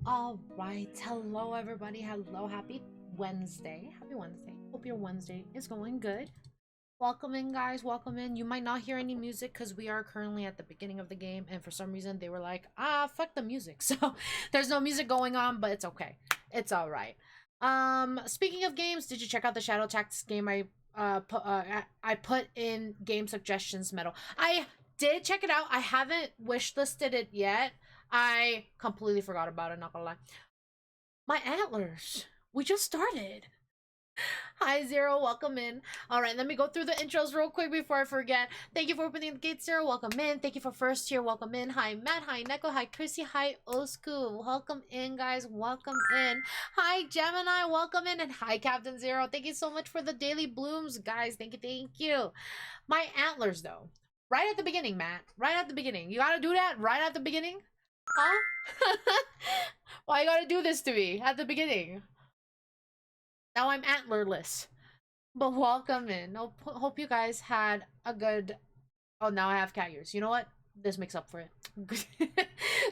All right. Hello, everybody. Hello. Happy Wednesday. Happy Wednesday. Hope your Wednesday is going good. Welcome in, guys. Welcome in. You might not hear any music because we are currently at the beginning of the game, and for some reason they were like, fuck the music. So there's no music going on, but it's okay. It's all right. Speaking of games, did you check out the Shadow Tactics game I put in game suggestions, Meadow? I did check it out. I haven't wishlisted it yet. I completely forgot about it, not gonna lie. My antlers. We just started. Hi, Zero. Welcome in. All right, let me go through the intros real quick before I forget. Thank you for opening the gate, Zero. Welcome in. Thank you for first year. Welcome in. Hi, Matt. Hi, Neko. Hi, Chrissy. Hi, Osku. Welcome in, guys. Welcome in. Hi, Gemini. Welcome in. And hi, Captain Zero. Thank you so much for the daily blooms, guys. Thank you. Thank you. My antlers, though. Right at the beginning, Matt. Right at the beginning. You gotta do that right at the beginning? Huh? Why you gotta do this to me at the beginning? Now I'm antlerless. But welcome in. Hope you guys had a good. Oh, now I have cat ears. You know what? This makes up for it.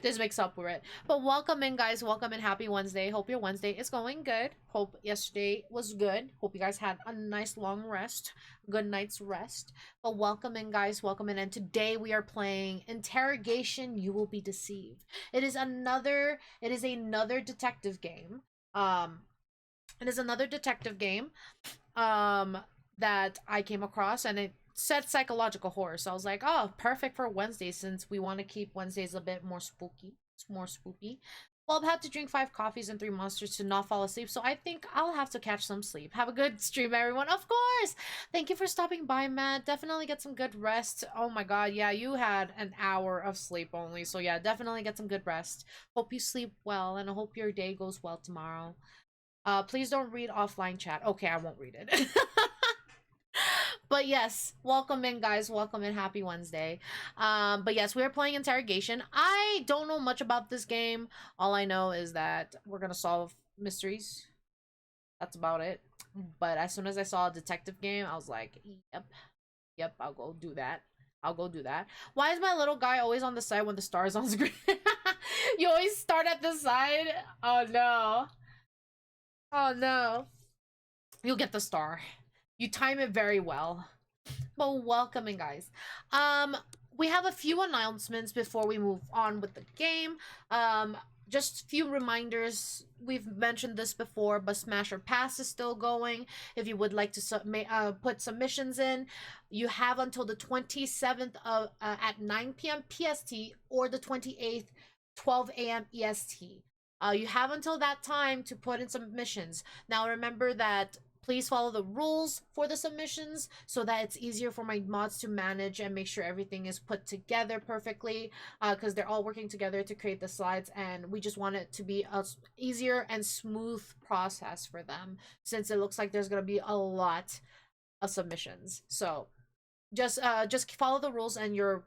This makes up for it. But welcome in, guys. Welcome in. Happy Wednesday. Hope your Wednesday is going good. Hope yesterday was good. Hope you guys had a nice long rest. Good night's rest. But welcome in, guys. Welcome in. And today we are playing Interrogation. You Will Be Deceived. It is another. It is another detective game. It is another detective game. That I came across, and it said psychological horror, so I was like, oh, perfect for Wednesday, since we want to keep Wednesdays a bit more spooky. It's more spooky. Well, I've had to drink 5 coffees and 3 monsters to not fall asleep, so I think I'll have to catch some sleep. Have a good stream, everyone. Of course. Thank you for stopping by, Matt. Definitely get some good rest. Oh my god, yeah, you had an hour of sleep only, so yeah, definitely get some good rest. Hope you sleep well, and I hope your day goes well tomorrow. Please don't read offline chat. Okay, I won't read it. But yes, welcome in, guys. Welcome in. Happy Wednesday. But yes, we are playing Interrogation. I don't know much about this game. All I know is that we're gonna solve mysteries. That's about it. But as soon as I saw a detective game, I was like, yep, I'll go do that. I'll go do that. Why is my little guy always on the side when the star is on screen? You always start at the side? Oh no. Oh no. You'll get the star. You time it very well. But welcoming, guys. Um, we have a few announcements before we move on with the game. Um, just a few reminders. We've mentioned this before, but Smash or Pass is still going. If you would like to put submissions in, you have until the 27th of at 9 p.m. PST or the 28th, 12 a.m. EST. You have until that time to put in submissions. Now remember that please follow the rules for the submissions so that it's easier for my mods to manage and make sure everything is put together perfectly, because they're all working together to create the slides, and we just want it to be a easier and smooth process for them, since it looks like there's going to be a lot of submissions. So just follow the rules and your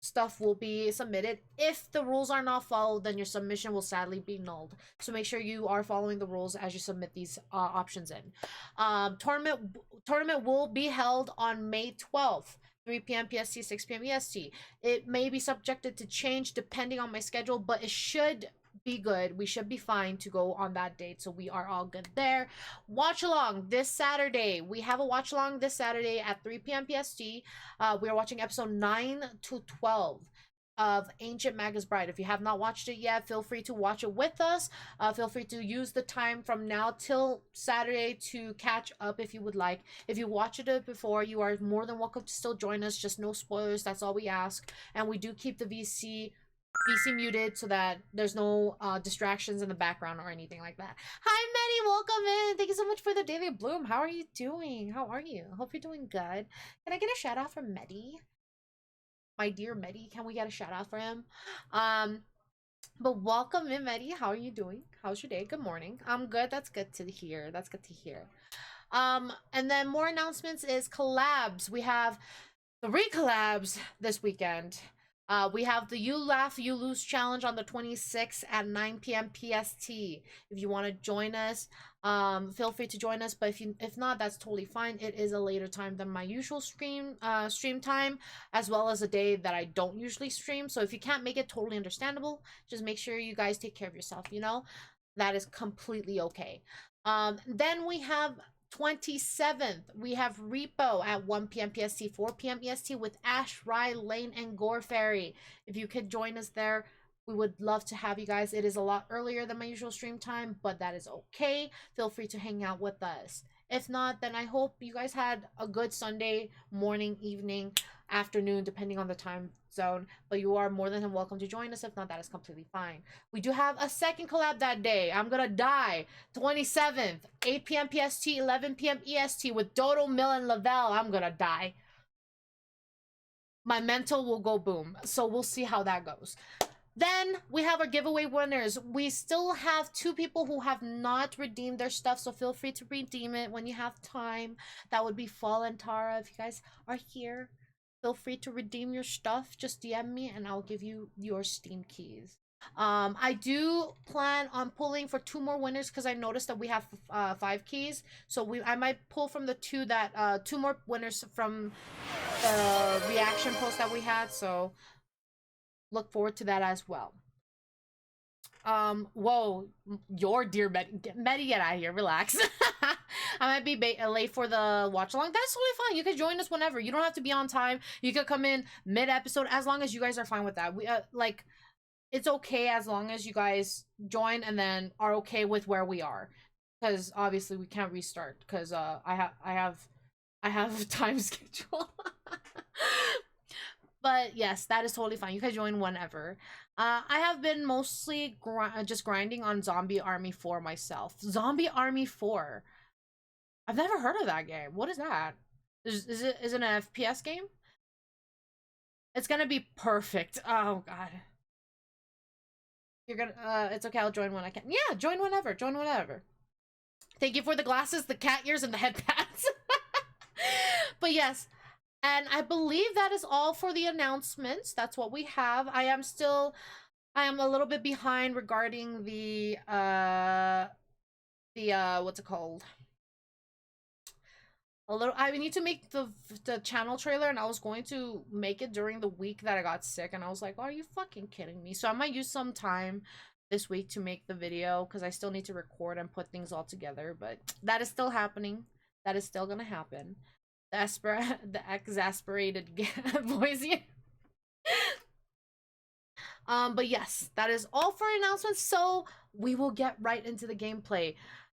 stuff will be submitted. If the rules are not followed, then your submission will sadly be nulled. So make sure you are following the rules as you submit these options in. Tournament will be held on May 12th. 3 p.m. PST, 6 p.m. EST. It may be subjected to change depending on my schedule, but it should be good. We should be fine to go on that date, so we are all good there. Watch along this Saturday. We have a watch along this Saturday at 3 p.m. PST. We are watching episode 9 to 12 of Ancient Magus Bride. If you have not watched it yet, feel free to watch it with us. Feel free to use the time from now till Saturday to catch up if you would like. If you watched it before, you are more than welcome to still join us. Just no spoilers. That's all we ask. And we do keep the VC muted so that there's no distractions in the background or anything like that. Hi, Maddie. Welcome in. Thank you so much for the daily bloom. How are you doing? How are you? Hope you're doing good. Can I get a shout out from Medi? My dear Medi, can we get a shout out for him? Um, but welcome in, Medi. How are you doing? How's your day? Good morning. I'm good. That's good to hear. That's good to hear. And then more announcements is collabs. We have 3 collabs this weekend. We have the You Laugh, You Lose challenge on the 26th at 9 p.m. PST. If you want to join us, feel free to join us. But if not, that's totally fine. It is a later time than my usual stream time, as well as a day that I don't usually stream. So if you can't make it, totally understandable. Just make sure you guys take care of yourself. You know, that is completely okay. Then we have 27th, we have Repo at 1 p.m. PST, 4 p.m. EST with Ash, Rye, Lane, and Gore Fairy. If you could join us there, we would love to have you guys. It is a lot earlier than my usual stream time, but that is okay. Feel free to hang out with us. If not, then I hope you guys had a good Sunday morning, evening, afternoon, depending on the time zone. But you are more than welcome to join us. If not, that is completely fine. We do have a second collab that day. I'm gonna die. 27th, 8 p.m. PST, 11 p.m. EST with Dodo, Mill, and Lavelle. I'm gonna die. My mental will go boom. So we'll see how that goes. Then we have our giveaway winners. We still have 2 people who have not redeemed their stuff, so feel free to redeem it when you have time. That would be Fall and Tara. If you guys are here, feel free to redeem your stuff. Just DM me and I'll give you your Steam keys. I do plan on pulling for 2 more winners because I noticed that we have 5 keys. So I might pull from the 2 that 2 more winners from the reaction post that we had. So look forward to that as well. Whoa, your dear Betty, get out of here, relax. I might be late for the watch along. That's totally fine. You can join us whenever. You don't have to be on time. You could come in mid-episode as long as you guys are fine with that. We like, it's okay as long as you guys join and then are okay with where we are, because obviously we can't restart because I have a time schedule. But yes, that is totally fine. You can join whenever. I have been mostly just grinding on Zombie Army 4 myself. Zombie Army 4. I've never heard of that game. What is that? Is it an FPS game? It's gonna be perfect. Oh god. You're gonna it's okay, I'll join when I can. Yeah, join whenever. Join whenever. Thank you for the glasses, the cat ears, and the headpads. But yes. And I believe that is all for the announcements. That's what we have. I am a little bit behind regarding the what's it called? I need to make the channel trailer, and I was going to make it during the week that I got sick, and I was like, are you fucking kidding me? So I might use some time this week to make the video because I still need to record and put things all together, but that is still happening. That is still gonna happen. The exasperated voice here. But yes, that is all for announcements, so we will get right into the gameplay.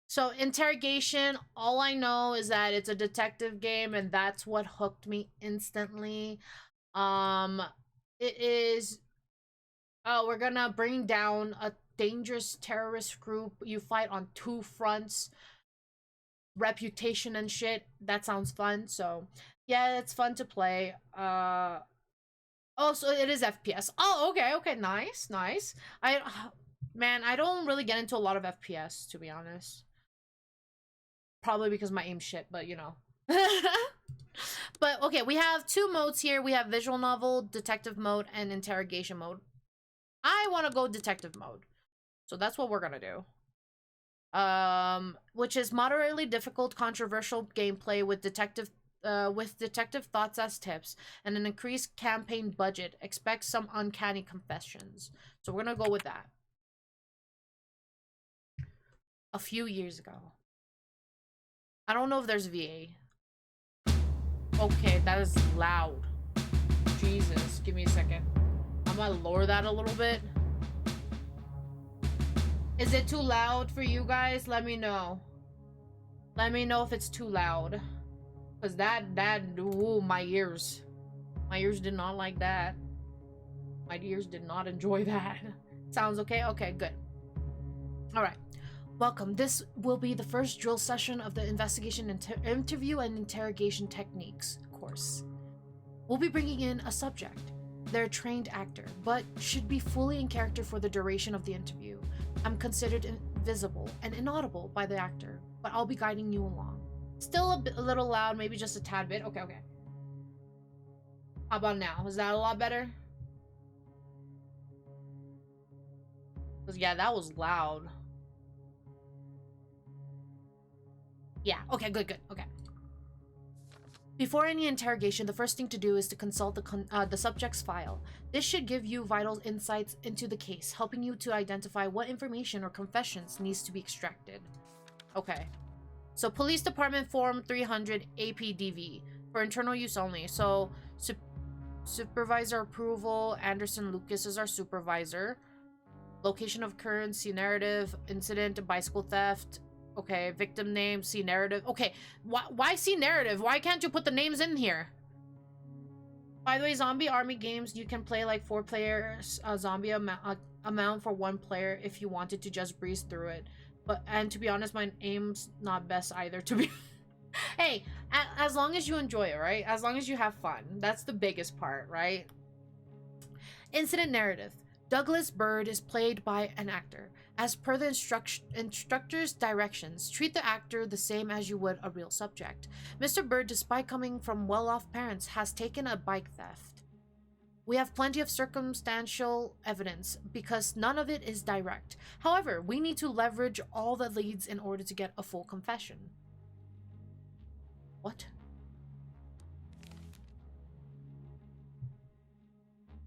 So Interrogation, all I know is that it's a detective game, and that's what hooked me instantly. It is we're gonna bring down a dangerous terrorist group. You fight on 2 fronts. Reputation and shit. That sounds fun. So yeah, it's fun to play. Oh, so it is FPS. Oh, okay, nice. Man, I don't really get into a lot of FPS, to be honest. Probably because my aim shit, but you know. But okay, we have 2 modes here. We have visual novel, detective mode, and interrogation mode. I want to go detective mode, so that's what we're gonna do. Which is moderately difficult, controversial gameplay with detective thoughts as tips and an increased campaign budget. Expect some uncanny confessions. So we're gonna go with that. A few years ago. I don't know if there's VA. Okay, that is loud. Jesus, give me a second. I'm gonna lower that a little bit. Is it too loud for you guys? Let me know. Let me know if it's too loud. Cause ooh, my ears. My ears did not like that. My ears did not enjoy that. Sounds okay? Okay, good. Alright. Welcome. This will be the first drill session of the investigation interview and interrogation techniques course. We'll be bringing in a subject. They're a trained actor, but should be fully in character for the duration of the interview. I'm considered invisible and inaudible by the actor, but I'll be guiding you along. Still a little loud, maybe just a tad bit. Okay. How about now? Is that a lot better? 'Cause, yeah, that was loud. Yeah, okay, good, good, okay. Before any interrogation, the first thing to do is to consult the subject's file. This should give you vital insights into the case, helping you to identify what information or confessions needs to be extracted. Okay. So, Police Department Form 300 APDV for internal use only. So, supervisor approval. Anderson Lucas is our supervisor. Location of occurrence, see narrative, incident, bicycle theft. Okay, victim name, see narrative. Okay, why see narrative? Why can't you put the names in here? By the way, zombie army games, you can play like 4 players, zombie amount for 1 player if you wanted to just breeze through it. And to be honest, my aim's not best either, to be... Hey, as long as you enjoy it, right? As long as you have fun. That's the biggest part, right? Incident narrative. Douglas Bird is played by an actor. As per the instructor's directions, treat the actor the same as you would a real subject. Mr. Bird, despite coming from well-off parents, has taken a bike theft. We have plenty of circumstantial evidence because none of it is direct. However, we need to leverage all the leads in order to get a full confession. What?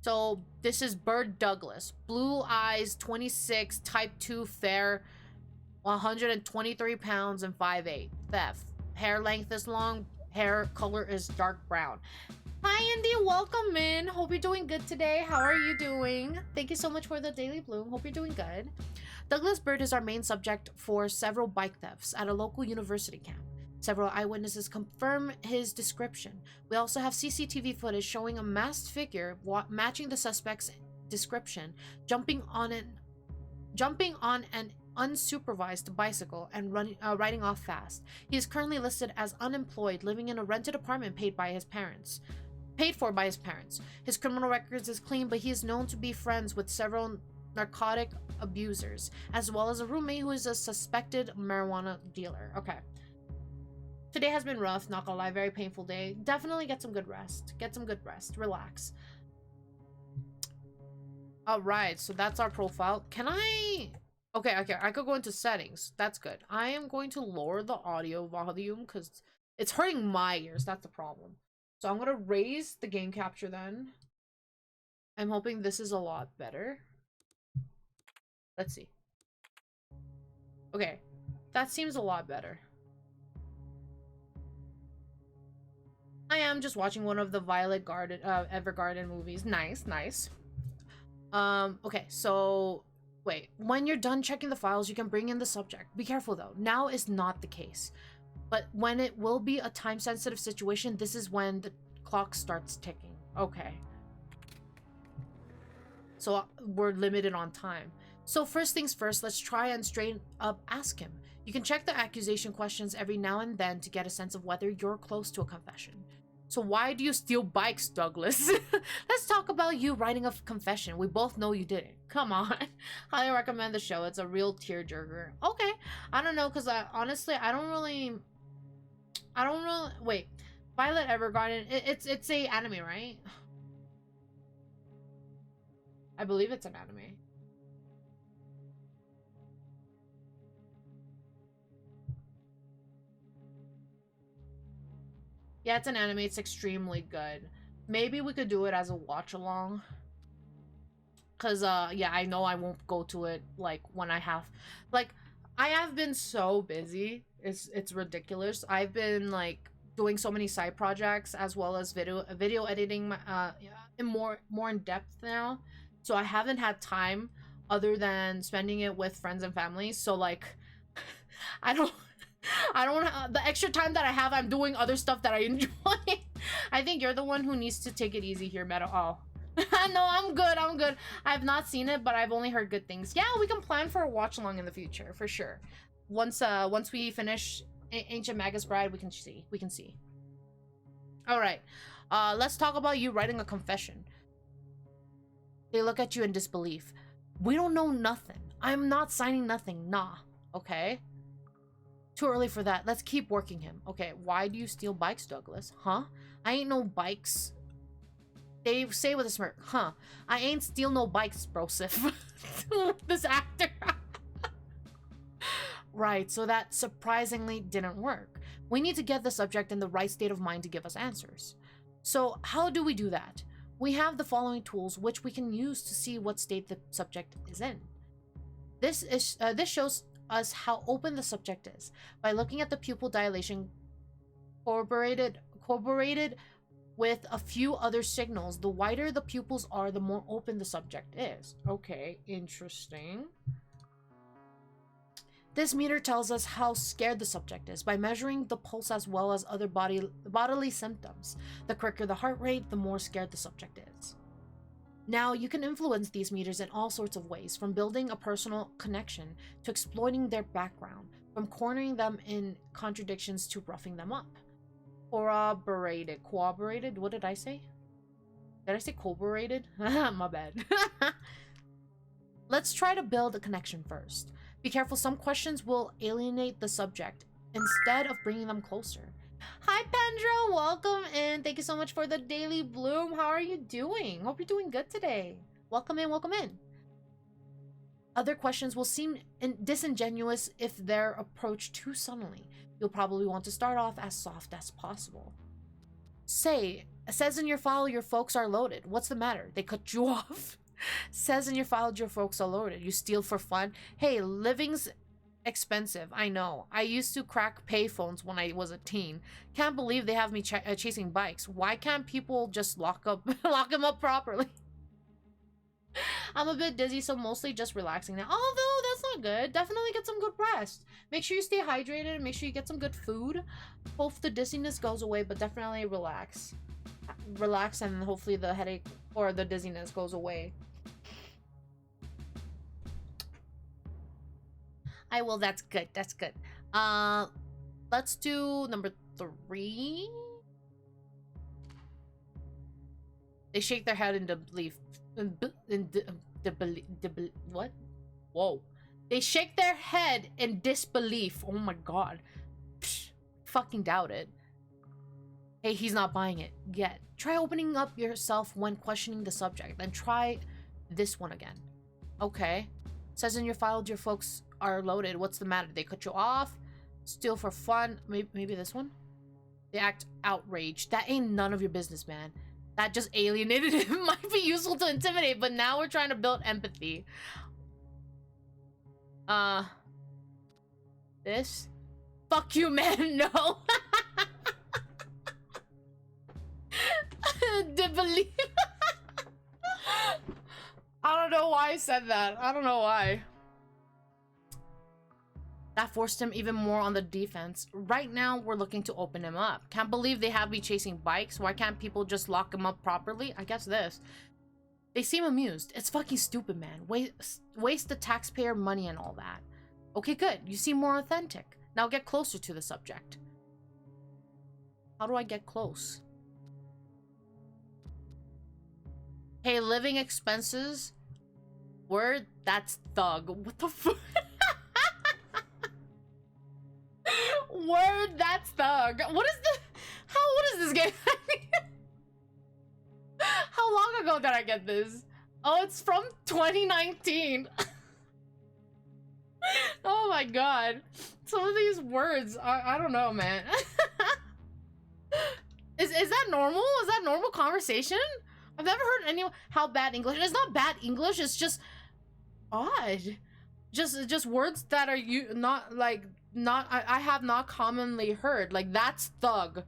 So, this is Bird Douglas. Blue eyes, 26, type 2, fair, 123 pounds and 5'8". Theft. Hair length is long, hair color is dark brown. Hi, Indy. Welcome in. Hope you're doing good today. How are you doing? Thank you so much for the Daily Bloom. Hope you're doing good. Douglas Bird is our main subject for several bike thefts at a local university camp. Several eyewitnesses confirm his description. We also have CCTV footage showing a masked figure matching the suspect's description, jumping on an unsupervised bicycle and riding off fast. He is currently listed as unemployed, living in a rented apartment paid for by his parents. His criminal records is clean, but he is known to be friends with several narcotic abusers, as well as a roommate who is a suspected marijuana dealer. Okay. Today has been rough, not gonna lie, very painful day. Definitely get some good rest. Get some good rest. Relax. Alright, so that's our profile. Can I... Okay, I could go into settings. That's good. I am going to lower the audio volume because it's hurting my ears. That's the problem. So I'm gonna raise the game capture then. I'm hoping this is a lot better. Let's see. Okay, that seems a lot better. I am just watching one of the Violet Garden, Evergarden movies. Nice, nice. Okay, so wait. When you're done checking the files, you can bring in the subject. Be careful though. Now is not the case. But when it will be a time-sensitive situation, this is when the clock starts ticking. Okay. So we're limited on time. So first things first, let's try and straight up ask him. You can check the accusation questions every now and then to get a sense of whether you're close to a confession. So why do you steal bikes, Douglas? Let's talk about you writing a confession. We both know you did it. Come on. Highly recommend the show. It's a real tearjerker. Okay. I don't know, because honestly, I don't really... Wait. Violet Evergarden. It's a anime, right? I believe it's an anime. Yeah, it's an anime. It's extremely good. Maybe we could do it as a watch-along. Because, yeah, I know I won't go to it, like, when I have... Like, I have been so busy. It's ridiculous. I've been, like, doing so many side projects, as well as video editing, in more in depth now. So I haven't had time other than spending it with friends and family. So, like, I don't the extra time that I have, I'm doing other stuff that I enjoy. I think you're the one who needs to take it easy here, Meadow. Oh. No, I'm good. I've not seen it, but I've only heard good things. Yeah, we can plan for a watch along in the future, for sure. Once we finish Ancient Magus Bride, we can see. All right. Let's talk about you writing a confession. They look at you in disbelief. We don't know nothing. I'm not signing nothing. Nah. Okay. Too early for that. Let's keep working him. Okay, why do you steal bikes, Douglas? Huh? I ain't no bikes. They say with a smirk, huh, I ain't steal no bikes, brosif. This actor. Right, so that surprisingly didn't work. We need to get the subject in the right state of mind to give us answers. So how do we do that? We have the following tools which we can use to see what state the subject is in. This shows us how open the subject is by looking at the pupil dilation corroborated with a few other signals. The wider the pupils are, the more open the subject is. Okay, interesting. This meter tells us how scared the subject is by measuring the pulse as well as other bodily symptoms. The quicker the heart rate, the more scared the subject is. Now, you can influence these meters in all sorts of ways, from building a personal connection to exploiting their background, from cornering them in contradictions to roughing them up. Corroborated? What did I say? Did I say corroborated? My bad. Let's try to build a connection first. Be careful, some questions will alienate the subject instead of bringing them closer. Hi, Pendra, welcome in. Thank you so much for the daily bloom. How are you doing? Hope you're doing good today. Welcome in, welcome in. Other questions will seem disingenuous if they're approached too suddenly. You'll probably want to start off as soft as possible. Say, says in your file your folks are loaded. What's the matter? They cut you off. Says in your file your folks are loaded. You steal for fun. Hey, living's expensive. I know. I used to crack payphones when I was a teen. Can't believe they have me chasing bikes. Why can't people just lock them up properly? I'm a bit dizzy, so mostly just relaxing now. Although that's not good. Definitely get some good rest. Make sure you stay hydrated. Make sure you get some good food. Hope the dizziness goes away, but definitely relax. Relax, and hopefully the headache or the dizziness goes away. I will. That's good. That's good. Let's do number 3. They shake their head in disbelief. What? Whoa. They shake their head in disbelief. Oh my god. Psh, fucking doubt it. Hey, he's not buying it yet. Try opening up yourself when questioning the subject. Then try this one again. Okay. Says in your file your folks are loaded. What's the matter? They cut you off? Steal for fun? Maybe this one? They act outraged. That ain't none of your business, man. That just alienated him. Might be useful to intimidate, but now we're trying to build empathy. This? Fuck you, man. No. Disbelief. I don't know why I said that. I don't know why. That forced him even more on the defense. Right now, we're looking to open him up. Can't believe they have me chasing bikes. Why can't people just lock him up properly? I guess this. They seem amused. It's fucking stupid, man. Waste the taxpayer money and all that. Okay, good. You seem more authentic. Now get closer to the subject. How do I get close? Hey, living expenses? Word? That's thug. What the fuck? Word, that's thug. What is this game? How long ago did I get this? Oh, it's from 2019. Oh my god. Some of these words, I don't know, man. Is that normal? Is that normal conversation? I've never heard anyone. How bad English? It's not bad English. It's just odd. Just words that are I have not commonly heard. Like, that's thug.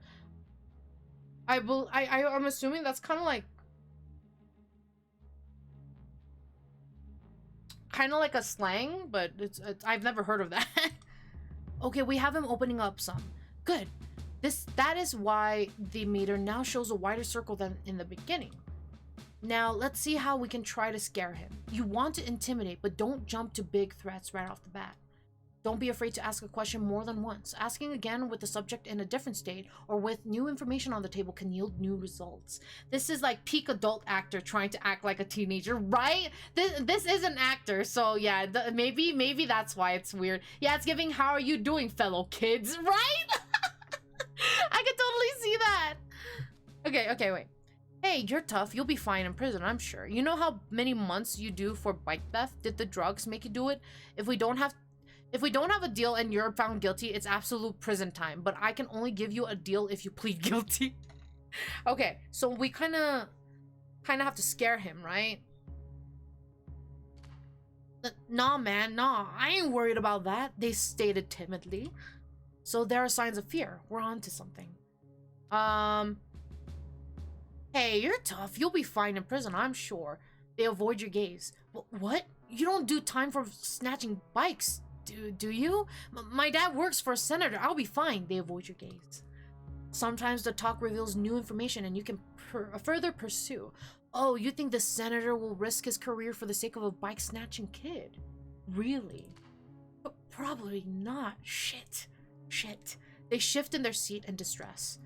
I'm assuming that's kind of like a slang, but it's I've never heard of that. Okay, we have him opening up some. Good. That is why the meter now shows a wider circle than in the beginning. Now, let's see how we can try to scare him. You want to intimidate, but don't jump to big threats right off the bat. Don't be afraid to ask a question more than once. Asking again with the subject in a different state or with new information on the table can yield new results. This is like peak adult actor trying to act like a teenager, right? This is an actor, so yeah, maybe that's why it's weird. Yeah, it's giving how are you doing, fellow kids, right? I can totally see that. Okay, wait. Hey, you're tough. You'll be fine in prison, I'm sure. You know how many months you do for bike theft? Did the drugs make you do it? If we don't have a deal and you're found guilty, it's absolute prison time. But I can only give you a deal if you plead guilty. Okay, so we kind of have to scare him, right? Nah, man, nah. I ain't worried about that, they stated timidly. So there are signs of fear. We're on to something. Hey, you're tough. You'll be fine in prison, I'm sure. They avoid your gaze. What? You don't do time for snatching bikes, do you? My dad works for a senator. I'll be fine. They avoid your gaze. Sometimes the talk reveals new information and you can further pursue. Oh, you think the senator will risk his career for the sake of a bike snatching kid? Really? But probably not. Shit. They shift in their seat in distress.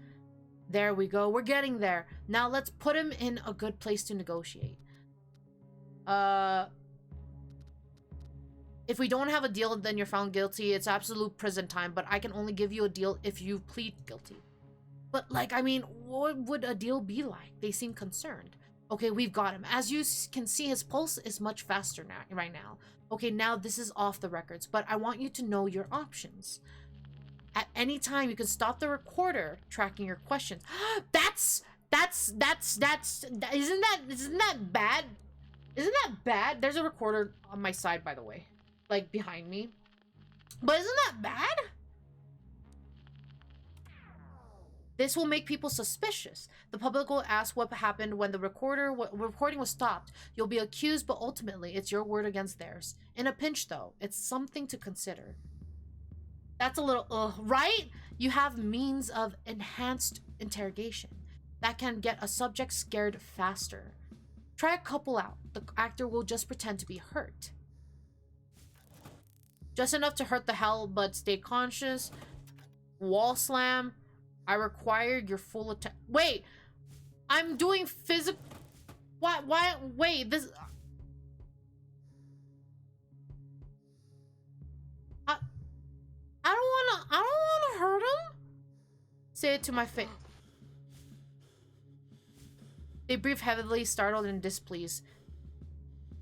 There we go. We're getting there. Now let's put him in a good place to negotiate. If we don't have a deal, then you're found guilty. It's absolute prison time, but I can only give you a deal if you plead guilty. But, like, I mean, what would a deal be like? They seem concerned. Okay, we've got him. As you can see, his pulse is much faster right now. Okay, now this is off the records, but I want you to know your options. At any time, you can stop the recorder tracking your questions. Isn't that bad? Isn't that bad? There's a recorder on my side, by the way. Like, behind me. But isn't that bad? This will make people suspicious. The public will ask what happened when the recording was stopped. You'll be accused, but ultimately, it's your word against theirs. In a pinch, though, it's something to consider. That's a little, right? You have means of enhanced interrogation that can get a subject scared faster. Try a couple out. The actor will just pretend to be hurt. Just enough to hurt the hell, but stay conscious. Wall slam. I required your full attention. Wait! I'm doing physical... Why? Wait, this... I don't wanna hurt him. Say it to my face. They breathe heavily, startled and displeased.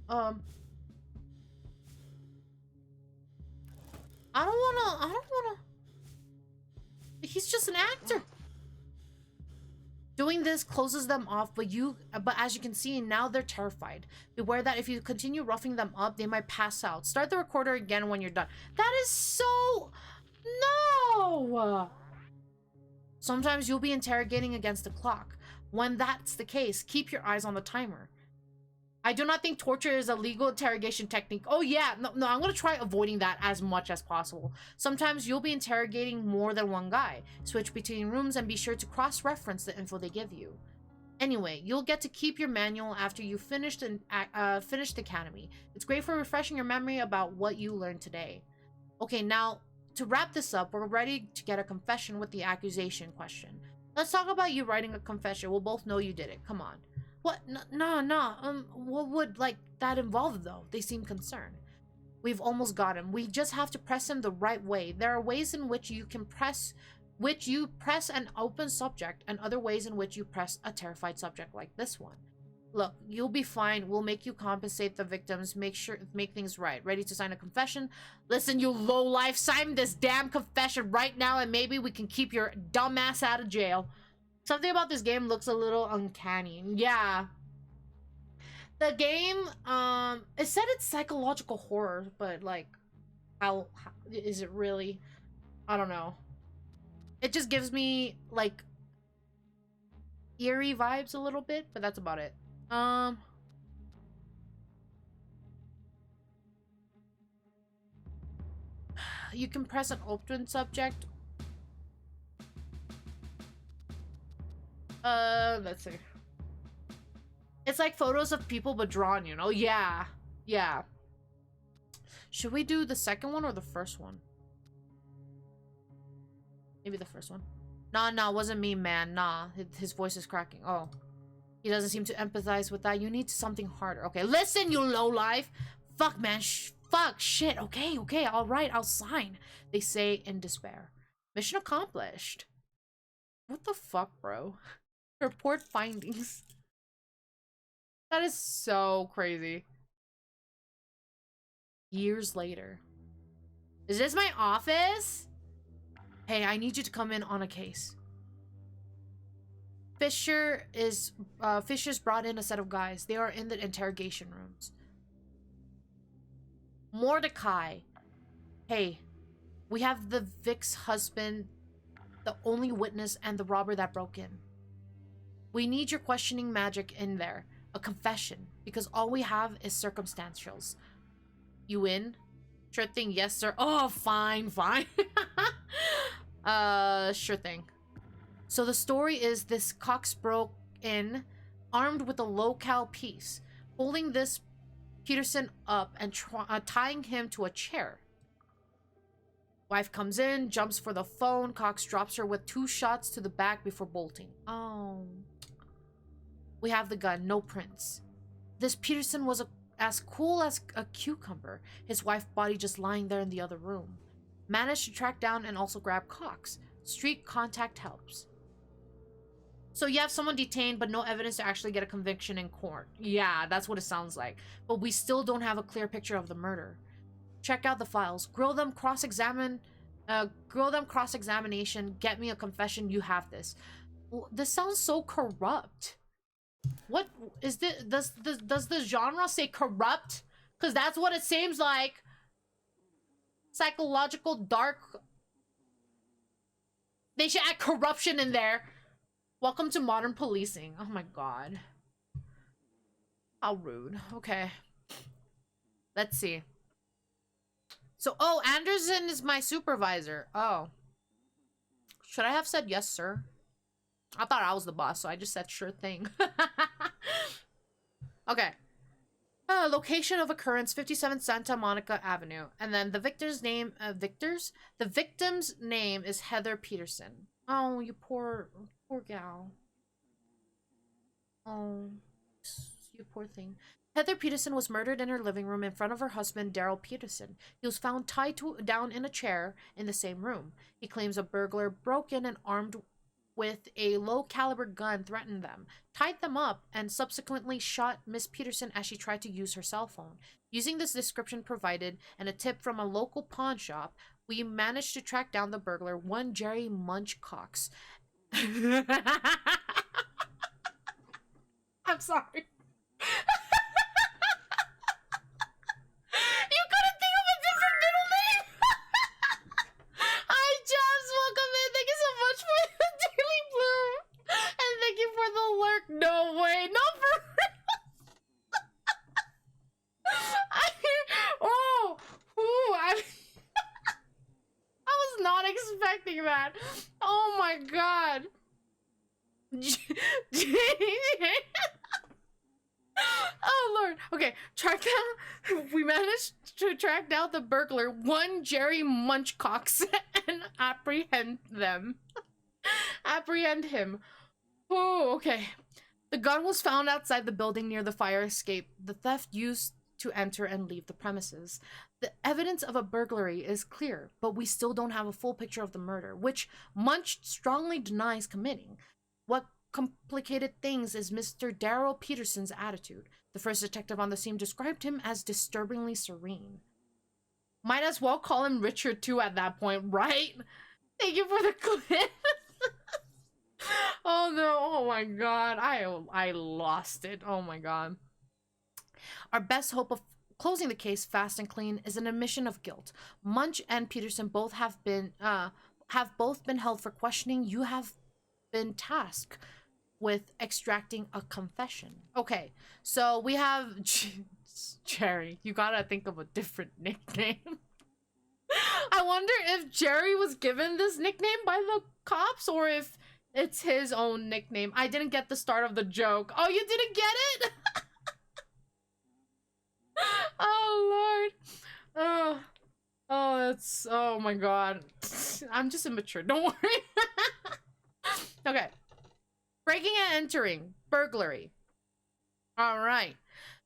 I don't wanna. He's just an actor. Doing this closes them off, but as you can see, now they're terrified. Beware that if you continue roughing them up, they might pass out. Start the recorder again when you're done. That is so... No! Sometimes you'll be interrogating against the clock. When that's the case, keep your eyes on the timer. I do not think torture is a legal interrogation technique. Oh yeah, no, I'm gonna try avoiding that as much as possible. Sometimes you'll be interrogating more than one guy. Switch between rooms and be sure to cross-reference the info they give you. Anyway, you'll get to keep your manual after you finished the academy. It's great for refreshing your memory about what you learned today. Okay, now, to wrap this up, we're ready to get a confession with the accusation question. Let's talk about you writing a confession. We'll both know you did it. Come on. What? No. What would, like, that involve, though? They seem concerned. We've almost got him. We just have to press him the right way. There are ways in which you press an open subject and other ways in which you press a terrified subject like this one. Look, you'll be fine. We'll make you compensate the victims. Make things right. Ready to sign a confession? Listen, you lowlife, sign this damn confession right now and maybe we can keep your dumb ass out of jail. Something about this game looks a little uncanny. Yeah. The game, it said it's psychological horror, but like, how is it really? I don't know. It just gives me like eerie vibes a little bit, but that's about it. You can press an open subject. Let's see. It's like photos of people but drawn, you know? Yeah. Should we do the second one or the first one? Maybe the first one. Nah, wasn't me, man. Nah, his voice is cracking. Oh. He doesn't seem to empathize with that. You need something harder. Okay, listen, you lowlife. Fuck, man. Fuck, shit. Okay, alright, I'll sign. They say in despair. Mission accomplished. What the fuck, bro? Report findings. That is so crazy. Years later. Is this my office? Hey, I need you to come in on a case. Fisher's brought in a set of guys. They are in the interrogation rooms. Mordecai. Hey, we have the Vic's husband, the only witness, and the robber that broke in. We need your questioning magic in there. A confession, because all we have is circumstantials. You in? Sure thing, yes, sir. Oh, fine. Sure thing. So the story is this Cox broke in, armed with a low-cal piece, holding this Peterson up and tying him to a chair. Wife comes in, jumps for the phone. Cox drops her with 2 shots to the back before bolting. Oh. We have the gun, no prints. This Peterson was as cool as a cucumber. His wife's body just lying there in the other room. Managed to track down and also grab Cox. Street contact helps. So you have someone detained, but no evidence to actually get a conviction in court. Yeah, that's what it sounds like. But we still don't have a clear picture of the murder. Check out the files. Grill them cross-examination. Get me a confession. You have this. This sounds so corrupt. What is this? Does the genre say corrupt? Because that's what it seems like. Psychological dark. They should add corruption in there. Welcome to modern policing. Oh my god. How rude. Okay. Let's see. So, oh, Anderson is my supervisor. Oh. Should I have said yes, sir? I thought I was the boss, so I just said sure thing. Okay. Location of occurrence, 57 Santa Monica Avenue. And then the victim's name, The victim's name is Heather Peterson. Oh, you poor gal. Oh, you poor thing. Heather Peterson was murdered in her living room in front of her husband, Daryl Peterson. He was found tied down in a chair in the same room. He claims a burglar broke in and armed with a low-caliber gun threatened them, tied them up, and subsequently shot Miss Peterson as she tried to use her cell phone. Using this description provided and a tip from a local pawn shop, we managed to track down the burglar, one Jerry Munch Cox. I'm sorry. You couldn't think of a different middle name? Hi, Jobs. Welcome in. Thank you so much for the daily bloom. And thank you for the lurk. No way. Not for real. I was not expecting that. Oh my god. Oh lord. Okay, we managed to track down the burglar, one Jerry Munchcox, and apprehend him. Oh, okay. The gun was found outside the building near the fire escape the theft used to enter and leave the premises. The evidence of a burglary is clear, but we still don't have a full picture of the murder, which Munch strongly denies committing. What complicated things is Mr. Daryl Peterson's attitude. The first detective on the scene described him as disturbingly serene. Might as well call him Richard too at that point, right? Thank you for the clip. Oh no, oh my god, I lost it. Oh my god. Our best hope of closing the case fast and clean is an admission of guilt. Munch and Peterson both have been held for questioning. You have been tasked with extracting a confession. Okay, so we have Jerry. You gotta think of a different nickname. I wonder if Jerry was given this nickname by the cops or if it's his own nickname. I didn't get the start of the joke. Oh, you didn't get it? Oh, Lord. Oh my god. I'm just immature. Don't worry. Okay. Breaking and entering. Burglary. Alright.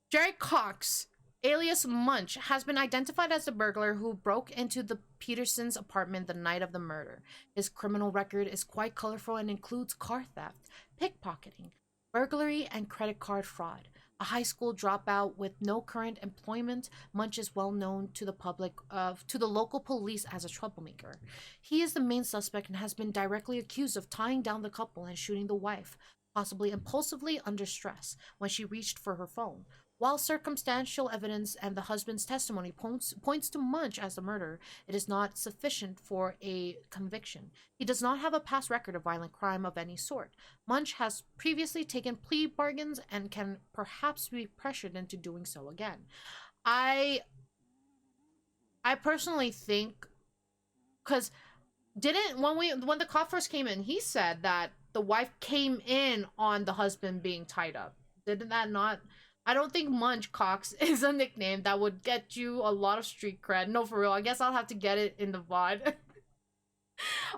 Jerry Cox, alias Munch, has been identified as the burglar who broke into the Petersons' apartment the night of the murder. His criminal record is quite colorful and includes car theft, pickpocketing, burglary, and credit card fraud. A high school dropout with no current employment, Munch is well known to the public, to the local police as a troublemaker. He is the main suspect and has been directly accused of tying down the couple and shooting the wife, possibly impulsively under stress, when she reached for her phone. While circumstantial evidence and the husband's testimony points to Munch as the murderer, it is not sufficient for a conviction. He does not have a past record of violent crime of any sort. Munch has previously taken plea bargains and can perhaps be pressured into doing so again. I personally think, because when the cop first came in, he said that the wife came in on the husband being tied up. Didn't that not? I don't think Munch Cox is a nickname that would get you a lot of street cred. No, for real. I guess I'll have to get it in the VOD.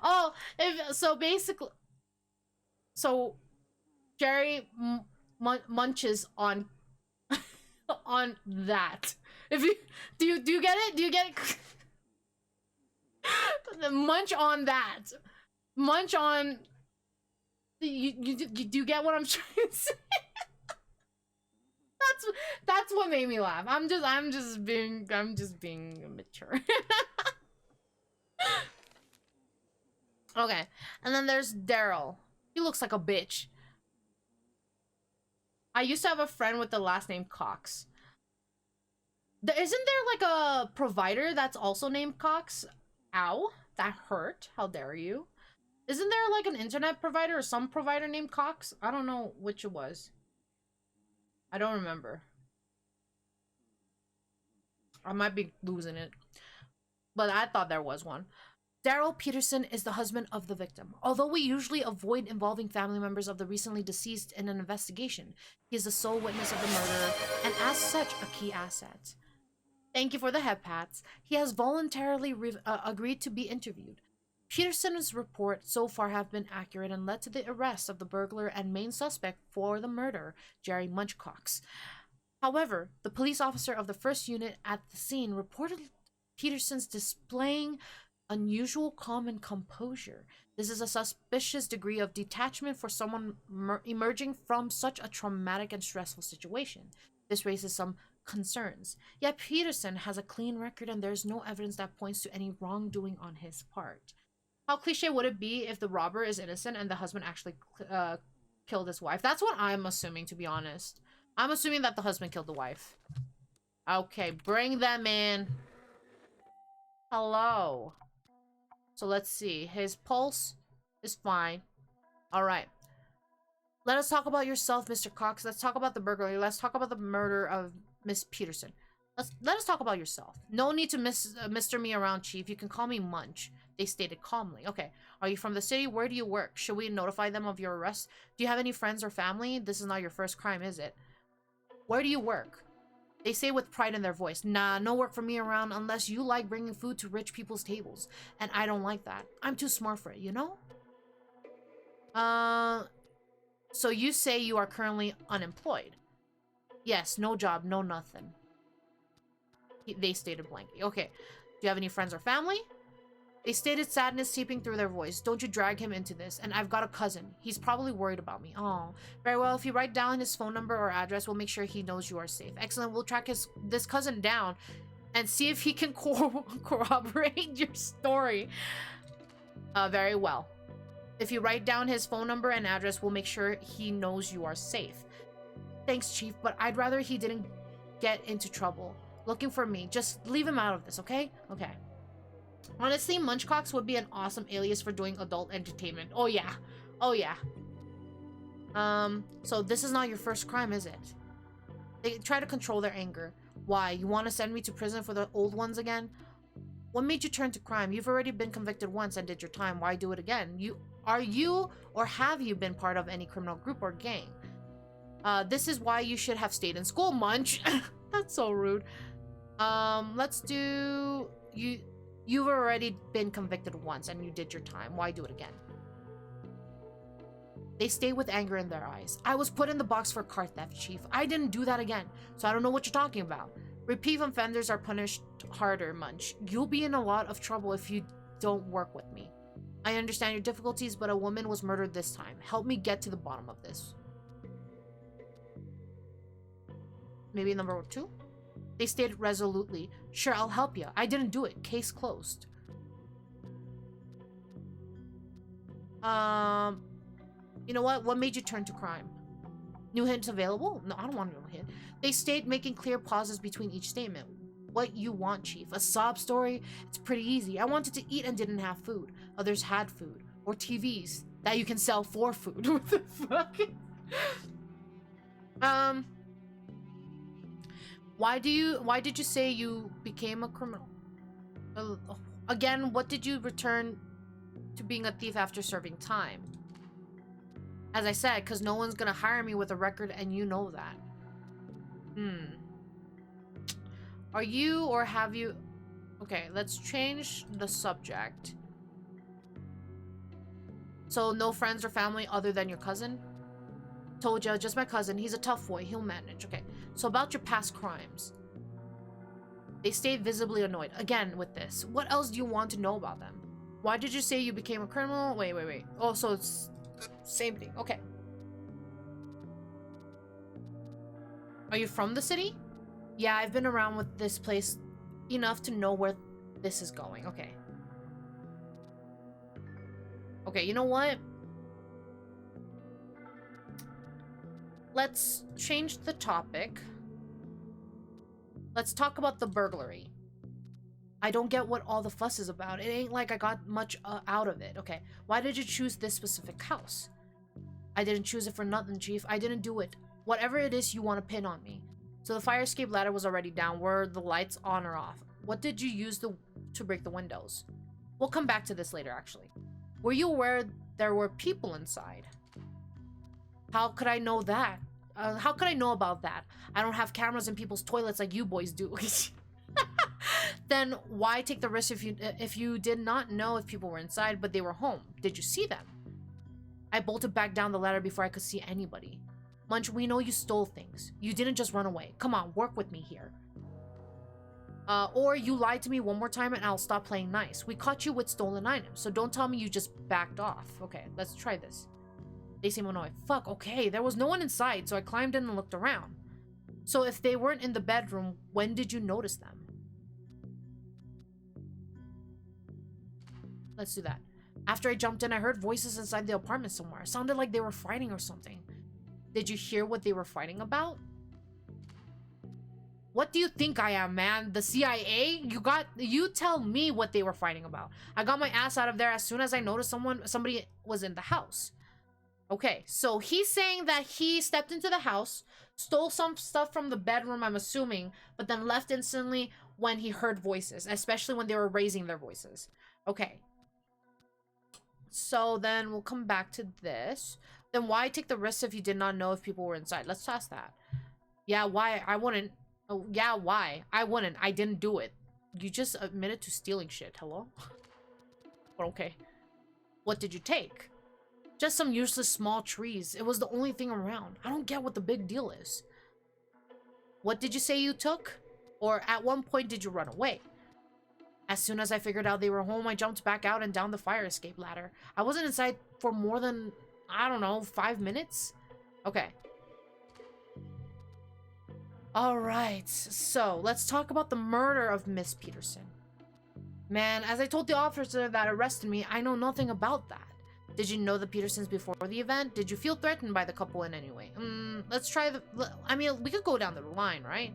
Oh, basically, so Jerry munches on on that. If you do you get it? Do you get it? Munch on that. Munch on. You do you get what I'm trying to say? That's what made me laugh. I'm just being mature. Okay, and then there's Daryl. He looks like a bitch. I used to have a friend with the last name Cox. Isn't there like a provider that's also named Cox? Ow, that hurt. How dare you? Isn't there like an internet provider or some provider named Cox? I don't know which it was. I don't remember. I might be losing it. But I thought there was one. Daryl Peterson is the husband of the victim. Although we usually avoid involving family members of the recently deceased in an investigation, he is the sole witness of the murder and as such a key asset. Thank you for the head pats. He has voluntarily agreed to be interviewed. Peterson's report so far have been accurate and led to the arrest of the burglar and main suspect for the murder, Jerry Munch Cox. However, the police officer of the first unit at the scene reported Peterson's displaying unusual calm and composure. This is a suspicious degree of detachment for someone emerging from such a traumatic and stressful situation. This raises some concerns. Yet Peterson has a clean record and there's no evidence that points to any wrongdoing on his part. How cliche would it be if the robber is innocent and the husband actually killed his wife? That's what I'm assuming, to be honest. I'm assuming that the husband killed the wife. Okay, bring them in. Hello. So let's see. His pulse is fine. Alright. Let us talk about yourself, Mr. Cox. Let's talk about the burglary. Let's talk about the murder of Miss Peterson. Let us talk about yourself. No need to Mr. me around, Chief. You can call me Munch. They stated calmly. Okay. Are you from the city? Where do you work? Should we notify them of your arrest? Do you have any friends or family? This is not your first crime, is it? Where do you work? They say with pride in their voice. Nah, no work for me around unless you like bringing food to rich people's tables. And I don't like that. I'm too smart for it, you know? So you say you are currently unemployed? Yes, no job, no nothing. They stated blankly. Okay. Do you have any friends or family? They stated sadness seeping through their voice. Don't you drag him into this. And I've got a cousin. He's probably worried about me. Oh, very well. If you write down his phone number or address, we'll make sure he knows you are safe. Excellent. We'll track this cousin down and see if he can corroborate your story. Very well. If you write down his phone number and address, we'll make sure he knows you are safe. Thanks, Chief, but I'd rather he didn't get into trouble. Looking for me. Just leave him out of this, okay? Okay. Honestly, Munchcox would be an awesome alias for doing adult entertainment. Oh, yeah. Oh, yeah. So this is not your first crime, is it? They try to control their anger. Why? You want to send me to prison for the old ones again? What made you turn to crime? You've already been convicted once and did your time. Why do it again? Are you or have you been part of any criminal group or gang? This is why you should have stayed in school, Munch. That's so rude. Let's do... You've already been convicted once and you did your time. Why do it again? They stay with anger in their eyes. I was put in the box for car theft, Chief. I didn't do that again, so I don't know what you're talking about. Repeat offenders are punished harder, Munch. You'll be in a lot of trouble if you don't work with me. I understand your difficulties, but a woman was murdered this time. Help me get to the bottom of this. Maybe number 2? They stated resolutely, "Sure, I'll help you. I didn't do it. Case closed." You know what? What made you turn to crime? New hints available? No, I don't want a new hint. They state, making clear pauses between each statement. What you want, Chief? A sob story? It's pretty easy. I wanted to eat and didn't have food. Others had food. Or TVs that you can sell for food. What the fuck? Why did you say you became a criminal? Again, what did you return to being a thief after serving time? As I said, because no one's gonna hire me with a record, and you know that. Are you or have you... Okay, let's change the subject. So, no friends or family other than your cousin? Told you, just my cousin. He's a tough boy. He'll manage. Okay, so about your past crimes. They stayed visibly annoyed. Again, with this. What else do you want to know about them? Why did you say you became a criminal? Wait. Oh, so it's... Same thing. Okay. Are you from the city? Yeah, I've been around with this place enough to know where this is going. Okay. Okay, you know what? Let's change the topic. Let's talk about the burglary. I don't get what all the fuss is about. It ain't like I got much out of it. Okay, why did you choose this specific house? I didn't choose it for nothing, Chief. I didn't do it. Whatever it is you want to pin on me. So the fire escape ladder was already down. Were the lights on or off? What did you use to break the windows? We'll come back to this later, actually. Were you aware there were people inside? How could I know that? How could I know about that? I don't have cameras in people's toilets like you boys do. Then why take the risk if you did not know if people were inside, but they were home? Did you see them? I bolted back down the ladder before I could see anybody. Munch, we know you stole things. You didn't just run away. Come on, work with me here. Or you lied to me one more time and I'll stop playing nice. We caught you with stolen items, so don't tell me you just backed off. Okay, let's try this. They seem annoyed. Fuck, okay, there was no one inside, so I climbed in and looked around. So if they weren't in the bedroom, when did you notice them? Let's do that. After I jumped in, I heard voices inside the apartment somewhere. It sounded like they were fighting or something. Did you hear what they were fighting about? What do you think I am, man? The CIA? You tell me what they were fighting about. I got my ass out of there as soon as I noticed somebody was in the house. Okay, so he's saying that he stepped into the house, stole some stuff from the bedroom, I'm assuming, but then left instantly when he heard voices, especially when they were raising their voices. Okay. So then we'll come back to this. Then why take the risk if you did not know if people were inside? Let's ask that. Yeah, why? I wouldn't. Oh, yeah, why? I wouldn't. I didn't do it. You just admitted to stealing shit. Hello? But okay. What did you take? Just some useless small trees. It was the only thing around. I don't get what the big deal is. What did you say you took? Or at one point did you run away? As soon as I figured out they were home, I jumped back out and down the fire escape ladder. I wasn't inside for more than, I don't know, 5 minutes? Okay. Alright, so let's talk about the murder of Miss Peterson. Man, as I told the officer that arrested me, I know nothing about that. Did you know the Petersons before the event? Did you feel threatened by the couple in any way? Let's try I mean, we could go down the line, right?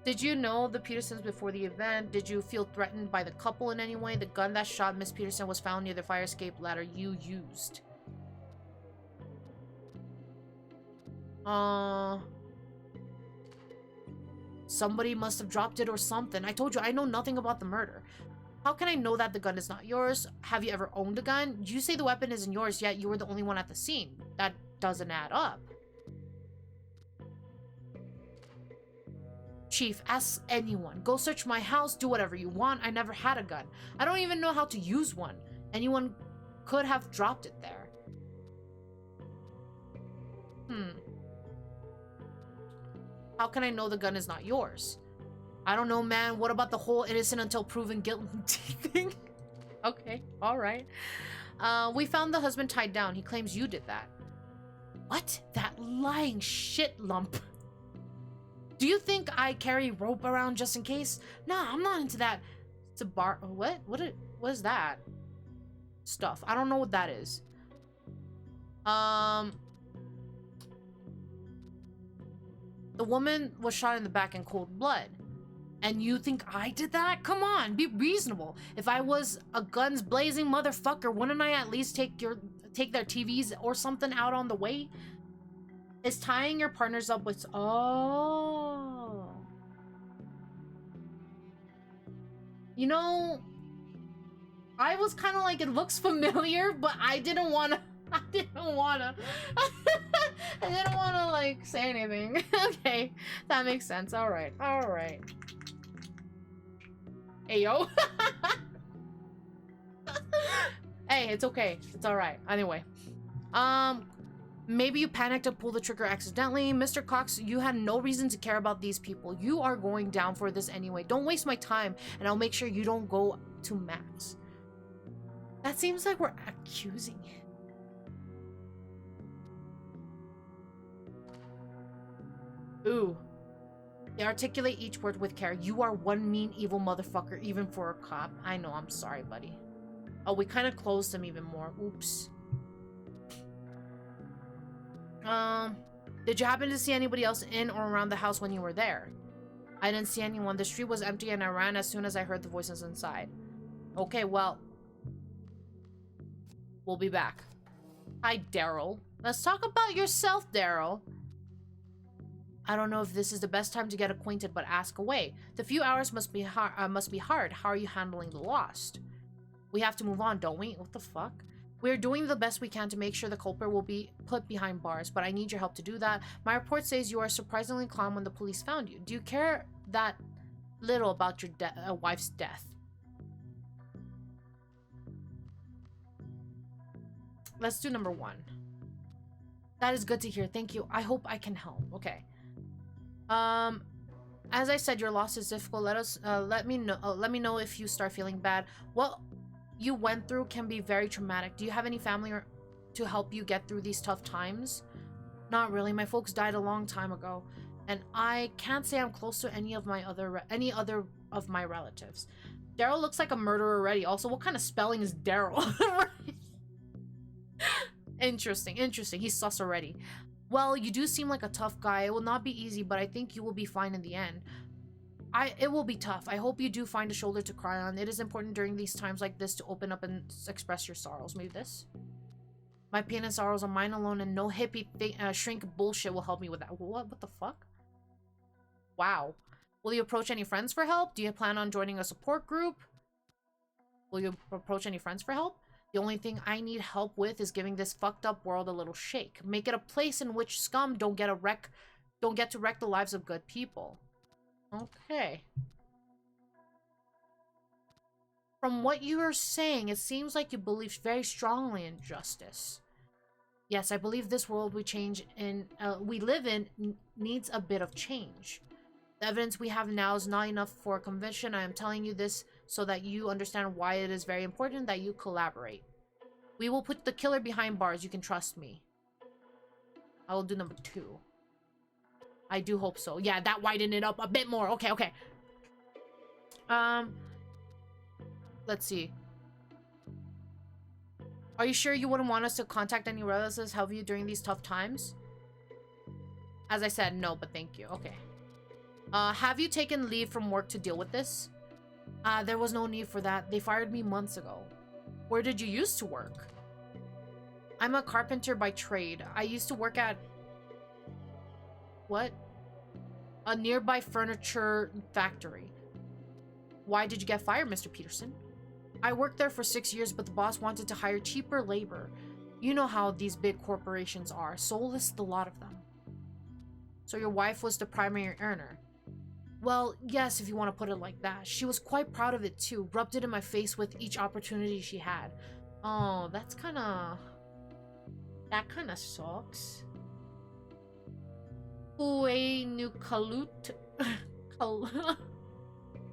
Did you know the Petersons before the event? Did you feel threatened by the couple in any way? The gun that shot Miss Peterson was found near the fire escape ladder you used. Somebody must have dropped it or something. I told you, I know nothing about the murder. How can I know that the gun is not yours? Have you ever owned a gun? You say the weapon isn't yours, yet you were the only one at the scene. That doesn't add up. Chief, ask anyone. Go search my house, do whatever you want. I never had a gun. I don't even know how to use one. Anyone could have dropped it there. How can I know the gun is not yours? I don't know, man. What about the whole innocent until proven guilty thing? Okay, alright. We found the husband tied down. He claims you did that. What? That lying shit lump. Do you think I carry rope around just in case? Nah, I'm not into that. It's a bar. What is that? Stuff. I don't know what that is. The woman was shot in the back in cold blood. And you think I did that? Come on, be reasonable. If I was a guns blazing motherfucker, wouldn't I at least take their TVs or something out on the way? Is tying your partners up with... Oh. You know, I was kind of like, it looks familiar, but I didn't want to... I didn't want to like say anything. Okay, that makes sense. All right. Hey, yo. Hey, it's okay. It's all right. Anyway, maybe you panicked and pulled the trigger accidentally. Mr. Cox, you had no reason to care about these people. You are going down for this anyway. Don't waste my time, and I'll make sure you don't go to max. That seems like we're accusing him. Ooh. They articulate each word with care. You are one mean, evil motherfucker, even for a cop. I know, I'm sorry, buddy. Oh, we kind of closed him even more. Oops. Did you happen to see anybody else in or around the house when you were there? I didn't see anyone. The street was empty and I ran as soon as I heard the voices inside. Okay, well. We'll be back. Hi, Daryl. Let's talk about yourself, Daryl. I don't know if this is the best time to get acquainted, but ask away. The few hours must be hard. How are you handling the lost? We have to move on, don't we? What the fuck? We're doing the best we can to make sure the culprit will be put behind bars, but I need your help to do that. My report says you are surprisingly calm when the police found you. Do you care that little about your wife's death? Let's do number 1. That is good to hear. Thank you. I hope I can help. Okay. As I said, your loss is difficult. Let me know if you start feeling bad. What you went through can be very traumatic. Do you have any family to help you get through these tough times? Not really. My folks died a long time ago, and I can't say I'm close to any other of my relatives. Daryl looks like a murderer already. Also, what kind of spelling is Daryl? Interesting. He's sus already. Well, you do seem like a tough guy. It will not be easy, but I think you will be fine in the end. It will be tough. I hope you do find a shoulder to cry on. It is important during these times like this to open up and express your sorrows. Maybe this? My pain and sorrows are mine alone, and no hippie shrink bullshit will help me with that. What the fuck? Wow. Will you approach any friends for help? Do you plan on joining a support group? Will you approach any friends for help? The only thing I need help with is giving this fucked up world a little shake. Make it a place in which scum don't get to wreck the lives of good people. Okay. From what you are saying, it seems like you believe very strongly in justice. Yes, I believe this world we live in needs a bit of change. The evidence we have now is not enough for a conviction. I am telling you this so that you understand why it is very important that you collaborate. We will put the killer behind bars. You can trust me. I will do number 2. I do hope so. Yeah, that widened it up a bit more. Okay. Let's see. Are you sure you wouldn't want us to contact any relatives to help you during these tough times? As I said, no, but thank you. Okay. Have you taken leave from work to deal with this? There was no need for that. They fired me months ago. Where did you used to work? I'm a carpenter by trade. I used to work at... What? A nearby furniture factory. Why did you get fired, Mr. Peterson? I worked there for 6 years, but the boss wanted to hire cheaper labor. You know how these big corporations are. Soulless, the lot of them. So your wife was the primary earner. Well, yes, if you want to put it like that. She was quite proud of it too. Rubbed it in my face with each opportunity she had. Oh, that's kind of... That kind of sucks. Uenukalut?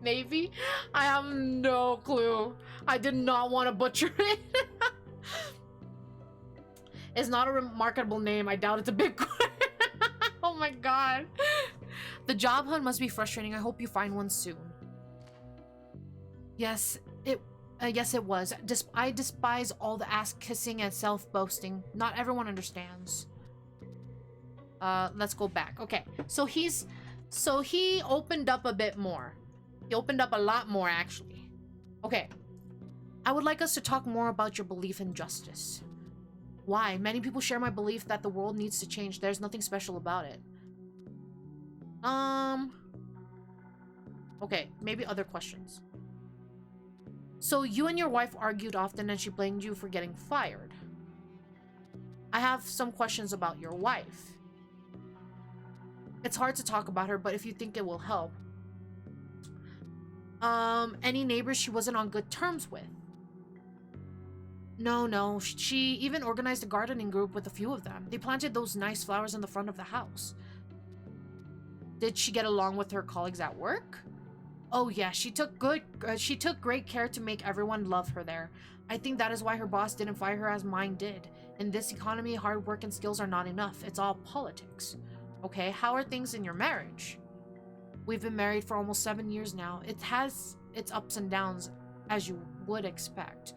Maybe? I have no clue. I did not want to butcher it. It's not a remarkable name. I doubt it's a big one. Oh my god. The job hunt must be frustrating. I hope you find one soon. Yes, it was. I despise all the ass-kissing and self-boasting. Not everyone understands. Let's go back. Okay, so he opened up a bit more. He opened up a lot more, actually. Okay. I would like us to talk more about your belief in justice. Why? Many people share my belief that the world needs to change. There's nothing special about it. Okay, maybe other questions. So you and your wife argued often and she blamed you for getting fired. I have some questions about your wife. It's hard to talk about her, but if you think it will help. Any neighbors she wasn't on good terms with? No. She even organized a gardening group with a few of them. They planted those nice flowers in the front of the house. Did she get along with her colleagues at work? Oh yeah, she took great care to make everyone love her there. I think that is why her boss didn't fire her as mine did. In this economy, hard work and skills are not enough. It's all politics. Okay, how are things in your marriage? We've been married for almost 7 years now. It has its ups and downs, as you would expect.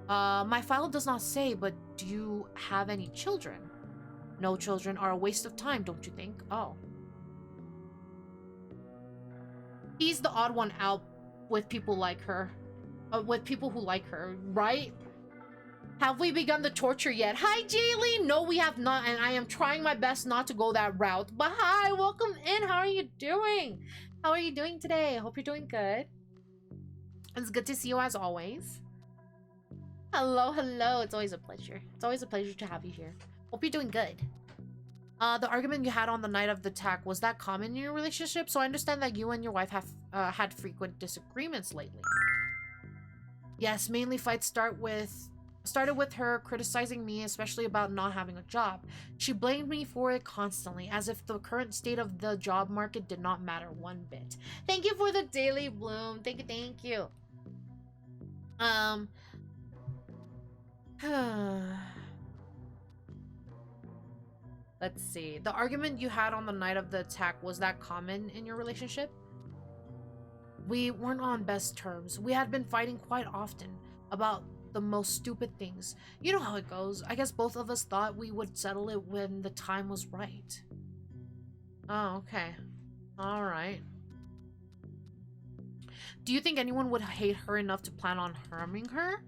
My file does not say, but do you have any children? No children are a waste of time, don't you think? Oh. He's the odd one out with people like her. With people who like her, right? Have we begun the torture yet? Hi, Jaylee! No, we have not, and I am trying my best not to go that route. But hi, welcome in. How are you doing? How are you doing today? I hope you're doing good. It's good to see you as always. Hello. It's always a pleasure. It's always a pleasure to have you here. Hope you're doing good. The argument you had on the night of the attack, was that common in your relationship? So I understand that you and your wife have had frequent disagreements lately. Yes, mainly fights started with her criticizing me, especially about not having a job. She blamed me for it constantly, as if the current state of the job market did not matter one bit. Thank you for the daily bloom. Thank you. Let's see. The argument you had on the night of the attack, was that common in your relationship? We weren't on best terms. We had been fighting quite often about the most stupid things. You know how it goes. I guess both of us thought we would settle it when the time was right. Oh, okay. Alright. Do you think anyone would hate her enough to plan on harming her?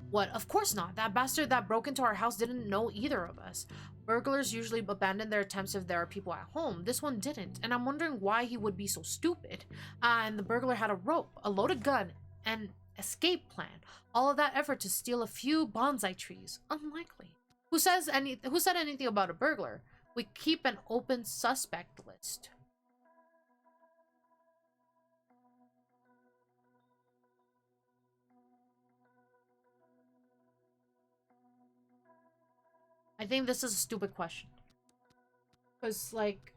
What? Of course not. That bastard that broke into our house didn't know either of us. Burglars usually abandon their attempts if there are people at home. This one didn't, and I'm wondering why he would be so stupid. And the burglar had a rope, a loaded gun, and escape plan. All of that effort to steal a few bonsai trees. Unlikely. Who said anything about a burglar? We keep an open suspect list. I think this is a stupid question. Because, like...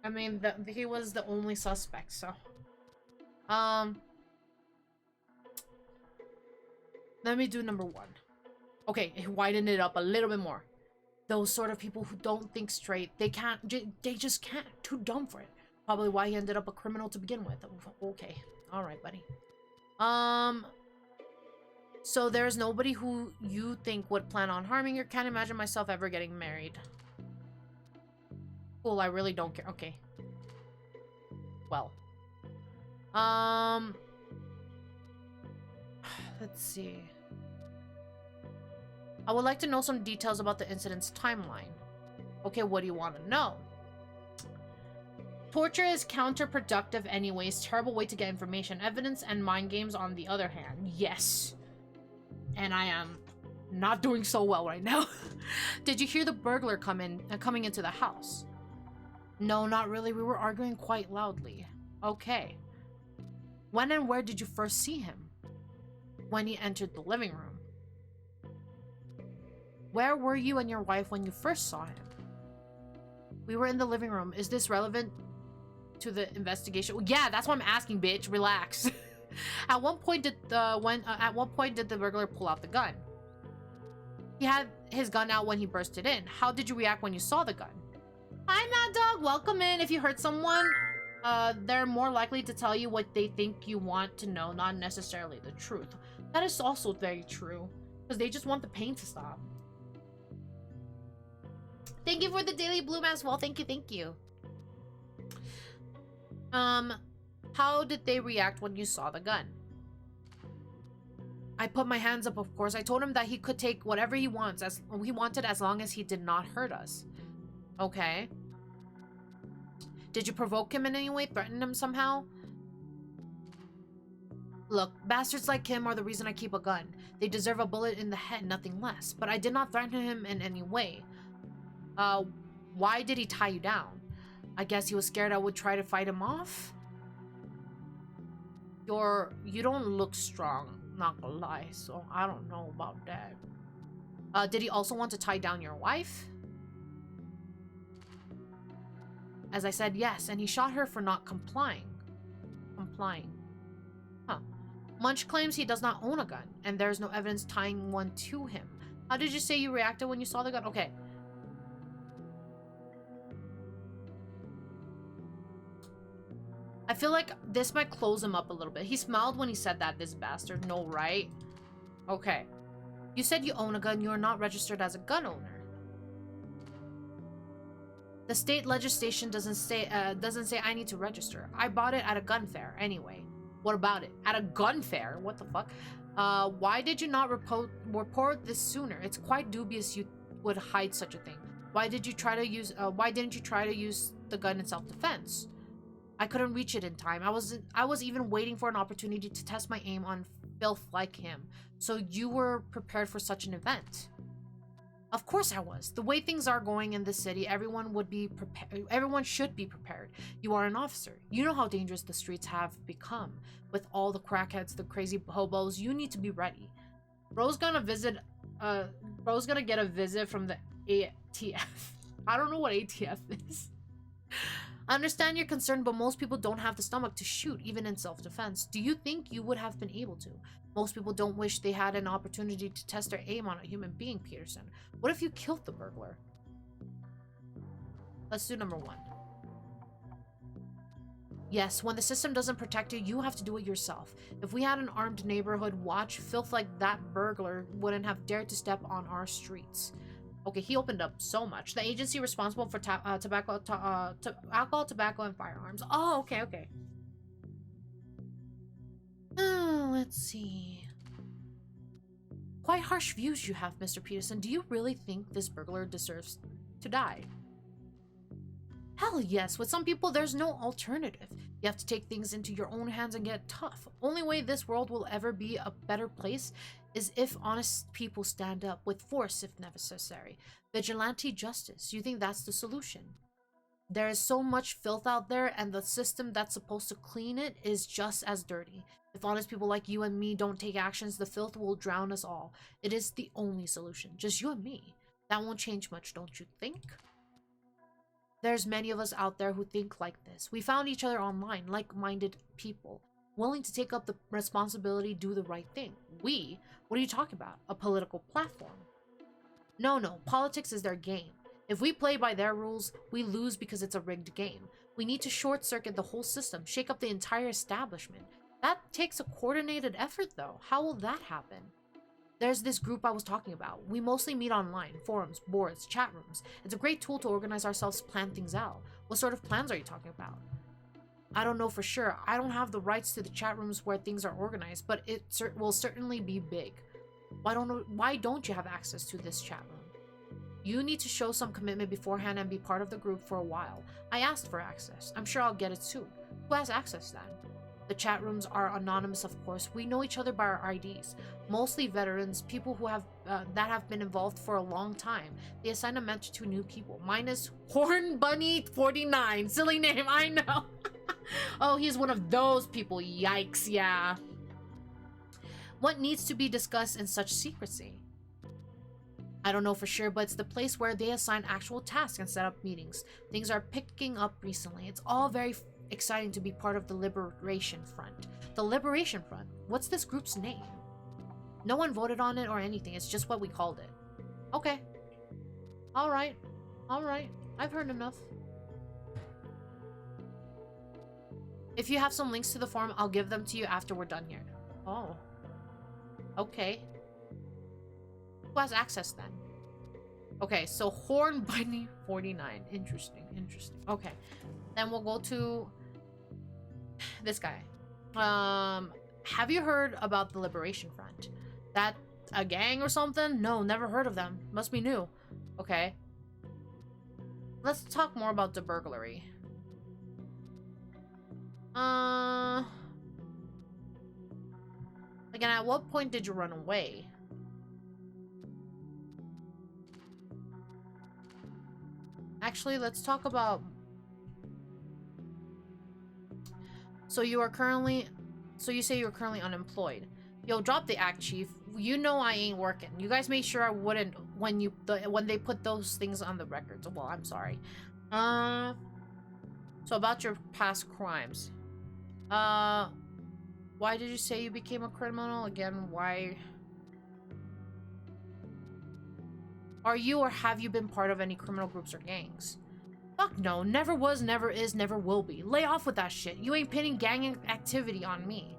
I mean, he was the only suspect, so... Let me do number 1. Okay, widen it up a little bit more. Those sort of people who don't think straight, they just can't. Too dumb for it. Probably why he ended up a criminal to begin with. Okay. Alright, buddy. So there's nobody who you think would plan on harming you. Can't imagine myself ever getting married. Cool, I really don't care. Okay. Well. Let's see. I would like to know some details about the incident's timeline. Okay, what do you want to know? Torture is counterproductive anyways. Terrible way to get information. Evidence and mind games on the other hand. Yes. And I am not doing so well right now. Did you hear the burglar coming into the house? No, not really. We were arguing quite loudly. Okay. When and where did you first see him? When he entered the living room. Where were you and your wife when you first saw him? We were in the living room. Is this relevant to the investigation? Well, yeah, that's what I'm asking, bitch. Relax. At what point did the burglar pull out the gun? his gun out when he burst it in. How did you react when you saw the gun? Hi, Mad Dog. Welcome in. If you hurt someone, they're more likely to tell you what they think you want to know, not necessarily the truth. That is also very true, because they just want the pain to stop. Thank you for the daily bloom as well. Thank you, thank you. How did they react when you saw the gun? I put my hands up, of course. I told him that he could take whatever he wanted as long as he did not hurt us. Okay. Did you provoke him in any way? Threaten him somehow? Look, bastards like him are the reason I keep a gun. They deserve a bullet in the head, nothing less. But I did not threaten him in any way. Why did he tie you down? I guess he was scared I would try to fight him off? You don't look strong, not gonna lie, so I don't know about that. Did he also want to tie down your wife? As I said, yes, and he shot her for not complying. Huh. Munch claims he does not own a gun, and there's no evidence tying one to him. How did you say you reacted when you saw the gun? Okay. I feel like this might close him up a little bit. He smiled when he said that, this bastard. No, right? Okay. You said you own a gun. You are not registered as a gun owner. The state legislation doesn't say I need to register. I bought it at a gun fair anyway. What about it? At a gun fair? What the fuck? Why did you not report this sooner? It's quite dubious you would hide such a thing. Why didn't you try to use the gun in self-defense? I couldn't reach it in time. I was even waiting for an opportunity to test my aim on filth like him. So you were prepared for such an event? Of course I was. The way things are going in this city, everyone should be prepared. You are an officer. You know how dangerous the streets have become. With all the crackheads, the crazy hobos, you need to be ready. Bro's gonna get a visit from the ATF. I don't know what ATF is. I understand your concern, but most people don't have the stomach to shoot, even in self-defense. Do you think you would have been able to? Most people don't wish they had an opportunity to test their aim on a human being, Peterson. What if you killed the burglar? Let's do number 1. Yes, when the system doesn't protect you, you have to do it yourself. If we had an armed neighborhood watch, filth like that burglar wouldn't have dared to step on our streets. Okay, he opened up so much. The agency responsible for alcohol, tobacco, and firearms. Oh, okay, okay. Let's see. Quite harsh views you have, Mr. Peterson. Do you really think this burglar deserves to die? Hell yes. With some people, there's no alternative. You have to take things into your own hands and get tough. Only way this world will ever be a better place is if honest people stand up with force if necessary. Vigilante justice. You think that's the solution? There is so much filth out there, and the system that's supposed to clean it is just as dirty. If honest people like you and me don't take actions, the filth will drown us all. It is the only solution. Just you and me. That won't change much, don't you think? There's many of us out there who think like this. We found each other online, like-minded people, willing to take up the responsibility, do the right thing. We? What are you talking about? A political platform? No, politics is their game. If we play by their rules, we lose because it's a rigged game. We need to short-circuit the whole system, shake up the entire establishment. That takes a coordinated effort, though. How will that happen? There's this group I was talking about. We mostly meet online, forums, boards, chat rooms. It's a great tool to organize ourselves, plan things out. What sort of plans are you talking about? I don't know for sure. I don't have the rights to the chat rooms where things are organized, but it will certainly be big. Why don't you have access to this chat room? You need to show some commitment beforehand and be part of the group for a while. I asked for access. I'm sure I'll get it soon. Who has access then? The chat rooms are anonymous, of course. We know each other by our IDs. Mostly veterans, people who have that have been involved for a long time. They assign a mentor to new people. Mine is Horn Bunny 49. Silly name, I know. Oh, he's one of those people. Yikes, yeah. What needs to be discussed in such secrecy? I don't know for sure, but it's the place where they assign actual tasks and set up meetings. Things are picking up recently. It's all very exciting to be part of the Liberation Front. The Liberation Front? What's this group's name? No one voted on it or anything. It's just what we called it. Okay. Alright. Alright. I've heard enough. If you have some links to the forum, I'll give them to you after we're done here. Oh. Okay. Who has access then? Okay, so Horn Bunny 49. Interesting, interesting. Okay. Then we'll go to this guy. Have you heard about the Liberation Front? That a gang or something? No, never heard of them. Must be new. Okay. Let's talk more about the burglary. Again, at what point did you run away? Actually, let's talk about... So you say you're currently unemployed. Yo, drop the act, chief. You know I ain't working. You guys made sure I wouldn't when they put those things on the records. Well, I'm sorry. So about your past crimes. Why did you say you became a criminal? Again, why? Are you or have you been part of any criminal groups or gangs? Fuck no, never was, never is, never will be. Lay off with that shit. You ain't pinning gang activity on me.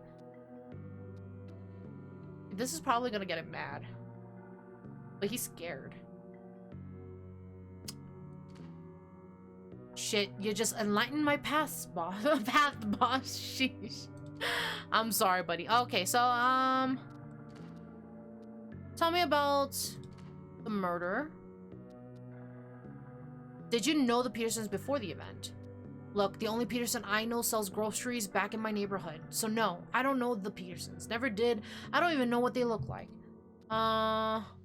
This is probably gonna get him mad. But he's scared. Shit, you just enlightened my path, boss. Path, boss. Sheesh. I'm sorry, buddy. Okay, so, tell me about the murder. Did you know the Petersons before the event? Look, the only Peterson I know sells groceries back in my neighborhood. So no, I don't know the Petersons. Never did. I don't even know what they look like.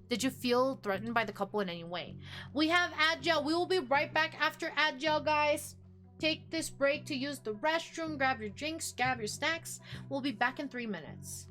Did you feel threatened by the couple in any way? We have Agile. We will be right back after Agile, guys. Take this break to use the restroom, grab your drinks, grab your snacks. We'll be back in 3 minutes.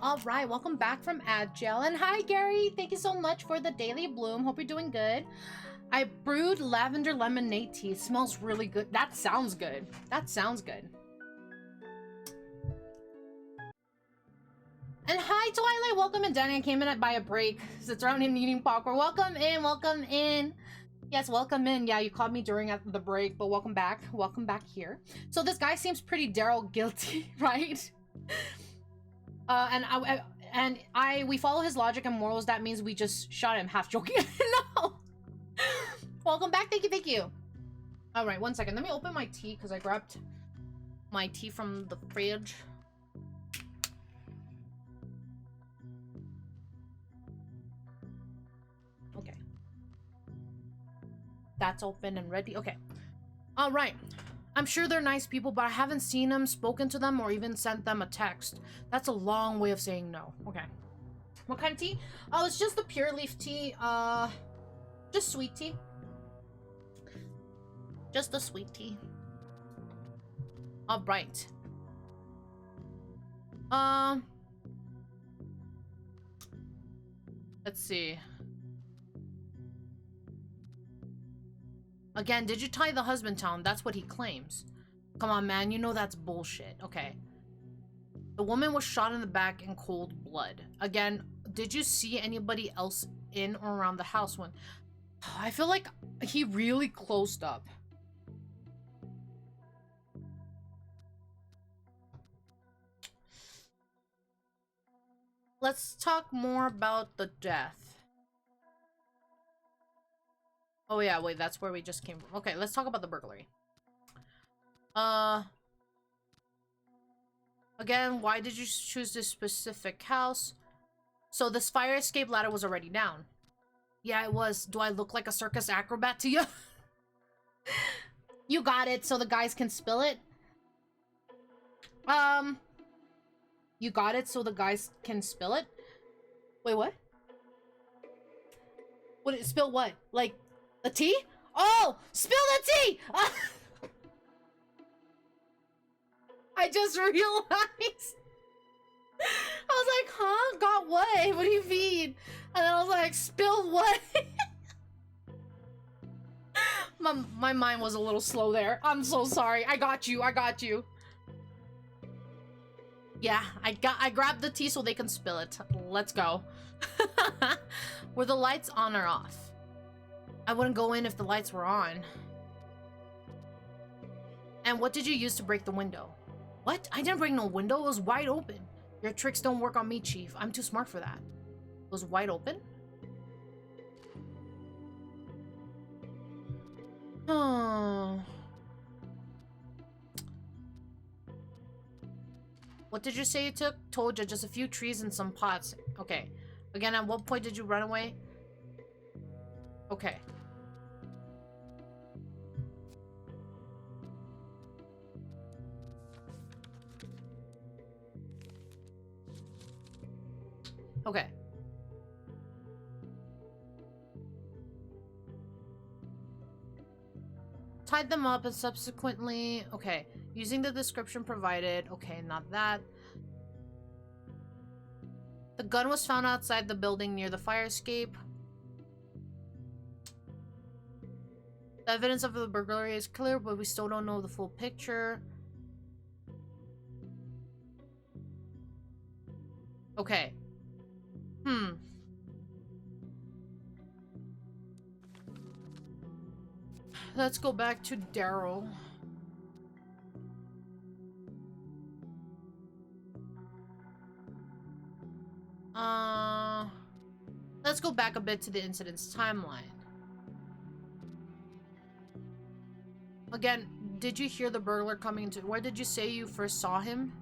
All right, welcome back from Agile. And hi, Gary. Thank you so much for the daily bloom. Hope you're doing good. I brewed lavender lemonade tea. It smells really good. That sounds good. That sounds good. And hi, Twilight. Welcome in. Danny, I came in by a break. Sits around and eating popcorn. Welcome in. Welcome in. Yes, welcome in. Yeah, you called me during the break, but welcome back. Welcome back here. So this guy seems pretty Daryl guilty, right? We follow his logic and morals. That means we just shot him. Half joking. No. Welcome back. Thank you. All right, 1 second. Let me open my tea because I grabbed my tea from the fridge. Okay. That's open and ready. Okay. All right. I'm sure they're nice people, but I haven't seen them, spoken to them, or even sent them a text. That's a long way of saying no. Okay. What kind of tea? Oh, it's just the pure leaf tea. Just sweet tea. Just a sweet tea. All right. Let's see. Again, did you tie the husband down? That's what he claims. Come on, man. You know that's bullshit. Okay. The woman was shot in the back in cold blood. Again, did you see anybody else in or around the house when... I feel like he really closed up. Let's talk more about the death. Oh yeah, wait, that's where we just came from. Okay, let's talk about the burglary. Again, why did you choose this specific house? So this fire escape ladder was already down. Yeah, it was. Do I look like a circus acrobat to you? You got it, so the guys can spill it? You got it, so the guys can spill it? Wait, what? Would it spill what? Like, the tea? Oh! Spill the tea! I just realized. I was like, huh? Got what? What do you mean? And then I was like, spill what? My mind was a little slow there. I'm so sorry. I got you. Yeah, I grabbed the tea so they can spill it. Let's go. Were the lights on or off? I wouldn't go in if the lights were on. And what did you use to break the window? What? I didn't break no window. It was wide open. Your tricks don't work on me, Chief. I'm too smart for that. It was wide open? Oh. What did you say you took? Told you, just a few trees and some pots. Okay. Again, at what point did you run away? Okay. Okay. Tied them up and subsequently... Okay. Using the description provided. Okay, not that. The gun was found outside the building near the fire escape. The evidence of the burglary is clear, but we still don't know the full picture. Okay. Let's go back to Daryl. Let's go back a bit to the incident's timeline. Again, did you hear the burglar coming into... Where did you say you first saw him?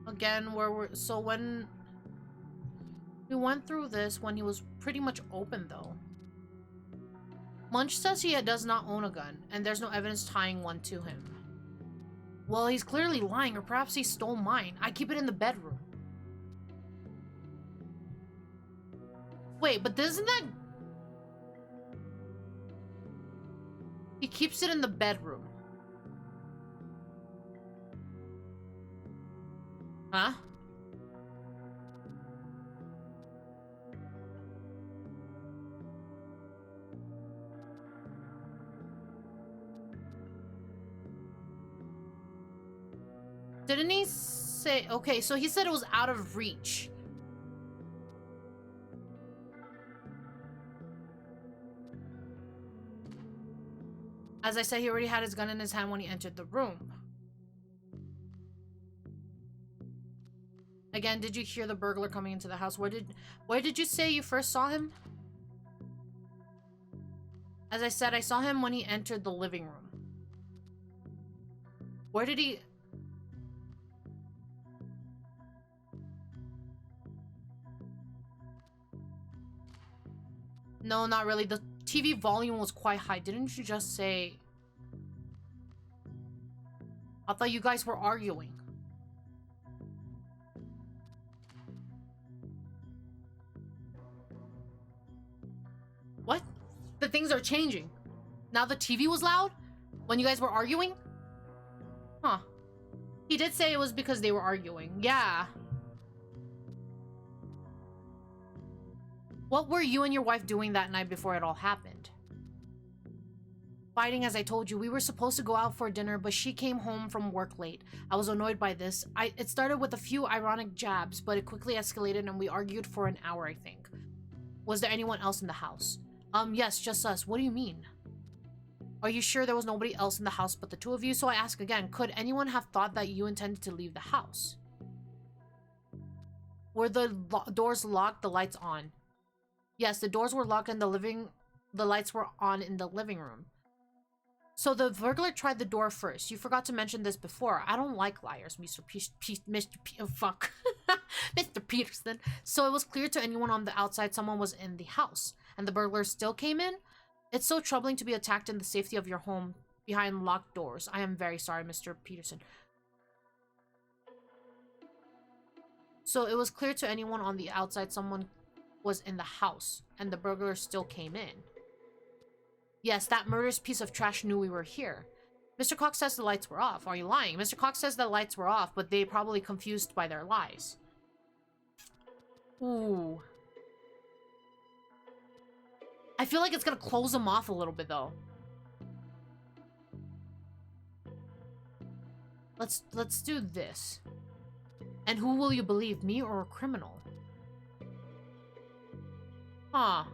Again, so when... We went through this when he was pretty much open, though. Munch says he does not own a gun, and there's no evidence tying one to him. Well, he's clearly lying, or perhaps he stole mine. I keep it in the bedroom. Wait, but isn't that... He keeps it in the bedroom. Huh? Didn't he say... Okay, so he said it was out of reach. As I said, he already had his gun in his hand when he entered the room. Again, did you hear the burglar coming into the house? Where did you say you first saw him? As I said, I saw him when he entered the living room. Where did he... No, not really. The TV volume was quite high. Didn't you just say... I thought you guys were arguing. What? The things are changing. Now the TV was loud? When you guys were arguing? Huh. He did say it was because they were arguing. Yeah. What were you and your wife doing that night before it all happened? Fighting, as I told you. We were supposed to go out for dinner, but she came home from work late. I was annoyed by this. It started with a few ironic jabs, but it quickly escalated and we argued for an hour, I think. Was there anyone else in the house? Yes, just us. What do you mean? Are you sure there was nobody else in the house but the two of you? So I ask again, could anyone have thought that you intended to leave the house? Were the doors locked, the lights on? Yes, the doors were locked and the lights were on in the living room. So the burglar tried the door first. You forgot to mention this before. I don't like liars, Mr. Mr. Peterson. So it was clear to anyone on the outside someone was in the house. And the burglar still came in? It's so troubling to be attacked in the safety of your home behind locked doors. I am very sorry, Mr. Peterson. So it was clear to anyone on the outside someone was in the house. And the burglar still came in. Yes, that murderous piece of trash knew we were here. Mr. Cox says the lights were off. Are you lying? Mr. Cox says the lights were off, but they probably confused by their lies. Ooh. I feel like it's gonna close them off a little bit, though. Let's do this. And who will you believe, me or a criminal? Huh.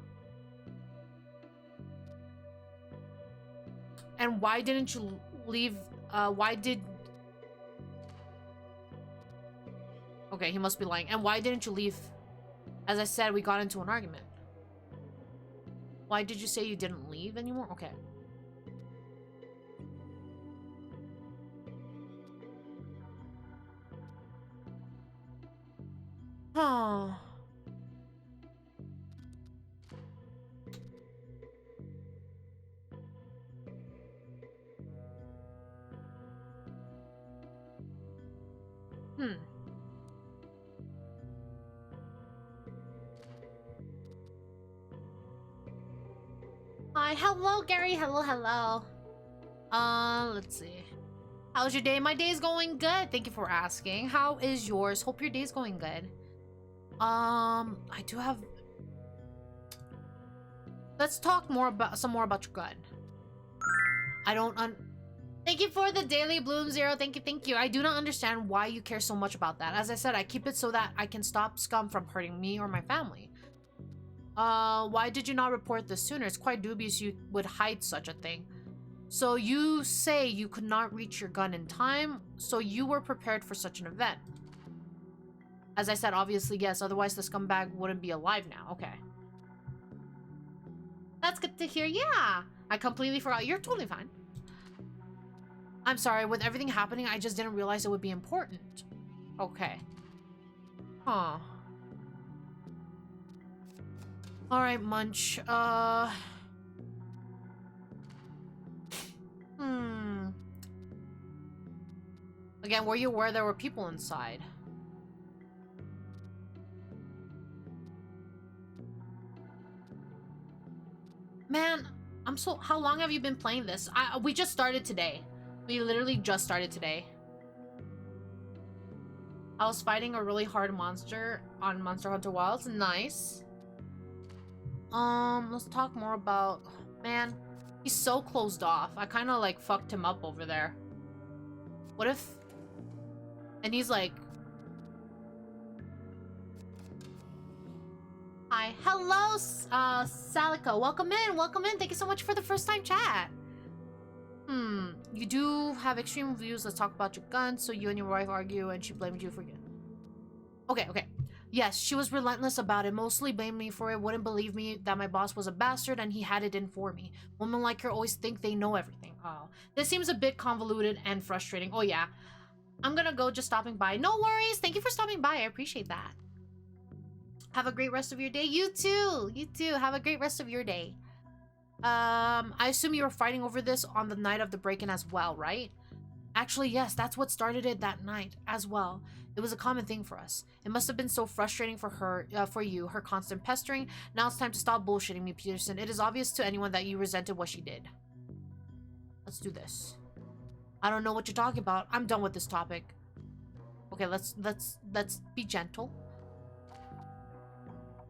And why didn't you leave? Okay, he must be lying. And why didn't you leave? As I said, we got into an argument. Why did you say you didn't leave anymore? Okay. Huh. Hi, hello, Gary. Hello. Let's see. How's your day? My day's going good. Thank you for asking. How is yours? Hope your day's going good. I do have... Let's talk more about your gun. I don't Thank you for the daily Bloom Zero. Thank you. I do not understand why you care so much about that. As I said, I keep it so that I can stop scum from hurting me or my family. Why did you not report this sooner? It's quite dubious you would hide such a thing. So you say you could not reach your gun in time, so you were prepared for such an event. As I said, obviously, yes, otherwise the scumbag wouldn't be alive now. Okay. That's good to hear. Yeah, I completely forgot. You're totally fine. I'm sorry, with everything happening, I just didn't realize it would be important. Okay. Huh. Alright, Munch. Again, were you aware there were people inside? Man, how long have you been playing this? We just started today. We literally just started today. I was fighting a really hard monster on Monster Hunter Wilds. Nice. Let's talk more about... Man, he's so closed off. I kind of, like, fucked him up over there. What if... And he's like... Hi. Hello, Salika. Welcome in. Welcome in. Thank you so much for the first time chat. You do have extreme views. Let's talk about your gun. So you and your wife argue and she blamed you for you. Okay, okay. Yes, she was relentless about it. Mostly blamed me for it. Wouldn't believe me that my boss was a bastard and he had it in for me. Women like her always think they know everything. Oh, this seems a bit convoluted and frustrating. Oh yeah. I'm gonna go, just stopping by. No worries. Thank you for stopping by. I appreciate that. Have a great rest of your day. You too. You too. Have a great rest of your day. I assume you were fighting over this on the night of the break-in as well, right? Actually, yes, that's what started it that night as well. It was a common thing for us. It must have been so frustrating for her, for you, her constant pestering. Now it's time to stop bullshitting me, Peterson. It is obvious to anyone that you resented what she did. Let's do this. I don't know what you're talking about. I'm done with this topic. Okay, let's be gentle.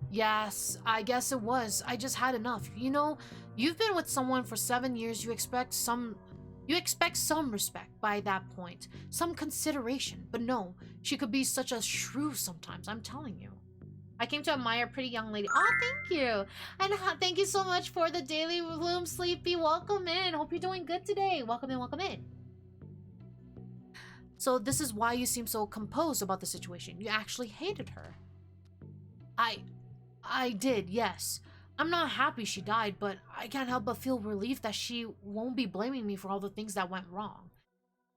Yes, I guess it was. I just had enough. You know, you've been with someone for 7 years. You expect some respect by that point. Some consideration. But no, she could be such a shrew sometimes, I'm telling you. I came to admire a pretty young lady. Oh, thank you. And thank you so much for the daily bloom, Sleepy. Welcome in. Hope you're doing good today. Welcome in, welcome in. So this is why you seem so composed about the situation. You actually hated her. I did, yes. I'm not happy she died, but I can't help but feel relief that she won't be blaming me for all the things that went wrong.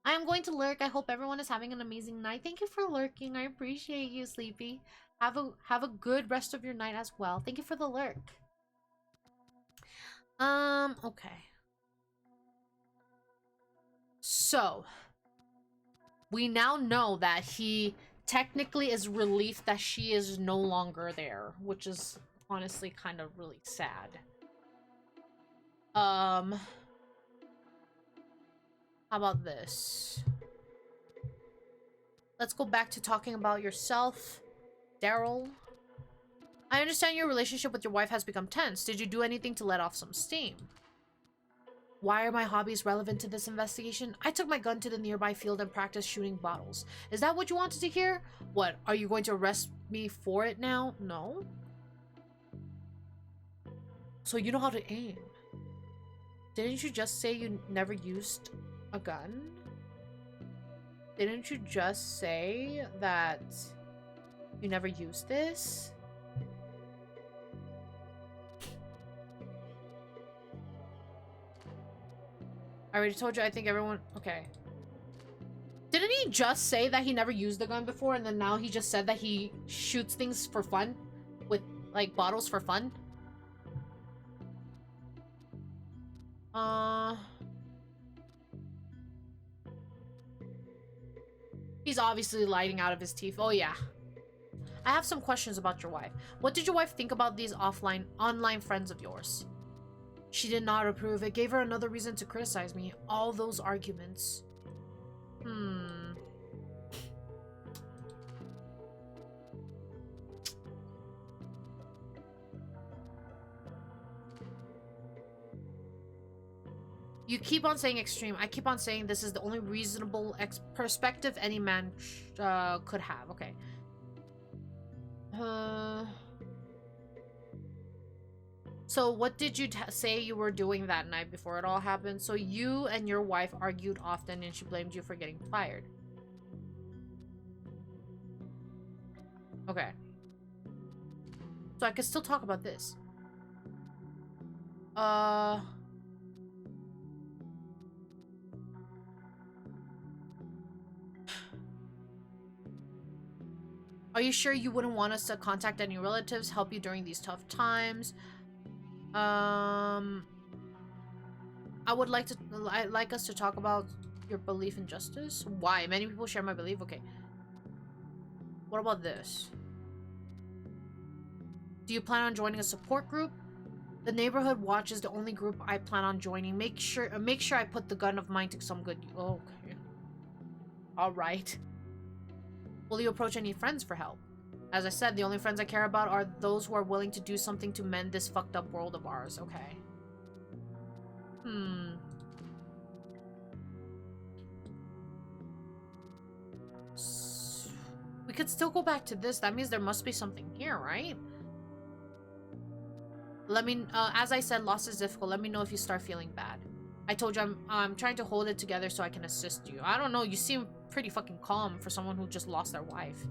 I am going to lurk. I hope everyone is having an amazing night. Thank you for lurking. I appreciate you, Sleepy. Have a good rest of your night as well. Thank you for the lurk. Okay. So, we now know that he technically is relieved that she is no longer there, which is honestly kind of really sad. How about this? Let's go back to talking about yourself, Daryl. I understand your relationship with your wife has become tense. Did you do anything to let off some steam? Why are my hobbies relevant to this investigation? I took my gun to the nearby field and practiced shooting bottles. Is that what you wanted to hear? What, are you going to arrest me for it now? No. So you know how to aim. Didn't you just say you never used a gun? Didn't you just say that you never used this? I already told you, I think everyone... Okay. Didn't he just say that he never used the gun before, and then now he just said that he shoots things for fun? With, like, bottles for fun? He's obviously lying out of his teeth. Oh, yeah. I have some questions about your wife. What did your wife think about these online friends of yours? She did not approve. It gave her another reason to criticize me. All those arguments. You keep on saying extreme. I keep on saying this is the only reasonable perspective any man could have. Okay. So what did you say you were doing that night before it all happened? So you and your wife argued often and she blamed you for getting fired. Okay. So I could still talk about this. Are you sure you wouldn't want us to contact any relatives, help you during these tough times? I'd like us to talk about your belief in justice. Why? Many people share my belief. Okay. What about this? Do you plan on joining a support group? The Neighborhood Watch is the only group I plan on joining. Make sure I put the gun of mine to some good use. Okay. All right. Will you approach any friends for help? As I said, the only friends I care about are those who are willing to do something to mend this fucked up world of ours. Okay. We could still go back to this. That means there must be something here, right? Let me, as I said, loss is difficult. Let me know if you start feeling bad. I told you I'm trying to hold it together so I can assist you. I don't know. You seem pretty fucking calm for someone who just lost their wife.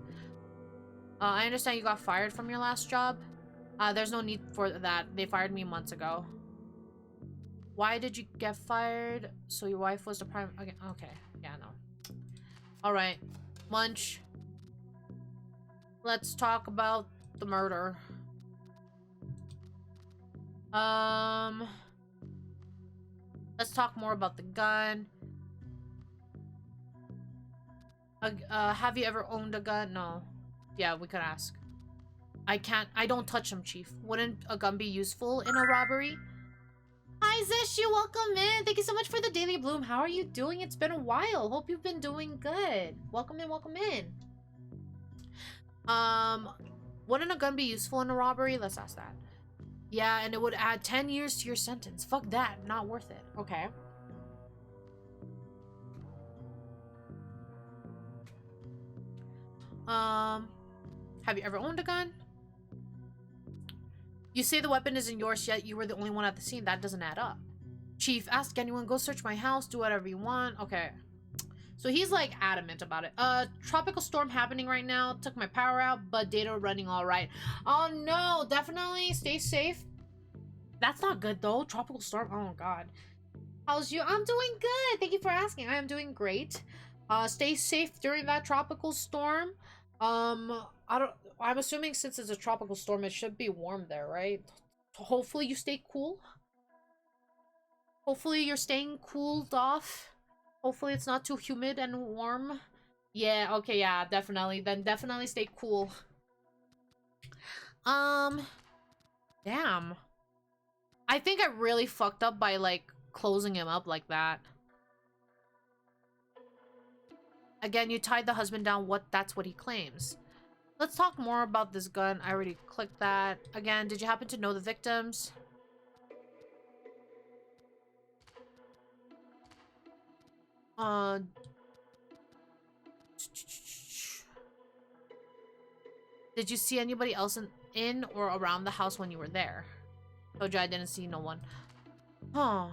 I understand you got fired from your last job. There's no need for that. They fired me months ago. Why did you get fired? So your wife was the prime... Okay. Yeah, no. Alright. Munch. Let's talk about the murder. Let's talk more about the gun. Have you ever owned a gun? No. Yeah, we could ask. I don't touch them, Chief. Wouldn't a gun be useful in a robbery? Hi, Zesh, welcome in. Thank you so much for the Daily Bloom. How are you doing? It's been a while. Hope you've been doing good. Welcome in, welcome in. Wouldn't a gun be useful in a robbery? Let's ask that. Yeah, and it would add 10 years to your sentence. Fuck that. Not worth it. Okay. Have you ever owned a gun? You say the weapon isn't yours, yet you were the only one at the scene. That doesn't add up. Chief, ask anyone. Go search my house. Do whatever you want. Okay. So he's like adamant about it. Tropical storm happening right now. Took my power out, but data running all right. Oh no, definitely stay safe. That's not good though. Tropical storm. Oh god. How's you? I'm doing good. Thank you for asking. I am doing great. Stay safe during that tropical storm. I'm assuming since it's a tropical storm, it should be warm there, right? Hopefully you stay cool. Hopefully you're staying cooled off. Hopefully it's not too humid and warm. Yeah, okay, yeah, definitely. Then definitely stay cool. Damn. I think I really fucked up by, like, closing him up like that. Again, you tied the husband down. That's what he claims. Let's talk more about this gun. I already clicked that. Again, did you happen to know the victims? Did you see anybody else in or around the house when you were there? Told you I didn't see no one. Huh.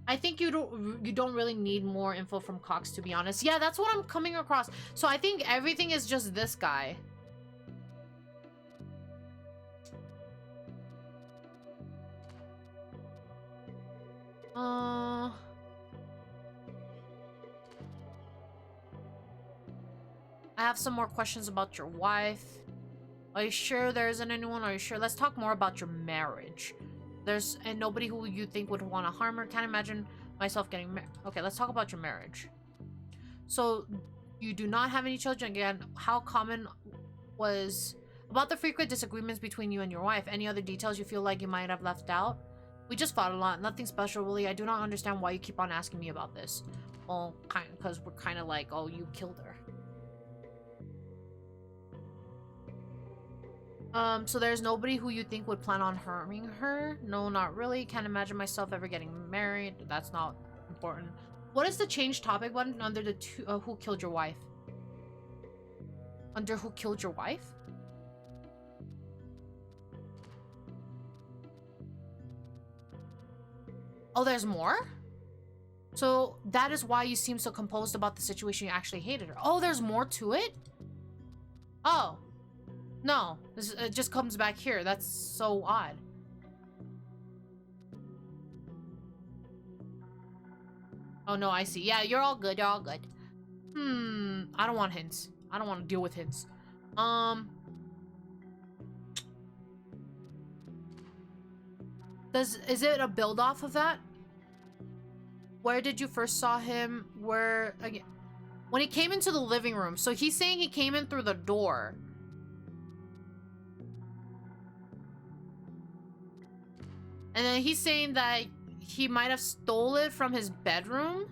I think you don't really need more info from Cox, to be honest. Yeah, that's what I'm coming across. So I think everything is just this guy. I have some more questions about your wife. Are you sure there isn't anyone? Are you sure? Let's talk more about your marriage. And nobody who you think would want to harm her. Can't imagine myself getting married. Okay, let's talk about your marriage. So, you do not have any children. Again, how common was... About the frequent disagreements between you and your wife. Any other details you feel like you might have left out? We just fought a lot. Nothing special, really. I do not understand why you keep on asking me about this. Well, because we're kind of like, oh, you killed her. So there's nobody who you think would plan on harming her? No, not really. Can't imagine myself ever getting married. That's not important. What is the change topic button under the who killed your wife? Under who killed your wife? Oh, there's more? So that is why you seem so composed about the situation. You actually hated her. Oh, there's more to it? Oh. No, it just comes back here. That's so odd. Oh no, I see. Yeah, you're all good. You're all good. I don't want hints. I don't want to deal with hints. Is it a build off of that? Where did you first saw him? Where again? When he came into the living room. So he's saying he came in through the door. And then he's saying that he might have stole it from his bedroom.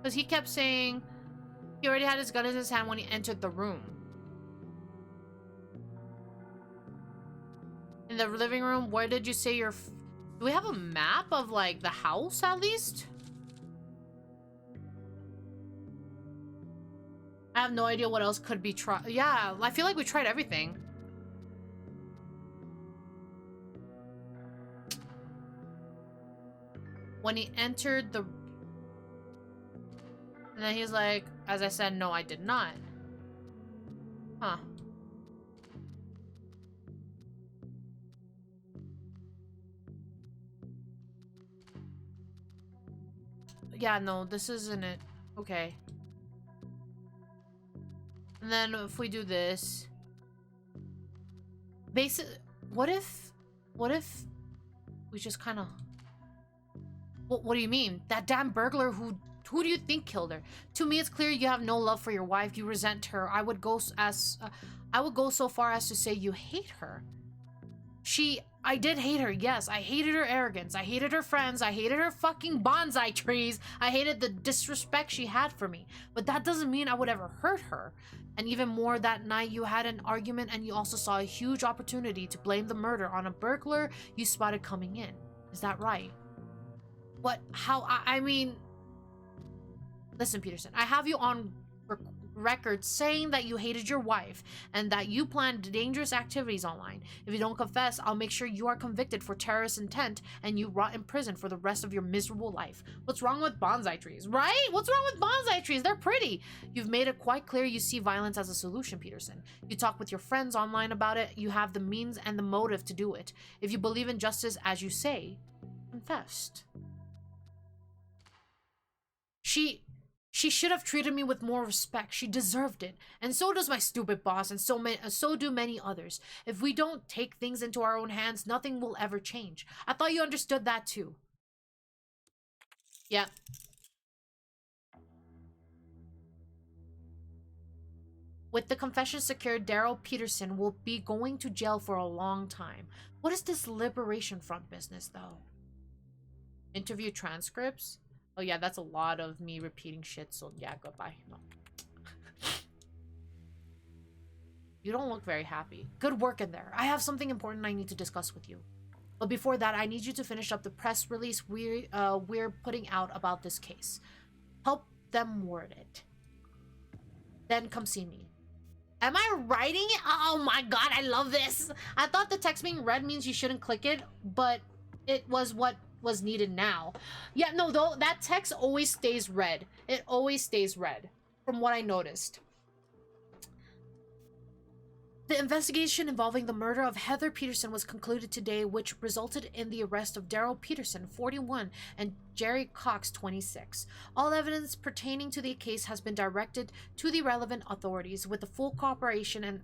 Because he kept saying he already had his gun in his hand when he entered the room. In the living room, where did you say your... Do we have a map of, like, the house, at least? I have no idea what else could be tried. Yeah, I feel like we tried everything. When he entered the... And then he's like, as I said, no, I did not. Huh. Yeah, no, this isn't it. Okay. And then if we do this... What if we just kind of... What do you mean? That damn burglar who do you think killed her? To me, it's clear you have no love for your wife. You resent her. I would go so far as to say you hate her. I did hate her, yes. I hated her arrogance. I hated her friends. I hated her fucking bonsai trees. I hated the disrespect she had for me. But that doesn't mean I would ever hurt her. And even more, that night you had an argument and you also saw a huge opportunity to blame the murder on a burglar you spotted coming in. Is that right? What? How? I mean... Listen, Peterson, I have you on record saying that you hated your wife and that you planned dangerous activities online. If you don't confess, I'll make sure you are convicted for terrorist intent and you rot in prison for the rest of your miserable life. What's wrong with bonsai trees, right? What's wrong with bonsai trees? They're pretty. You've made it quite clear you see violence as a solution, Peterson. You talk with your friends online about it. You have the means and the motive to do it. If you believe in justice, as you say, confessed. She should have treated me with more respect. She deserved it. And so does my stupid boss, and so do many others. If we don't take things into our own hands, nothing will ever change. I thought you understood that too. Yeah. With the confession secured, Daryl Peterson will be going to jail for a long time. What is this Liberation Front business, though? Interview transcripts? Oh yeah, that's a lot of me repeating shit, so yeah, goodbye. No. You don't look very happy. Good work in there. I have something important I need to discuss with you. But before that, I need you to finish up the press release we're putting out about this case. Help them word it. Then come see me. Am I writing it? Oh my god, I love this. I thought the text being read means you shouldn't click it, but it was what was needed now. Yeah, no, though, that text always stays red. It always stays red, from what I noticed. The investigation involving the murder of Heather Peterson was concluded today, which resulted in the arrest of Daryl Peterson, 41, and Jerry Cox, 26. All evidence pertaining to the case has been directed to the relevant authorities with the full cooperation and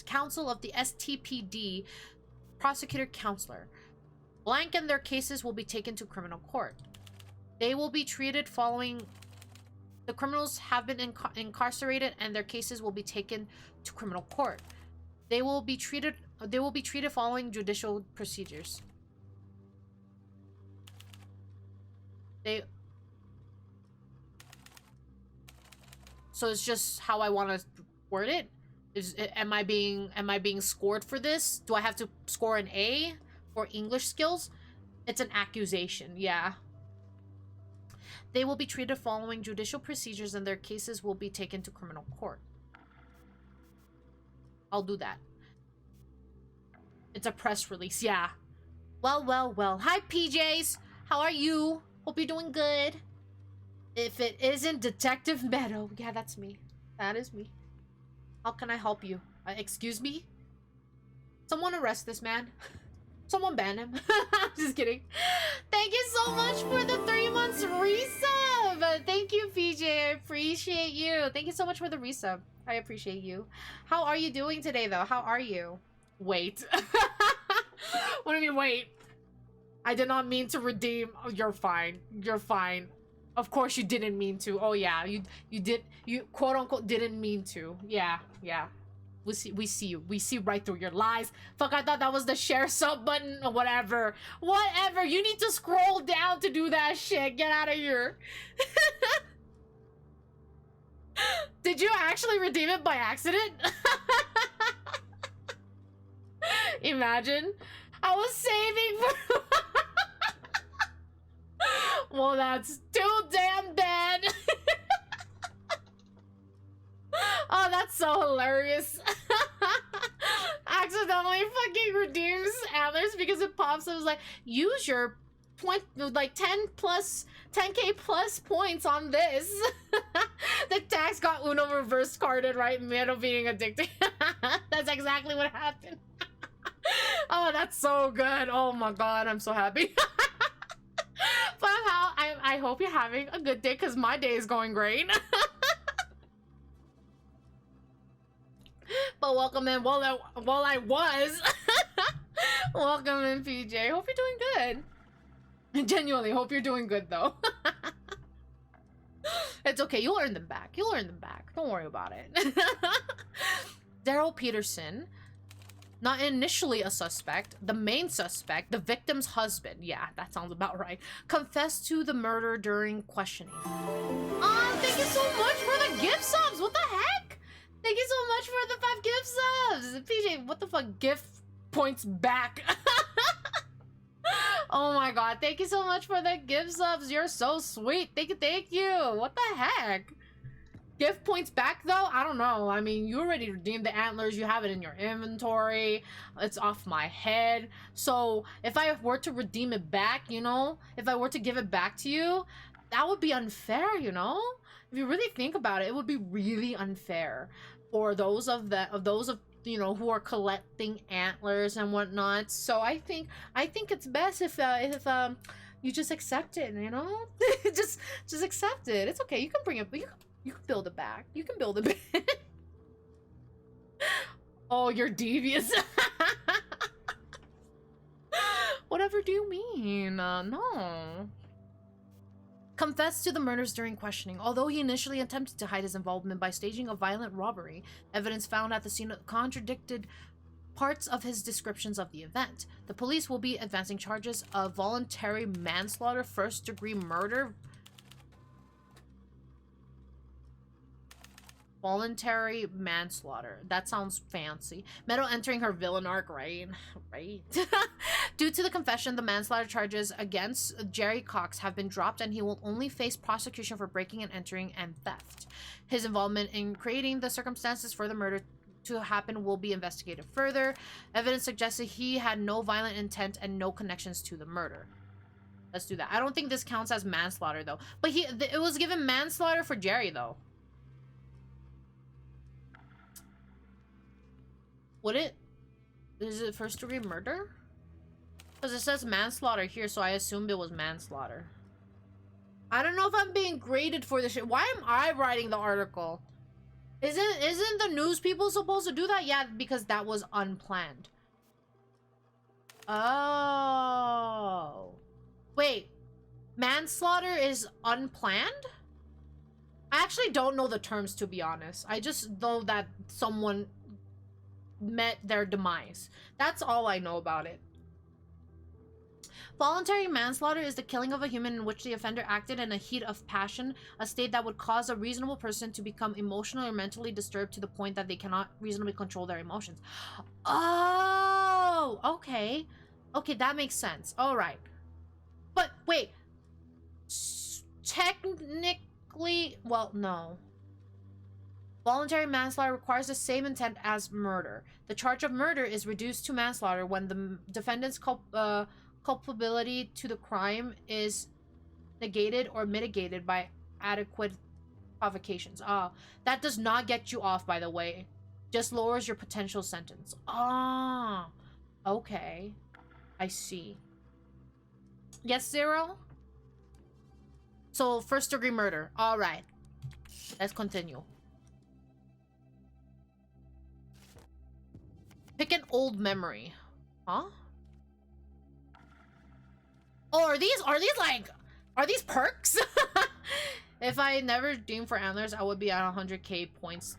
counsel of the STPD prosecutor counselor. Blank and their cases will be taken to criminal court. They will be treated following... The criminals have been incarcerated and their cases will be taken to criminal court. They will be treated following judicial procedures. So it's just how I want to word it? Am I being scored for this? Do I have to score an A? For English skills? It's an accusation, yeah. They will be treated following judicial procedures and their cases will be taken to criminal court. I'll do that. It's a press release, yeah. Well, well, well. Hi, PJs. How are you? Hope you're doing good. If it isn't Detective Meadow. Yeah, that's me. That is me. How can I help you? Excuse me? Someone arrest this man. Someone ban him. Just kidding. Thank you so much for the 3 months resub. Thank you, PJ. I appreciate you. Thank you so much for the resub. I appreciate you. How are you doing today, though? How are you? Wait. What do you mean, wait? I did not mean to redeem. Oh, you're fine. You're fine. Of course you didn't mean to. Oh, yeah. You quote unquote didn't mean to. Yeah, yeah. We see you. We see right through your lies. Fuck, I thought that was the share sub button or whatever. Whatever. You need to scroll down to do that shit. Get out of here. Did you actually redeem it by accident? Imagine. I was saving for... Well, that's too damn bad. Oh, that's so hilarious. Accidentally fucking redeems antlers because it pops up. It was like, use your point, like 10k plus points on this. The tax got Uno reverse carded, right? Meadow being addicted. That's exactly what happened. Oh, that's so good. Oh my god, I'm so happy. But I hope you're having a good day because my day is going great. But welcome in. Well, I was. Welcome in, PJ. Hope you're doing good. Genuinely, hope you're doing good though. It's okay. You'll earn them back. You'll earn them back. Don't worry about it. Daryl Peterson, not initially a suspect, the main suspect, the victim's husband, yeah, that sounds about right, confessed to the murder during questioning. Thank you so much for the gift subs. What the heck? Thank you so much for the 5 gift subs. PJ, what the fuck? Gift points back. Oh my god, thank you so much for the gift subs. You're so sweet. Thank you. What the heck? Gift points back though? I don't know. I mean, you already redeemed the antlers. You have it in your inventory. It's off my head. So if I were to redeem it back, you know, if I were to give it back to you, that would be unfair, you know? If you really think about it, it would be really unfair for those of you know, who are collecting antlers and whatnot. So I think it's best if you just accept it, you know? just accept it. It's okay. You can bring it. You can build it back. You can build it back. Oh, you're devious. Whatever do you mean? No. Confessed to the murders during questioning. Although he initially attempted to hide his involvement by staging a violent robbery, evidence found at the scene contradicted parts of his descriptions of the event. The police will be advancing charges of voluntary manslaughter, first-degree murder, voluntary manslaughter. That sounds fancy. Meadow entering her villain arc, right? Right. Due to the confession, the manslaughter charges against Jerry Cox have been dropped and he will only face prosecution for breaking and entering and theft. His involvement in creating the circumstances for the murder to happen will be investigated further. Evidence suggested he had no violent intent and no connections to the murder. Let's do that. I don't think this counts as manslaughter though. But it was given manslaughter for Jerry though. Is it first degree murder? Because it says manslaughter here, so I assumed it was manslaughter. I don't know if I'm being graded for this shit. Why am I writing the article? Isn't the news people supposed to do that? Yeah, because that was unplanned. Oh. Wait. Manslaughter is unplanned? I actually don't know the terms, to be honest. I just know that someone met their demise. That's all I know about it. Voluntary manslaughter is the killing of a human in which the offender acted in a heat of passion, a state that would cause a reasonable person to become emotionally or mentally disturbed to the point that they cannot reasonably control their emotions. Oh, okay. Okay, that makes sense. All right. But wait. Technically, well, no. Voluntary manslaughter requires the same intent as murder. The charge of murder is reduced to manslaughter when the defendant's culpability to the crime is negated or mitigated by adequate provocations. That does not get you off, by the way. Just lowers your potential sentence. Okay. I see. Yes, Zero? So, first degree murder. All right. Let's continue. Pick an old memory. Huh? Oh, are these perks? If I never redeemed for antlers, I would be at 100k points,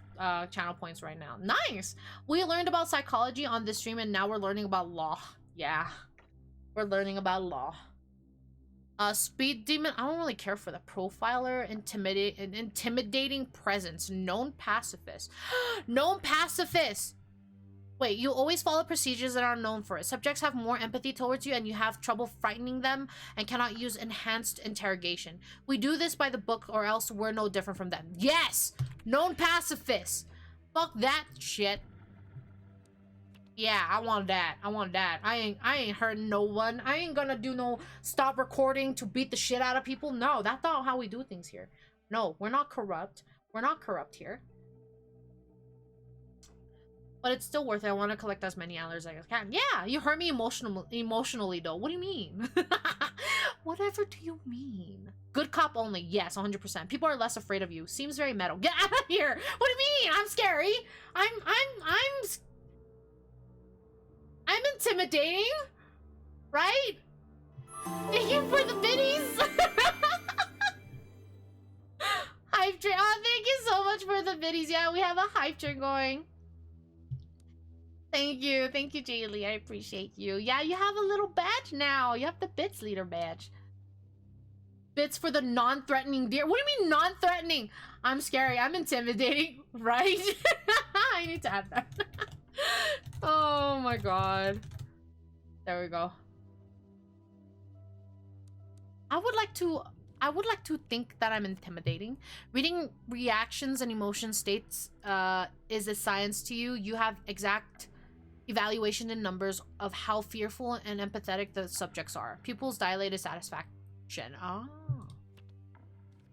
channel points right now. Nice! We learned about psychology on this stream and now we're learning about law. Yeah. We're learning about law. Speed demon. I don't really care for the profiler. Intimidating presence. Known pacifist. Known pacifist. Wait, you always follow procedures that are known for it. Subjects have more empathy towards you and you have trouble frightening them and cannot use enhanced interrogation. We do this by the book or else we're no different from them. Yes! Known pacifist. Fuck that shit. Yeah, I want that. I want that. I ain't hurting no one. I ain't gonna do no stop recording to beat the shit out of people. No, that's not how we do things here. No, we're not corrupt. We're not corrupt here. But it's still worth it. I want to collect as many antlers as I can. Yeah, you hurt me emotionally though. What do you mean? Whatever do you mean? Good cop only. Yes, 100%. People are less afraid of you. Seems very metal. Get out of here. What do you mean? I'm scary. I'm intimidating. Right? Thank you for the biddies. Hype train. Oh, thank you so much for the biddies. Yeah, we have a hype train going. Thank you, Jaylee. I appreciate you. Yeah, you have a little badge now. You have the Bits Leader badge. Bits for the non-threatening deer. What do you mean non-threatening? I'm scary. I'm intimidating, right? I need to add that. Oh my god. There we go. I would like to think that I'm intimidating. Reading reactions and emotion states is a science to you. You have exact evaluation in numbers of how fearful and empathetic the subjects are. Pupils dilated satisfaction. Oh.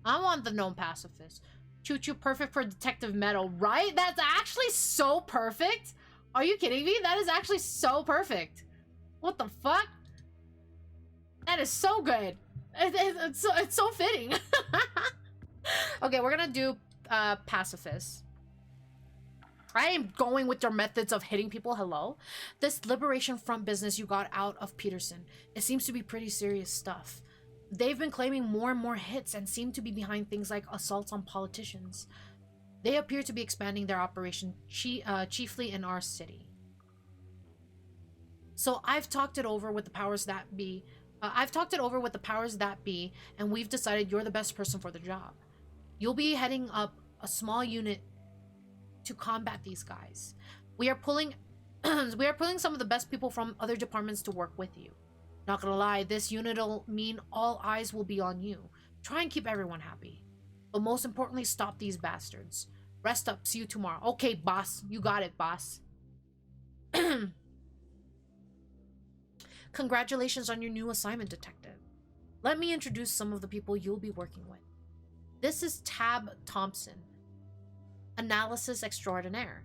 I want the known pacifist. Choo-choo, perfect for Detective Meadow, right? That's actually so perfect. Are you kidding me? That is actually so perfect. What the fuck? That is so good. It's so fitting. Okay, we're gonna do pacifist. I am going with your methods of hitting people. Hello? This Liberation Front business you got out of Peterson, it seems to be pretty serious stuff. They've been claiming more and more hits and seem to be behind things like assaults on politicians. They appear to be expanding their operation chiefly in our city. So I've talked it over with the powers that be. And we've decided you're the best person for the job. You'll be heading up a small unit to combat these guys. We are pulling some of the best people from other departments to work with you. Not gonna lie, this unit'll mean all eyes will be on you. Try and keep everyone happy. But most importantly, stop these bastards. Rest up, see you tomorrow. Okay, boss. You got it, boss. Congratulations on your new assignment, Detective. Let me introduce some of the people you'll be working with. This is Tab Thompson, Analysis Extraordinaire.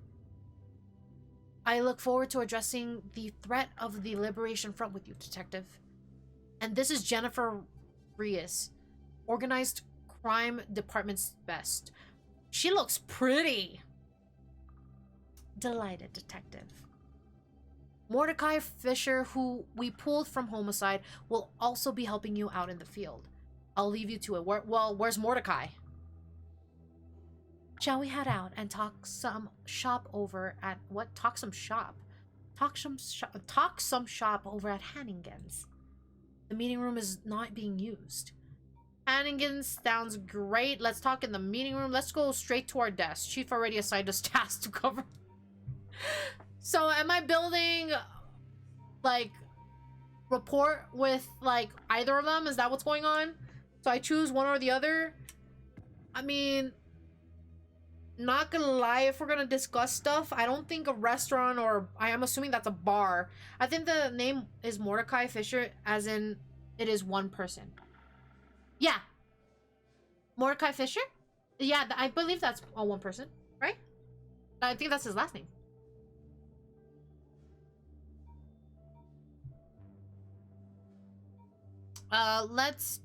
I look forward to addressing the threat of the Liberation Front with you, Detective. And this is Jennifer Reyes, Organized Crime Department's best. She looks pretty. Delighted, Detective. Mordecai Fisher, who we pulled from homicide, will also be helping you out in the field. I'll leave you to it. Where's Mordecai? Shall we head out and talk some shop over at what? Talk some shop over at Hannigan's. The meeting room is not being used. Hannigan's sounds great. Let's talk in the meeting room. Let's go straight to our desk. Chief already assigned us tasks to cover. So am I building like rapport with like either of them? Is that what's going on? So I choose one or the other? I mean, not gonna lie, if we're gonna discuss stuff, I don't think a restaurant, or I am assuming that's a bar. I think the name is Mordecai Fisher, as in it is one person. Yeah. Mordecai Fisher? Yeah, I believe that's one person, right? I think that's his last name. Let's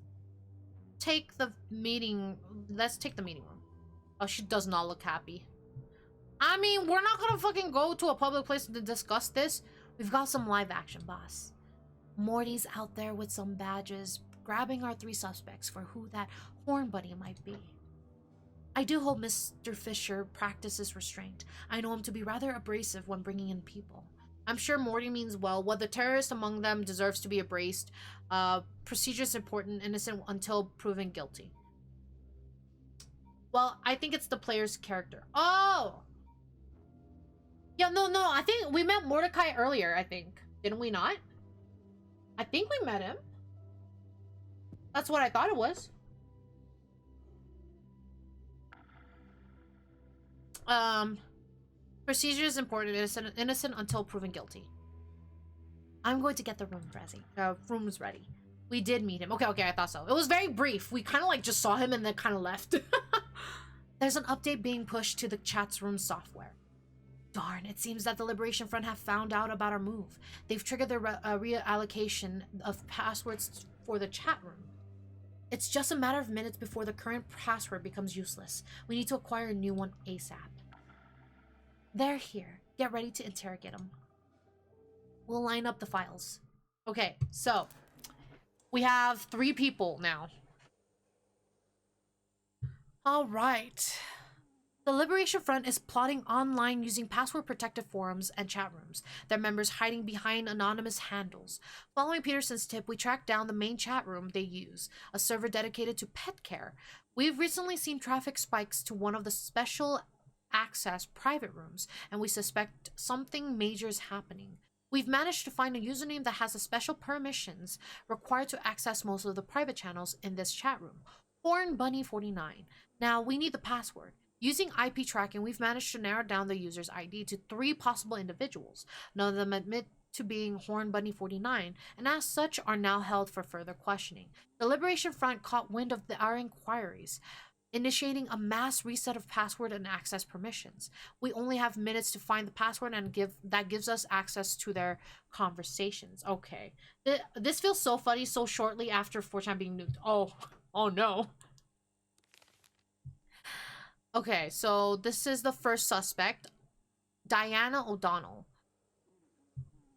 take the meeting room. Oh, she does not look happy. I mean, we're not gonna fucking go to a public place to discuss this. We've got some live action, boss. Morty's out there with some badges, grabbing our 3 suspects for who that horn buddy might be. I do hope Mr. Fisher practices restraint. I know him to be rather abrasive when bringing in people. I'm sure Morty means well. What the terrorist among them deserves to be embraced. Procedure is important, innocent until proven guilty. Well, I think it's the player's character. Oh! Yeah, no, I think we met Mordecai earlier, I think. Didn't we not? I think we met him. That's what I thought it was. Procedure is important, innocent until proven guilty. I'm going to get the rooms ready. We did meet him. Okay, I thought so. It was very brief. We kind of like just saw him and then kind of left. There's an update being pushed to the chat's room software. Darn, it seems that the Liberation Front have found out about our move. They've triggered the reallocation of passwords for the chat room. It's just a matter of minutes before the current password becomes useless. We need to acquire a new one ASAP. They're here. Get ready to interrogate them. We'll line up the files. Okay, so we have 3 people now. All right. The Liberation Front is plotting online using password-protected forums and chat rooms, their members hiding behind anonymous handles. Following Peterson's tip, we tracked down the main chat room they use, a server dedicated to pet care. We've recently seen traffic spikes to one of the special access private rooms, and we suspect something major is happening. We've managed to find a username that has the special permissions required to access most of the private channels in this chat room. HornBunny49. Now, we need the password. Using IP tracking, we've managed to narrow down the user's ID to 3 possible individuals. None of them admit to being HornBunny49, and as such are now held for further questioning. The Liberation Front caught wind of our inquiries, initiating a mass reset of password and access permissions. We only have minutes to find the password and that gives us access to their conversations. Okay. This feels so funny so shortly after 4chan being nuked. Oh no. Okay, so this is the first suspect, Diana O'Donnell.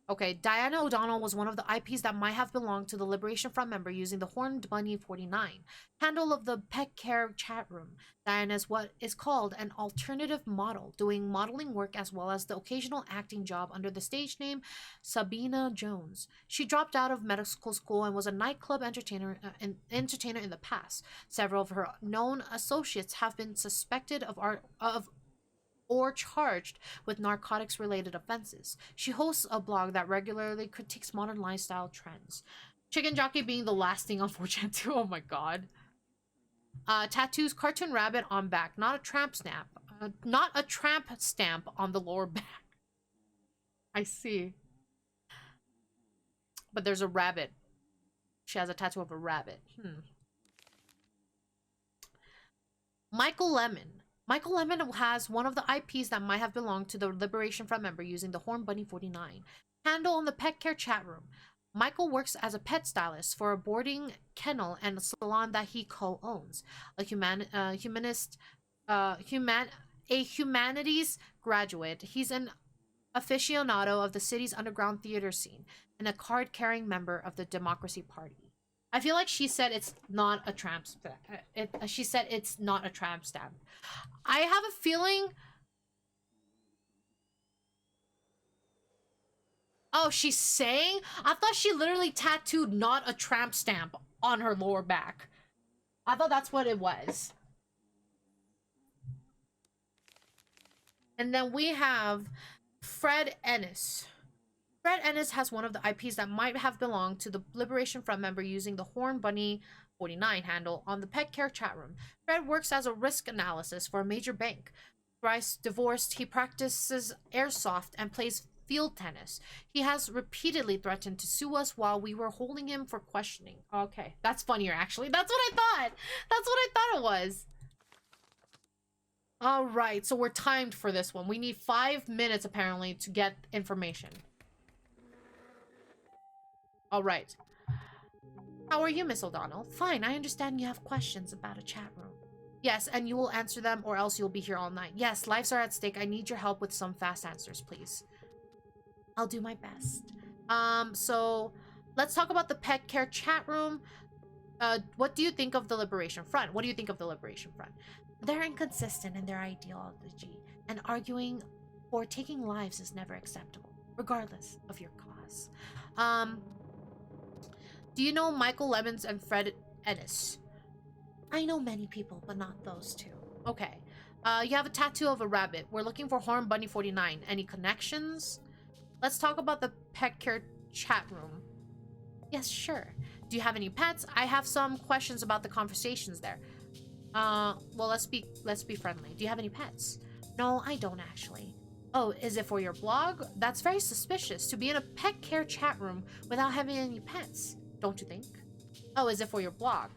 Okay, Diana O'Donnell was one of the IPs that might have belonged to the Liberation Front member using the HornBunny49 handle of the pet care chat room. Diana is what is called an alternative model, doing modeling work as well as the occasional acting job under the stage name Sabina Jones. She dropped out of medical school and was a nightclub entertainer in the past. Several of her known associates have been suspected or charged with narcotics-related offenses. She hosts a blog that regularly critiques modern lifestyle trends. Chicken jockey being the last thing on 4chan too. Oh my god. Tattoos, cartoon rabbit on back, not a tramp stamp. Not a tramp stamp on the lower back. I see. But there's a rabbit. She has a tattoo of a rabbit. Michael Lemon. Michael Lemon has one of the IPs that might have belonged to the Liberation Front member using the HornBunny49 handle on the pet care chat room. Michael works as a pet stylist for a boarding kennel and a salon that he co-owns. A humanities graduate, he's an aficionado of the city's underground theater scene and a card-carrying member of the Democracy Party. I feel like she said it's not a tramp stamp. She said it's not a tramp stamp. I have a feeling... Oh, she's saying? I thought she literally tattooed not a tramp stamp on her lower back. I thought that's what it was. And then we have Fred Ennis. Fred Ennis has one of the IPs that might have belonged to the Liberation Front member using the HornBunny49 handle on the pet care chat room. Fred works as a risk analyst for a major bank. Thrice divorced, he practices airsoft and plays field tennis. He has repeatedly threatened to sue us while we were holding him for questioning. Okay, that's funnier actually. That's what I thought. That's what I thought it was. All right, so we're timed for this one. We need 5 minutes apparently to get information. All right. How are you, Miss O'Donnell? Fine, I understand you have questions about a chat room. Yes, and you will answer them or else you'll be here all night. Yes, lives are at stake. I need your help with some fast answers, please. I'll do my best. So let's talk about the pet care chat room. What do you think of the Liberation Front? What do you think of the Liberation Front? They're inconsistent in their ideology, and arguing or taking lives is never acceptable. regardless of your cause. Do you know Michael Lemons and Fred Ennis? I know many people, but not those two. Okay. You have a tattoo of a rabbit. We're looking for Horn Bunny 49. Any connections? Let's talk about the pet care chat room. Yes, sure. Do you have any pets? I have some questions about the conversations there. Well, let's be friendly. Do you have any pets? No, I don't actually. Oh, is it for your blog? That's very suspicious to be in a pet care chat room without having any pets, don't you think? Oh, is it for your blog?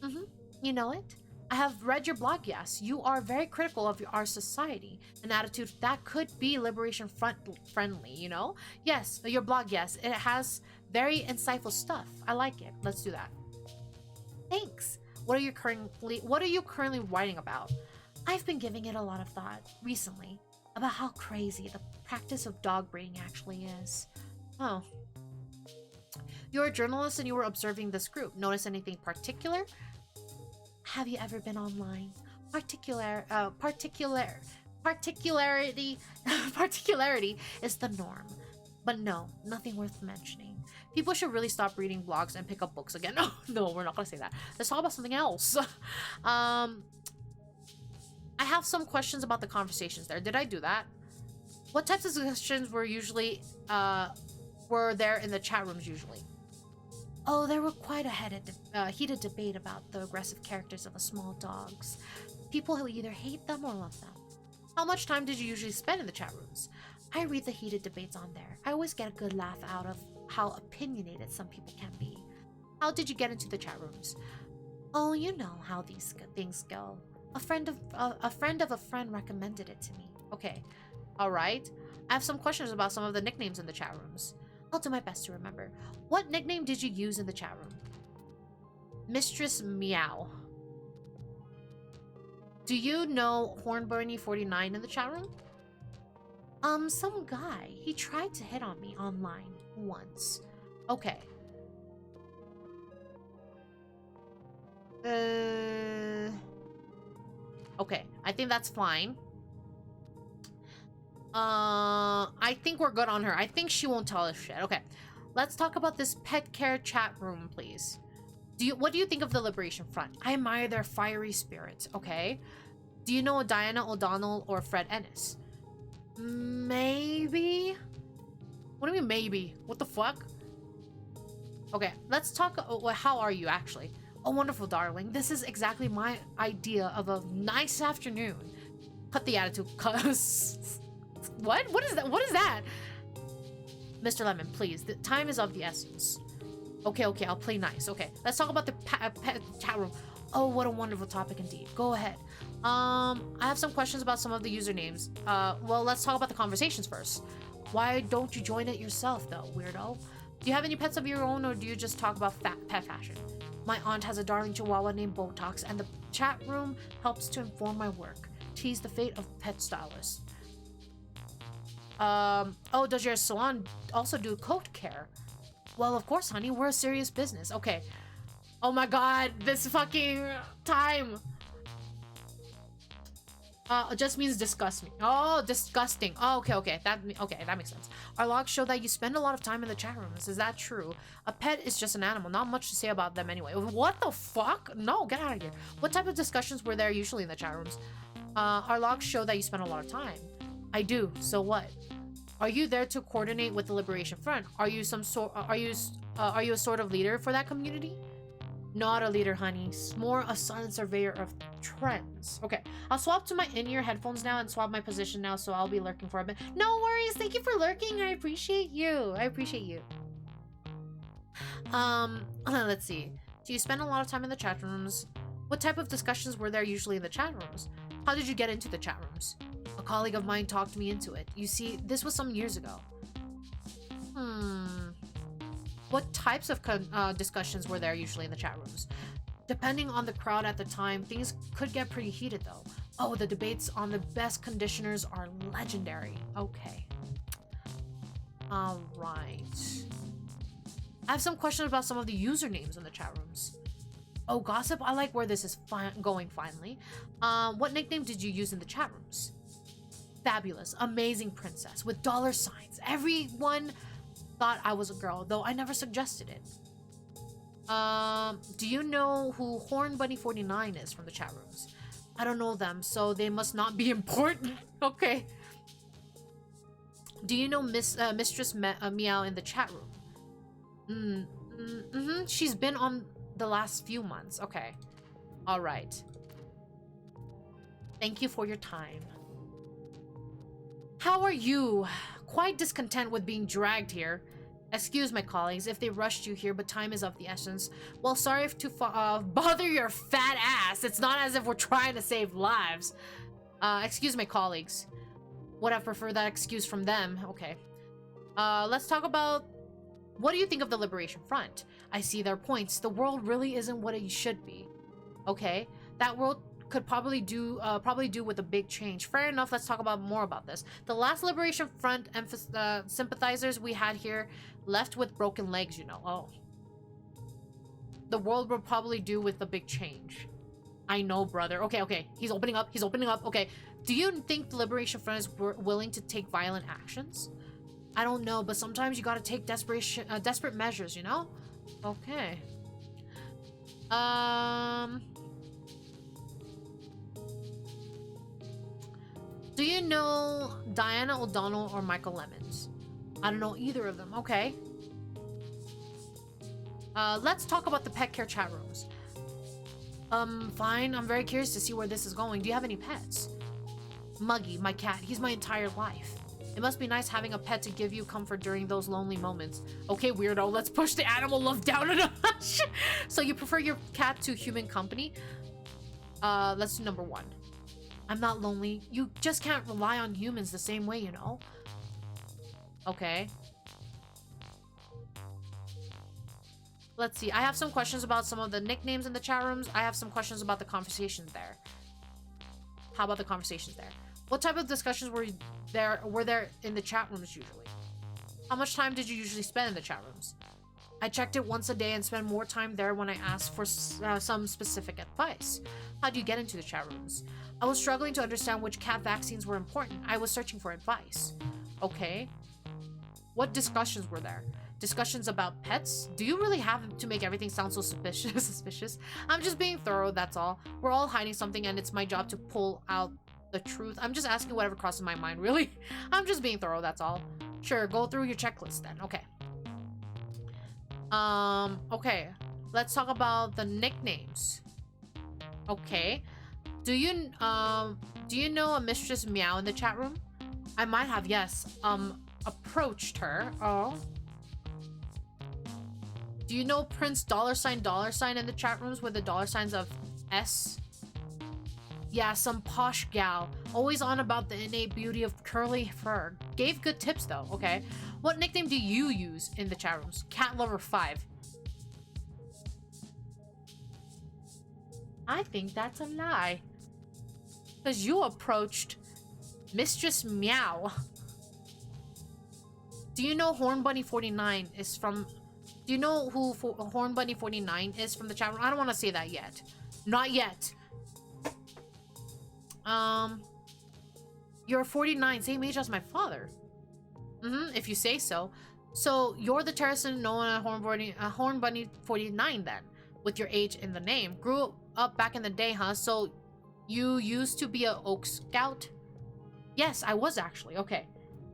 Mm-hmm. You know it? I have read your blog, yes. You are very critical of our society. An attitude that could be Liberation Front friendly, you know? Yes, your blog, yes. It has very insightful stuff. I like it. Let's do that. Thanks. What are you currently writing about? I've been giving it a lot of thought recently about how crazy the practice of dog breeding actually is. Oh. You're a journalist and you were observing this group. Notice anything particular? Have you ever been online? Particularity is the norm. But no, nothing worth mentioning. People should really stop reading blogs and pick up books again. No, we're not gonna say that. Let's talk about something else. I have some questions about the conversations there. Did I do that? What types of suggestions were there in the chat rooms usually? Oh, there were quite a heated debate about the aggressive characters of the small dogs. People who either hate them or love them. How much time did you usually spend in the chat rooms? I read the heated debates on there. I always get a good laugh out of how opinionated some people can be. How did you get into the chat rooms? Oh, you know how these things go. A friend of a friend recommended it to me. Okay, all right. I have some questions about some of the nicknames in the chat rooms. I'll do my best to remember. What nickname did you use in the chat room? Mistress Meow. Do you know Hornburny 49 in the chat room? Some guy. He tried to hit on me online once. Okay. Okay, I think that's fine. I think we're good on her. I think she won't tell us shit. Okay, let's talk about this pet care chat room, please. What do you think of the Liberation Front? I admire their fiery spirits. Okay. Do you know Diana O'Donnell or Fred Ennis? Maybe. What do you mean maybe? What the fuck? Okay, let's talk. How are you actually? Oh, wonderful, darling. This is exactly my idea of a nice afternoon. Cut the attitude, cuz. What? What is that? What is that? Mr. Lemon, please. The time is of the essence. Okay, I'll play nice. Okay, let's talk about the pet chat room. Oh, what a wonderful topic indeed. Go ahead. I have some questions about some of the usernames. Well, let's talk about the conversations first. Why don't you join it yourself, though, weirdo? Do you have any pets of your own, or do you just talk about pet fashion? My aunt has a darling chihuahua named Botox, and the chat room helps to inform my work. Tease the fate of pet stylists. Oh, does your salon also do coat care? Well, of course, honey. We're a serious business. Okay. Oh my god, this fucking time. Just means disgust me. Oh, disgusting. Oh, okay. That makes sense. Our logs show that you spend a lot of time in the chat rooms. Is that true? A pet is just an animal. Not much to say about them anyway. What the fuck? No, get out of here. What type of discussions were there usually in the chat rooms? Our logs show that you spend a lot of time. I do. So what? Are you there to coordinate with the Liberation Front? Are you a sort of leader for that community? Not a leader, honey. More a silent surveyor of trends. Okay, I'll swap to my in-ear headphones now and swap my position now, so I'll be lurking for a bit. No worries. Thank you for lurking. I appreciate you. Let's see. Do you spend a lot of time in the chat rooms? What type of discussions were there usually in the chat rooms? How did you get into the chat rooms? A colleague of mine talked me into it. You see, this was some years ago. What types of discussions were there usually in the chat rooms? Depending on the crowd at the time, things could get pretty heated though. Oh, the debates on the best conditioners are legendary. Okay. Alright. I have some questions about some of the usernames in the chat rooms. Oh, gossip? I like where this is going finally. What nickname did you use in the chat rooms? fabulous, amazing princess with dollar signs. Everyone thought I was a girl, though I never suggested it. Do you know who Horn Bunny 49 is from the chat rooms? I don't know them, so they must not be important. Okay. Do you know Mistress Meow in the chat room? She's been on the last few months. Okay. All right. Thank you for your time. How are you? Quite discontent with being dragged here. Excuse my colleagues if they rushed you here, but time is of the essence. Well, sorry if to bother your fat ass. It's not as if we're trying to save lives. Excuse my colleagues. Would have preferred that excuse from them. Okay. Let's talk about... What do you think of the Liberation Front? I see their points. The world really isn't what it should be. Okay. That world could probably do with a big change. Fair enough. Let's talk about more about this. The last Liberation Front sympathizers we had here left with broken legs, you know. Oh. The world will probably do with a big change. I know, brother. Okay, okay. He's opening up. He's opening up. Okay. Do you think the Liberation Front is willing to take violent actions? I don't know, but sometimes you gotta take desperate measures, you know? Okay. Do you know Diana O'Donnell or Michael Lemons? I don't know either of them. Okay. Let's talk about the pet care chat rooms. Fine. I'm very curious to see where this is going. Do you have any pets? Muggy, my cat. He's my entire life. It must be nice having a pet to give you comfort during those lonely moments. Okay, weirdo. Let's push the animal love down a notch. So you prefer your cat to human company? Let's do number 1. I'm not lonely. You just can't rely on humans the same way, you know? Okay. Let's see. I have some questions about some of the nicknames in the chat rooms. I have some questions about the conversations there. How about the conversations there? What type of discussions were there in the chat rooms usually? How much time did you usually spend in the chat rooms? I checked it once a day and spent more time there when I asked for some specific advice. How do you get into the chat rooms? I was struggling to understand which cat vaccines were important. I was searching for advice. Okay. What discussions were there? Discussions about pets? Do you really have to make everything sound so suspicious? I'm just being thorough, that's all. We're all hiding something and it's my job to pull out the truth. I'm just asking whatever crosses my mind, really. I'm just being thorough, that's all. Sure, go through your checklist then. Okay. Okay. Let's talk about the nicknames. Okay. Do you know a Mistress Meow in the chat room? I might have, yes. Approached her. Oh. Do you know Prince $$ in the chat rooms with the $ of S? Yeah, some posh gal. Always on about the innate beauty of curly fur. Gave good tips though. Okay. What nickname do you use in the chat rooms? Cat Lover 5. I think that's a lie. Because you approached Mistress Meow. Do you know Horn Bunny 49 is from... Do you know who Horn Bunny 49 is from the chat room? I don't want to say that yet. Not yet. You're 49, same age as my father. If you say so. So you're the terrorist known as Horn Bunny 49 then, with your age in the name. Grew up back in the day, huh? So you used to be a Oak Scout? Yes, I was actually. Okay.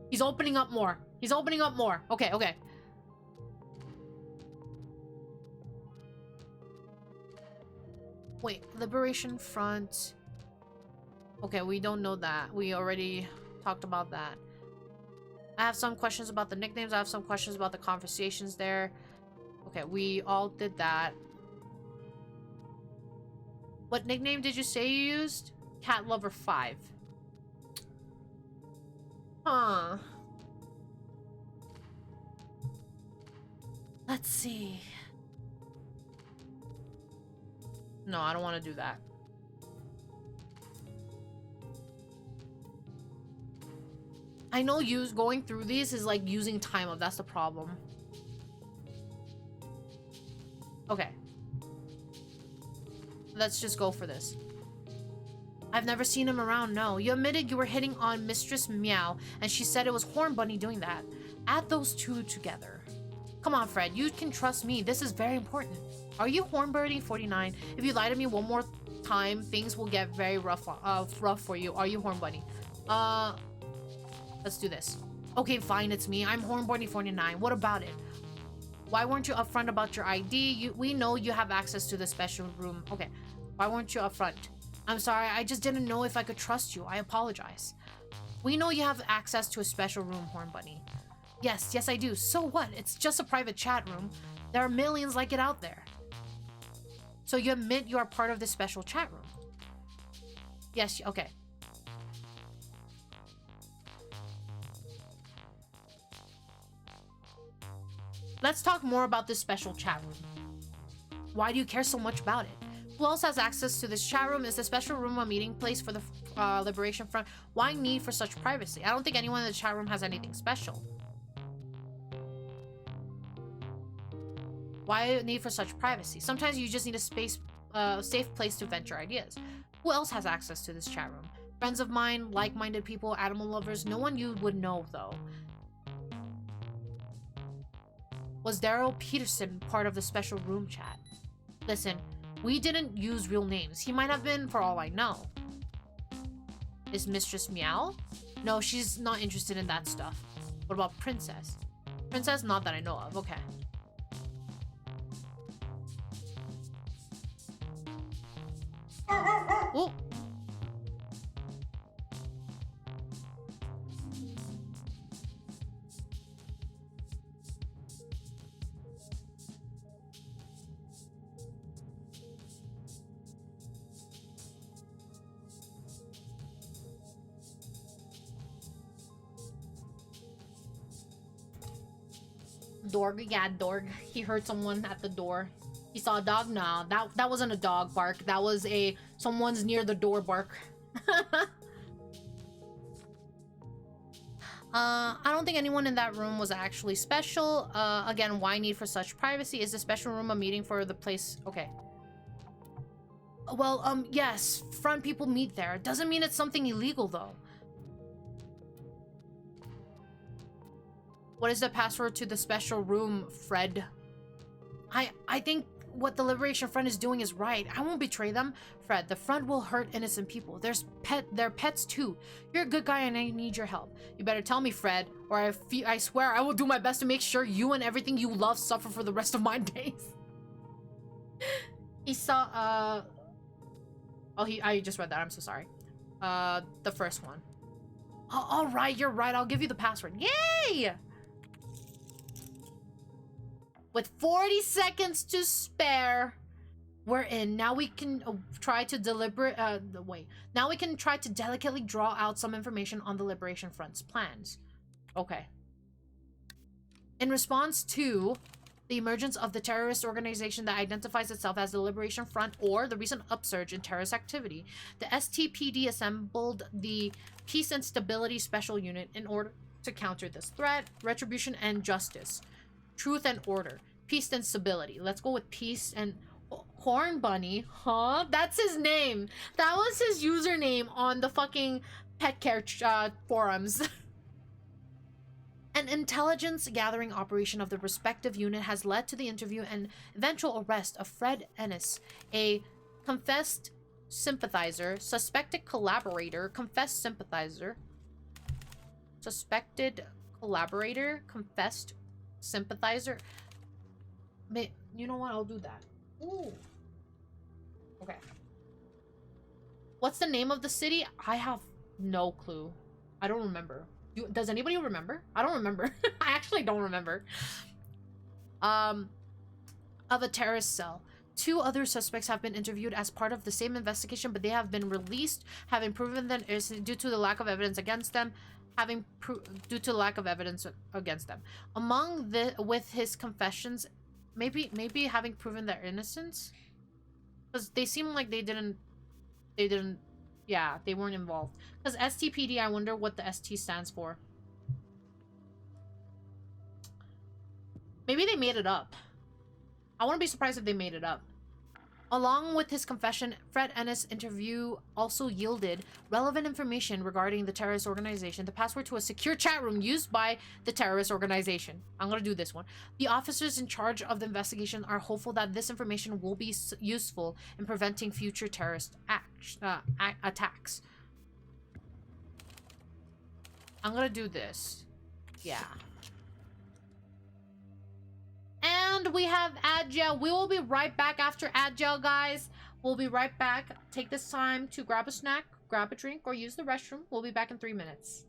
He's opening up more. He's opening up more. Okay, okay. Wait, Liberation Front. Okay, we don't know that. We already talked about that. I have some questions about the nicknames. I have some questions about the conversations there. Okay, we all did that. What nickname did you say you used? Cat Lover 5. Huh. Let's see. No, I don't want to do that. I know going through these is like using time up. That's the problem. Okay. Let's just go for this. I've never seen him around, no. You admitted you were hitting on Mistress Meow, and she said it was Horn Bunny doing that. Add those two together. Come on, Fred, you can trust me. This is very important. Are you Hornbirdie 49? If you lie to me one more time, things will get very rough for you. Are you Horn Bunny? Let's do this. Okay, fine, it's me. I'm Hornbirdie 49. What about it? Why weren't you upfront about your ID? We know you have access to the special room. Okay, why weren't you upfront? I'm sorry, I just didn't know if I could trust you. I apologize. We know you have access to a special room, Horn Bunny. Yes, I do. So what? It's just a private chat room. There are millions like it out there. So you admit you are part of this special chat room? Yes, okay. Let's talk more about this special chat room. Why do you care so much about it? Who else has access to this chat room? Is the special room a meeting place for the Liberation Front? Why need for such privacy? I don't think anyone in the chat room has anything special. Why need for such privacy? Sometimes you just need a safe place to vent your ideas. Who else has access to this chat room? Friends of mine, like-minded people, animal lovers. No one you would know, though. Was Daryl Peterson part of the special room chat? Listen, we didn't use real names. He might have been, for all I know. Is Mistress Meow? No, she's not interested in that stuff. What about Princess? Princess? Not that I know of. Okay. Oh! Dorg, yeah, Dorg. He heard someone at the door. He saw a dog? No, that wasn't a dog bark. That was someone's near the door bark. I don't think anyone in that room was actually special. Again, why need for such privacy? Is the special room a meeting for the place? Okay. Well, yes, front people meet there. Doesn't mean it's something illegal, though. What is the password to the special room, Fred? I think what the Liberation Front is doing is right. I won't betray them. Fred, the front will hurt innocent people. They're pets too. You're a good guy and I need your help. You better tell me, Fred, or I swear I will do my best to make sure you and everything you love suffer for the rest of my days. He saw, I just read that. I'm so sorry. The first one. Oh, all right, you're right. I'll give you the password. Yay! With 40 seconds to spare, we're in. Now we can try to Now we can try to delicately draw out some information on the Liberation Front's plans. Okay. In response to the emergence of the terrorist organization that identifies itself as the Liberation Front or the recent upsurge in terrorist activity, the STPD assembled the Peace and Stability Special Unit in order to counter this threat, retribution, and justice. Truth and order. Peace and stability. Let's go with peace and... Horn Bunny? Huh? That's his name. That was his username on the fucking pet care forums. An intelligence gathering operation of the respective unit has led to the interview and eventual arrest of Fred Ennis, a confessed sympathizer, suspected collaborator, confessed sympathizer, suspected collaborator, confessed sympathizer. You know what? I'll do that. Ooh. Okay. What's the name of the city? I have no clue. I don't remember. Does anybody remember? I don't remember. I actually don't remember. Of a terrorist cell. 2 other suspects have been interviewed as part of the same investigation, but they have been released, having proven that it's due to the lack of evidence against them. With his confessions, maybe having proven their innocence, because they seem like they didn't. Yeah, they weren't involved. Because STPD, I wonder what the ST stands for. Maybe they made it up. I wouldn't be surprised if they made it up. Along with his confession, Fred Ennis' interview also yielded relevant information regarding the terrorist organization, the password to a secure chat room used by the terrorist organization. I'm gonna do this one. The officers in charge of the investigation are hopeful that this information will be useful in preventing future terrorist attacks. I'm gonna do this. Yeah. And we have Agile. We will be right back after Agile, guys. We'll be right back. Take this time to grab a snack, grab a drink, or use the restroom. We'll be back in 3 minutes.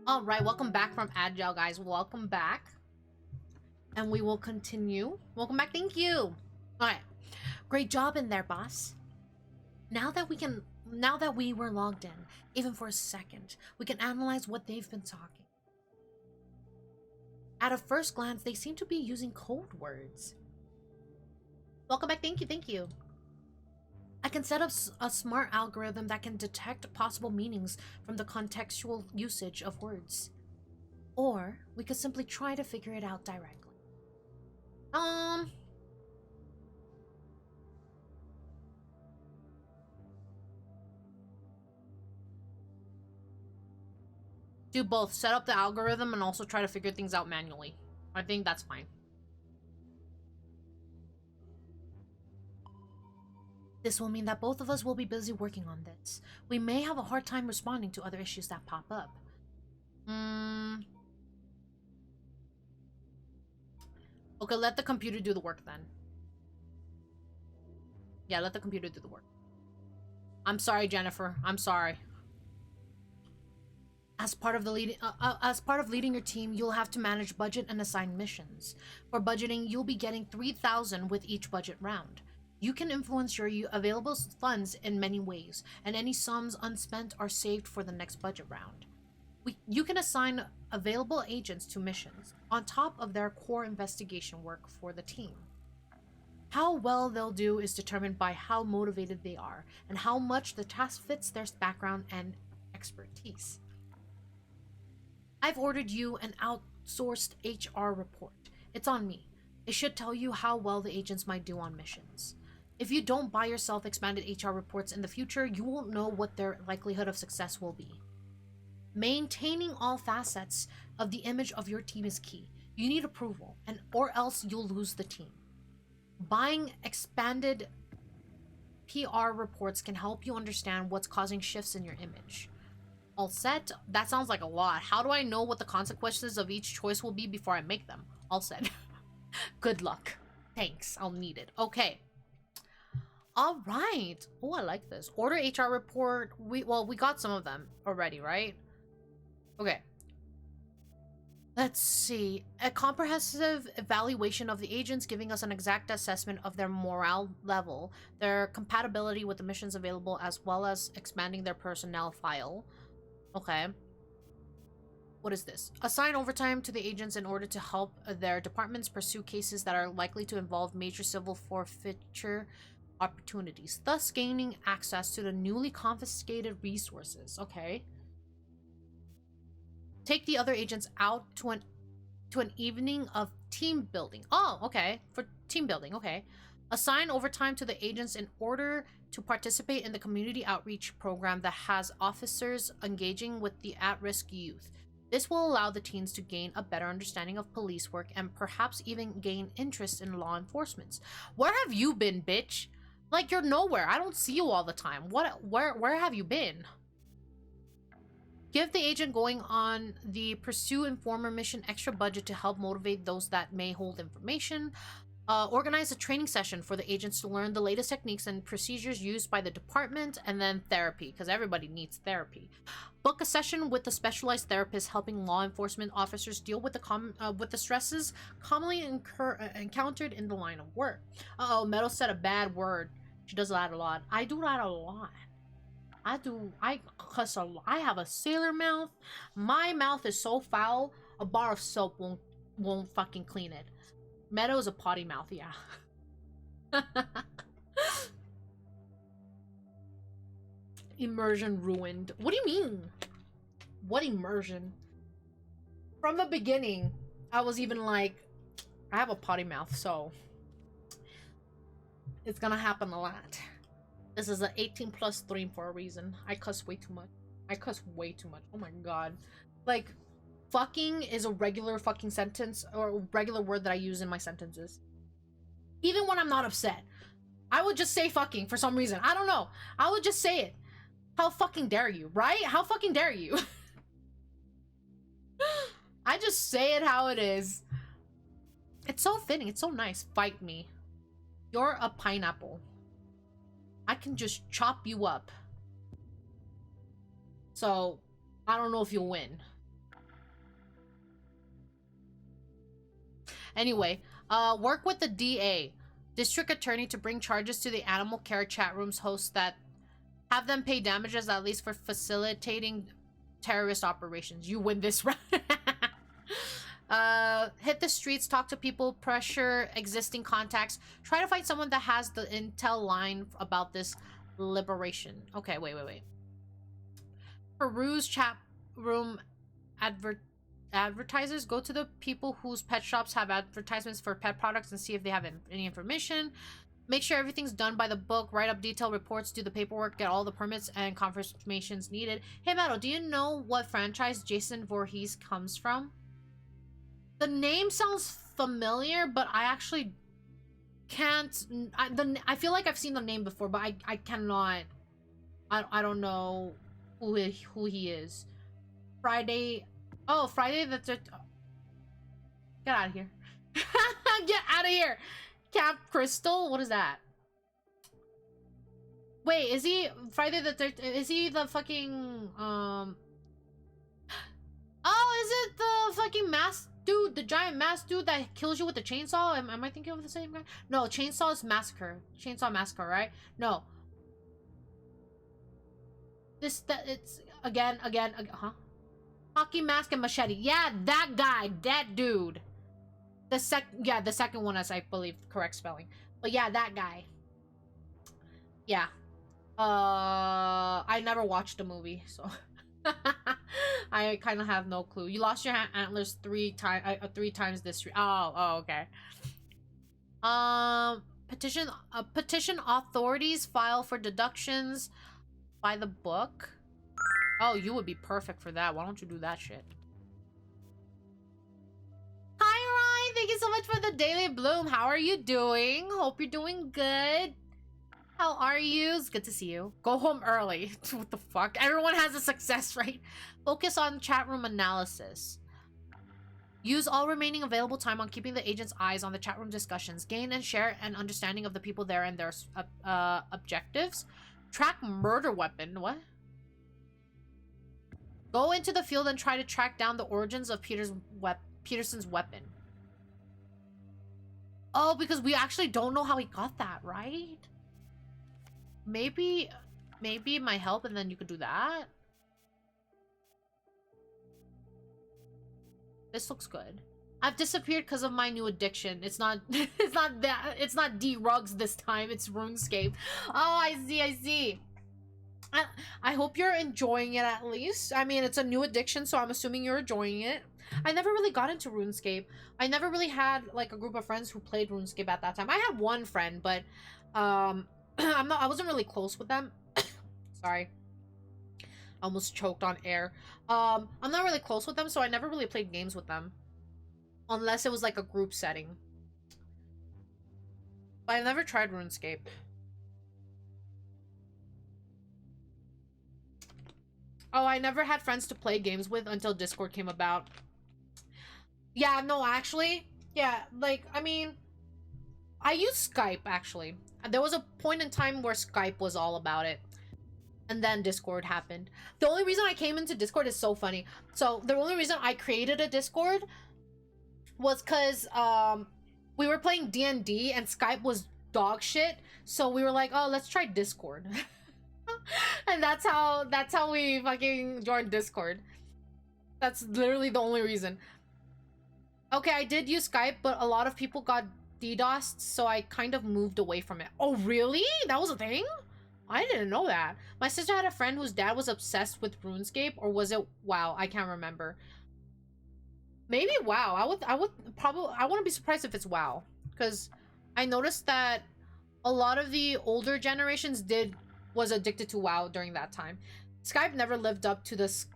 All right, welcome back from Agile, guys. Welcome back. And we will continue. Welcome back. Thank you. All right. Great job in there, boss. Now that we were logged in, even for a second, we can analyze what they've been talking. At a first glance, they seem to be using code words. Welcome back. Thank you. Thank you. I can set up a smart algorithm that can detect possible meanings from the contextual usage of words. Or we could simply try to figure it out directly. Do both. Set up the algorithm and also try to figure things out manually. I think that's fine. This will mean that both of us will be busy working on this. We may have a hard time responding to other issues that pop up. Okay, let the computer do the work then. Yeah, let the computer do the work. I'm sorry, Jennifer. I'm sorry. As part of leading your team, you'll have to manage budget and assign missions. For budgeting, you'll be getting 3,000 with each budget round. You can influence your available funds in many ways, and any sums unspent are saved for the next budget round. You can assign available agents to missions, on top of their core investigation work for the team. How well they'll do is determined by how motivated they are, and how much the task fits their background and expertise. I've ordered you an outsourced HR report. It's on me. It should tell you how well the agents might do on missions. If you don't buy yourself expanded HR reports in the future, you won't know what their likelihood of success will be. Maintaining all facets of the image of your team is key. You need approval, or else you'll lose the team. Buying expanded PR reports can help you understand what's causing shifts in your image. All set? That sounds like a lot. How do I know what the consequences of each choice will be before I make them? All set. Good luck. Thanks. I'll need it. Okay. All right. Oh, I like this. Order HR report. We got some of them already, right? Okay. Let's see. A comprehensive evaluation of the agents, giving us an exact assessment of their morale level, their compatibility with the missions available, as well as expanding their personnel file. Okay. What is this? Assign overtime to the agents in order to help their departments pursue cases that are likely to involve major civil forfeiture opportunities, thus gaining access to the newly confiscated resources. Okay. Take the other agents out to an evening of team building. Oh, okay. For team building, okay. Assign overtime to the agents in order to participate in the community outreach program that has officers engaging with the at-risk youth. This will allow the teens to gain a better understanding of police work and perhaps even gain interest in law enforcement. Where have you been, bitch? Like, you're nowhere. I don't see you all the time. Where have you been? Give the agent going on the Pursue Informer mission extra budget to help motivate those that may hold information. Organize a training session for the agents to learn the latest techniques and procedures used by the department, and then therapy, because everybody needs therapy. Book a session with a specialized therapist helping law enforcement officers deal with the stresses commonly encountered in the line of work. Uh-oh, Meadow said a bad word. She does that a lot. I do that a lot. I cuss a lot. I have a sailor mouth. My mouth is so foul, a bar of soap won't fucking clean it. Meadow is a potty mouth, yeah. Immersion ruined. What do you mean? What immersion? From the beginning, I was even like, I have a potty mouth, so it's gonna happen a lot. This is an 18+ stream for a reason. I cuss way too much. I cuss way too much. Oh my god. Like, fucking is a regular fucking sentence or a regular word that I use in my sentences. Even when I'm not upset. I would just say fucking for some reason. I don't know. I would just say it. How fucking dare you, right? How fucking dare you? I just say it how it is. It's so fitting. It's so nice. Fight me. You're a pineapple. I can just chop you up. So, I don't know if you'll win. Anyway, work with the DA, district attorney, to bring charges to the animal care chat room's hosts that have them pay damages at least for facilitating terrorist operations. You win this round. Hit the streets, talk to people, pressure existing contacts, try to find someone that has the intel line about this liberation. Okay, wait. Peruse chat room advertisers. Go to the people whose pet shops have advertisements for pet products and see if they have any information. Make sure everything's done by the book. Write up detailed reports. Do the paperwork. Get all the permits and confirmations needed. Hey, Meadow, do you know what franchise Jason Voorhees comes from? The name sounds familiar, but I actually can't. I feel like I've seen the name before, but I cannot. I don't know who he is. Friday. Oh, Friday the 13th. Get out of here. Get out of here. Camp Crystal. What is that? Wait, is he Friday the 13th? Is he the fucking Oh, is it the fucking mask dude, the giant mask dude that kills you with the chainsaw? Am I thinking of the same guy? No, Chainsaw is Massacre. Chainsaw Massacre, right? No. It's again, huh? Hockey mask and machete. Yeah, that guy, that dude. The second one is, I believe, correct spelling. But yeah, that guy. Yeah. I never watched the movie, so I kind of have no clue. You lost your antlers three times this year. Oh, okay. Petition authorities file for deductions by the book. Oh, you would be perfect for that. Why don't you do that shit? Hi, Ryan. Thank you so much for the daily bloom. How are you doing? Hope you're doing good. How are you? It's good to see you. Go home early. What the fuck? Everyone has a success rate. Focus on chat room analysis. Use all remaining available time on keeping the agent's eyes on the chat room discussions. Gain and share an understanding of the people there and their objectives. Track murder weapon. What? Go into the field and try to track down the origins of Peterson's weapon. Oh, because we actually don't know how he got that, right? Maybe my help and then you could do that. This looks good. I've disappeared because of my new addiction. It's not it's not D-Rugs this time, it's RuneScape. Oh, I see. I hope you're enjoying it at least. I mean, it's a new addiction, so I'm assuming you're enjoying it. I never really got into RuneScape. I never really had like a group of friends who played RuneScape at that time. I had one friend, but I wasn't really close with them. Sorry. I almost choked on air. I'm not really close with them, so I never really played games with them. Unless it was like a group setting. But I've never tried RuneScape. Oh, I never had friends to play games with until Discord came about. Yeah, no, actually. Yeah, like, I mean, I use Skype, actually. There was a point in time where Skype was all about it. And then Discord happened. The only reason I came into Discord is so funny. So, the only reason I created a Discord was because, we were playing D&D and Skype was dog shit. So, we were like, oh, let's try Discord. And that's how we fucking joined Discord. That's literally the only reason. Okay, I did use Skype, but a lot of people got DDoSed, so I kind of moved away from it. Oh, really? That was a thing? I didn't know that. My sister had a friend whose dad was obsessed with RuneScape, or was it WoW? I can't remember. Maybe WoW. I wouldn't be surprised if it's WoW, because I noticed that a lot of the older generations was addicted to WoW during that time. Skype never lived up to this.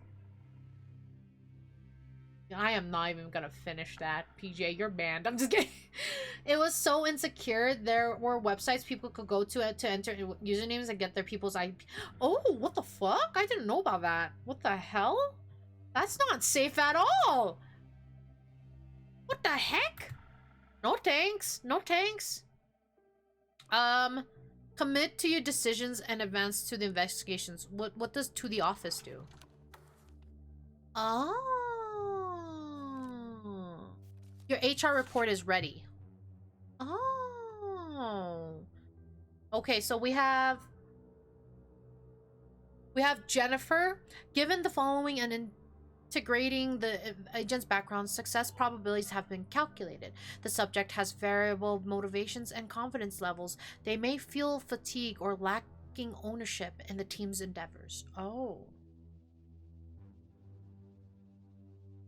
I am not even gonna finish that. PJ, you're banned. I'm just kidding. It was so insecure. There were websites people could go to enter usernames and get their people's IP. Oh, what the fuck? I didn't know about that. What the hell? That's not safe at all. What the heck? No thanks. No thanks. Commit to your decisions and advance to the investigations. What does to the office do? Oh. Your HR report is ready. Oh. Okay, so we have Jennifer. Given the following and integrating the agent's background, success probabilities have been calculated. The subject has variable motivations and confidence levels. They may feel fatigue or lacking ownership in the team's endeavors. Oh.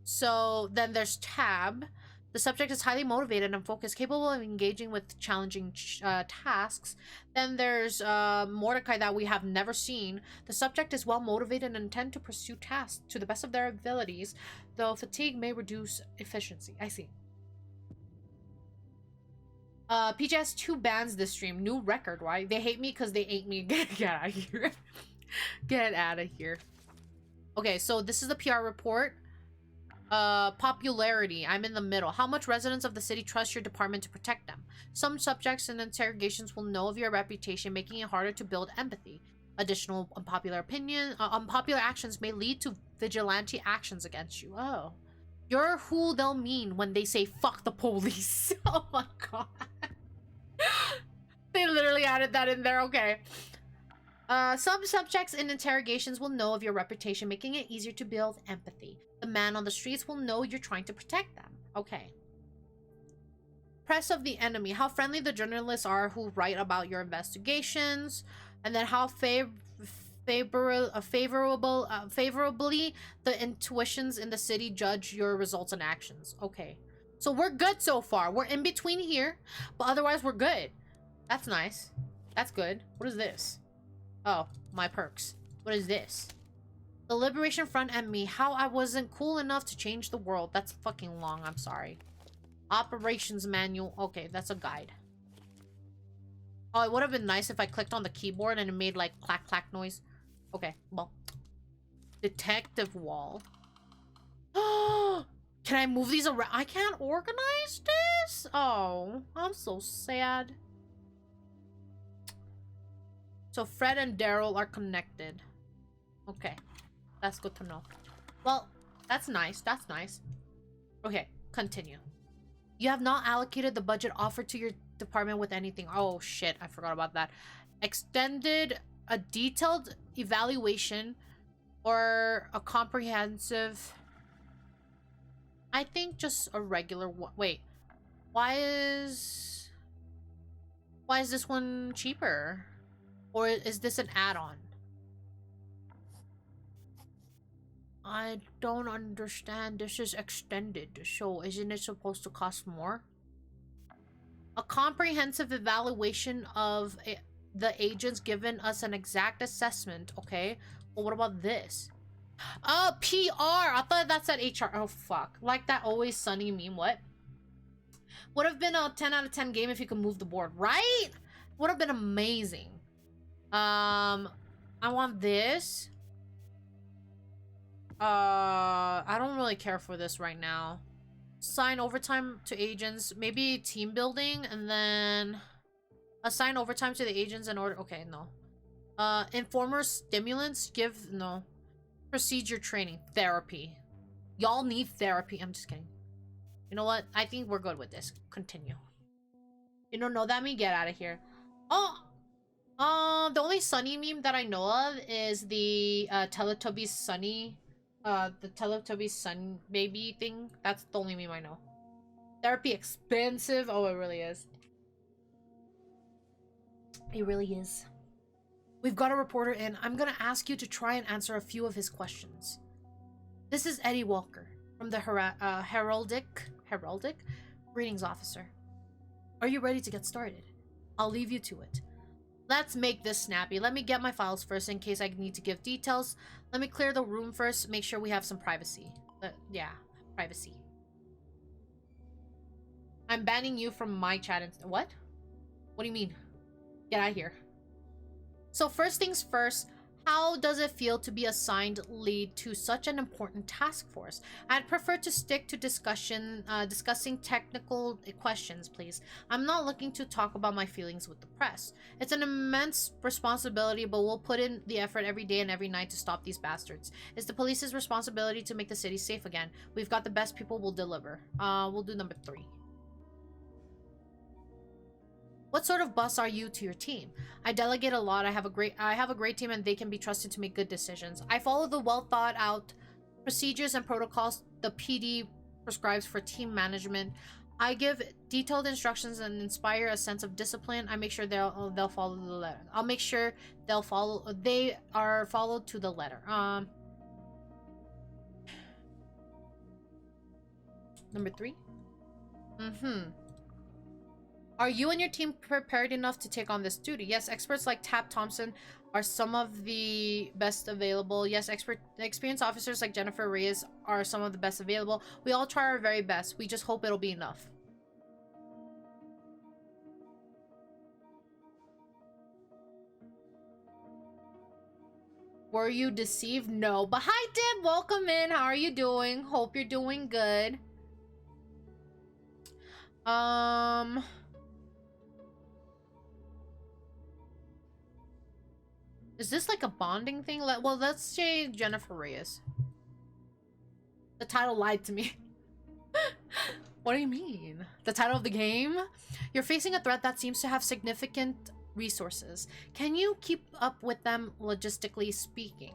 So then there's Tab. The subject is highly motivated and focused, capable of engaging with challenging tasks. Then there's Mordecai that we have never seen. The subject is well motivated and intend to pursue tasks to the best of their abilities, though fatigue may reduce efficiency. I see. PJ has 2 bans this stream. New record, why? They hate me because they ate me. Get out of here. Get out of here. Okay, so this is the PR report. Popularity. I'm in the middle. How much residents of the city trust your department to protect them? Some subjects and interrogations will know of your reputation, making it harder to build empathy. Additional unpopular actions may lead to vigilante actions against you. Oh. You're who they'll mean when they say fuck the police. Oh my god. They literally added that in there. Okay. Some subjects in interrogations will know of your reputation, making it easier to build empathy. The man on the streets will know you're trying to protect them. Okay. Press of the enemy. How friendly the journalists are who write about your investigations. And then how favorably the intuitions in the city judge your results and actions. Okay. So we're good so far. We're in between here, but otherwise we're good. That's nice. That's good. What is this? Oh, my perks. What is this? The Liberation Front and me. How I wasn't cool enough to change the world. That's fucking long. I'm sorry. Operations manual. Okay, that's a guide. Oh, it would have been nice if I clicked on the keyboard and it made like clack clack noise. Okay, well. Detective wall. Can I move these around? I can't organize this? Oh, I'm so sad. So Fred and Daryl are connected. Okay. That's good to know. Well, that's nice. That's nice. Okay, continue. You have not allocated the budget offered to your department with anything. Oh, shit. I forgot about that. Extended a detailed evaluation or a comprehensive... I think just a regular one. Wait. Why is this one cheaper? Or is this an add-on? I don't understand. This is extended. So isn't it supposed to cost more? A comprehensive evaluation of the agents given us an exact assessment. Okay. Well, what about this? Oh, PR. I thought that said HR. Oh, fuck. Like that Always Sunny meme. What? Would have been a 10 out of 10 game if you could move the board. Right? Would have been amazing. I want this. I don't really care for this right now. Assign overtime to agents. Maybe team building and then assign overtime to the agents in order. Okay, no. Informer stimulants. Give, no. Procedure training. Therapy. Y'all need therapy. I'm just kidding. You know what? I think we're good with this. Continue. You don't know that me? Get out of here. Oh! The only Sunny meme that I know of is the Teletubbies Sunny. The Teletubbies Sun baby thing. That's the only meme I know. Therapy expensive. Oh, it really is. It really is. We've got a reporter in. I'm gonna ask you to try and answer a few of his questions. This is Eddie Walker from the Heraldic Greetings Officer. Are you ready to get started? I'll leave you to it. Let's make this snappy. Let me get my files first in case I need to give details. Let me clear the room first. Make sure we have some privacy. Yeah, privacy. I'm banning you from my chat. What? What do you mean? Get out of here. So first things first, how does it feel to be assigned lead to such an important task force? I'd prefer to stick to discussing technical questions, please. I'm not looking to talk about my feelings with the press. It's an immense responsibility, but we'll put in the effort every day and every night to stop these bastards. It's the police's responsibility to make the city safe again. We've got the best people, we'll deliver. We'll do number 3. What sort of boss are you to your team? I delegate a lot. I have a great team and they can be trusted to make good decisions. I follow the well thought out procedures and protocols the PD prescribes for team management. I give detailed instructions and inspire a sense of discipline. I make sure they'll follow the letter. I'll make sure they are followed to the letter. Number 3. Are you and your team prepared enough to take on this duty? Yes, experts like Tap Thompson are some of the best available. Yes, experienced officers like Jennifer Reyes are some of the best available. We all try our very best. We just hope it'll be enough. Were you deceived? No. But hi, Dib. Welcome in. How are you doing? Hope you're doing good. Is this like a bonding thing? Well, let's say Jennifer Reyes. The title lied to me. What do you mean? The title of the game? You're facing a threat that seems to have significant resources. Can you keep up with them, logistically speaking?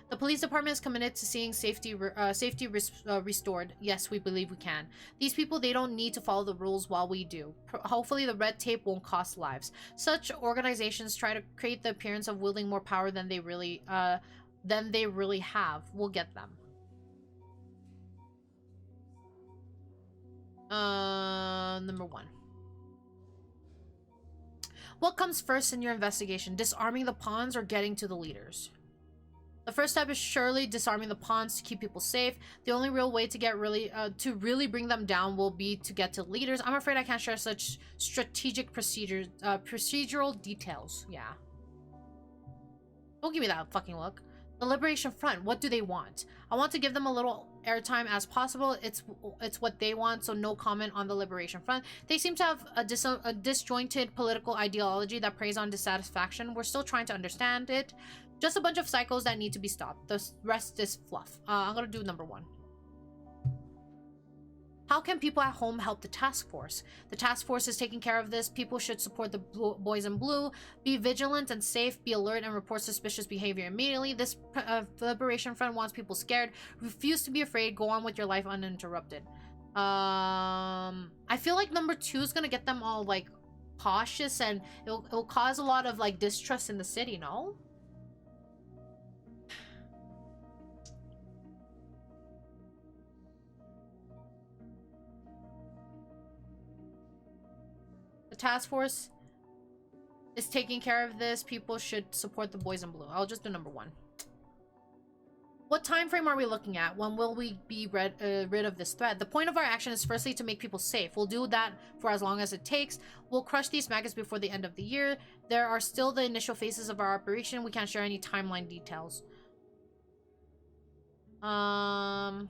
The police department is committed to seeing safety restored. Yes, we believe we can. These people, they don't need to follow the rules while we do. Hopefully the red tape won't cost lives. Such organizations try to create the appearance of wielding more power than they really have. We'll get them. Number 1. What comes first in your investigation? Disarming the pawns or getting to the leaders? The first step is surely disarming the pawns to keep people safe. The only real way to get really bring them down will be to get to leaders. I'm afraid I can't share such strategic procedural details. Yeah. Don't give me that fucking look. The Liberation Front, what do they want? I want to give them a little airtime as possible. It's what they want, so no comment on the Liberation Front. They seem to have a disjointed political ideology that preys on dissatisfaction. We're still trying to understand it. Just a bunch of psychos that need to be stopped. The rest is fluff. I'm gonna do number 1. How can people at home help the task force? The task force is taking care of this. People should support the boys in blue. Be vigilant and safe. Be alert and report suspicious behavior immediately. This Liberation Front wants people scared. Refuse to be afraid. Go on with your life uninterrupted. I feel like number 2 is gonna get them all like cautious, and it'll cause a lot of like distrust in the city, no? The task force is taking care of this. People should support the boys in blue. I'll just do number 1. What time frame are we looking at? When will we be rid of this threat? The point of our action is firstly to make people safe. We'll do that for as long as it takes. We'll crush these maggots before the end of the year. There are still the initial phases of our operation. We can't share any timeline details. I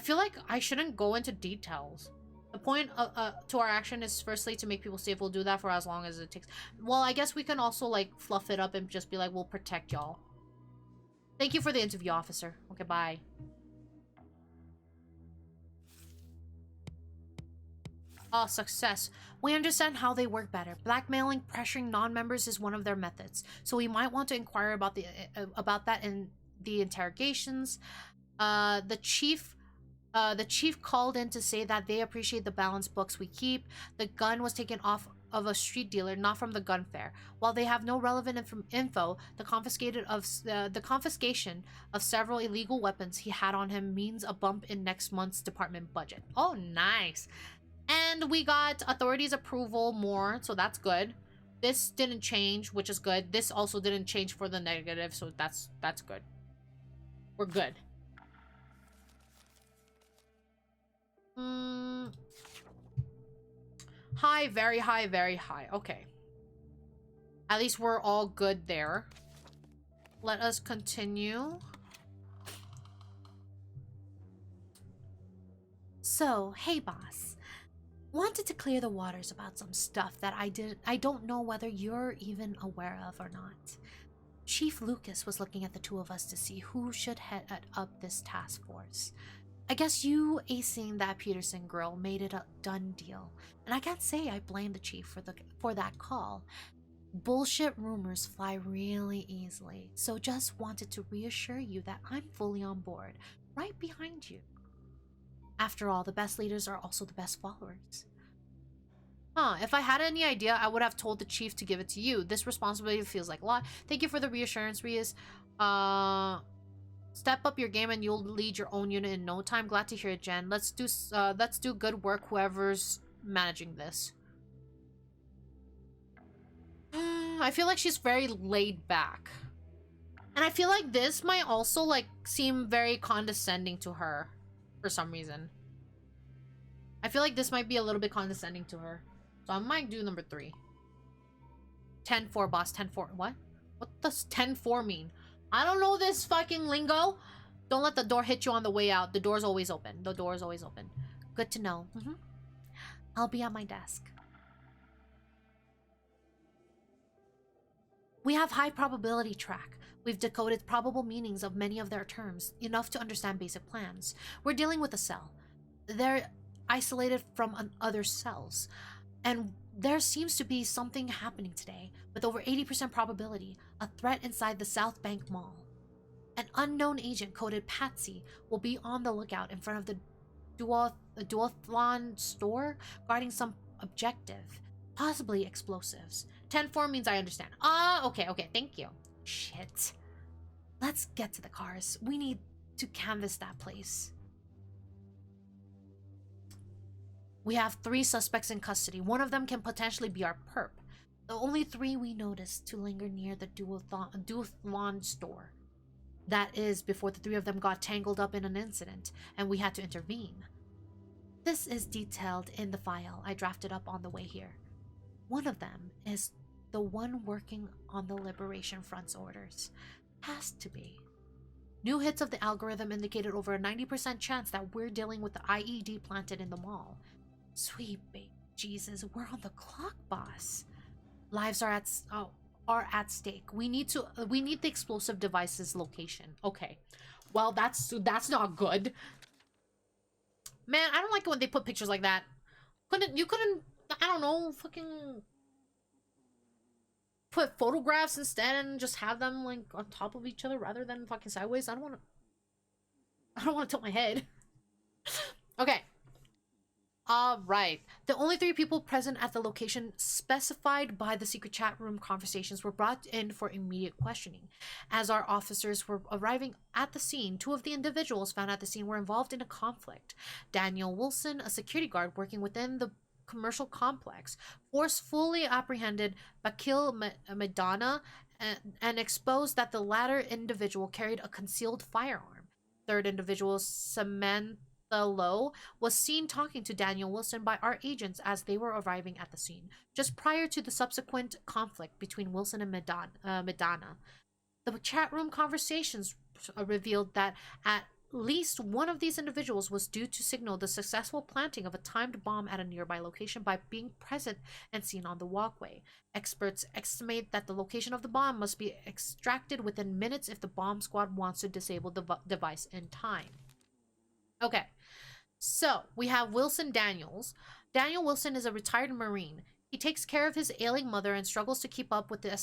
feel like I shouldn't go into details. The point to our action is firstly to make people safe. We'll do that for as long as it takes. Well, I guess we can also like fluff it up and just be like, we'll protect y'all. Thank you for the interview, officer. Okay, bye. Oh, success. We understand how they work better. Blackmailing, pressuring non-members is one of their methods. So we might want to inquire about that in the interrogations. The chief called in to say that they appreciate the balanced books we keep. The gun was taken off of a street dealer, not from the gun fair. While they have no relevant info, the confiscation of several illegal weapons he had on him means a bump in next month's department budget. Oh, nice. And we got authorities' approval more, so that's good. This didn't change, which is good. This also didn't change for the negative, so that's good. We're good. High, very high, very high. Okay. At least we're all good there. Let us continue. So, hey boss. Wanted to clear the waters about some stuff that I don't know whether you're even aware of or not. Chief Lucas was looking at the two of us to see who should head up this task force. I guess you acing that Peterson girl made it a done deal, and I can't say I blame the chief for that call. Bullshit rumors fly really easily, so just wanted to reassure you that I'm fully on board, right behind you. After all, the best leaders are also the best followers. If I had any idea, I would have told the chief to give it to you. This responsibility feels like a lot. Thank you for the reassurance, Rias. Step up your game and you'll lead your own unit in no time. Glad to hear it, Jen. Let's do good work, whoever's managing this. I feel like she's very laid back. And I feel like this might also like seem very condescending to her for some reason. I feel like this might be a little bit condescending to her. So I might do number 3. 10-4, boss. 10-4. What? What does 10-4 mean? I don't know this fucking lingo. Don't let the door hit you on the way out. The door's always open. The door is always open. Good to know. I'll be at my desk. We have high probability track. We've decoded probable meanings of many of their terms, enough to understand basic plans. We're dealing with a cell. They're isolated from other cells. And there seems to be something happening today, with over 80% probability, a threat inside the South Bank Mall. An unknown agent coded Patsy will be on the lookout in front of the duathlon store, guarding some objective, possibly explosives. 10-4 means I understand. Okay, thank you. Shit. Let's get to the cars. We need to canvass that place. We have 3 suspects in custody. One of them can potentially be our perp. The only 3 we noticed to linger near the duathlon store. That is, before the 3 of them got tangled up in an incident, and we had to intervene. This is detailed in the file I drafted up on the way here. One of them is the one working on the Liberation Front's orders. Has to be. New hits of the algorithm indicated over a 90% chance that we're dealing with the IED planted in the mall. Sweet baby Jesus, we're on the clock, boss. Lives are at stake. We need the explosive device's location. Okay. Well, that's not good. Man, I don't like it when they put pictures like that. You couldn't I don't know, fucking put photographs instead and just have them like on top of each other rather than fucking sideways. I don't want to tilt my head. Okay. Alright. The only 3 people present at the location specified by the secret chat room conversations were brought in for immediate questioning. As our officers were arriving at the scene, 2 of the individuals found at the scene were involved in a conflict. Daniel Wilson, a security guard working within the commercial complex, forcefully apprehended Bakil Madonna and exposed that the latter individual carried a concealed firearm. Third individual, Samantha Lowe, was seen talking to Daniel Wilson by our agents as they were arriving at the scene, just prior to the subsequent conflict between Wilson and Madonna. The chat room conversations revealed that at least one of these individuals was due to signal the successful planting of a timed bomb at a nearby location by being present and seen on the walkway. Experts estimate that the location of the bomb must be extracted within minutes if the bomb squad wants to disable the device in time. Okay, so we have Wilson Daniels. Daniel Wilson is a retired Marine. He takes care of his ailing mother and struggles to keep up with the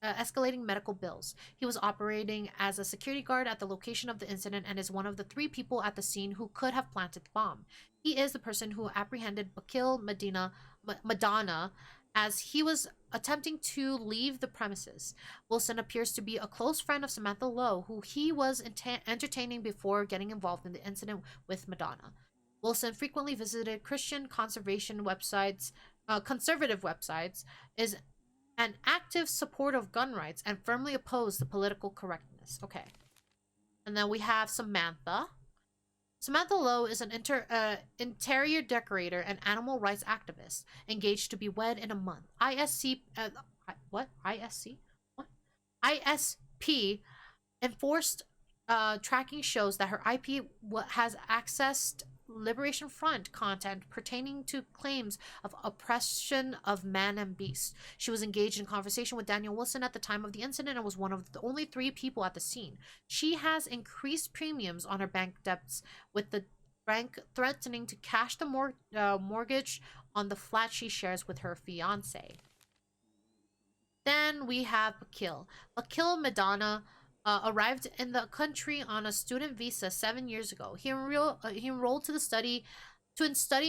escalating medical bills. He was operating as a security guard at the location of the incident and is one of the 3 people at the scene who could have planted the bomb. He is the person who apprehended Bakil Madonna as he was attempting to leave the premises. Wilson appears to be a close friend of Samantha Lowe, who he was entertaining before getting involved in the incident with Madonna. Wilson frequently visited Christian conservative websites, is an active supporter of gun rights, and firmly opposed the political correctness. Okay. And then we have Samantha. Samantha Lowe is an interior decorator and animal rights activist, engaged to be wed in a month. What? ISC? What? ISP enforced tracking shows that her IP has accessed Liberation Front content pertaining to claims of oppression of man and beast. She was engaged in conversation with Daniel Wilson at the time of the incident and was one of the only 3 people at the scene. She has increased premiums on her bank debts, with the bank threatening to cash the mortgage on the flat she shares with her fiance. Then we have Bakil. Bakil Madonna arrived in the country on a student visa 7 years ago. He enrolled to study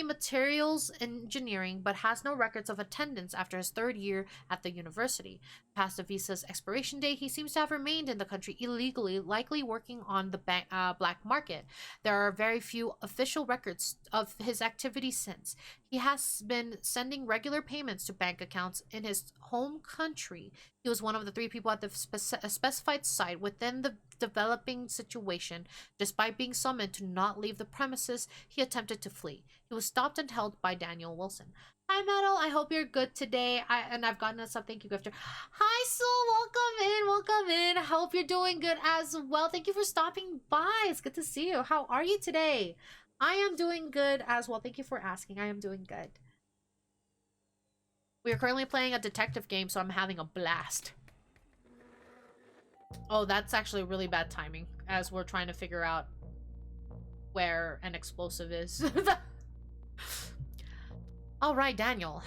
materials engineering, but has no records of attendance after his 3rd year at the university. Past the visa's expiration date, he seems to have remained in the country illegally, likely working on the black market. There are very few official records of his activities since. He has been sending regular payments to bank accounts in his home country. He was one of the 3 people at the specified site within the developing situation. Despite being summoned to not leave the premises, he attempted to flee. He was stopped and held by Daniel Wilson. Hi, Meadow. I hope you're good today. I've gotten us up. Thank you, Gifter. Hi, Soul. Welcome in. Welcome in. I hope you're doing good as well. Thank you for stopping by. It's good to see you. How are you today? I am doing good as well. Thank you for asking. I am doing good. We are currently playing a detective game, so I'm having a blast. Oh, that's actually really bad timing, as we're trying to figure out where an explosive is. All right, Daniel.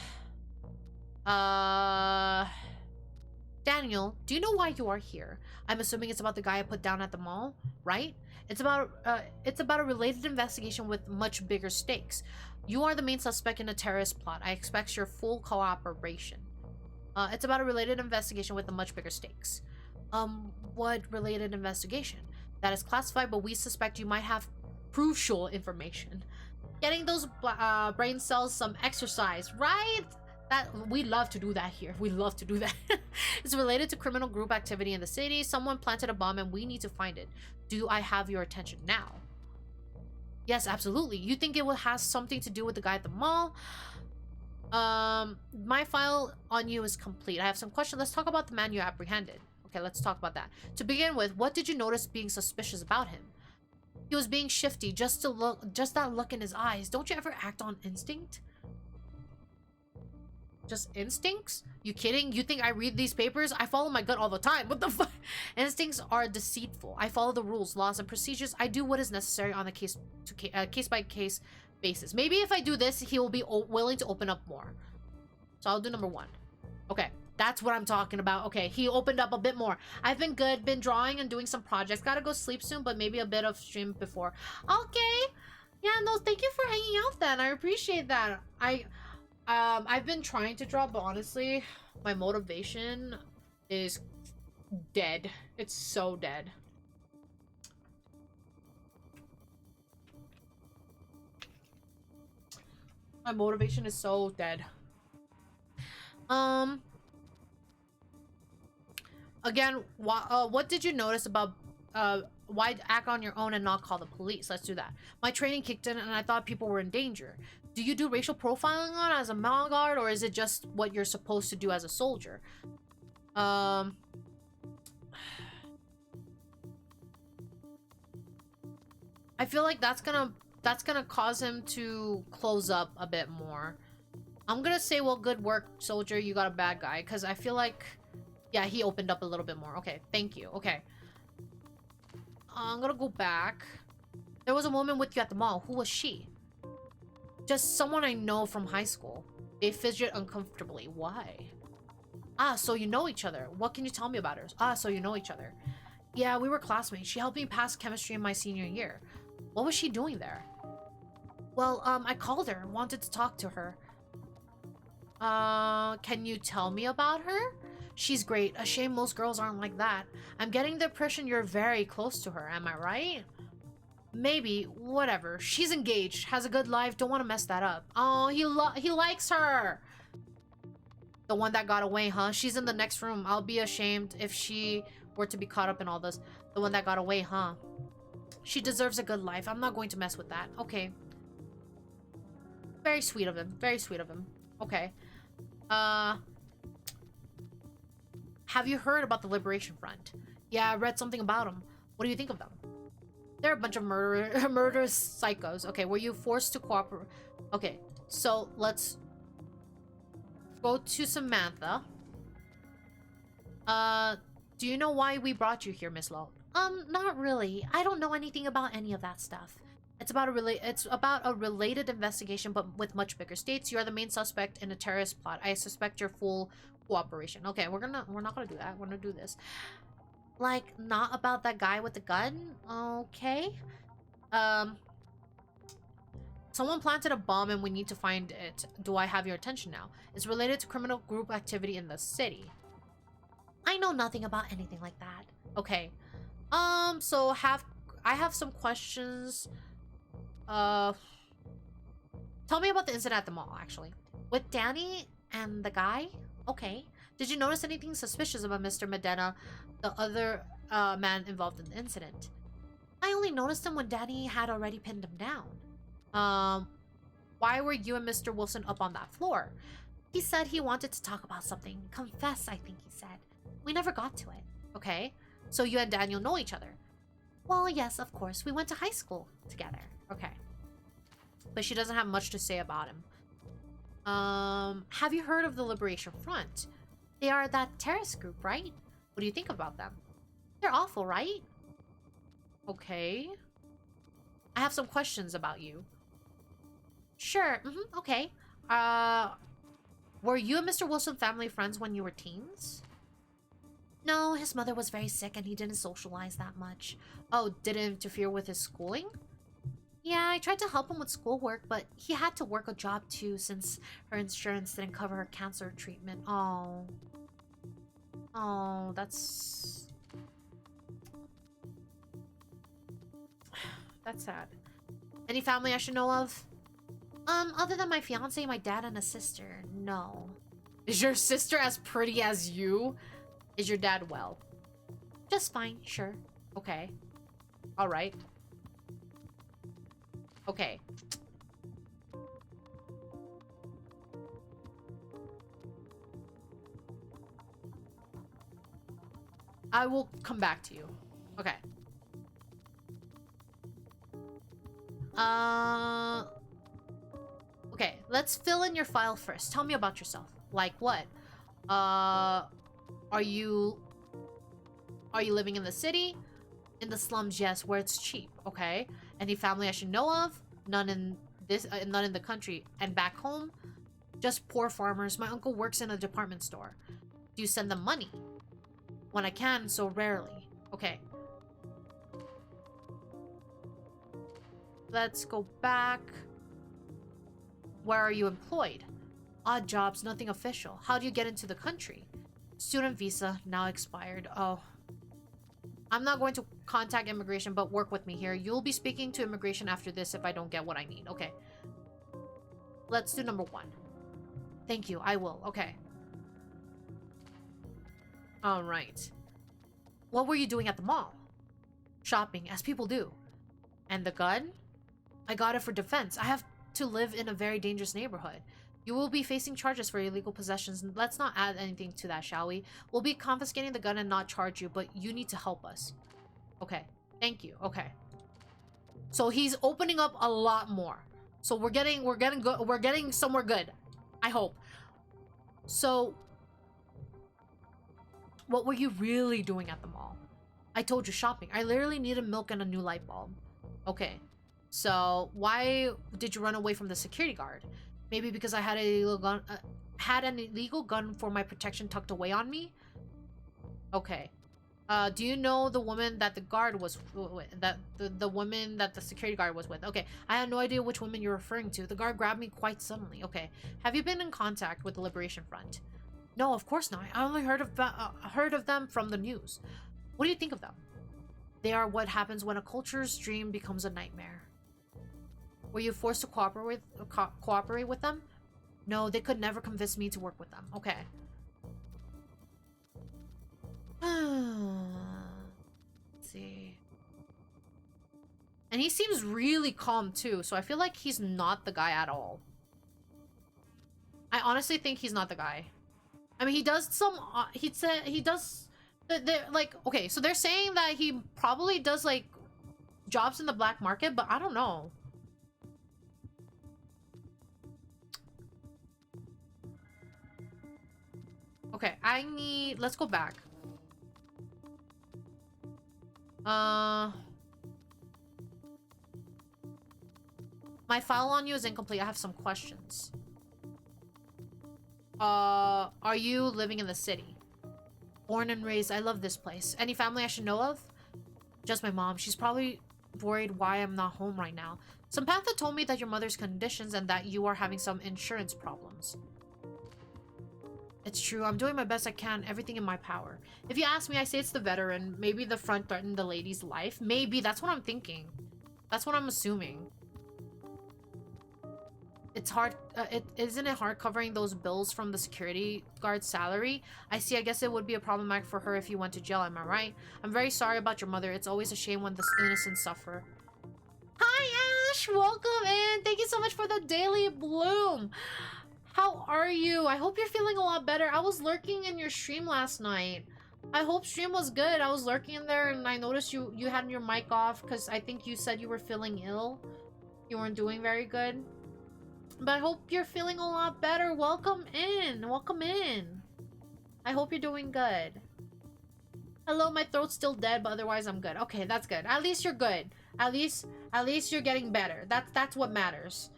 Daniel, do you know why you are here? I'm assuming it's about the guy I put down at the mall, right? It's about a related investigation with much bigger stakes. You are the main suspect in a terrorist plot. I expect your full cooperation. It's about a related investigation with a much bigger stakes. What related investigation? That is classified, but we suspect you might have crucial information. Getting those brain cells some exercise, right? That we love to do that here. We love to do that. It's related to criminal group activity in the city. Someone planted a bomb and we need to find it. Do I have your attention now? Yes, absolutely. You think it has something to do with the guy at the mall? My file on you is complete. I have some questions. Let's talk about the man you apprehended. Okay, let's talk about that. To begin with, what did you notice being suspicious about him? He was being shifty, just that look in his eyes. Don't you ever act on instinct? Just instincts? You kidding? You think I read these papers? I follow my gut all the time. What the fuck? Instincts are deceitful. I follow the rules, laws, and procedures. I do what is necessary on a case-by-case basis. Maybe if I do this, he will be willing to open up more. So I'll do number 1. Okay, that's what I'm talking about. Okay, he opened up a bit more. I've been good, been drawing and doing some projects. Gotta go sleep soon, but maybe a bit of stream before. Okay. Yeah, no, thank you for hanging out then. I appreciate that. I've been trying to draw, but honestly, my motivation is dead. It's so dead. My motivation is so dead. Again, what did you notice about why act on your own and not call the police? Let's do that. My training kicked in and I thought people were in danger. Do you do racial profiling on as a mall guard, or is it just what you're supposed to do as a soldier? I feel like that's gonna cause him to close up a bit more. I'm gonna say, well, good work, soldier. You got a bad guy, because I feel like, yeah, he opened up a little bit more. Okay, thank you. Okay. I'm gonna go back. There was a woman with you at the mall. Who was she? Just someone I know from high school. They fidget uncomfortably. Why? Ah, so you know each other. What can you tell me about her? Ah, so you know each other. Yeah, we were classmates. She helped me pass chemistry in my senior year. What was she doing there? Well, I called her. Wanted to talk to her. Can you tell me about her? She's great. A shame most girls aren't like that. I'm getting the impression you're very close to her. Am I right? Maybe. Whatever. She's engaged. Has a good life. Don't want to mess that up. Oh, he likes her. The one that got away, huh? She's in the next room. I'll be ashamed if she were to be caught up in all this. The one that got away, huh? She deserves a good life. I'm not going to mess with that. Okay. Very sweet of him. Very sweet of him. Okay. Have you heard about the Liberation Front? Yeah, I read something about them. What do you think of them? They're a bunch of murderous psychos. Okay, were you forced to cooperate? Okay, so let's go to Samantha. Do you know why we brought you here, Miss Lowe? Not really. I don't know anything about any of that stuff. It's about a related investigation, but with much bigger stakes. You are the main suspect in a terrorist plot. I suspect your full cooperation. Okay, we're not gonna do that. We're gonna do this. Like, not about that guy with the gun? Okay. Someone planted a bomb and we need to find it. Do I have your attention now? It's related to criminal group activity in the city. I know nothing about anything like that. Okay. So I have some questions. Tell me about the incident at the mall, actually. With Danny and the guy? Okay. Did you notice anything suspicious about Mr. Medina, the other man involved in the incident? I only noticed him when Danny had already pinned him down. Why were you and Mr. Wilson up on that floor? He said he wanted to talk about something. Confess, I think he said. We never got to it. Okay. So you and Daniel know each other? Well, yes, of course. We went to high school together. Okay. But she doesn't have much to say about him. Have you heard of the Liberation Front? They are that terrorist group, right? What do you think about them? They're awful, right? Okay. I have some questions about you. Sure, okay. Were you and Mr. Wilson family friends when you were teens? No, his mother was very sick and he didn't socialize that much. Oh, did it interfere with his schooling? Yeah, I tried to help him with schoolwork, but he had to work a job too since her insurance didn't cover her cancer treatment. Oh. Oh, that's... That's sad. Any family I should know of? Other than my fiance, my dad, and a sister, no. Is your sister as pretty as you? Is your dad well? Just fine, sure. Okay. Alright. Okay. I will come back to you. Okay. Okay, let's fill in your file first. Tell me about yourself. Like what? Are you living in the city? In the slums, yes, where it's cheap. Okay. Any family I should know of? None in the country. And back home, just poor farmers. My uncle works in a department store. Do you send them money? When I can, so rarely. Okay. Let's go back. Where are you employed? Odd jobs, nothing official. How do you get into the country? Student visa, now expired. Oh. I'm not going to contact immigration, but work with me here. You'll be speaking to immigration after this if I don't get what I need. Okay. Let's do number 1. Thank you, I will. Okay. Alright. What were you doing at the mall? Shopping, as people do. And the gun? I got it for defense. I have to live in a very dangerous neighborhood. You will be facing charges for illegal possessions. Let's not add anything to that, shall we? We'll be confiscating the gun and not charge you, but you need to help us. Okay. Thank you. Okay. So he's opening up a lot more. So we're getting somewhere good. I hope. So what were you really doing at the mall? I told you, shopping. I literally needed milk and a new light bulb. Okay. So why did you run away from the security guard? Maybe because I had an illegal gun for my protection tucked away on me? Okay. Do you know the woman that the guard was the woman that the security guard was with? Okay. I had no idea which woman you're referring to. The guard grabbed me quite suddenly. Okay. Have you been in contact with the Liberation Front? No, of course not. I only heard of them from the news. What do you think of them? They are what happens when a culture's dream becomes a nightmare. Were you forced to cooperate with them? No, they could never convince me to work with them. Okay. Let's see. And he seems really calm too, so I feel like he's not the guy at all. I honestly think he's not the guy. I mean, he does some... he does... They're like... Okay, so they're saying that he probably does, like, jobs in the black market, but I don't know. Okay, I need... Let's go back. My file on you is incomplete. I have some questions. Are you living in the city? Born and raised. I love this place. Any family I should know of? Just my mom. She's probably worried why I'm not home right now. Samantha told me that your mother's conditions and that you are having some insurance problems. It's true. I'm doing my best I can. Everything in my power. If you ask me, I say it's the veteran. Maybe the front threatened the lady's life. Maybe. That's what I'm thinking. That's what I'm assuming. It's hard. Isn't it hard covering those bills from the security guard's salary? I see. I guess it would be a problematic for her if you went to jail. Am I right? I'm very sorry about your mother. It's always a shame when the innocent suffer. Hi, Ash. much. Welcome in. Thank you so much for the daily bloom. How are you? I hope you're feeling a lot better. I was lurking in your stream last night. I hope stream was good. I was lurking in there and I noticed you had your mic off because I think you said you were feeling ill. You weren't doing very good. But I hope you're feeling a lot better. Welcome in. Welcome in. I hope you're doing good. Hello, my throat's still dead, but otherwise I'm good. Okay, that's good. At least you're good. At least you're getting better. That's what matters.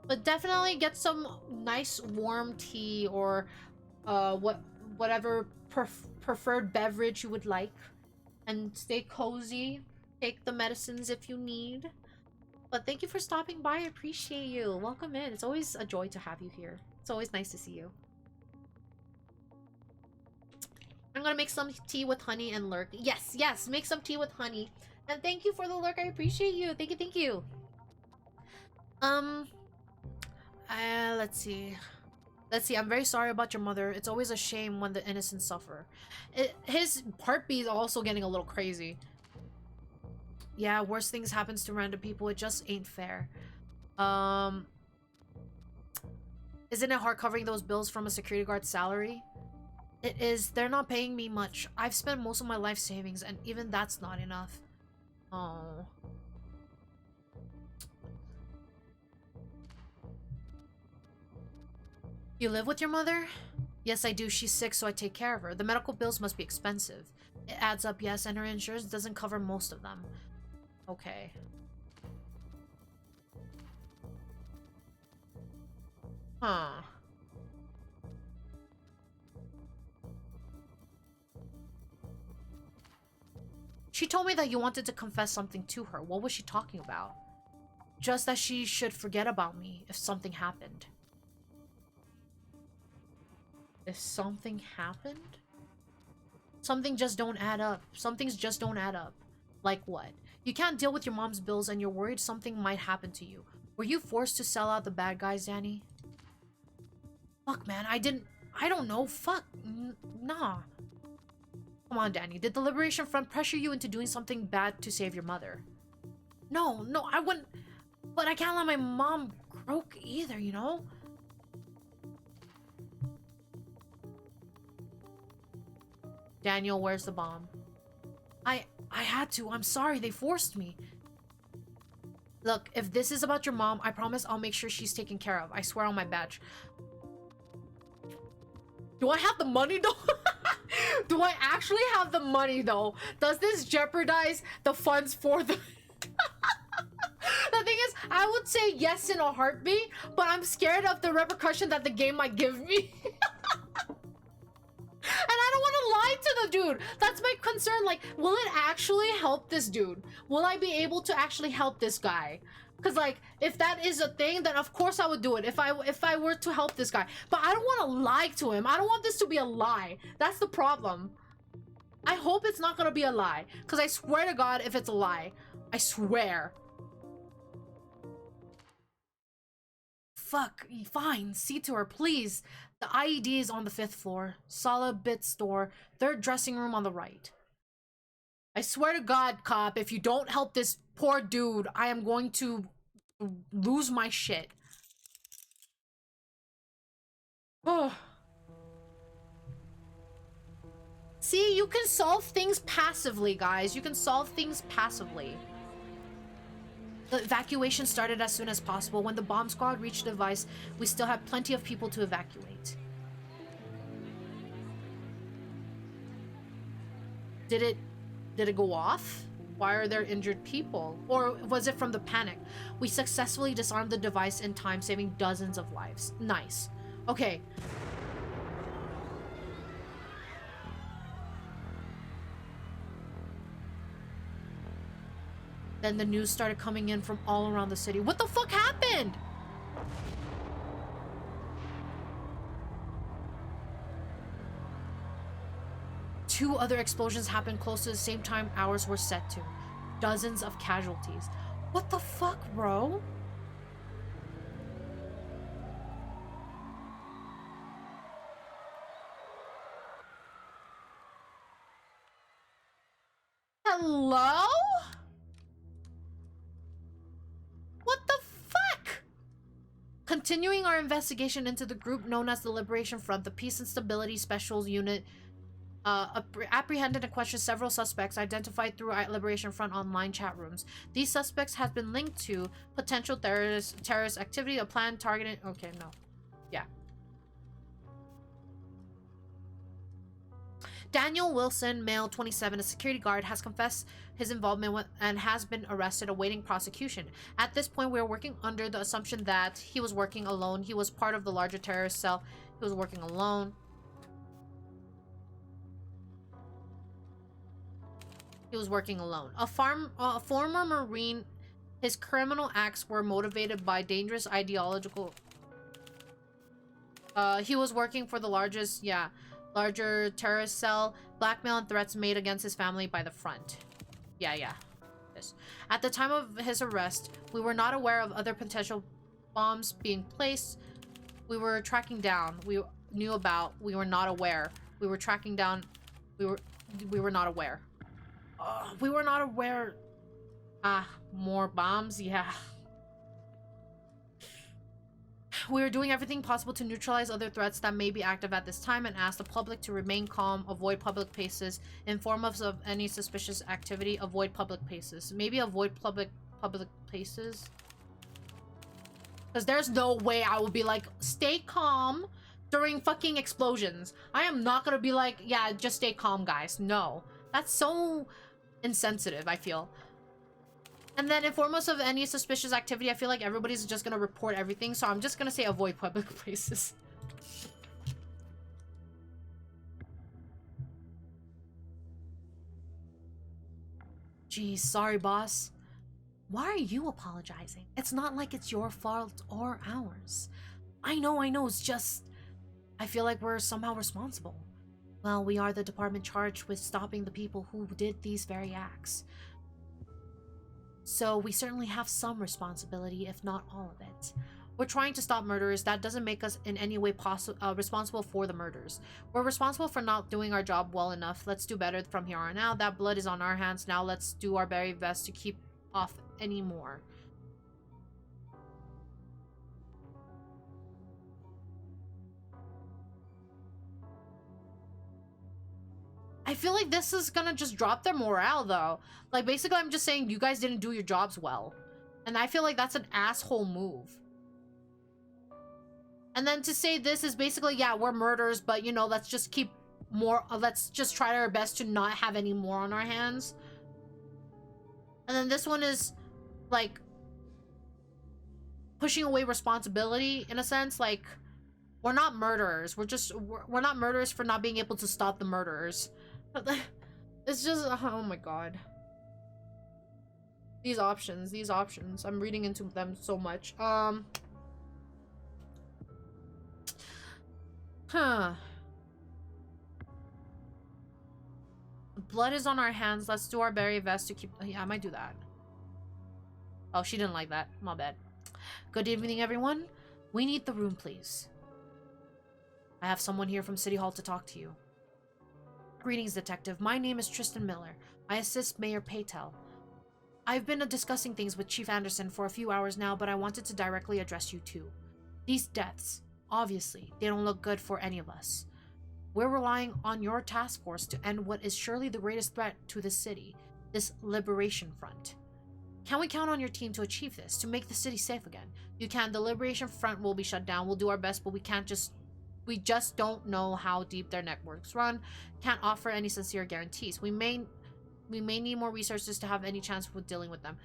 But definitely get some nice warm tea or whatever preferred beverage you would like, and stay cozy. Take the medicines if you need. But thank you for stopping by. I appreciate you. Welcome in. It's always a joy to have you here. It's always nice to see you. I'm gonna make some tea with honey and lurk. Yes, yes, make some tea with honey. And thank you for the lurk. I appreciate you. Thank you, thank you. Let's see. I'm very sorry about your mother. It's always a shame when the innocent suffer. His heartbeat is also getting a little crazy. Yeah, worse things happens to random people. It just ain't fair. Isn't it hard covering those bills from a security guard's salary? It is. They're not paying me much. I've spent most of my life savings, and even that's not enough. Oh. You live with your mother? Yes, I do. She's sick, so I take care of her. The medical bills must be expensive. It adds up, yes, and her insurance doesn't cover most of them. Okay. Huh. She told me that you wanted to confess something to her. What was she talking about? Just that she should forget about me if something happened. If something happened? Something just don't add up. Some things just don't add up. Like what? You can't deal with your mom's bills and you're worried something might happen to you. Were you forced to sell out the bad guys, Danny? Fuck, man. I don't know. Fuck. Nah. Come on, Danny. Did the Liberation Front pressure you into doing something bad to save your mother? No, I wouldn't. But I can't let my mom croak either, you know? Daniel, where's the bomb? I had to. I'm sorry. They forced me. Look, if this is about your mom, I promise I'll make sure she's taken care of. I swear on my badge. Do I have the money, though? Do I actually have the money, though? Does this jeopardize the funds for the... The thing is, I would say yes in a heartbeat, but I'm scared of the repercussion that the game might give me. And I don't want to lie to the dude. That's my concern. Like, will it actually help this dude? Will I be able to actually help this guy? Because, like, if that is a thing, then of course I would do it if I were to help this guy. But I don't want to lie to him. I don't want this to be a lie. That's the problem. I hope it's not going to be a lie. Because I swear to God, if it's a lie, I swear. Fuck. Fine. See to her, please. The IED is on the 5th floor. Solid bit store. 3rd dressing room on the right. I swear to God, cop, if you don't help this poor dude, I am going to lose my shit. Oh. See, you can solve things passively, guys. You can solve things passively. The evacuation started as soon as possible. When the bomb squad reached the device, we still had plenty of people to evacuate. Did it go off? Why are there injured people? Or was it from the panic? We successfully disarmed the device in time, saving dozens of lives. Nice. Okay. Then the news started coming in from all around the city. What the fuck happened? Two other explosions happened close to the same time ours were set to. Dozens of casualties. What the fuck, bro? Hello? Continuing our investigation into the group known as the Liberation Front, the Peace and Stability Special Unit apprehended and questioned several suspects identified through Liberation Front online chat rooms. These suspects have been linked to potential terrorist activity, a plan targeting... Okay, no. Yeah. Daniel Wilson, male, 27, a security guard, has confessed his involvement with, and has been arrested awaiting prosecution. At this point, we are working under the assumption that he was working alone. He was part of the larger terrorist cell. He was working alone. He was working alone. A former Marine, his criminal acts were motivated by dangerous ideological... he was working for the larger terrorist cell, blackmail and threats made against his family by the front. Yeah. Yes. At the time of his arrest, we were not aware of other potential bombs being placed. We were tracking down. We knew about. We were not aware. We were tracking down. We were not aware. We were not aware. More bombs? Yeah. We are doing everything possible to neutralize other threats that may be active at this time and ask the public to remain calm, avoid public places, inform us of any suspicious activity, avoid public places. Maybe avoid public places? Because there's no way I will be like, stay calm during fucking explosions. I am not gonna be like, yeah, just stay calm, guys. No. That's so insensitive, I feel. And then inform us of any suspicious activity. I feel like everybody's just gonna report everything, so I'm just gonna say avoid public places. Geez, sorry, boss. Why are you apologizing? It's not like it's your fault or ours. I know, it's just... I feel like we're somehow responsible. Well, we are the department charged with stopping the people who did these very acts. So we certainly have some responsibility, if not all of it. We're trying to stop murderers. That doesn't make us in any way responsible for the murders. We're responsible for not doing our job well enough. Let's do better from here on out. That blood is on our hands now. Let's do our very best to keep off any more. I feel like this is gonna just drop their morale, though. Like, basically, I'm just saying you guys didn't do your jobs well. And I feel like that's an asshole move. And then to say this is basically, yeah, we're murderers, but, you know, let's just keep more... let's just try our best to not have any more on our hands. And then this one is, like, pushing away responsibility, in a sense. Like, we're not murderers. We're not murderers for not being able to stop the murderers. It's just, oh my god. These options. I'm reading into them so much. Blood is on our hands. Let's do our very best to keep... Yeah, I might do that. Oh, she didn't like that. My bad. Good evening, everyone. We need the room, please. I have someone here from City Hall to talk to you. Greetings, Detective. My name is Tristan Miller. I assist Mayor Patel. I've been discussing things with Chief Anderson for a few hours now, but I wanted to directly address you too. These deaths, obviously, they don't look good for any of us. We're relying on your task force to end what is surely the greatest threat to the city, this Liberation Front. Can we count on your team to achieve this, to make the city safe again? You can. The Liberation Front will be shut down. We'll do our best, but we just don't know how deep their networks run. Can't offer any sincere guarantees. We may need more resources to have any chance with dealing with them.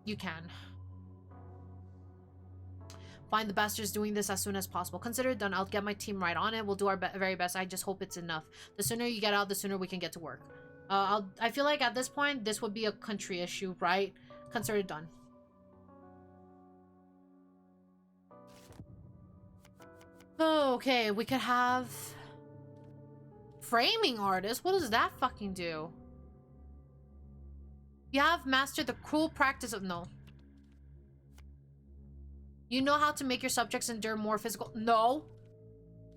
You can. Find the bastards doing this as soon as possible. Consider it done. I'll get my team right on it. We'll do our very best. I just hope it's enough. The sooner you get out, the sooner we can get to work. I feel like at this point, this would be a country issue, right? Consider it done. Okay, we could have... Framing artist? What does that fucking do? You have mastered the cruel practice of... No. You know how to make your subjects endure more physical... No.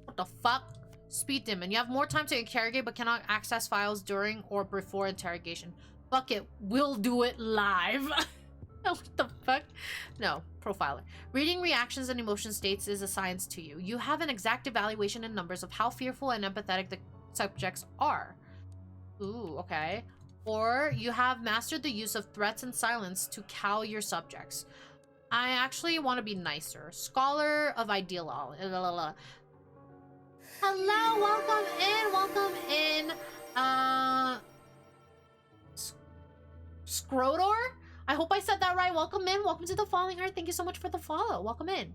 What the fuck? Speed demon. You have more time to interrogate but cannot access files during or before interrogation. Fuck it. We'll do it live. What the fuck? No, profiler. Reading reactions and emotion states is a science to you. You have an exact evaluation in numbers of how fearful and empathetic the subjects are. Ooh, okay. Or you have mastered the use of threats and silence to cow your subjects. I actually want to be nicer. Scholar of ideology. Hello, welcome in. Scrotor? I hope I said that right. Welcome in. Welcome to the Falling Earth. Thank you so much for the follow. Welcome in.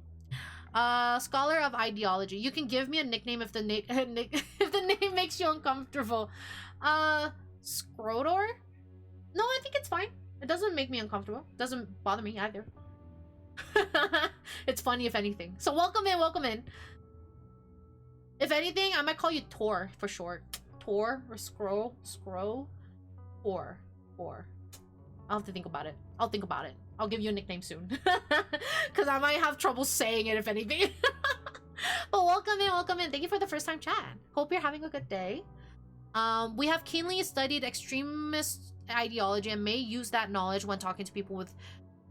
Scholar of ideology. You can give me a nickname if the if the name makes you uncomfortable. Scrotor? No, I think it's fine. It doesn't make me uncomfortable. It doesn't bother me either. It's funny if anything. So welcome in, welcome in. If anything, I might call you Tor for short. Tor or Scroll? Tor. I'll have to think about it. I'll think about it. I'll give you a nickname soon. Because I might have trouble saying it if anything. But welcome in. Thank you for the first time chat. Hope you're having a good day. We have keenly studied extremist ideology and may use that knowledge when talking to people with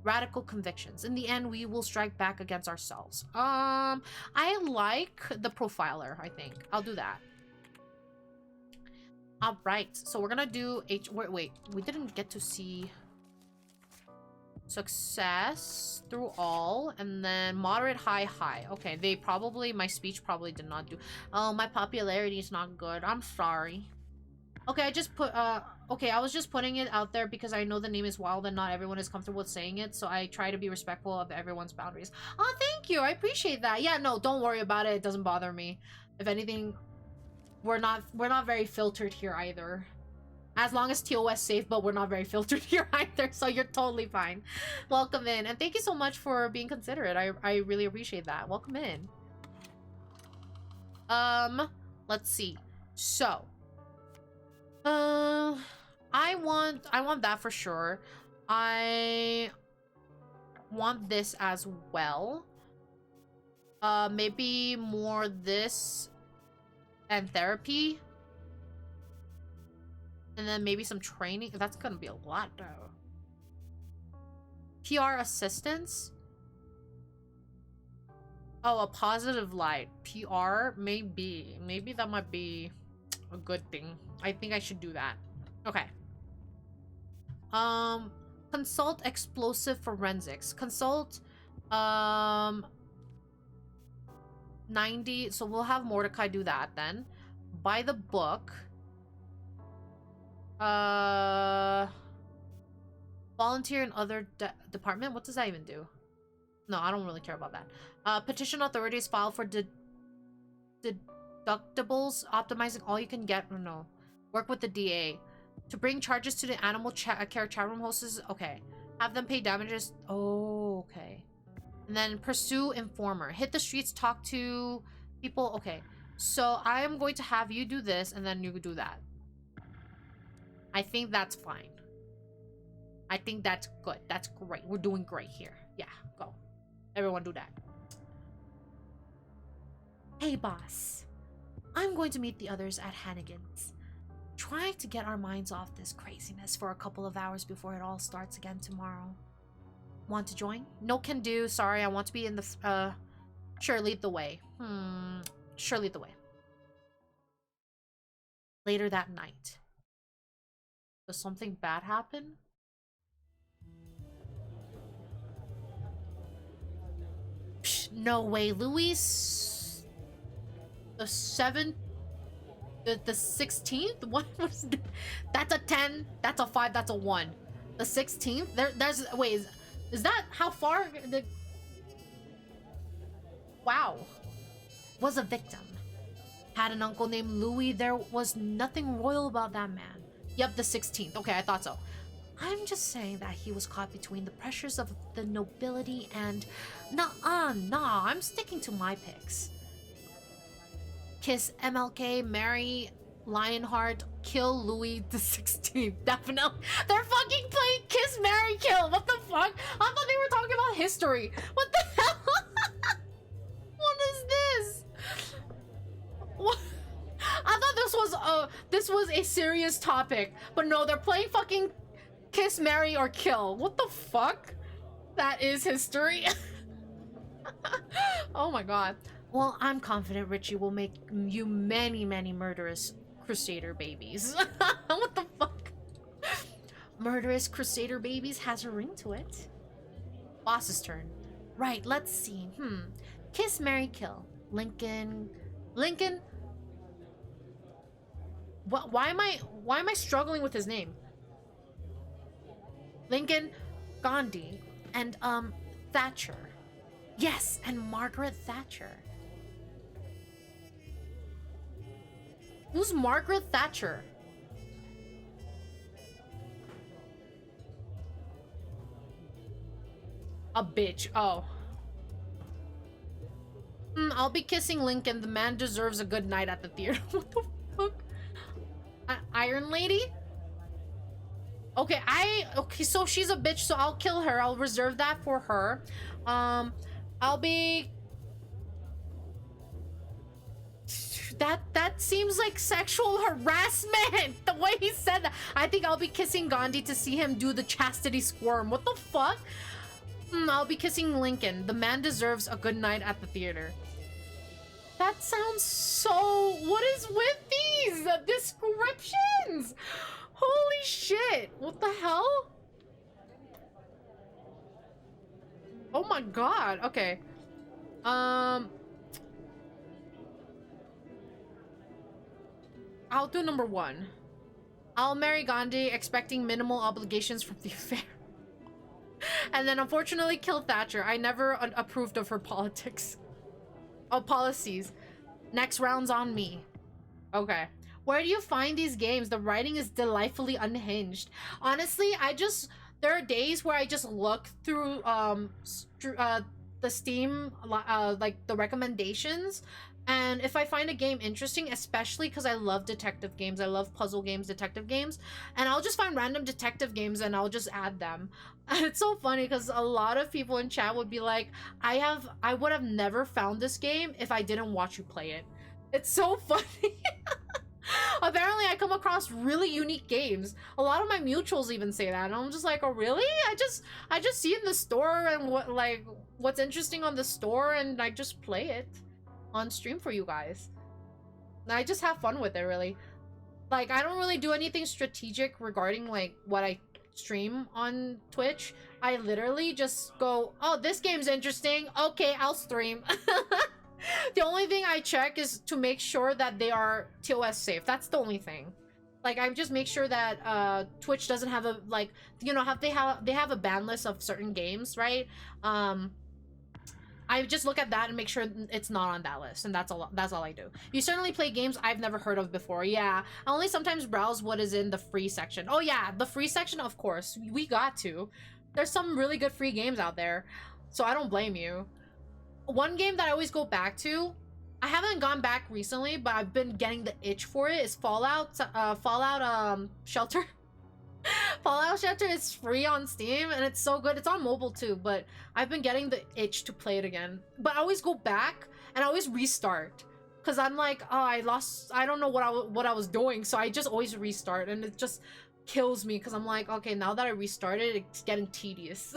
radical convictions. In the end, we will strike back against ourselves. I like the profiler, I think. I'll do that. All right, so we're gonna do wait, we didn't get to see success through all, and then moderate, high. Okay, they probably, my speech probably did not do. Oh, my popularity is not good. I'm sorry. Okay, I just put, okay, I was just putting it out there because I know the name is wild and not everyone is comfortable with saying it, so I try to be respectful of everyone's boundaries. Oh, thank you. I appreciate that. Yeah, no, don't worry about it. It doesn't bother me. If anything, we're not very filtered here either. As long as TOS safe, but we're not very filtered here either, so you're totally fine. Welcome in, and thank you so much for being considerate. I really appreciate that. Welcome in. Let's see. So, I want that for sure. I want this as well. Maybe more this and therapy. And then maybe some training. That's gonna be a lot though. PR assistance. Oh, a positive light. PR, maybe. Maybe that might be a good thing. I think I should do that. Okay. Consult explosive forensics. Consult 90. So we'll have Mordecai do that then. Buy the book. Volunteer in other department. What does that even do? No, I don't really care about that. Petition authorities file for deductibles, optimizing all you can get. Or no, work with the DA to bring charges to the animal care chat room hosts. Okay, have them pay damages. Oh, okay. And then pursue informer. Hit the streets, talk to people. Okay, so I am going to have you do this, and then you do that. I think that's fine. I think that's good. That's great. We're doing great here. Yeah, go. Everyone do that. Hey, boss. I'm going to meet the others at Hannigan's. Try to get our minds off this craziness for a couple of hours before it all starts again tomorrow. Want to join? No can do. Sorry, I want to be in the, sure, lead the way. Sure, lead the way. Later that night. Does something bad happen? Psh, no way, Luis. The 7th, the 16th. What was that? That's a 10. That's a 5. That's a 1. The 16th. There's wait. Is that how far the? Wow. Was a victim. Had an uncle named Louis. There was nothing royal about that man. Yep, the 16th. Okay, I thought so. I'm just saying that he was caught between the pressures of the nobility and... Nah, I'm sticking to my picks. Kiss MLK, marry Lionheart, kill Louis the 16th. Definitely. They're fucking playing Kiss, Marry, Kill. What the fuck? I thought they were talking about history. What the hell? What is this? What? I thought this was a serious topic, but no, they're playing fucking Kiss, Marry, or Kill. What the fuck? That is history. Oh my god. Well, I'm confident Richie will make you many, many murderous crusader babies. What the fuck? Murderous crusader babies has a ring to it. Boss's turn. Right, let's see. Kiss, marry, kill. Lincoln. What? Why am I struggling with his name? Lincoln, Gandhi, and Thatcher. Yes, and Margaret Thatcher. Who's Margaret Thatcher? A bitch. Oh. I'll be kissing Lincoln. The man deserves a good night at the theater. What the fuck? Iron Lady? Okay, okay, so she's a bitch, so I'll kill her. I'll reserve that for her. I'll be... That seems like sexual harassment. The way he said that. I think I'll be kissing Gandhi to see him do the chastity squirm. What the fuck? I'll be kissing Lincoln. The man deserves a good night at the theater. That sounds so... What is with these descriptions? Holy shit. What the hell? Oh my god. Okay. I'll do number 1. I'll marry Gandhi, expecting minimal obligations from the affair. And then unfortunately kill Thatcher. I never approved of her politics. Oh, policies. Next round's on me. Okay. Where do you find these games? The writing is delightfully unhinged. Honestly, there are days where I just look through the Steam like the recommendations, and if I find a game interesting, especially because I love detective games, I love puzzle games, detective games, and I'll just find random detective games and I'll just add them. It's so funny because a lot of people in chat would be like, I would have never found this game if I didn't watch you play it. It's so funny. Apparently I come across really unique games. A lot of my mutuals even say that, and I'm just like, oh really? I just see in the store and what's interesting on the store, and I just play it on stream for you guys. And I just have fun with it, really. Like, I don't really do anything strategic regarding like what I stream on Twitch. I literally just go, oh, this game's interesting, okay, I'll stream. The only thing I check is to make sure that they are TOS safe. That's the only thing. Like, I just make sure that Twitch doesn't have a, like, you know, they have a ban list of certain games, right? I just look at that and make sure it's not on that list, and that's all I do. You certainly play games I've never heard of before. Yeah, I only sometimes browse what is in the free section. Oh yeah, the free section, of course. We got to. There's some really good free games out there, so I don't blame you. One game that I always go back to, I haven't gone back recently, but I've been getting the itch for it, is Fallout Shelter. Fallout Shelter is free on Steam, and it's so good. It's on mobile too, but I've been getting the itch to play it again. But I always go back, and I always restart. Because I'm like, oh, I don't know what I was doing, so I just always restart, and it just kills me, because I'm like, okay, now that I restarted, it's getting tedious.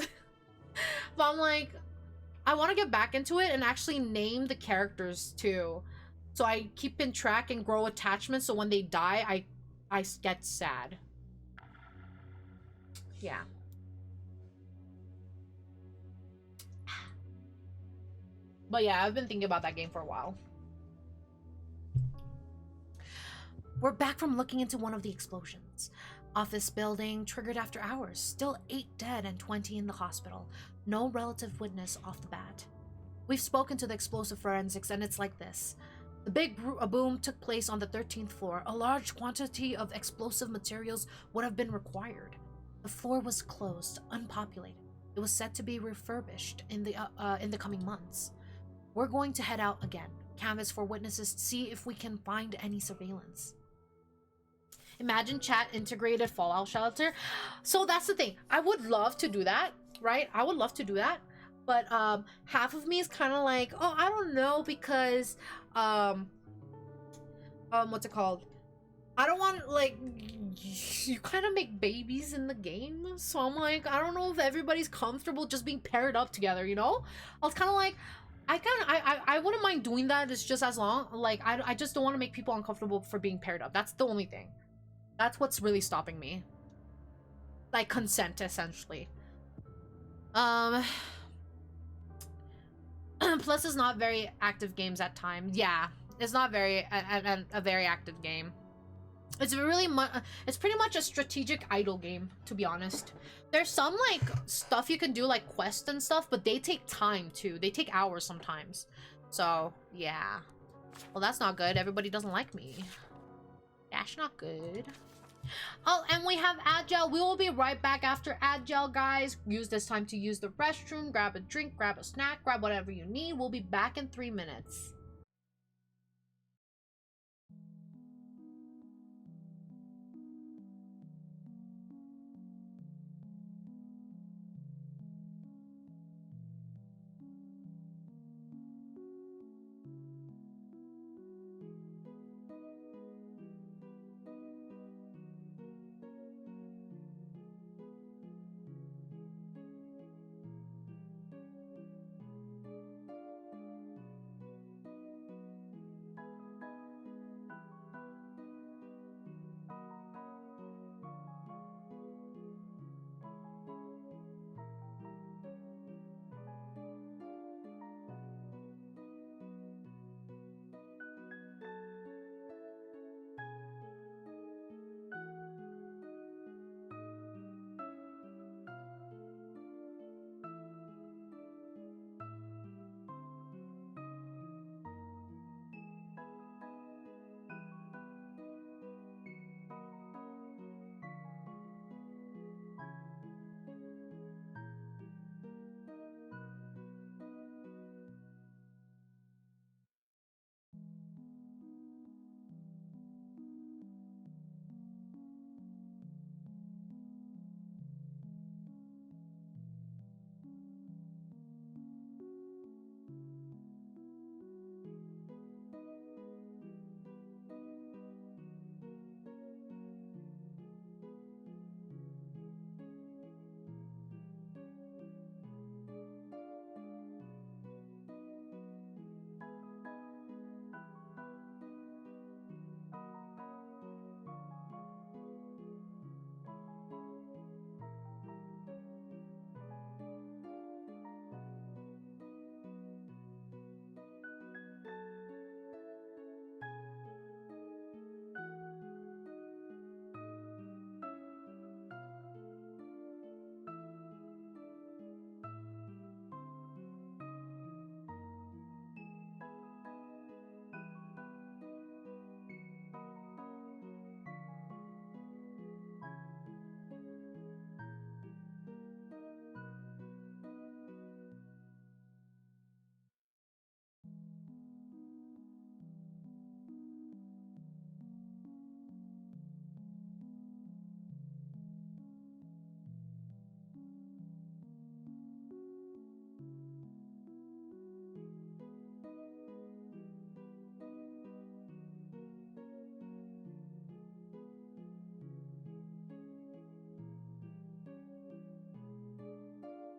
But I'm like, I want to get back into it and actually name the characters too, so I keep in track and grow attachments, so when they die, I get sad. Yeah. But yeah, I've been thinking about that game for a while. We're back from looking into one of the explosions. Office building triggered after hours. Still 8 dead and 20 in the hospital. No relative witness off the bat. We've spoken to the explosive forensics, and it's like this. The big boom took place on the 13th floor. A large quantity of explosive materials would have been required. The floor was closed, unpopulated. It was set to be refurbished in the coming months. We're going to head out again, canvass for witnesses to see if we can find any surveillance. Imagine chat integrated Fallout Shelter. So that's the thing. I would love to do that, right? I would love to do that. But half of me is kind of like, oh, I don't know, because what's it called? I don't want like you kind of make babies in the game. So I'm like, I don't know if everybody's comfortable just being paired up together, you know? I was kind of like, I wouldn't mind doing that. It's just as long, like, I just don't want to make people uncomfortable for being paired up. That's the only thing. That's what's really stopping me. Like, consent, essentially. Plus, it's not very active games at times. Yeah, it's not very a very active game. It's really it's pretty much a strategic idle game, to be honest. There's some like stuff you can do, like quests and stuff, but they take time too. They take hours sometimes. So yeah. Well, that's not good. Everybody doesn't like me. That's not good. Oh, and we have Agile. We will be right back after Agile, guys. Use this time to use the restroom, grab a drink, grab a snack, grab whatever you need. We'll be back in 3 minutes.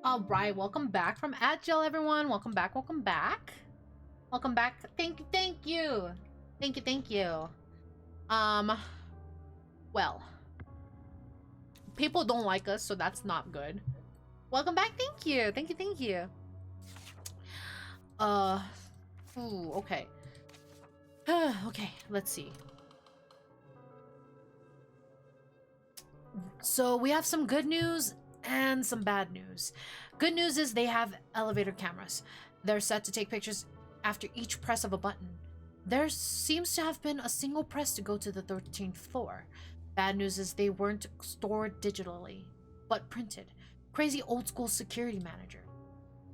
All right, welcome back from Agile, everyone. Welcome back, welcome back. Welcome back. Thank you, thank you. Thank you, thank you. Well, people don't like us, so that's not good. Welcome back, thank you. Thank you, thank you. Ooh, okay. Okay, let's see. So we have some good news and some bad news. Good news is they have elevator cameras. They're set to take pictures after each press of a button. There seems to have been a single press to go to the 13th floor. Bad news is they weren't stored digitally, but printed. Crazy old school security manager.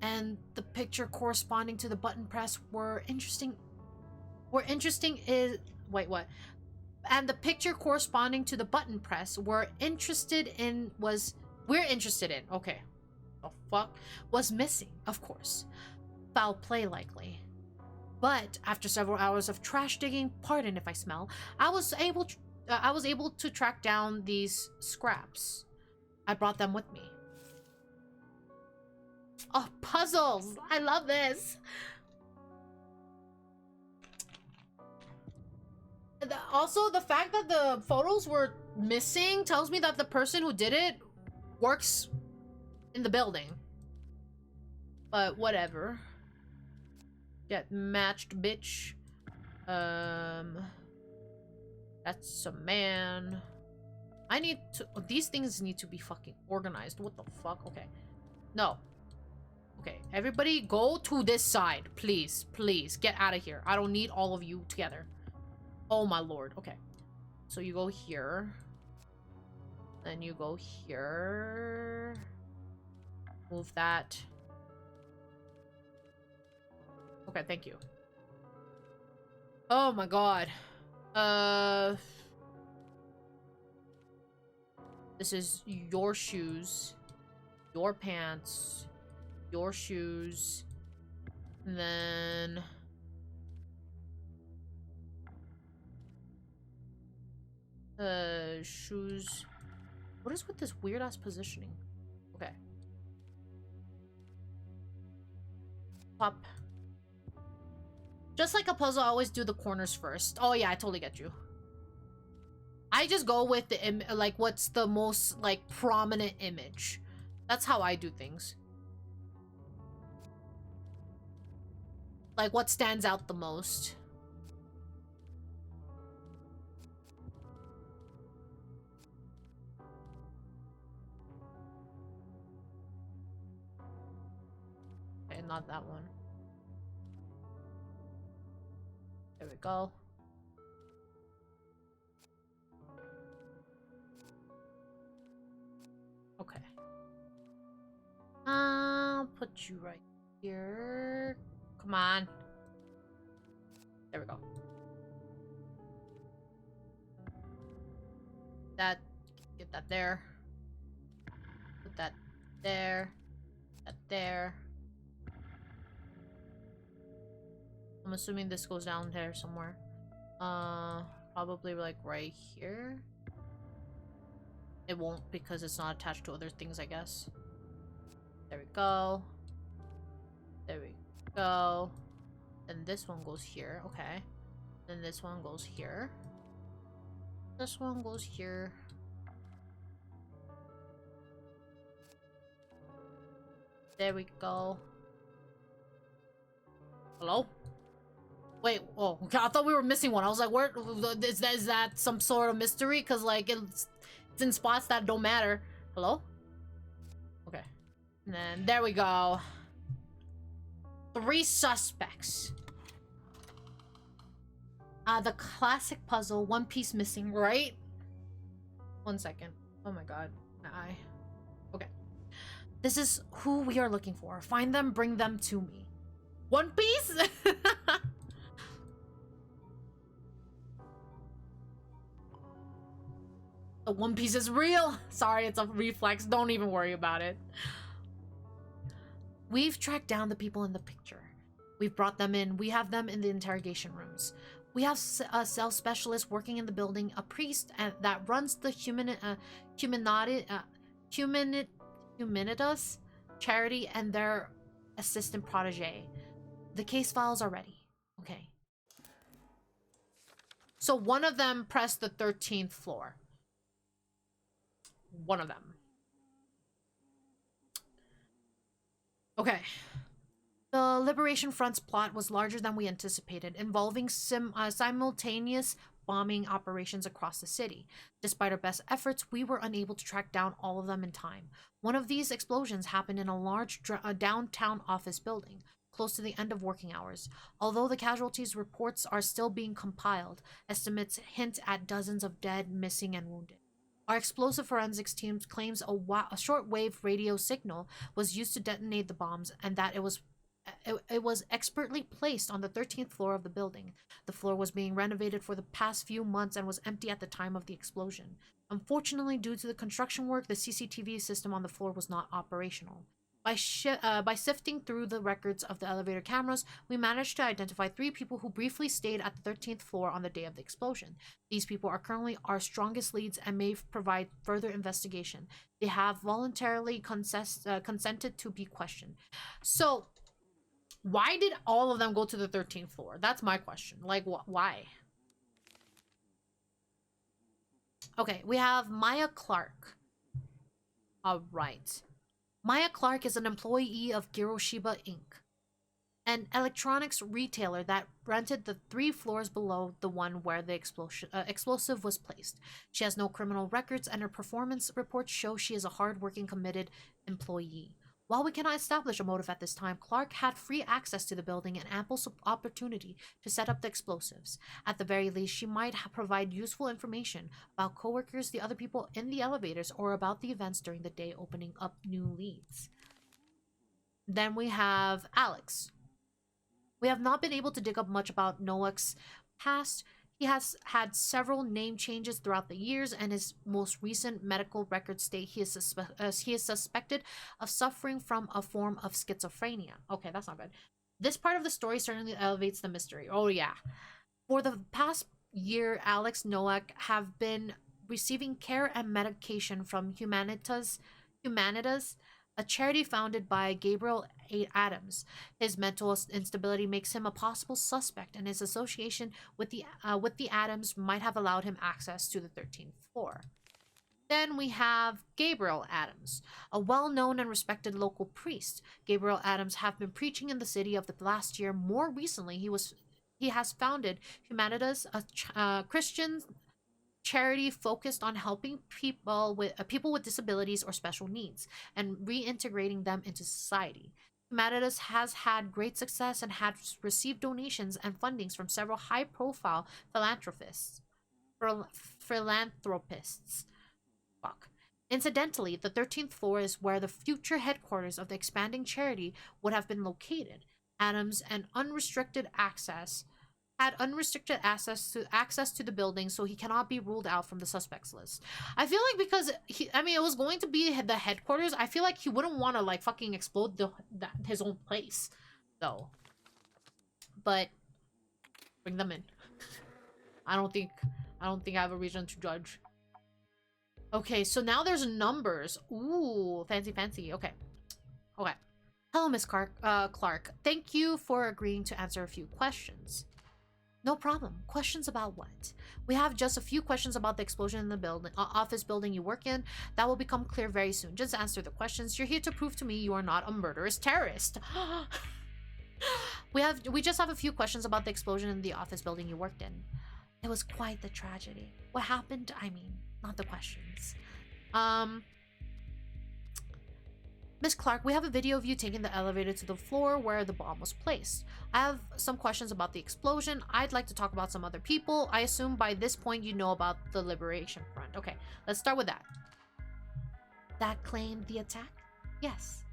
And the picture corresponding to the button press were interesting. Wait, what? And the picture corresponding to the button press we're interested in. Okay. The fuck? Was missing, of course. Foul play likely. But after several hours of trash digging, pardon if I smell, I was able I was able to track down these scraps. I brought them with me. Oh, puzzles! I love this! Also, the fact that the photos were missing tells me that the person who did it works in the building. But whatever. Get matched, bitch. That's a man. I need to... These things need to be fucking organized. What the fuck? Okay. No. Okay, everybody go to this side. Please, please, get out of here. I don't need all of you together. Oh my lord. Okay. So you go here. Then you go here. Move that. Okay, thank you. Oh my god. This is your shoes, your pants, your shoes, and then shoes. What is with this weird ass positioning? Okay. Pop. Just like a puzzle, I always do the corners first. Oh yeah, I totally get you. I just go with the like what's the most like prominent image. That's how I do things. Like what stands out the most. Okay, not that one. There we go. Okay. I'll put you right here. Come on. There we go. That, get that there. Put that there. That there. I'm assuming this goes down there somewhere. Probably like right here. It won't because it's not attached to other things, I guess. There we go. There we go. Then this one goes here. Okay. Then this one goes here. This one goes here. There we go. Hello? Wait, oh, okay, I thought we were missing one. I was like, where is that some sort of mystery? Because like it's in spots that don't matter. Hello? Okay. And then there we go. 3 suspects. The classic puzzle, one piece missing, right? 1 second. Oh my god. My eye. Okay. This is who we are looking for. Find them, bring them to me. One Piece? The One Piece is real. Sorry, it's a reflex. Don't even worry about it. We've tracked down the people in the picture. We've brought them in. We have them in the interrogation rooms. We have a cell specialist working in the building, a priest that runs the Humanitas charity, and their assistant protege. The case files are ready. Okay. So one of them pressed the 13th floor. One of them. Okay. The Liberation Front's plot was larger than we anticipated, involving simultaneous bombing operations across the city. Despite our best efforts, we were unable to track down all of them in time. One of these explosions happened in a large downtown office building, close to the end of working hours. Although the casualties reports are still being compiled, estimates hint at dozens of dead, missing, and wounded. Our explosive forensics team claims a shortwave radio signal was used to detonate the bombs, and that it was expertly placed on the 13th floor of the building. The floor was being renovated for the past few months and was empty at the time of the explosion. Unfortunately, due to the construction work, the CCTV system on the floor was not operational. By sifting through the records of the elevator cameras, we managed to identify 3 people who briefly stayed at the 13th floor on the day of the explosion. These people are currently our strongest leads and may provide further investigation. They have voluntarily consented to be questioned. So, why did all of them go to the 13th floor? That's my question. Like, why? Okay, we have Maya Clark. All right. Maya Clark is an employee of Giroshiba Inc., an electronics retailer that rented the 3 floors below the one where the explosive was placed. She has no criminal records, and her performance reports show she is a hardworking, committed employee. While we cannot establish a motive at this time, Clark had free access to the building and ample opportunity to set up the explosives. At the very least, she might provide useful information about coworkers, the other people in the elevators, or about the events during the day, opening up new leads. Then we have Alex. We have not been able to dig up much about Noak's past. He has had several name changes throughout the years, and his most recent medical records state he is suspected of suffering from a form of schizophrenia. Okay, that's not good. This part of the story certainly elevates the mystery. Oh, yeah. For the past year, Alex Noack have been receiving care and medication from Humanitas, a charity founded by Gabriel A. Adams. His mental instability makes him a possible suspect, and his association with the Adams might have allowed him access to the 13th floor. Then we have Gabriel Adams, a well-known and respected local priest. Gabriel Adams have been preaching in the city of the last year. More recently, he has founded Humanitas, a Christian charity focused on helping people with disabilities or special needs and reintegrating them into society. Humanitas has had great success and has received donations and fundings from several high-profile philanthropists. Fuck. Incidentally, the 13th floor is where the future headquarters of the expanding charity would have been located. Adams had unrestricted access to the building, so he cannot be ruled out from the suspects list. I feel like because it was going to be the headquarters, I feel like he wouldn't want to like fucking explode his own place, though. But bring them in. I don't think I have a reason to judge. Okay, so now there's numbers. Ooh, fancy. Okay. Hello, Miss Clark. Thank you for agreeing to answer a few questions. No problem. Questions about what? We have just a few questions about the explosion in the office building you work in. That will become clear very soon. Just answer the questions. You're here to prove to me you are not a murderous terrorist. We just have a few questions about the explosion in the office building you worked in. It was quite the tragedy. What happened? I mean, not the questions. Miss Clark, we have a video of you taking the elevator to the floor where the bomb was placed. I have some questions about the explosion. I'd like to talk about some other people. I assume by this point you know about the Liberation Front. Okay, let's start with that. That claimed the attack? Yes.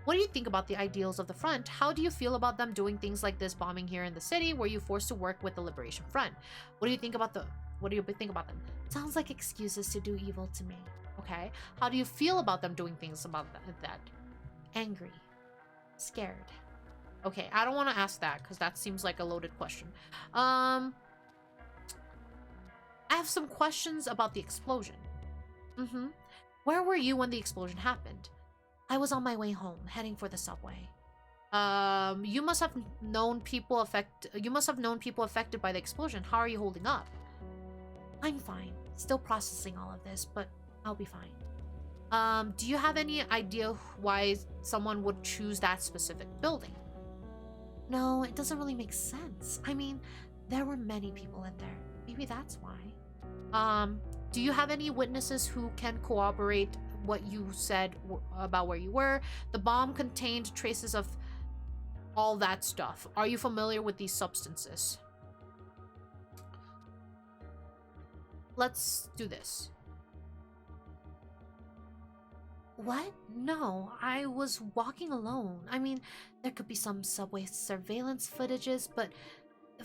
What do you think about the ideals of the front? How do you feel about them doing things like this bombing here in the city where you're forced to work with the Liberation Front? What do you think about them? Sounds like excuses to do evil to me. Okay. How do you feel about them doing things about that? Angry. Scared. Okay, I don't want to ask that because that seems like a loaded question. I have some questions about the explosion. Where were you when the explosion happened? I was on my way home, heading for the subway. You must have known people affected by the explosion. How are you holding up? I'm fine. Still processing all of this, but I'll be fine. Do you have any idea why someone would choose that specific building? No, it doesn't really make sense. I mean, there were many people in there. Maybe that's why. Do you have any witnesses who can corroborate what you said about where you were? The bomb contained traces of all that stuff. Are you familiar with these substances? Let's do this. What? No, I was walking alone. I mean, there could be some subway surveillance footages, but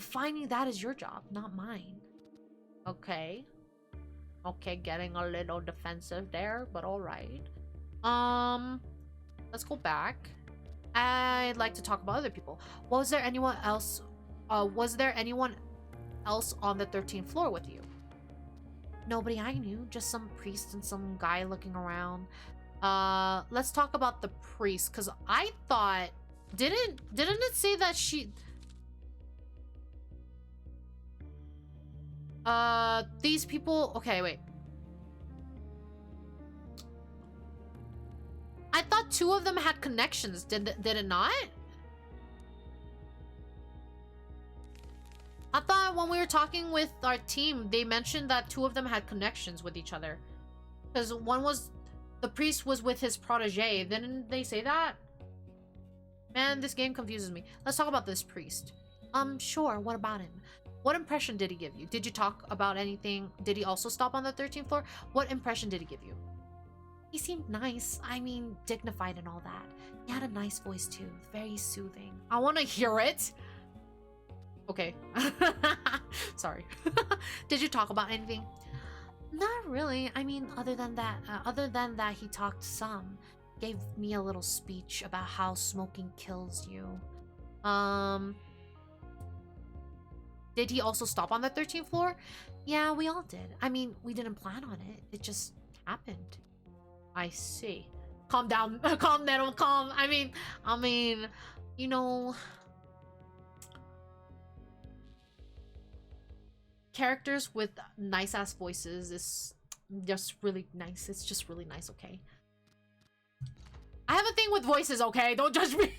finding that is your job, not mine. Okay. Okay, getting a little defensive there, but alright. let's go back. I'd like to talk about other people. Was there anyone else? Was there anyone else on the 13th floor with you? Nobody I knew, just some priest and some guy looking around. Let's talk about the priest, because I thought, didn't it say that she... these people... Okay, wait. I thought 2 of them had connections. Did it not? I thought when we were talking with our team, they mentioned that 2 of them had connections with each other. Because one was... The priest was with his protege. Didn't they say that? Man, this game confuses me. Let's talk about this priest. Sure. What about him? What impression did he give you? Did you talk about anything? Did he also stop on the 13th floor? What impression did he give you? He seemed nice. I mean, dignified and all that. He had a nice voice too. Very soothing. I want to hear it. Okay. Sorry. Did you talk about anything? Not really. I mean, other than that, he talked some. Gave me a little speech about how smoking kills you. Did he also stop on the 13th floor? Yeah, we all did. I mean, we didn't plan on it. It just happened. I see. Calm down. Calm, Meadow. Calm. I mean, you know... Characters with nice-ass voices is just really nice. It's just really nice, okay? I have a thing with voices, okay? Don't judge me.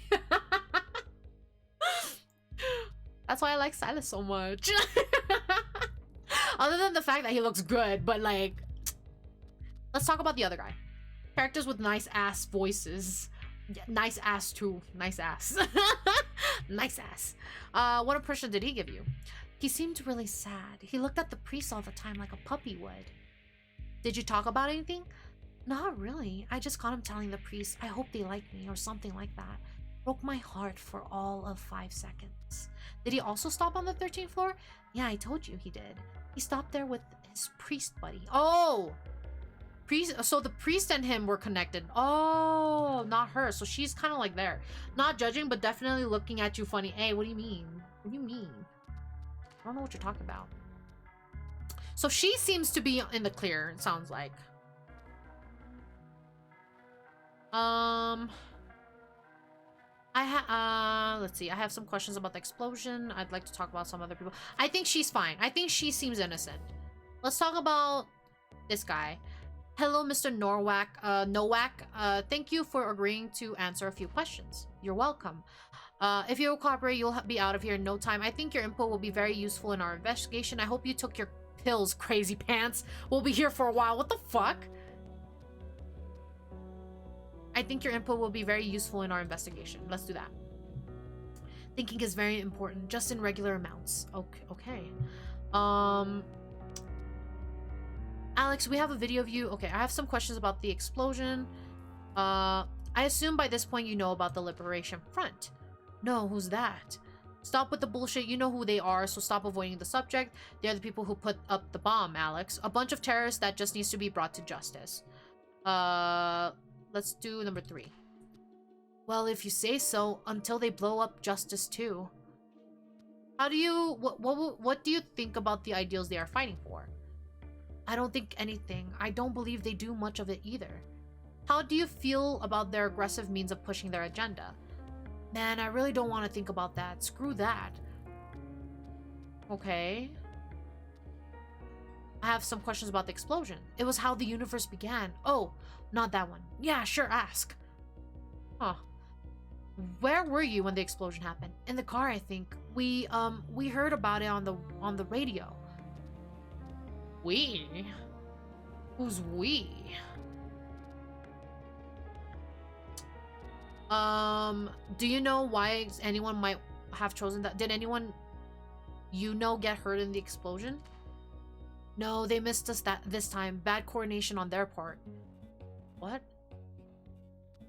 That's why I like Silas so much. Other than the fact that he looks good, but like... Let's talk about the other guy. Characters with nice-ass voices. Yeah, nice ass too. Nice ass. Nice ass. What impression did he give you? He seemed really sad. He looked at the priest all the time like a puppy would. Did you talk about anything? Not really. I just caught him telling the priest, I hope they like me, or something like that. Broke my heart for all of 5 seconds. Did he also stop on the 13th floor? Yeah, I told you he did. He stopped there with his priest buddy. Oh! So the priest and him were connected. Oh, not her. So she's kind of like there. Not judging, but definitely looking at you funny. Hey, what do you mean? What do you mean? I don't know what you're talking about. So she seems to be in the clear, it sounds like. Let's see. I have some questions about the explosion. I'd like to talk about some other people. I think she's fine. I think she seems innocent. Let's talk about this guy. Hello, Mr. Nowak. Thank you for agreeing to answer a few questions. You're welcome. If you'll cooperate, you'll be out of here in no time. I think your input will be very useful in our investigation. I hope you took your pills, crazy pants. We'll be here for a while. What the fuck? I think your input will be very useful in our investigation. Let's do that. Thinking is very important, just in regular amounts. Okay. Alex, we have a video of you. Okay, I have some questions about the explosion. I assume by this point you know about the Liberation Front. No, who's that? Stop with the bullshit. You know who they are, so stop avoiding the subject. They're the people who put up the bomb, Alex. A bunch of terrorists that just needs to be brought to justice. Let's do number 3. Well, if you say so, until they blow up justice too. How do you... What do you think about the ideals they are fighting for? I don't think anything. I don't believe they do much of it either. How do you feel about their aggressive means of pushing their agenda? Man, I really don't want to think about that. Screw that. Okay. I have some questions about the explosion. It was how the universe began. Oh, not that one. Yeah, sure, ask. Huh. Where were you when the explosion happened? In the car, I think. We heard about it on the radio. We? Who's we? Do you know why anyone might have chosen that? Did anyone you know get hurt in the explosion? No, they missed us this time. Bad coordination on their part. What?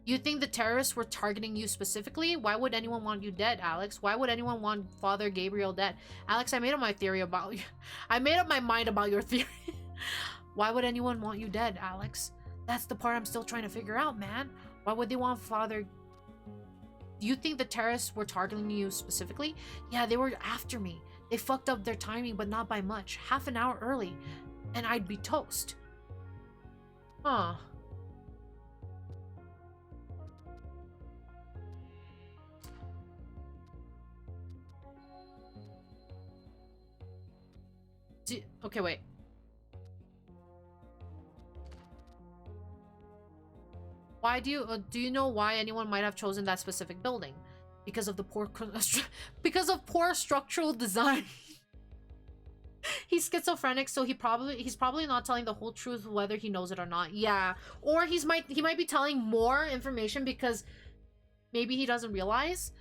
You think the terrorists were targeting you specifically? Why would anyone want you dead, Alex? Why would anyone want Father Gabriel dead? Alex, I made up my theory about you. I made up my mind about your theory. Why would anyone want you dead, Alex? That's the part I'm still trying to figure out, man. Why would they want Father? Do you think the terrorists were targeting you specifically? Yeah, they were after me. They fucked up their timing, but not by much. Half an hour early, and I'd be toast. Huh. Okay, wait. Why do you know why anyone might have chosen that specific building? Because of the because of poor structural design. He's schizophrenic, so he's probably not telling the whole truth whether he knows it or not. Yeah, or he might be telling more information because maybe he doesn't realize.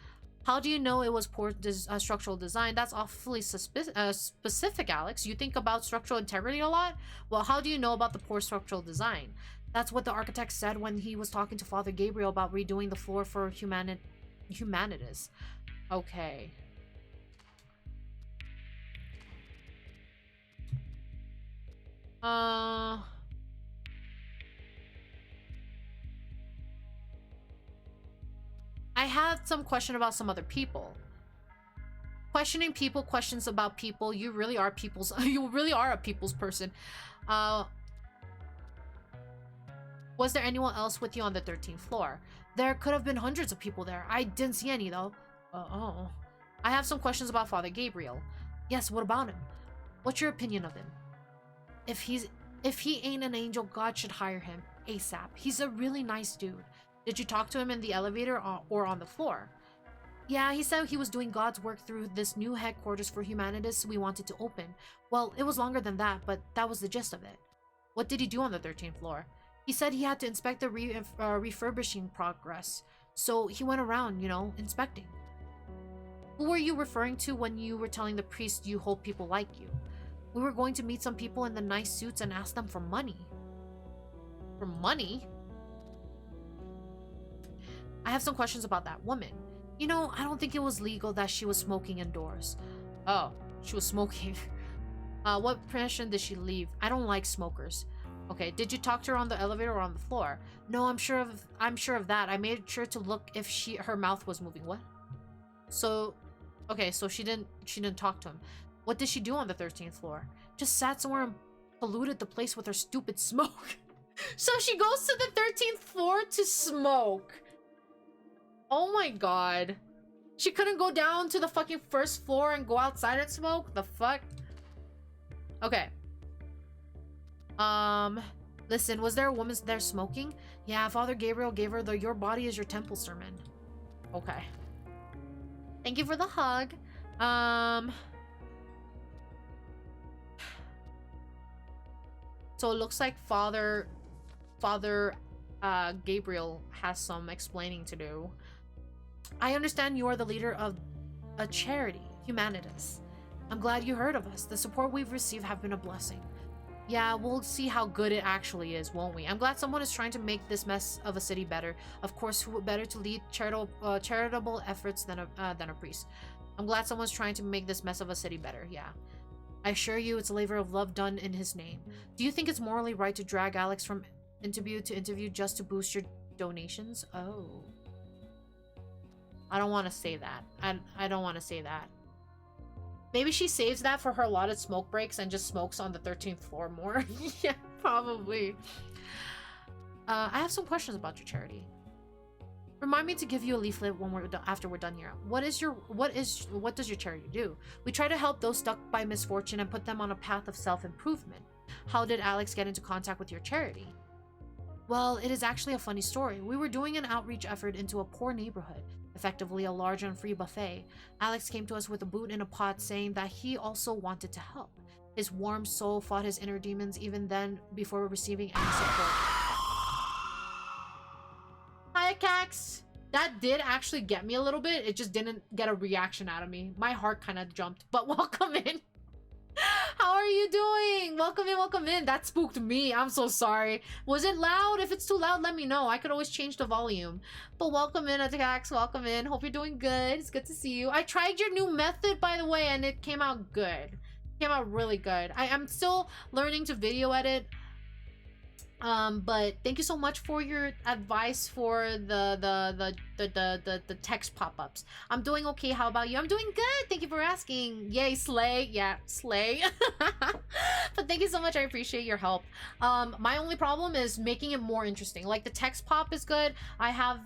How do you know it was poor structural design? That's awfully specific, Alex. You think about structural integrity a lot? Well, how do you know about the poor structural design? That's what the architect said when he was talking to Father Gabriel about redoing the floor for humanities. Okay. I had some question about some other people. Questioning people, questions about people. You really are people's. You really are a people's person. Was there anyone else with you on the 13th floor? There could have been hundreds of people there. I didn't see any though. Oh. I have some questions about Father Gabriel. Yes, what about him? What's your opinion of him? If he ain't an angel, God should hire him ASAP. He's a really nice dude. Did you talk to him in the elevator or on the floor? Yeah, he said he was doing God's work through this new headquarters for humanities we wanted to open. Well, it was longer than that, but that was the gist of it. What did he do on the 13th floor? He said he had to inspect the refurbishing progress. So he went around, inspecting. Who were you referring to when you were telling the priest you hope people like you? We were going to meet some people in the nice suits and ask them for money. For money? I have some questions about that woman. I don't think it was legal that she was smoking indoors. Oh, she was smoking. What permission did she leave? I don't like smokers. Okay, did you talk to her on the elevator or on the floor? No, I'm sure of that. I made sure to look if her mouth was moving. What? So, okay, so she didn't talk to him. What did she do on the 13th floor? Just sat somewhere and polluted the place with her stupid smoke. So she goes to the 13th floor to smoke. Oh my god. She couldn't go down to the fucking first floor and go outside and smoke? The fuck? Okay. Listen, was there a woman there smoking? Yeah, Father Gabriel gave her the "Your body is your temple" sermon. Okay. Thank you for the hug. So it looks like Father Gabriel has some explaining to do. I understand you are the leader of a charity, Humanitas. I'm glad you heard of us. The support we've received have been a blessing. Yeah, we'll see how good it actually is, won't we? I'm glad someone is trying to make this mess of a city better. Of course, who better to lead charitable efforts than a priest? I'm glad someone's trying to make this mess of a city better, yeah. I assure you it's a labor of love done in his name. Do you think it's morally right to drag Alex from interview to interview just to boost your donations? Oh. I don't want to say that. I don't want to say that. Maybe she saves that for her allotted smoke breaks and just smokes on the 13th floor more. Yeah, probably. I have some questions about your charity. Remind me to give you a leaflet when after we're done here. What does your charity do? We try to help those stuck by misfortune and put them on a path of self-improvement. How did Alex get into contact with your charity? Well, it is actually a funny story. We were doing an outreach effort into a poor neighborhood, effectively a large and free buffet. Alex came to us with a boot in a pot saying that he also wanted to help. His warm soul fought his inner demons even then before receiving any support. Hi, Cax! That did actually get me a little bit. It just didn't get a reaction out of me. My heart kind of jumped, but welcome in. How are you doing? Welcome in, welcome in. That spooked me. I'm so sorry. Was it loud? If it's too loud, let me know. I could always change the volume. But welcome in, Attacks. Welcome in. Hope you're doing good. It's good to see you. I tried your new method, by the way, and it came out good. It came out really good. I'm still learning to video edit. But thank you so much for your advice for the text pop-ups. I'm doing okay. How about you? I'm doing good. Thank you for asking. Yay, slay. Yeah, slay. But thank you so much. I appreciate your help. My only problem is making it more interesting. Like the text pop is good. I have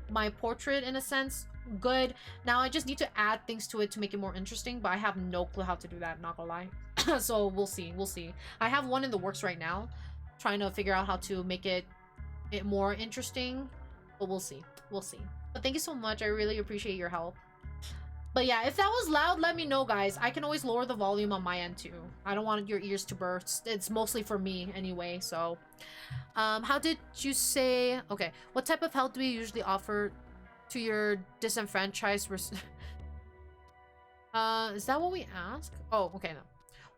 my portrait in a sense good. Now I just need to add things to it to make it more interesting, but I have no clue how to do that, not gonna lie. So we'll see. We'll see. I have one in the works right now, trying to figure out how to make it more interesting, but we'll see. We'll see. But thank you so much. I really appreciate your help. But yeah, if that was loud, let me know, guys. I can always lower the volume on my end too. I don't want your ears to burst. It's mostly for me anyway. So how did you say, okay, what type of help do we usually offer to your disenfranchised is that what we ask? Oh, okay, no.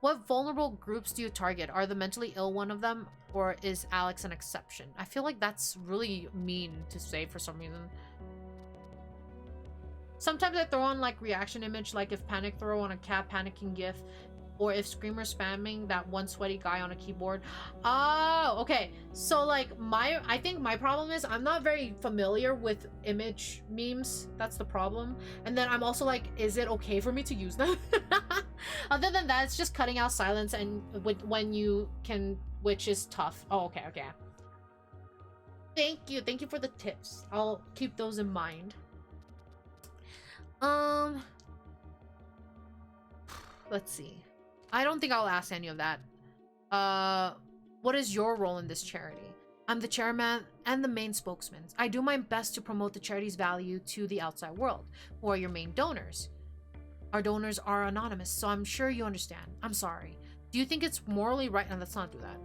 What vulnerable groups do you target? Are the mentally ill one of them, or is Alex an exception? I feel like that's really mean to say for some reason. Sometimes I throw on like reaction image, like if panic throw on a cat panicking gif, or if screamer spamming that one sweaty guy on a keyboard. Oh, okay. So like I think my problem is I'm not very familiar with image memes. That's the problem. And then I'm also like, is it okay for me to use them? Other than that, it's just cutting out silence and when you can, which is tough. Oh, okay, okay. Thank you for the tips. I'll keep those in mind. Let's see. I don't think I'll ask any of that. What is your role in this charity? I'm the chairman and the main spokesman. I do my best to promote the charity's value to the outside world. Who are your main donors? Our donors are anonymous, so I'm sure you understand. I'm sorry. Do you think it's morally right? No, let's not do that.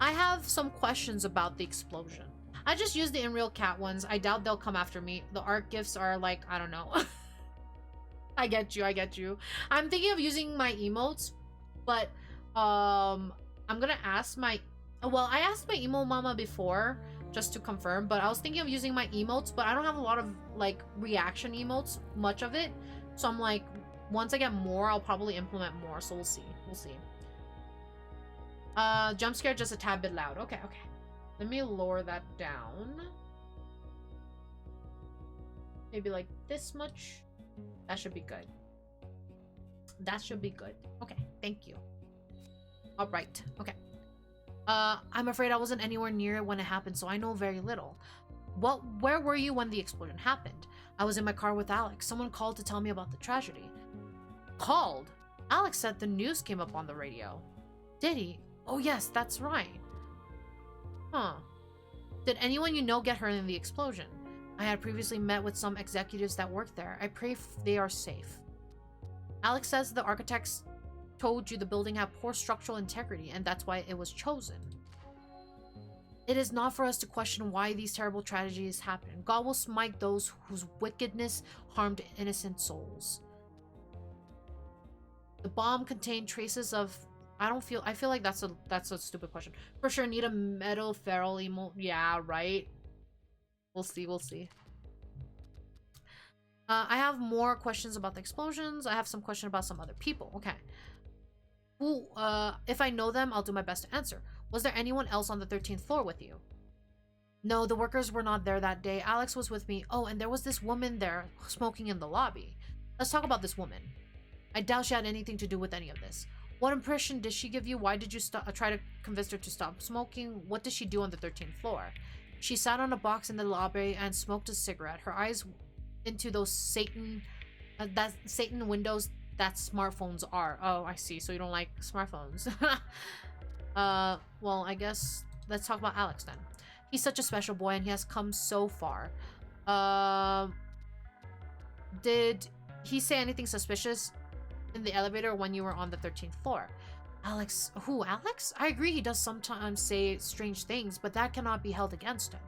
I have some questions about the explosion. I just used the in real cat ones. I doubt they'll come after me. The art gifts are like, I don't know. I get you, I get you. I'm thinking of using my emotes, but I'm gonna ask my, well, I asked my emo mama before just to confirm, but I was thinking of using my emotes, but I don't have a lot of like reaction emotes, much of it. So I'm like, once I get more, I'll probably implement more. So we'll see, we'll see. Jump scare just a tad bit loud. Okay, okay. Let me lower that down. Maybe like this much. That should be good. That should be good. Okay, thank you. All right, okay. I'm afraid I wasn't anywhere near it when it happened, so I know very little. Where were you when the explosion happened? I was in my car with Alex. Someone called to tell me about the tragedy. Called? Alex said the news came up on the radio. Did he? Oh yes, that's right. Huh. Did anyone you know get hurt in the explosion? I had previously met with some executives that work there. I pray they are safe. Alex says the architects told you the building had poor structural integrity and that's why it was chosen. It is not for us to question why these terrible tragedies happen. God will smite those whose wickedness harmed innocent souls. The bomb contained traces of... I feel like that's a stupid question. For sure need a metal feral emote. Yeah, right? We'll see, we'll see. I have more questions about the explosions. I have some questions about some other people. Okay. Who, if I know them, I'll do my best to answer. Was there anyone else on the 13th floor with you? No, the workers were not there that day. Alex was with me. Oh, and there was this woman there smoking in the lobby. Let's talk about this woman. I doubt she had anything to do with any of this. What impression did she give you? Why did you try to convince her to stop smoking? What did she do on the 13th floor? She sat on a box in the lobby and smoked a cigarette. Her eyes into those Satan windows that smartphones are. Oh, I see. So you don't like smartphones. Well, I guess let's talk about Alex then. He's such a special boy and he has come so far. Did he say anything suspicious in the elevator when you were on the 13th floor? Alex, who, Alex? I agree he does sometimes say strange things, but that cannot be held against him.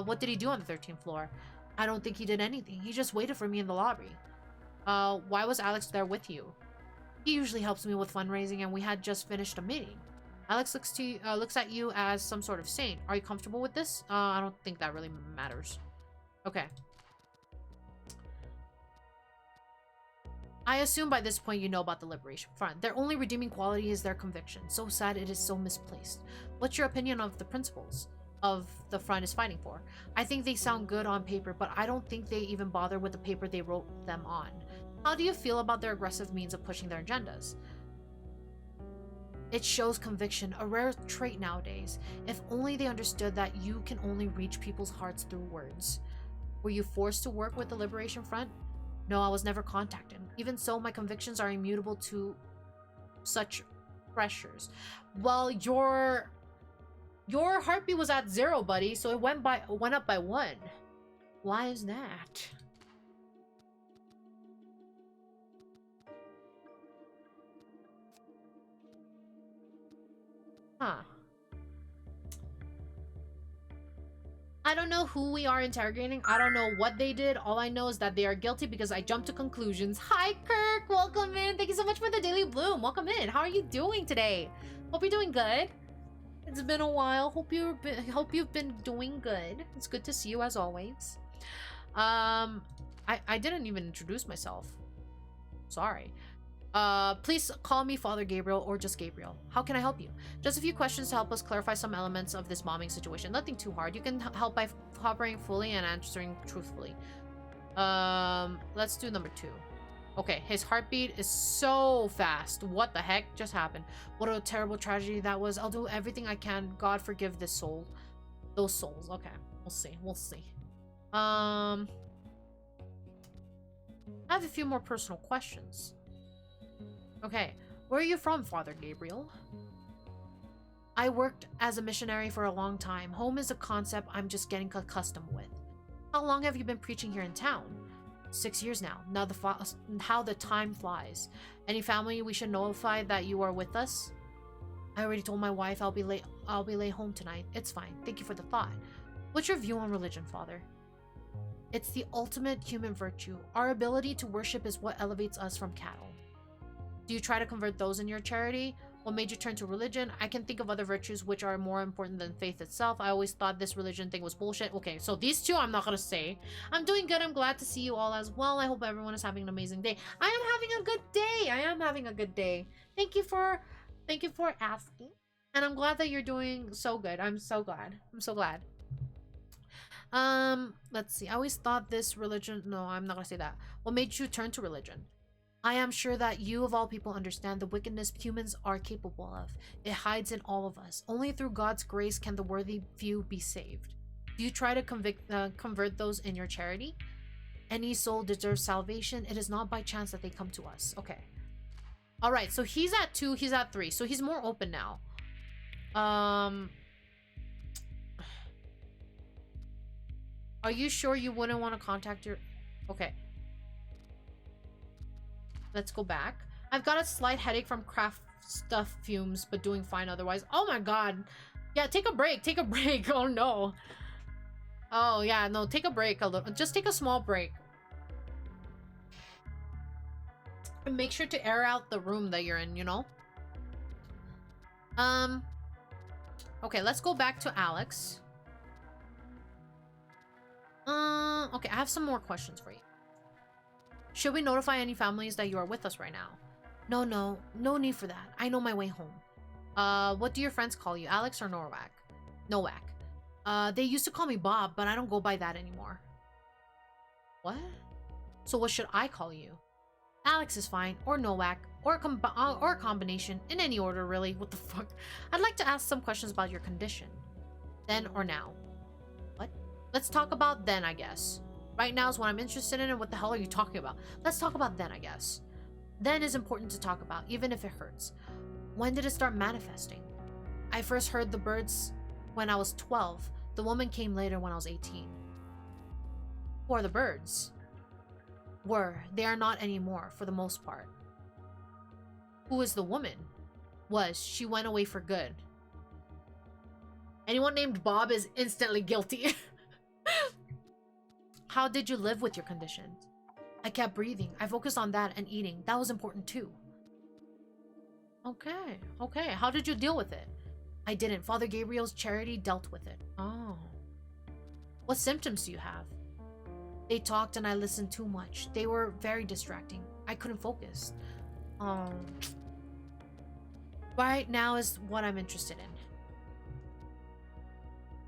What did he do on the 13th floor? I don't think he did anything. He just waited for me in the lobby. Why was Alex there with you? He usually helps me with fundraising and we had just finished a meeting. Alex looks at you as some sort of saint. Are you comfortable with this? I don't think that really matters. Okay. I assume by this point you know about the Liberation Front. Their only redeeming quality is their conviction. So sad it is so misplaced. What's your opinion of the principles of the front is fighting for? I think they sound good on paper, but I don't think they even bother with the paper they wrote them on. How do you feel about their aggressive means of pushing their agendas? It shows conviction, a rare trait nowadays. If only they understood that you can only reach people's hearts through words. Were you forced to work with the Liberation Front? No, I was never contacted. Even so, my convictions are immutable to such pressures. Well, your heartbeat was at 0, buddy, so it went up by 1. Why is that? Huh. I don't know who we are interrogating. I don't know what they did. All I know is that they are guilty because I jumped to conclusions. Hi, Kirk. Welcome in. Thank you so much for the Daily Bloom. Welcome in. How are you doing today? Hope you're doing good. It's been a while. Hope you've been doing good. It's good to see you as always. I didn't even introduce myself. Sorry. Please call me Father Gabriel or just Gabriel. How can I help you? Just a few questions to help us clarify some elements of this bombing situation. Nothing too hard. You can help by cooperating fully and answering truthfully. Let's do number 2. Okay, his heartbeat is so fast. What the heck just happened? What a terrible tragedy that was. I'll do everything I can. God forgive this soul. Those souls. Okay, we'll see. We'll see. I have a few more personal questions. Okay, where are you from, Father Gabriel? I worked as a missionary for a long time. Home is a concept I'm just getting accustomed with. How long have you been preaching here in town? 6 years now. Now how the time flies. Any family we should notify that you are with us? I already told my wife I'll be late home tonight. It's fine. Thank you for the thought. What's your view on religion, Father? It's the ultimate human virtue. Our ability to worship is what elevates us from cattle. Do you try to convert those in your charity? What made you turn to religion? I can think of other virtues which are more important than faith itself. I always thought this religion thing was bullshit. Okay, so these two I'm not gonna say. I'm doing good. I'm glad to see you all as well. I hope everyone is having an amazing day. I am having a good day. I am having a good day. Thank you for asking. And I'm glad that you're doing so good. I'm so glad. I'm so glad. Let's see. I always thought this religion... No, I'm not gonna say that. What made you turn to religion? I am sure that you of all people understand the wickedness humans are capable of. It hides in all of us. Only through God's grace can the worthy few be saved. Do you try to convert those in your charity? Any soul deserves salvation. It is not by chance that they come to us. Okay. Alright, so he's at 2, he's at 3. So he's more open now. Are you sure you wouldn't want to contact your... Okay. Let's go back. I've got a slight headache from craft stuff fumes, but doing fine otherwise. Oh my god. Yeah, take a break. Take a break. Oh no. Oh yeah, no, take a break a little. Just take a small break. And make sure to air out the room that you're in, you know? Okay, let's go back to Alex. Okay, I have some more questions for you. Should we notify any families that you are with us right now? No need for that. I know my way home. What do your friends call you, Alex or Norwak? Nowak. They used to call me Bob, but I don't go by that anymore. What? So what should I call you? Alex is fine, or Nowak, or a combination, in any order really. What the fuck? I'd like to ask some questions about your condition. Then or now? What? Let's talk about then, I guess. Right now is what I'm interested in, and what the hell are you talking about? Let's talk about then, I guess. Then is important to talk about, even if it hurts. When did it start manifesting? I first heard the birds when I was 12. The woman came later when I was 18. Who are the birds? Were. They are not anymore, for the most part. Who is the woman? Was. She went away for good. Anyone named Bob is instantly guilty. How did you live with your conditions? I kept breathing. I focused on that and eating. That was important too. Okay. How did you deal with it? I didn't. Father Gabriel's charity dealt with it. Oh. What symptoms do you have? They talked and I listened too much. They were very distracting. I couldn't focus. Right now is what I'm interested in.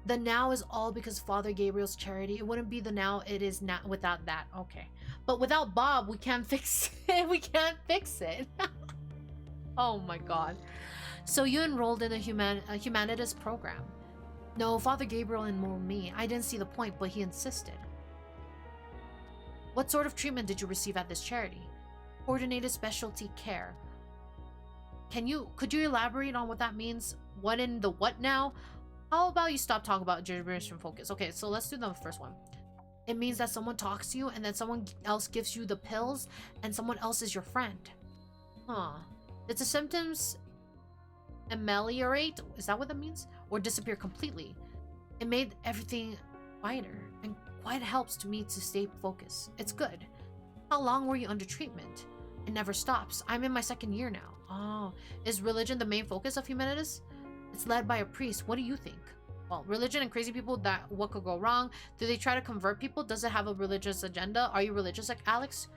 The now is all because Father Gabriel's charity. It wouldn't be the now it is now without that. Okay. But without Bob, we can't fix it. We can't fix it. Oh my god. So you enrolled in a humanities program. No, Father Gabriel enrolled me. I didn't see the point, but he insisted. What sort of treatment did you receive at this charity? Coordinated specialty care. Could you elaborate on what that means? What in the what now? How about you stop talking about gibberish and focus? Okay, so let's do the first one. It means that someone talks to you and then someone else gives you the pills and someone else is your friend. Huh. Did the symptoms ameliorate? Is that what that means? Or disappear completely? It made everything quieter, and quiet helps to me to stay focused. It's good. How long were you under treatment? It never stops. I'm in my 2nd year now. Oh, is religion the main focus of humanities? It's led by a priest. What do you think? Well, religion and crazy people, what could go wrong? Do they try to convert people? Does it have a religious agenda? Are you religious like Alex?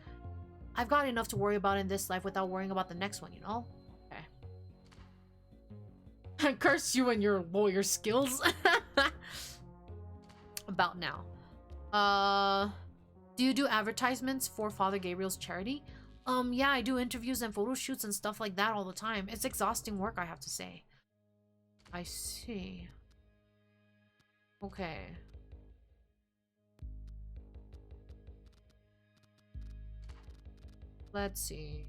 I've got enough to worry about in this life without worrying about the next one, you know? Okay. Curse you and your lawyer skills. About now. Do you do advertisements for Father Gabriel's charity? Yeah, I do interviews and photo shoots and stuff like that all the time. It's exhausting work, I have to say. I see. Okay. Let's see.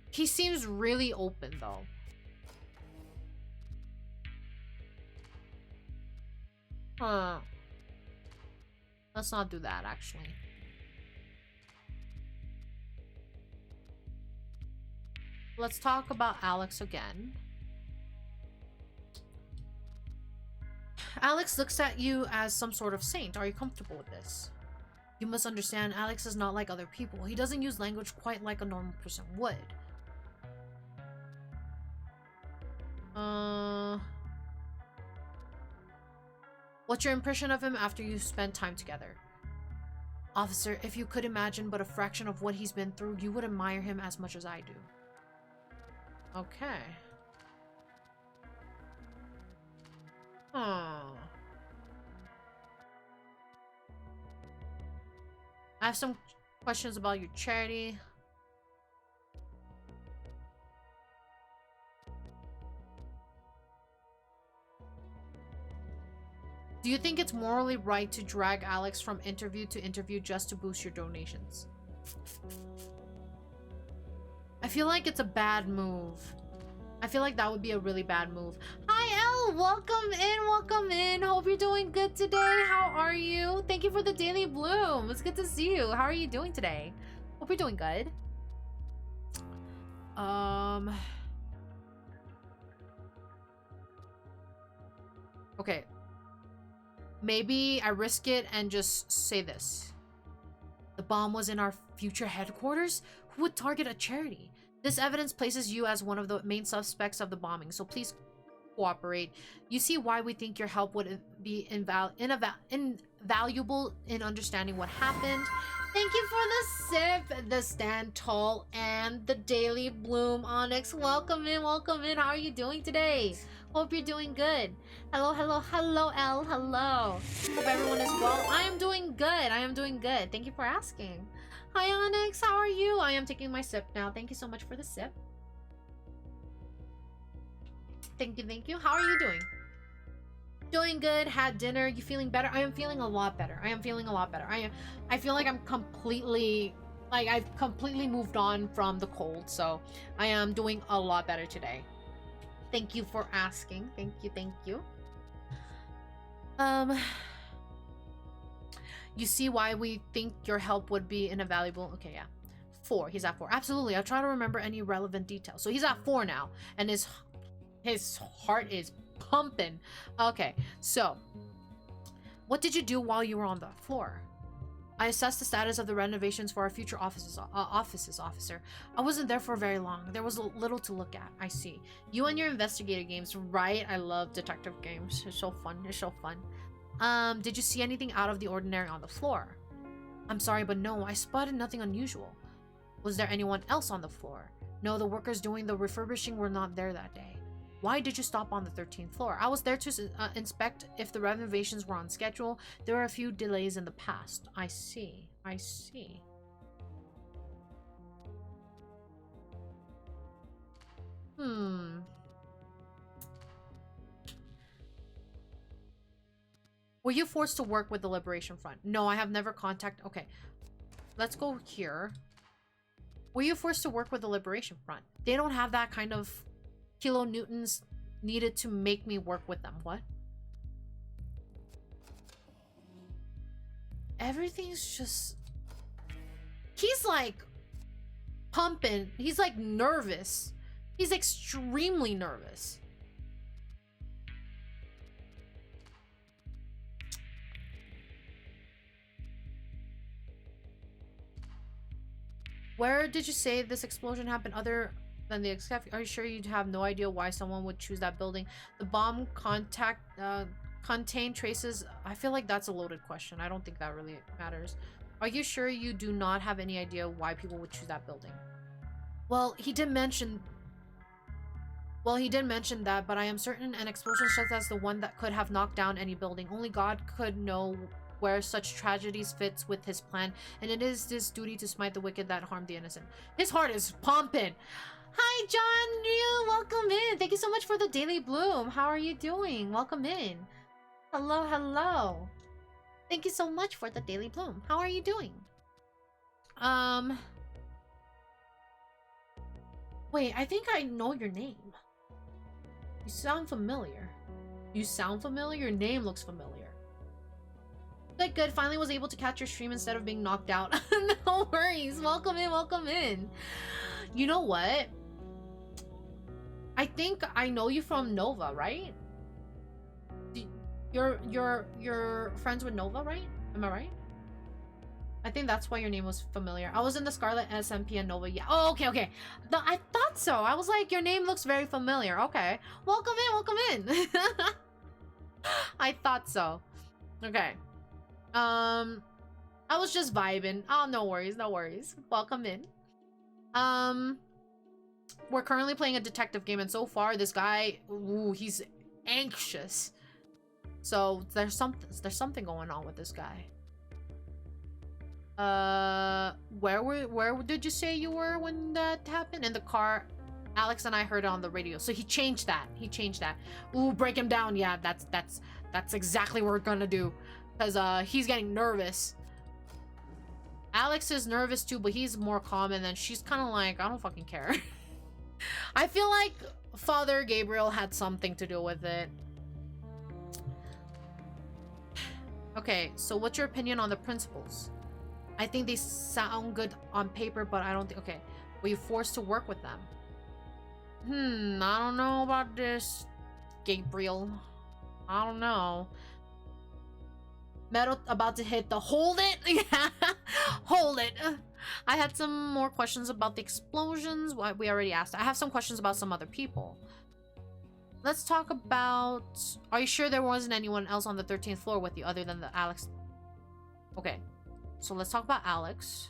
He seems really open, though. Huh. Let's not do that, actually. Let's talk about Alex again. Alex looks at you as some sort of saint. Are you comfortable with this? You must understand, Alex is not like other people. He doesn't use language quite like a normal person would. What's your impression of him after you spent time together? Officer, if you could imagine but a fraction of what he's been through, you would admire him as much as I do. Okay. Huh. I have some questions about your charity. Do you think it's morally right to drag Alex from interview to interview just to boost your donations? I feel like it's a bad move. I feel like that would be a really bad move. Hi, Elle! Welcome in! Hope you're doing good today. How are you? Thank you for the daily bloom. It's good to see you. How are you doing today? Hope you're doing good. Okay. Maybe I risk it and just say this. The bomb was in our future headquarters? Who would target a charity? This evidence places you as one of the main suspects of the bombing, so please cooperate. You see why we think your help would be invaluable in understanding what happened. Thank you for the sip, the stand tall, and the daily bloom, Onyx. Welcome in, welcome in. How are you doing today? Hope you're doing good. Hello, hello, hello, Elle. Hello. Hope everyone is well. I am doing good. I am doing good. Thank you for asking. Hi, Onyx. How are you? I am taking my sip now. Thank you so much for the sip. Thank you, thank you. How are you doing? Doing good. Had dinner. You feeling better? I am feeling a lot better. I am feeling a lot better. I feel like I'm completely... Like, I've completely moved on from the cold, so I am doing a lot better today. Thank you for asking. Thank you, thank you. You see why we think your help would be invaluable. Okay, yeah. 4. He's at 4. Absolutely. I'll try to remember any relevant details. So he's at 4 now, and his heart is pumping. Okay, so what did you do while you were on the floor? I assessed the status of the renovations for our future offices, officer. I wasn't there for very long. There was little to look at. I see. You and your investigator games, right? I love detective games. It's so fun. It's so fun. Did you see anything out of the ordinary on the floor? I'm sorry, but no, I spotted nothing unusual. Was there anyone else on the floor? No, the workers doing the refurbishing were not there that day. Why did you stop on the 13th floor? I was there to inspect if the renovations were on schedule. There were a few delays in the past. I see. I see. Were you forced to work with the Liberation Front? No, I have never contacted... Okay. Let's go here. Were you forced to work with the Liberation Front? They don't have that kind of kilonewtons needed to make me work with them. What? Everything's just... He's like pumping. He's like nervous. He's extremely nervous. Where did you say this explosion happened other than the excavation? Are you sure you'd have no idea why someone would choose that building? The bomb contained traces. I feel like that's a loaded question. I don't think that really matters. Are you sure you do not have any idea why people would choose that building? Well, he did mention that, but I am certain an explosion such as the one that could have knocked down any building. Only God could know where such tragedies fits with his plan, and it is his duty to smite the wicked that harm the innocent. His heart is pumping. Hi, John Ryu. Welcome in. Thank you so much for the Daily Bloom. How are you doing? Welcome in. Hello, hello. Thank you so much for the Daily Bloom. How are you doing? Wait, I think I know your name. You sound familiar. You sound familiar? Your name looks familiar. Good, good. Finally was able to catch your stream instead of being knocked out. No worries. Welcome in, welcome in. You know what? I think I know you from Nova, right? You're friends with Nova, right? Am I right? I think that's why your name was familiar. I was in the Scarlet SMP and Nova. Yeah. Oh, okay, okay. No, I thought so. I was like, your name looks very familiar. Okay. Welcome in, welcome in. I thought so. Okay. I was just vibing. Oh, no worries, no worries. Welcome in. We're currently playing a detective game, and so far this guy, ooh, he's anxious. So there's something going on with this guy. Where did you say you were when that happened? In the car. Alex and I heard it on the radio. So he changed that. He changed that. Ooh, break him down. Yeah, that's exactly what we're gonna do. Because he's getting nervous. Alex is nervous too, but he's more calm, and then she's kind of like, I don't fucking care. I feel like Father Gabriel had something to do with it. Okay, so what's your opinion on the principles? I think they sound good on paper, but I don't think... Okay, were you forced to work with them? I don't know about this, Gabriel. I don't know. Meadow about to hit the hold it. Yeah, hold it. I had some more questions about the explosions. What we already asked. I have some questions about some other people. Let's talk about... Are you sure there wasn't anyone else on the 13th floor with you other than the Alex? Okay, so let's talk about Alex.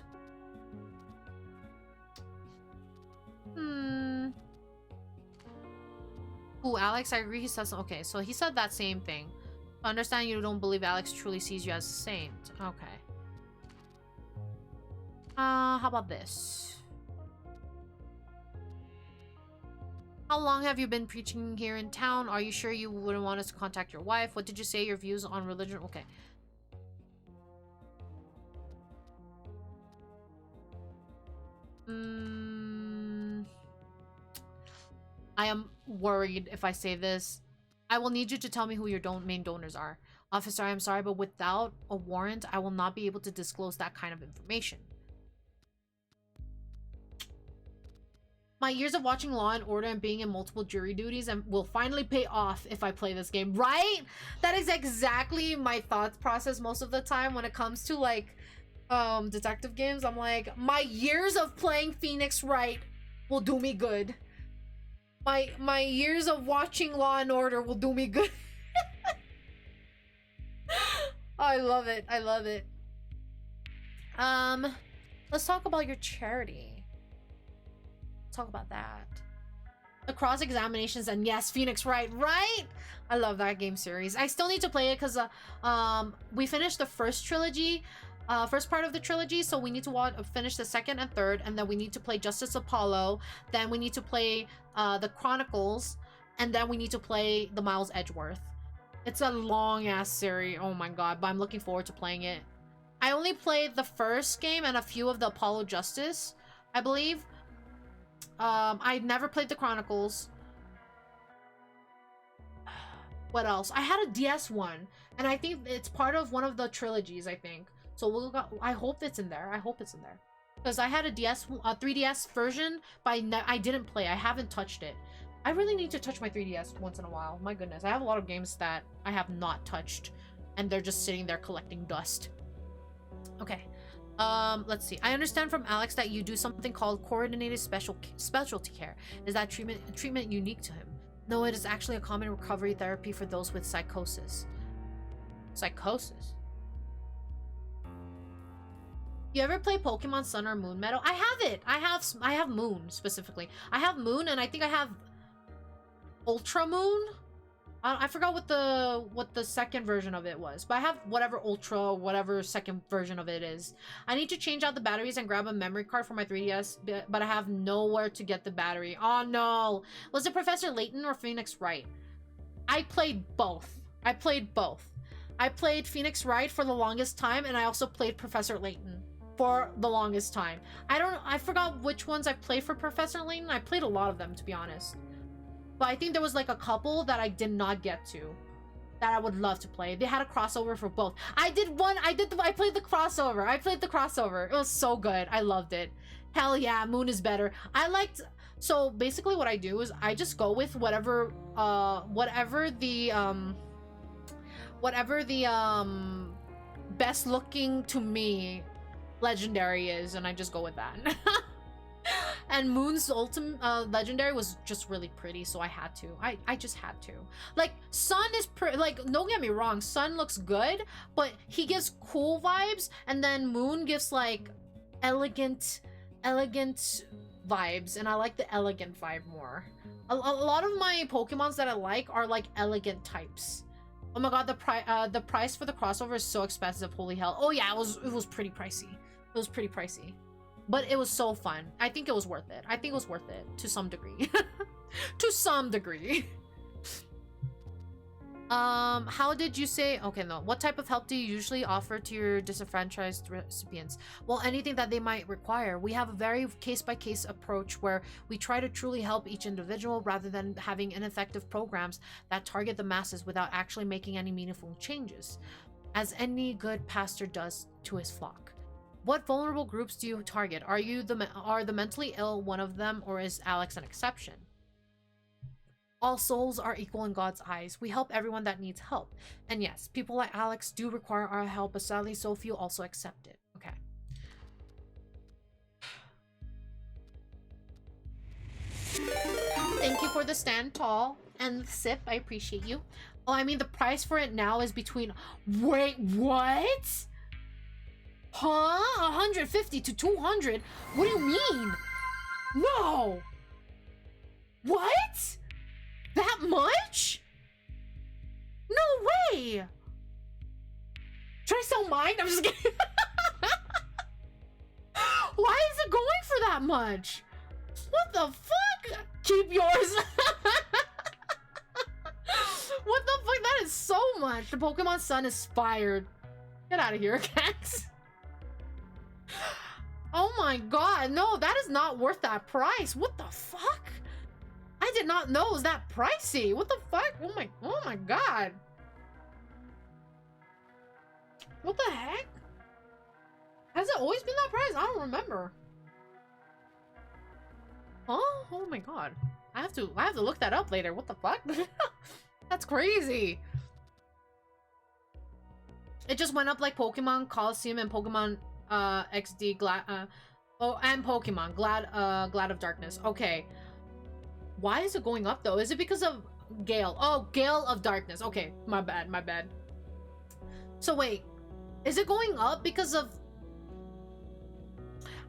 Ooh, Alex, I agree. He says... Okay, so he said that same thing. I understand you don't believe Alex truly sees you as a saint. Okay. How about this? How long have you been preaching here in town? Are you sure you wouldn't want us to contact your wife? What did you say? Your views on religion? Okay. I am worried if I say this. I will need you to tell me who your main donors are. Officer, I am sorry, but without a warrant, I will not be able to disclose that kind of information. My years of watching Law and Order and being in multiple jury duties will finally pay off if I play this game, right? That is exactly my thought process most of the time when it comes to like detective games. I'm like, my years of playing Phoenix Wright will do me good. My years of watching Law and Order will do me good. I love it. I love it. Let's talk about your charity. Let's talk about that. The cross examinations, and yes, Phoenix Wright, right? I love that game series. I still need to play it because we finished the first trilogy, first part of the trilogy, so we need to finish the second and third, and then we need to play Justice Apollo, then we need to play the Chronicles, and then we need to play the Miles Edgeworth. It's a long ass series, oh my god, but I'm looking forward to playing it. I only played the first game and a few of the Apollo Justice, I believe. I never played the Chronicles. What else? I had a DS one, and I think it's part of one of the trilogies, I think. So I hope it's in there. I hope it's in there. Because I had a 3DS version, but I didn't play. I haven't touched it. I really need to touch my 3DS once in a while. My goodness. I have a lot of games that I have not touched, and they're just sitting there collecting dust. Okay. Let's see. I understand from Alex that you do something called coordinated specialty care. Is that treatment unique to him? No, it is actually a common recovery therapy for those with psychosis. Psychosis? You ever play Pokemon Sun or Moon, Meadow? I have it. I have Moon specifically. I have Moon, and I think I have Ultra Moon. I forgot what the second version of it was, but I have whatever Ultra, whatever second version of it is. I need to change out the batteries and grab a memory card for my 3DS, but I have nowhere to get the battery. Oh no! Was it Professor Layton or Phoenix Wright? I played both. I played Phoenix Wright for the longest time, and I also played Professor Layton for the longest time. I forgot which ones I played for Professor Layton. I played a lot of them, to be honest. But I think there was like a couple that I did not get to that I would love to play. They had a crossover for both. I played the crossover. I played the crossover. It was so good. I loved it. Hell yeah, Moon is better. So basically what I do is I just go with whatever the best looking to me legendary is, and I just go with that. And Moon's ultimate legendary was just really pretty, so I had to. I just had to. Like, Sun is like, don't get me wrong, Sun looks good, but he gives cool vibes, and then Moon gives like elegant vibes, and I like the elegant vibe more. A lot of my Pokemons that I like are like elegant types. Oh my god, the price for the crossover is so expensive, holy hell. Oh yeah, it was pretty pricey. It was pretty pricey. But it was so fun. I think it was worth it. I think it was worth it to some degree. To some degree. How did you say? Okay, no. What type of help do you usually offer to your disenfranchised recipients? Well, anything that they might require. We have a very case-by-case approach where we try to truly help each individual rather than having ineffective programs that target the masses without actually making any meaningful changes, as any good pastor does to his flock. What vulnerable groups do you target? Are the mentally ill one of them, or is Alex an exception? All souls are equal in God's eyes. We help everyone that needs help. And yes, people like Alex do require our help, but sadly so few also accept it. Okay. Thank you for the stand tall and the sip. I appreciate you. Oh, I mean, the price for it now is between... Wait, what? Huh? 150 to 200? What do you mean? No! What? That much? No way! Should I sell mine? I'm just kidding. Why is it going for that much? What the fuck? Keep yours. What the fuck? That is so much. The Pokemon Sun is fired. Get out of here, Cax. Oh my god, no, that is not worth that price. What the fuck? I did not know it was that pricey. What the fuck? Oh my god. What the heck? Has it always been that price? I don't remember. Huh? Oh my god. I have to look that up later. What the fuck? That's crazy. It just went up like Pokemon Coliseum and Pokemon XD and Pokemon Glad of Darkness. Okay. Why is it going up though? Is it because of Gale? Oh, Gale of Darkness. Okay, my bad. So wait, is it going up because of...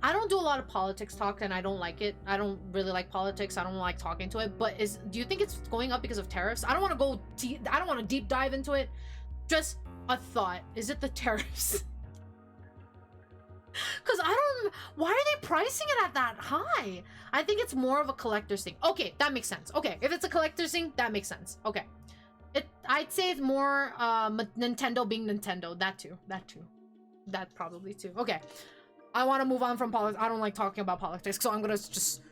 I don't do a lot of politics talk and I don't like it. I don't really like politics. I don't like talking to it. But do you think it's going up because of tariffs? I don't want to go I don't want to deep dive into it. Just a thought. Is it the tariffs? Because I don't... Why are they pricing it at that high? I think it's more of a collector's thing. Okay, that makes sense. Okay, if it's a collector's thing, that makes sense. Okay. I'd say it's more Nintendo being Nintendo. That too. That probably too. Okay. I want to move on from politics. I don't like talking about politics, so I'm gonna just...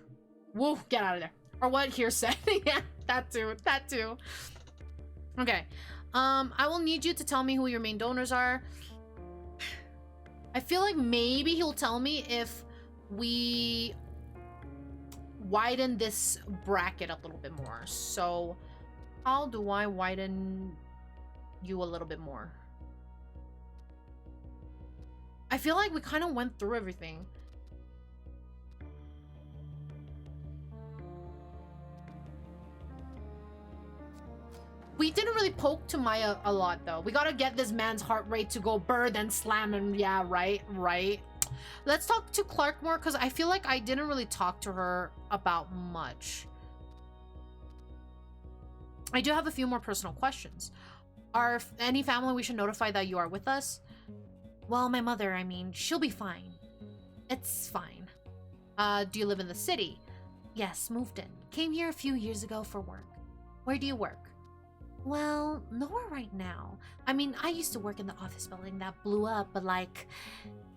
Woo, get out of there. Or what Hearsay. Yeah, that too. Okay. I will need you to tell me who your main donors are. I feel like maybe he'll tell me if we widen this bracket a little bit more. So, how do I widen you a little bit more? I feel like we kind of went through everything. We didn't really poke to Maya a lot, though. We gotta get this man's heart rate to go burr, then slam, and yeah, right. Let's talk to Clark more, because I feel like I didn't really talk to her about much. I do have a few more personal questions. Are any family we should notify that you are with us? Well, my mother, I mean, she'll be fine. It's fine. Do you live in the city? Yes, moved in. Came here a few years ago for work. Where do you work? Well, nowhere right now. I mean, I used to work in the office building that blew up, but like,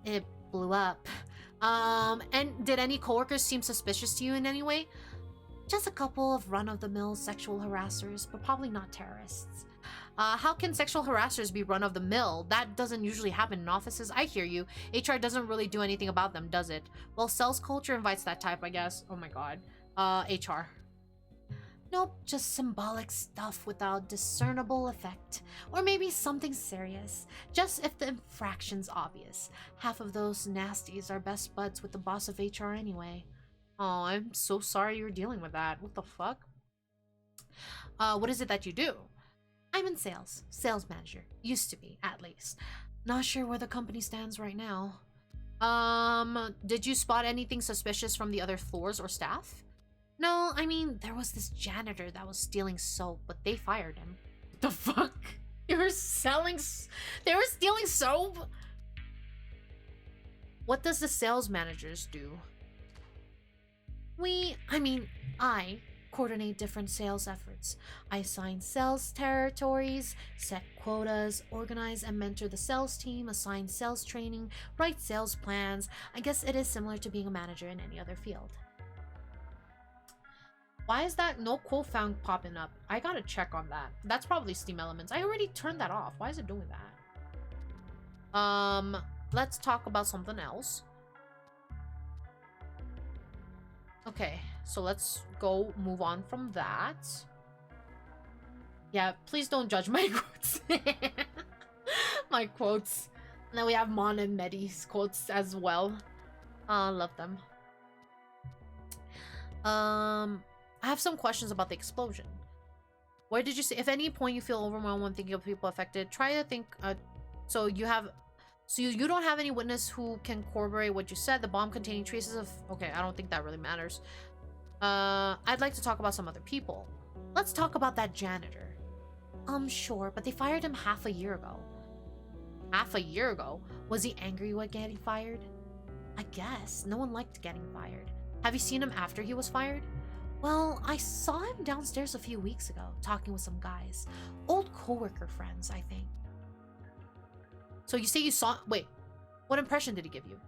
it blew up. And did any coworkers seem suspicious to you in any way? Just a couple of run-of-the-mill sexual harassers, but probably not terrorists. How can sexual harassers be run-of-the-mill? That doesn't usually happen in offices. I hear you. HR doesn't really do anything about them, does it? Well, sales culture invites that type, I guess. Oh my god. HR. Nope, just symbolic stuff without discernible effect. Or maybe something serious. Just if the infraction's obvious. Half of those nasties are best buds with the boss of HR anyway. Oh, I'm so sorry you're dealing with that. What the fuck? What is it that you do? I'm in sales. Sales manager. Used to be, at least. Not sure where the company stands right now. Did you spot anything suspicious from the other floors or staff? No, I mean, there was this janitor that was stealing soap, but they fired him. The fuck? They were stealing soap? What does the sales managers do? I coordinate different sales efforts. I assign sales territories, set quotas, organize and mentor the sales team, assign sales training, write sales plans. I guess it is similar to being a manager in any other field. Why is that no quote found popping up? I gotta check on that. That's probably Steam Elements. I already turned that off. Why is it doing that? Let's talk about something else. Okay, so let's go move on from that. Yeah, please don't judge my quotes. My quotes. And then we have Mon and Medi's quotes as well. Love them. I have some questions about the explosion. Where did you see? If at any point you feel overwhelmed when thinking of people affected, try to think. So you don't have any witness who can corroborate what you said. The bomb containing traces of... Okay, I don't think that really matters. I'd like to talk about some other people. Let's talk about that janitor. Sure, but they fired him half a year ago. Half a year ago? Was he angry with getting fired? I guess. No one liked getting fired. Have you seen him after he was fired? Well, I saw him downstairs a few weeks ago, talking with some guys. Old coworker friends, I think. So you say you saw... Wait, what impression did he give you?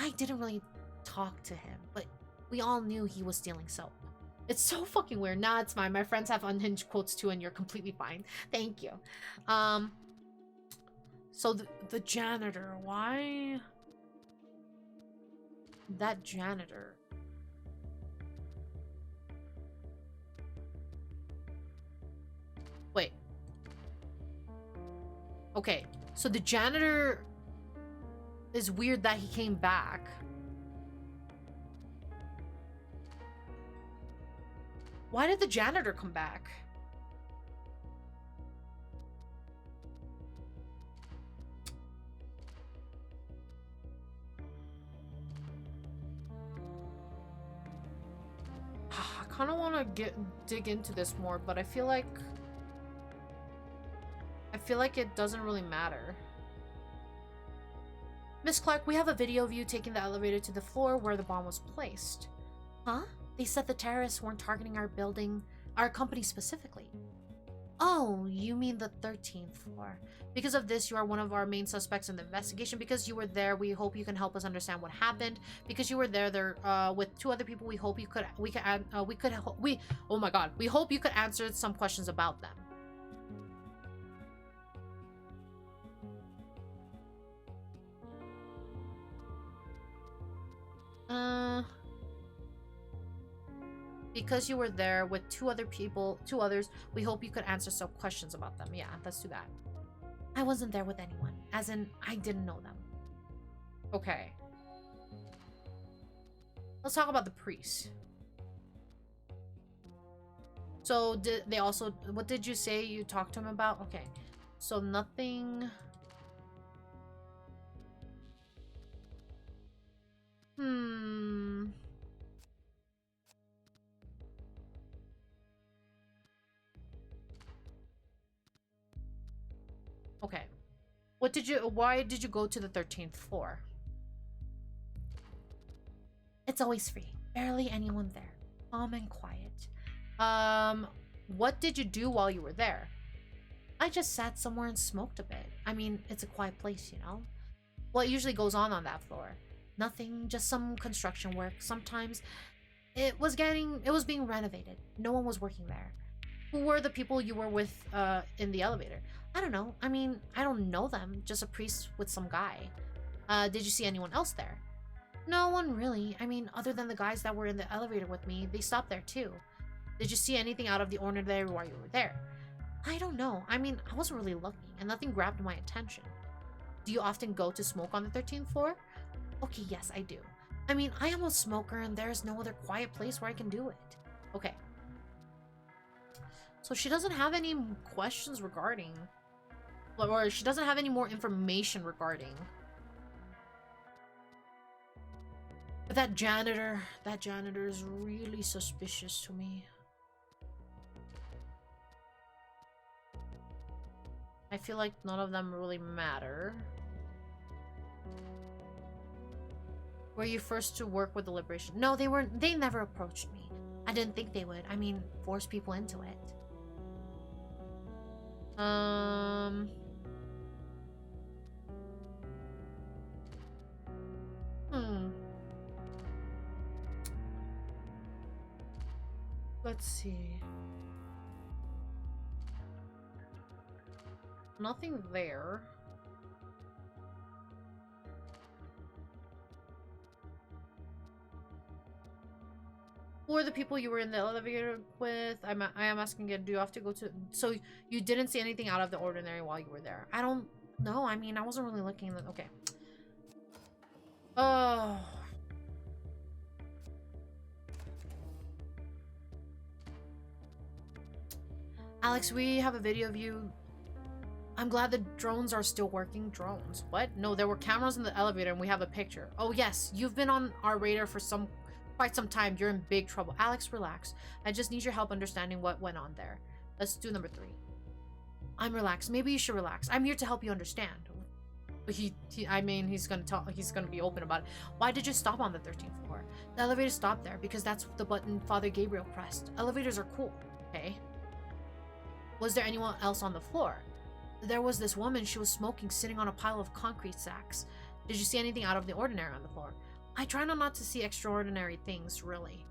I didn't really talk to him, but we all knew he was stealing soap. It's so fucking weird. Nah, it's fine. My friends have unhinged quotes too, and you're completely fine. Thank you. So the janitor, why? That janitor. Wait. Okay, so the janitor is weird that he came back. Why did the janitor come back? kind of want to dig into this more, but I feel like it doesn't really matter. Miss Clark, we have a video of you taking the elevator to the floor where the bomb was placed. Huh? They said the terrorists weren't targeting our building, our company specifically. Oh, you mean the 13th floor. Because of this, you are one of our main suspects in the investigation. Because you were there, we hope you can help us understand what happened. Because you were there with 2 other people, we hope you could oh my god, we hope you could answer some questions about them. Because you were there with 2 others, we hope you could answer some questions about them. Yeah, let's do that. I wasn't there with anyone. As in, I didn't know them. Okay. Let's talk about the priest. So, what did you say you talked to him about? Okay. So, nothing... Okay. Why did you go to the 13th floor? It's always free. Barely anyone there. Calm and quiet. What did you do while you were there? I just sat somewhere and smoked a bit. I mean, it's a quiet place, you know? What usually goes on that floor? Nothing, just some construction work. Sometimes it was being renovated. No one was working there. Who were the people you were with in the elevator? I don't know. I mean, I don't know them. Just a priest with some guy. Did you see anyone else there? No one really. I mean, other than the guys that were in the elevator with me, they stopped there too. Did you see anything out of the ordinary while you were there? I don't know. I mean, I wasn't really looking, and nothing grabbed my attention. Do you often go to smoke on the 13th floor? Okay, yes, I do. I mean, I am a smoker, and there's no other quiet place where I can do it. Okay. So she doesn't have any questions regarding... Or she doesn't have any more information regarding... But that janitor is really suspicious to me. I feel like none of them really matter. Were you first to work with the Liberation? No, they weren't. They never approached me. I didn't think they would. I mean, force people into it. Let's see. Nothing there. Who are the people you were in the elevator with? I am asking again, do you have to go to... So you didn't see anything out of the ordinary while you were there? I don't know. I mean, I wasn't really looking. Okay. Oh... Alex, we have a video of you. I'm glad the drones are still working. Drones? What? No, there were cameras in the elevator and we have a picture. Oh yes, you've been on our radar for quite some time. You're in big trouble. Alex, relax. I just need your help understanding what went on there. Let's do number 3. I'm relaxed. Maybe you should relax. I'm here to help you understand. I mean, he's gonna be open about it. Why did you stop on the 13th floor? The elevator stopped there because that's the button Father Gabriel pressed. Elevators are cool. Okay. Was there anyone else on the floor? There was this woman. She was smoking, sitting on a pile of concrete sacks. Did you see anything out of the ordinary on the floor? I try not to see extraordinary things, really.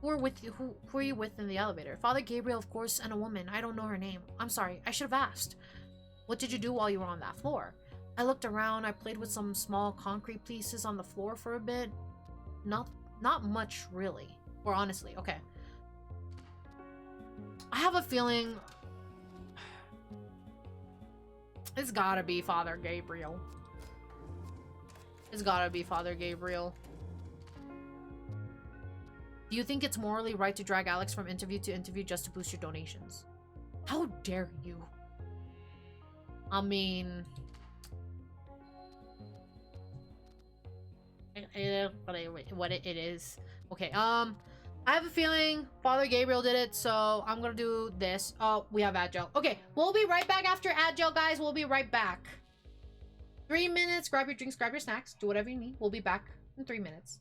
Who are with you? Who are you with in the elevator? Father Gabriel, of course, and a woman. I don't know her name. I'm sorry. I should have asked. What did you do while you were on that floor? I looked around. I played with some small concrete pieces on the floor for a bit. Not much, really. Or honestly, okay. I have a feeling... It's gotta be Father Gabriel. It's gotta be Father Gabriel. Do you think it's morally right to drag Alex from interview to interview just to boost your donations? How dare you? I mean... what it is. Okay, I have a feeling Father Gabriel did it, so I'm gonna do this. Oh, we have Agile. Okay, we'll be right back after Agile, guys. We'll be right back. 3 minutes. Grab your drinks, grab your snacks. Do whatever you need. We'll be back in 3 minutes.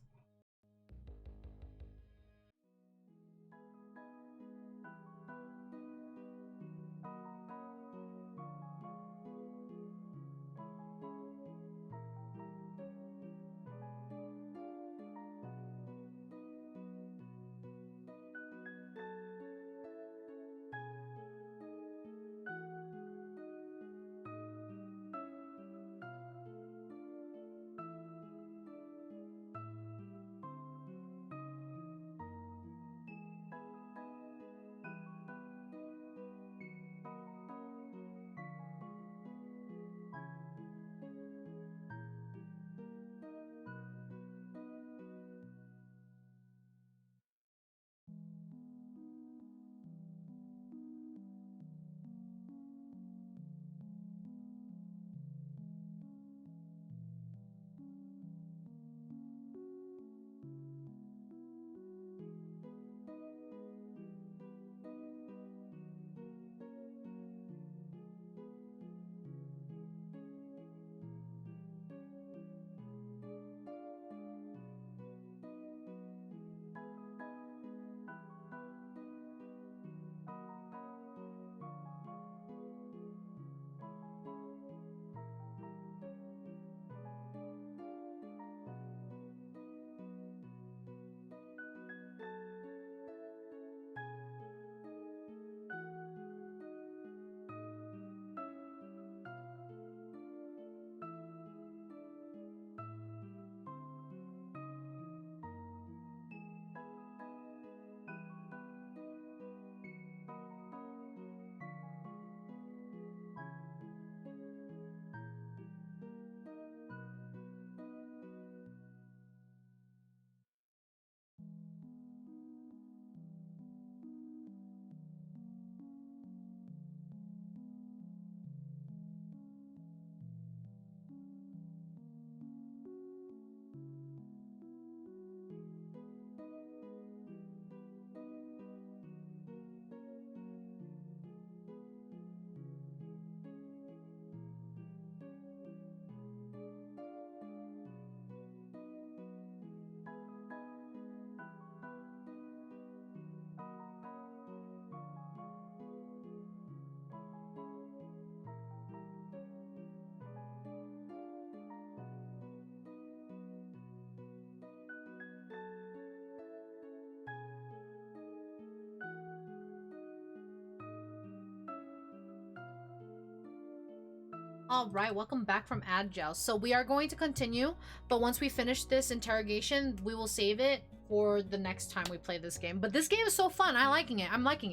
All right, welcome back from Agile. So we are going to continue, but once we finish this interrogation, we will save it for the next time we play this game. But this game is so fun. I'm liking it. I'm liking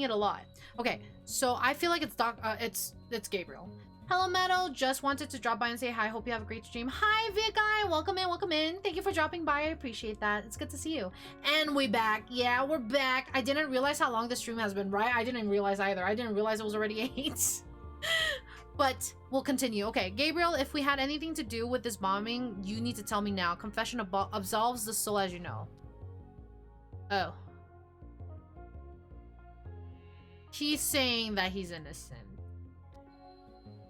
it a lot. Okay, so I feel like it's Gabriel. Hello, Meadow. Just wanted to drop by and say hi. Hope you have a great stream. Hi, Vikai. Welcome in. Welcome in. Thank you for dropping by. I appreciate that. It's good to see you. And we back. Yeah, we're back. I didn't realize how long the stream has been, right? I didn't realize either. I didn't realize it was already 8. But we'll continue. Okay, Gabriel, if we had anything to do with this bombing, you need to tell me now. Confession absolves the soul, as you know. Oh. He's saying that he's innocent.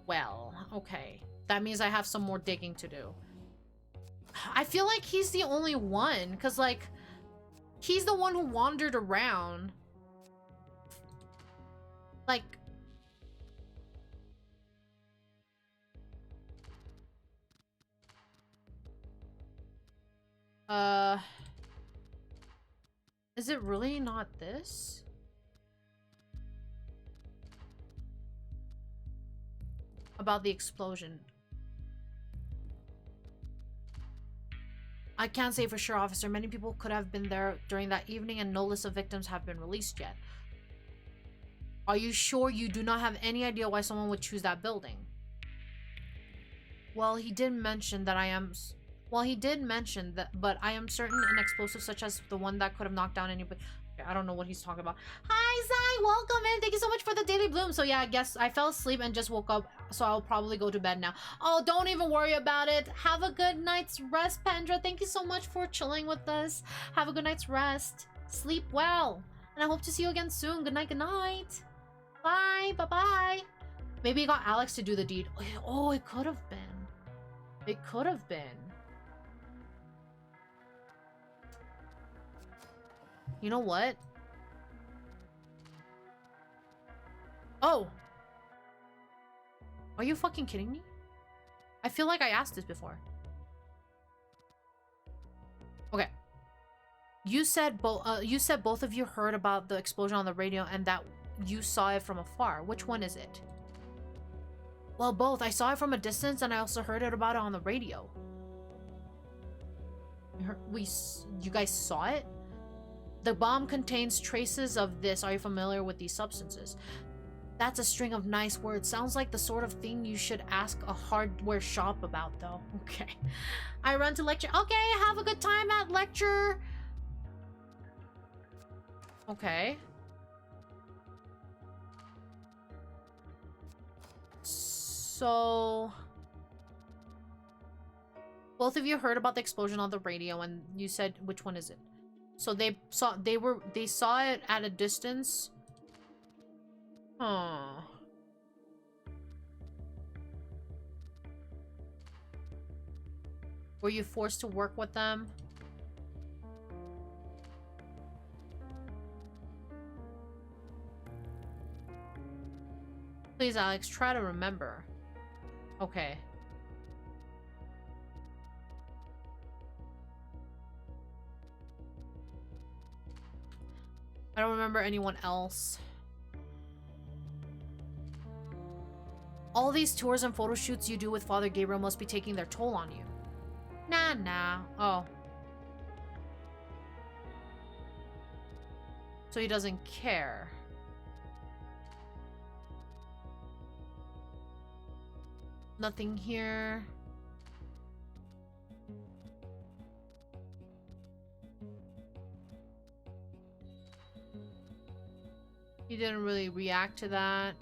Well, okay. That means I have some more digging to do. I feel like he's the only one, because, like, he's the one who wandered around. Like... Is it really not this? About the explosion. I can't say for sure, officer. Many people could have been there during that evening and no list of victims have been released yet. Are you sure you do not have any idea why someone would choose that building? Well, he did mention that but I am certain an explosive such as the one that could have knocked down anybody. I don't know what he's talking about. Hi, Zai! Welcome in! Thank you so much for the daily bloom. So yeah, I guess I fell asleep and just woke up, so I'll probably go to bed now. Oh, don't even worry about it. Have a good night's rest, Pendra. Thank you so much for chilling with us. Have a good night's rest. Sleep well. And I hope to see you again soon. Good night, good night. Bye, bye-bye. Maybe he got Alex to do the deed. Oh, it could have been. It could have been. You know what? Oh! Are you fucking kidding me? I feel like I asked this before. Okay. You said both of you heard about the explosion on the radio and that you saw it from afar. Which one is it? Well, both. I saw it from a distance and I also heard about it on the radio. You guys saw it? The bomb contains traces of this. Are you familiar with these substances? That's a string of nice words. Sounds like the sort of thing you should ask a hardware shop about, though. Okay. I run to lecture. Okay, have a good time at lecture. Okay. So... both of you heard about the explosion on the radio and you said, which one is it? So they saw it at a distance. Huh. Were you forced to work with them? Please, Alex, try to remember. Okay. I don't remember anyone else. All these tours and photo shoots you do with Father Gabriel must be taking their toll on you. Nah. Oh. So he doesn't care. Nothing here. He didn't really react to that.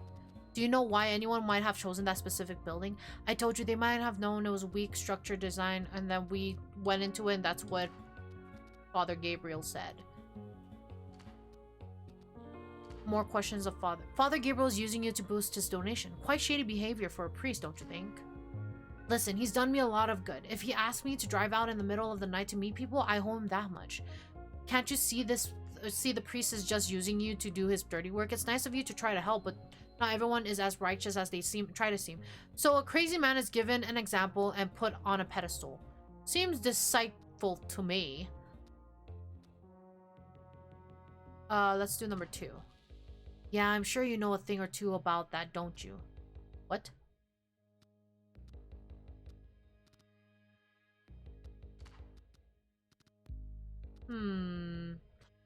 Do you know why anyone might have chosen that specific building? I told you they might have known it was weak structured design, and then we went into it and that's what Father Gabriel said. More questions of Father. Father Gabriel is using you to boost his donation. Quite shady behavior for a priest, don't you think? Listen, he's done me a lot of good. If he asked me to drive out in the middle of the night to meet people, I owe him that much. Can't you see this? See, the priest is just using you to do his dirty work. It's nice of you to try to help, but not everyone is as righteous as they try to seem. So a crazy man is given an example and put on a pedestal. Seems deceitful to me. Let's do number 2. Yeah, I'm sure you know a thing or two about that, don't you? What?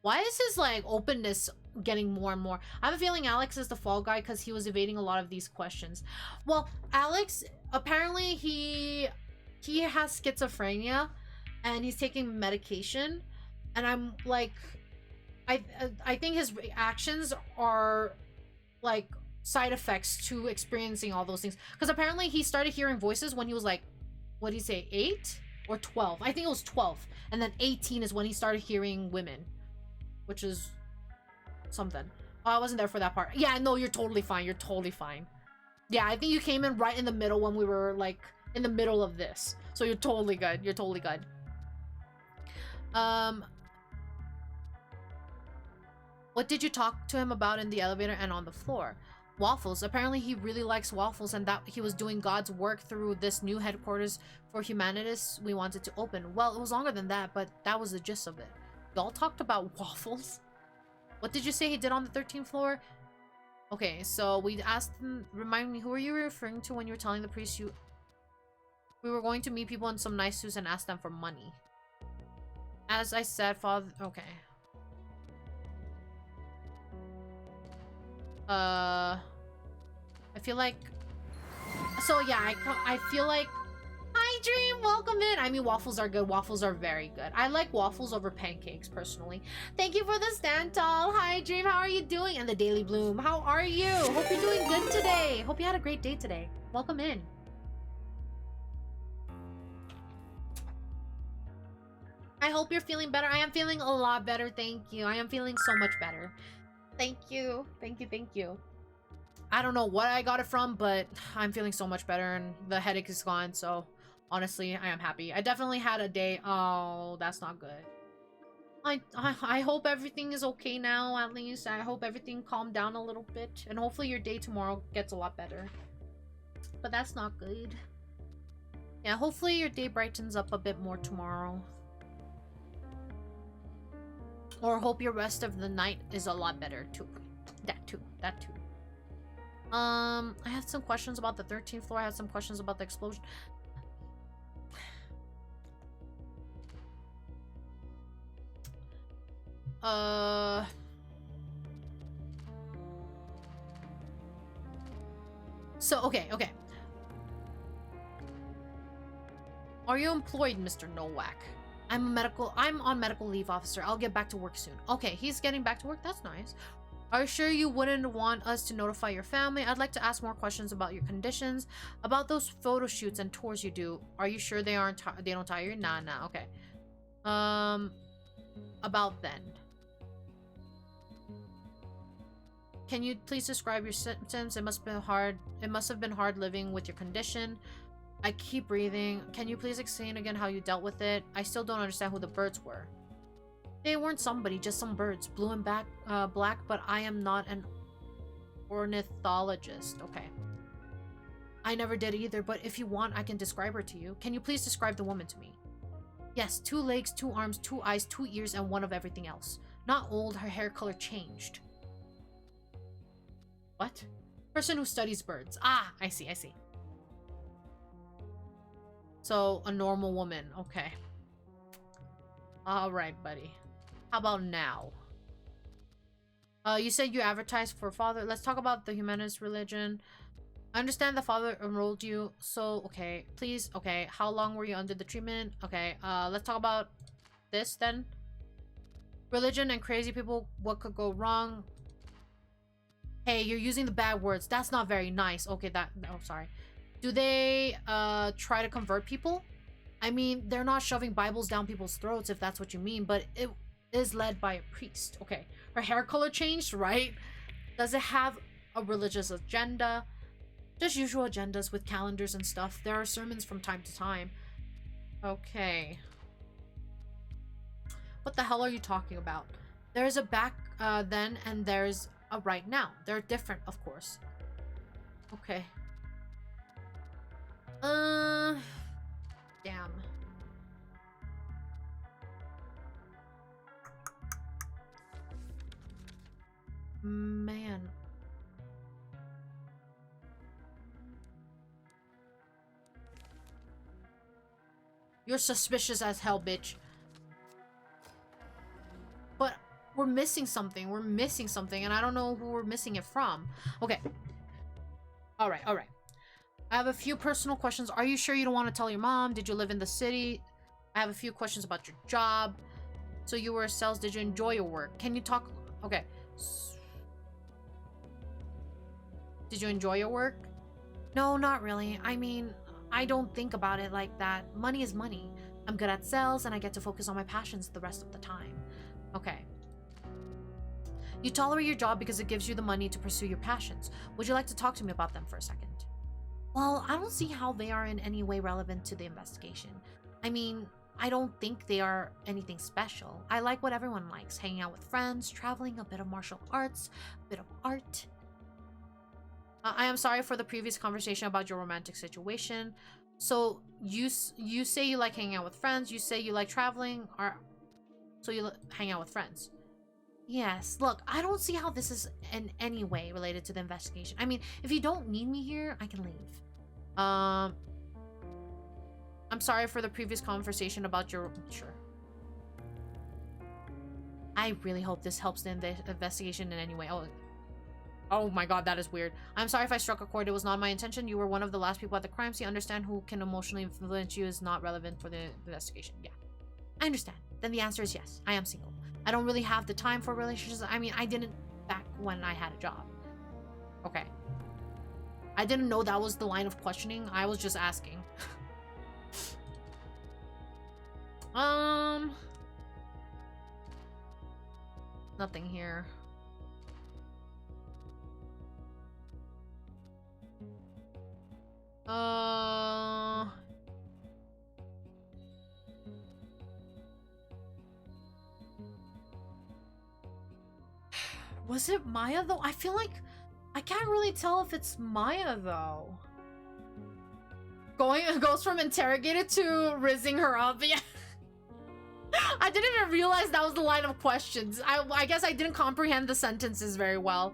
Why is his, like, openness getting more and more? I have a feeling Alex is the fall guy because he was evading a lot of these questions. Well, Alex, apparently he has schizophrenia and he's taking medication. And I'm like, I think his reactions are, like, side effects to experiencing all those things. Because apparently he started hearing voices when he was, like, what did he say, 8 or 12? I think it was 12. And then 18 is when he started hearing women. Which is something. Oh, I wasn't there for that part. Yeah, no, you're totally fine. You're totally fine. Yeah, I think you came in right in the middle when we were, like, in the middle of this. So you're totally good. You're totally good. What did you talk to him about in the elevator and on the floor? Waffles. Apparently he really likes waffles and that he was doing God's work through this new headquarters for humanities we wanted to open. Well, it was longer than that, but that was the gist of it. Y'all talked about waffles? What did you say he did on the 13th floor? Okay, so we asked him, remind me, who were you referring to when you were telling the priest we were going to meet people in some nice suits and ask them for money? As I said, Father... Okay. I feel like... So yeah, I feel like... Hi, Dream, welcome in. I mean, waffles are good. Waffles are very good. I like waffles over pancakes, personally. Thank you for the stand tall. Hi, Dream, how are you doing? And the Daily Bloom, how are you? Hope you're doing good today. Hope you had a great day today. Welcome in. I hope you're feeling better. I am feeling a lot better, thank you. I am feeling so much better. Thank you. Thank you, thank you. I don't know what I got it from, but I'm feeling so much better and the headache is gone, so honestly, I am happy. I definitely had a day. Oh, that's not good. I hope everything is okay now, at least. I hope everything calmed down a little bit. And hopefully your day tomorrow gets a lot better. But that's not good. Yeah, hopefully your day brightens up a bit more tomorrow. Or hope your rest of the night is a lot better too. That too. I had some questions about the 13th floor. I had some questions about the explosion. So, okay. Are you employed, Mr. Nowak? I'm on medical leave, officer. I'll get back to work soon. Okay, he's getting back to work. That's nice. Are you sure you wouldn't want us to notify your family? I'd like to ask more questions about your conditions, about those photo shoots and tours you do. Are you sure they don't tire you? Nah, okay. About then. Can you please describe your symptoms? It must have been hard living with your condition. I keep breathing. Can you please explain again how you dealt with it? I still don't understand who the birds were. They weren't somebody, just some birds. Blue and black, but I am not an ornithologist. Okay. I never did either, but if you want, I can describe her to you. Can you please describe the woman to me? Yes, 2 legs, 2 arms, 2 eyes, 2 ears, and 1 of everything else. Not old, her hair color changed. What? Person who studies birds. Ah, I see. So, a normal woman. Okay. Alright, buddy. How about now? You said you advertised for father. Let's talk about the humanist religion. I understand the father enrolled you. So, okay. Please, okay. How long were you under the treatment? Okay, let's talk about this then. Religion and crazy people. What could go wrong? Hey, you're using the bad words. That's not very nice. Okay, oh, sorry. Do they, try to convert people? I mean, they're not shoving Bibles down people's throats, if that's what you mean, but it is led by a priest. Okay. Her hair color changed, right? Does it have a religious agenda? Just usual agendas with calendars and stuff. There are sermons from time to time. Okay. What the hell are you talking about? There's a back, then, and there's a right now. They're different, of course. Okay. Damn. Man. You're suspicious as hell, bitch. But we're missing something. And I don't know who we're missing it from. Okay. Alright. I have a few personal questions. Are you sure you don't want to tell your mom? Did you live in the city? I have a few questions about your job. So you were a sales. Did you enjoy your work? Can you talk? Okay. Did you enjoy your work? No, not really. I mean, I don't think about it like that. Money is money. I'm good at sales and I get to focus on my passions the rest of the time. Okay. You tolerate your job because it gives you the money to pursue your passions. Would you like to talk to me about them for a second? Well, I don't see how they are in any way relevant to the investigation. I mean, I don't think they are anything special. I like what everyone likes. Hanging out with friends, traveling, a bit of martial arts, a bit of art. I am sorry for the previous conversation about your romantic situation. So, you say you like hanging out with friends, you say you like traveling, or... So you hang out with friends. Yes, look, I don't see how this is in any way related to the investigation. I mean, if you don't need me here, I can leave. I'm sorry for the previous conversation about your... Sure. I really hope this helps the investigation in any way. Oh, Oh my god, that is weird. I'm sorry if I struck a chord. It was not my intention. You were one of the last people at the crime scene. Understand who can emotionally influence you is not relevant for the investigation. Yeah. I understand. Then the answer is yes. I am single. I don't really have the time for relationships. I mean, I didn't back when I had a job. Okay. I didn't know that was the line of questioning. I was just asking. Nothing here. Was it Maya though? I feel like I can't really tell if it's Maya though. Goes from interrogated to rizzing her up. Yeah. I didn't even realize that was the line of questions. I guess I didn't comprehend the sentences very well.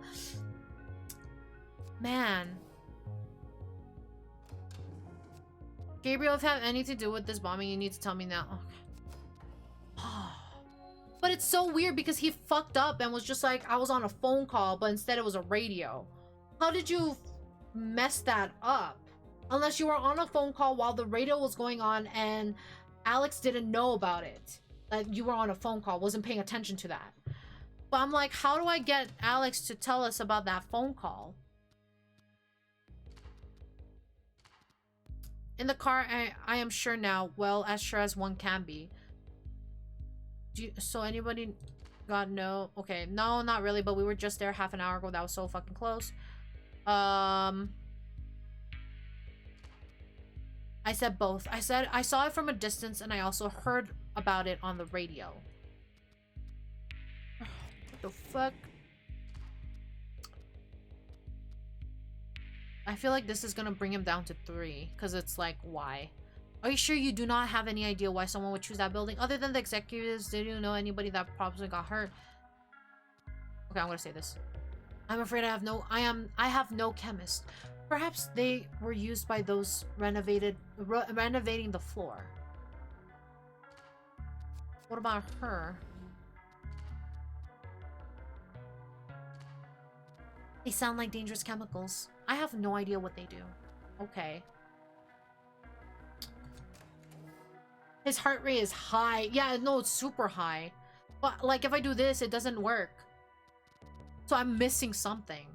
Man. Gabriel, if you have anything to do with this bombing, you need to tell me now. Okay. But it's so weird because he fucked up and was just like, I was on a phone call, but instead it was a radio. How did you mess that up? Unless you were on a phone call while the radio was going on and Alex didn't know about it. Like you were on a phone call, wasn't paying attention to that. But I'm like, how do I get Alex to tell us about that phone call? In the car, I am sure now. Well, as sure as one can be. So anybody got no? Okay, no, not really, but we were just there half an hour ago. That was so fucking close. I said both. I said I saw it from a distance and I also heard about it on the radio. What the fuck? I feel like this is gonna bring him down to 3 because it's like, why? Are you sure you do not have any idea why someone would choose that building? Other than the executives, did you know anybody that probably got hurt? Okay, I'm gonna say this. I'm afraid I have no chemist. Perhaps they were used by those renovating the floor. What about her? They sound like dangerous chemicals. I have no idea what they do. Okay. His heart rate is high. Yeah, no, it's super high. But, like, if I do this, it doesn't work. So I'm missing something.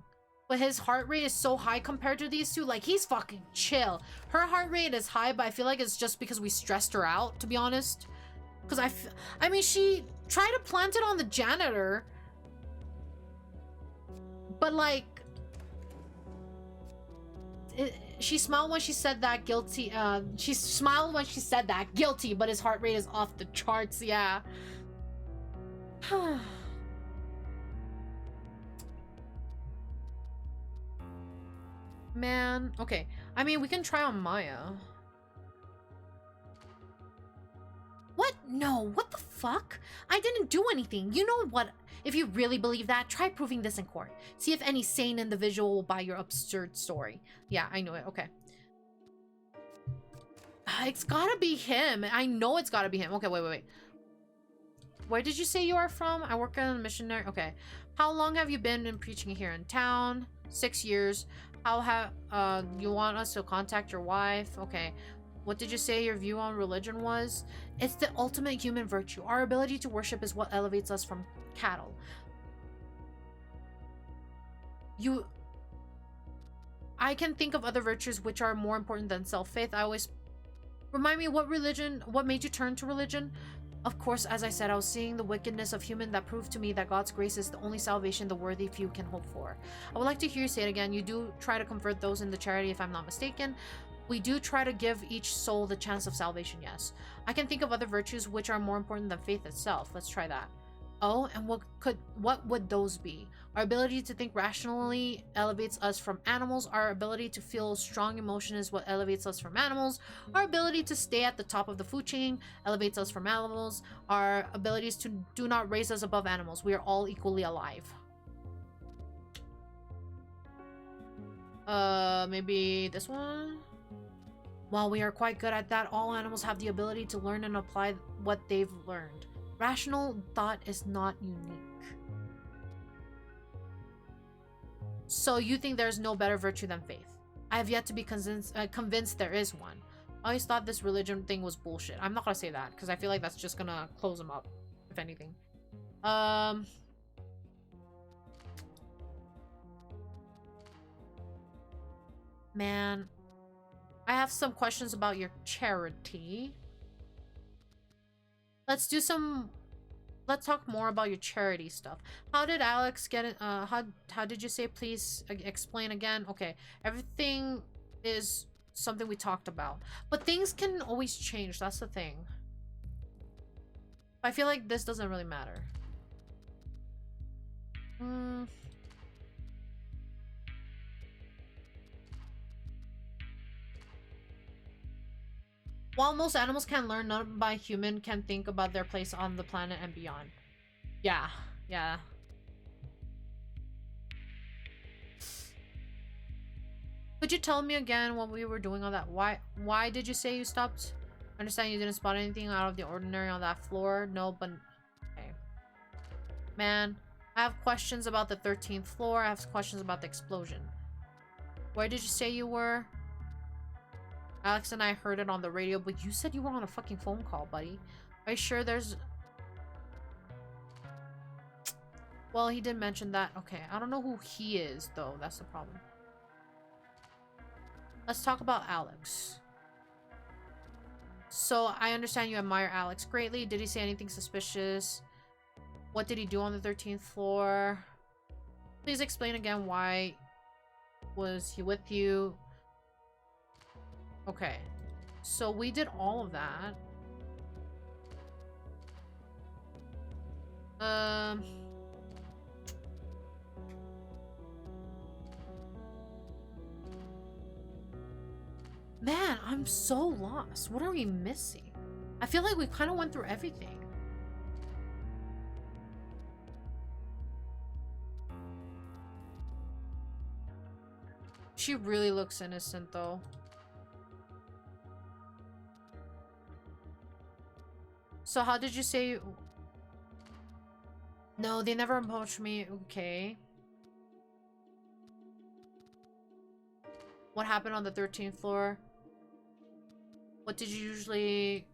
But his heart rate is so high compared to these two. Like, he's fucking chill. Her heart rate is high, but I feel like it's just because we stressed her out, to be honest. Because I mean, she tried to plant it on the janitor. But, like... she smiled when she said that guilty. She smiled when she said that guilty, but his heart rate is off the charts. Yeah. Man. Okay. I mean, we can try on Maya. What? No. What the fuck? I didn't do anything. You know what? If you really believe that, try proving this in court. See if any sane individual will buy your absurd story. Yeah, I know it. Okay. It's gotta be him. I know it's gotta be him. Okay, wait. Where did you say you are from? I work as a missionary. Okay. How long have you been preaching here in town? 6 years. How have you want us to contact your wife? Okay. What did you say your view on religion was? It's the ultimate human virtue. Our ability to worship is what elevates us from cattle. I can think of other virtues which are more important than self-faith. I always... Remind me, what made you turn to religion? Of course, as I said, I was seeing the wickedness of human that proved to me that God's grace is the only salvation the worthy few can hope for. I would like to hear you say it again. You do try to convert those in the charity, if I'm not mistaken. We do try to give each soul the chance of salvation, yes. I can think of other virtues which are more important than faith itself. Let's try that. Oh, and what would those be? Our ability to think rationally elevates us from animals. Our ability to feel strong emotion is what elevates us from animals. Our ability to stay at the top of the food chain elevates us from animals. Our abilities to do not raise us above animals. We are all equally alive. Maybe this one? While we are quite good at that, all animals have the ability to learn and apply what they've learned. Rational thought is not unique. So you think there's no better virtue than faith? I have yet to be convinced there is one. I always thought this religion thing was bullshit. I'm not gonna say that because I feel like that's just gonna close them up, if anything. Man, I have some questions about your charity. Let's talk more about your charity stuff. How did Alex get it? How did you say? Please explain again. Okay, everything is something we talked about, but things can always change. That's the thing. I feel like this doesn't really matter. While most animals can learn, none by human can think about their place on the planet and beyond. Yeah, yeah. Could you tell me again what we were doing on that? Why did you say you stopped? I understand you didn't spot anything out of the ordinary on that floor. No, but okay. Man, I have questions about the 13th floor. I have questions about the explosion. Where did you say you were? Alex and I heard it on the radio, but you said you were on a fucking phone call, buddy. Are you sure there's... Well, he did mention that. Okay, I don't know who he is, though. That's the problem. Let's talk about Alex. So, I understand you admire Alex greatly. Did he say anything suspicious? What did he do on the 13th floor? Please explain again why was he with you? Okay. So, we did all of that. Man, I'm so lost. What are we missing? I feel like we kind of went through everything. She really looks innocent, though. So how did you say... No, they never approached me. Okay. What happened on the 13th floor? What did you usually...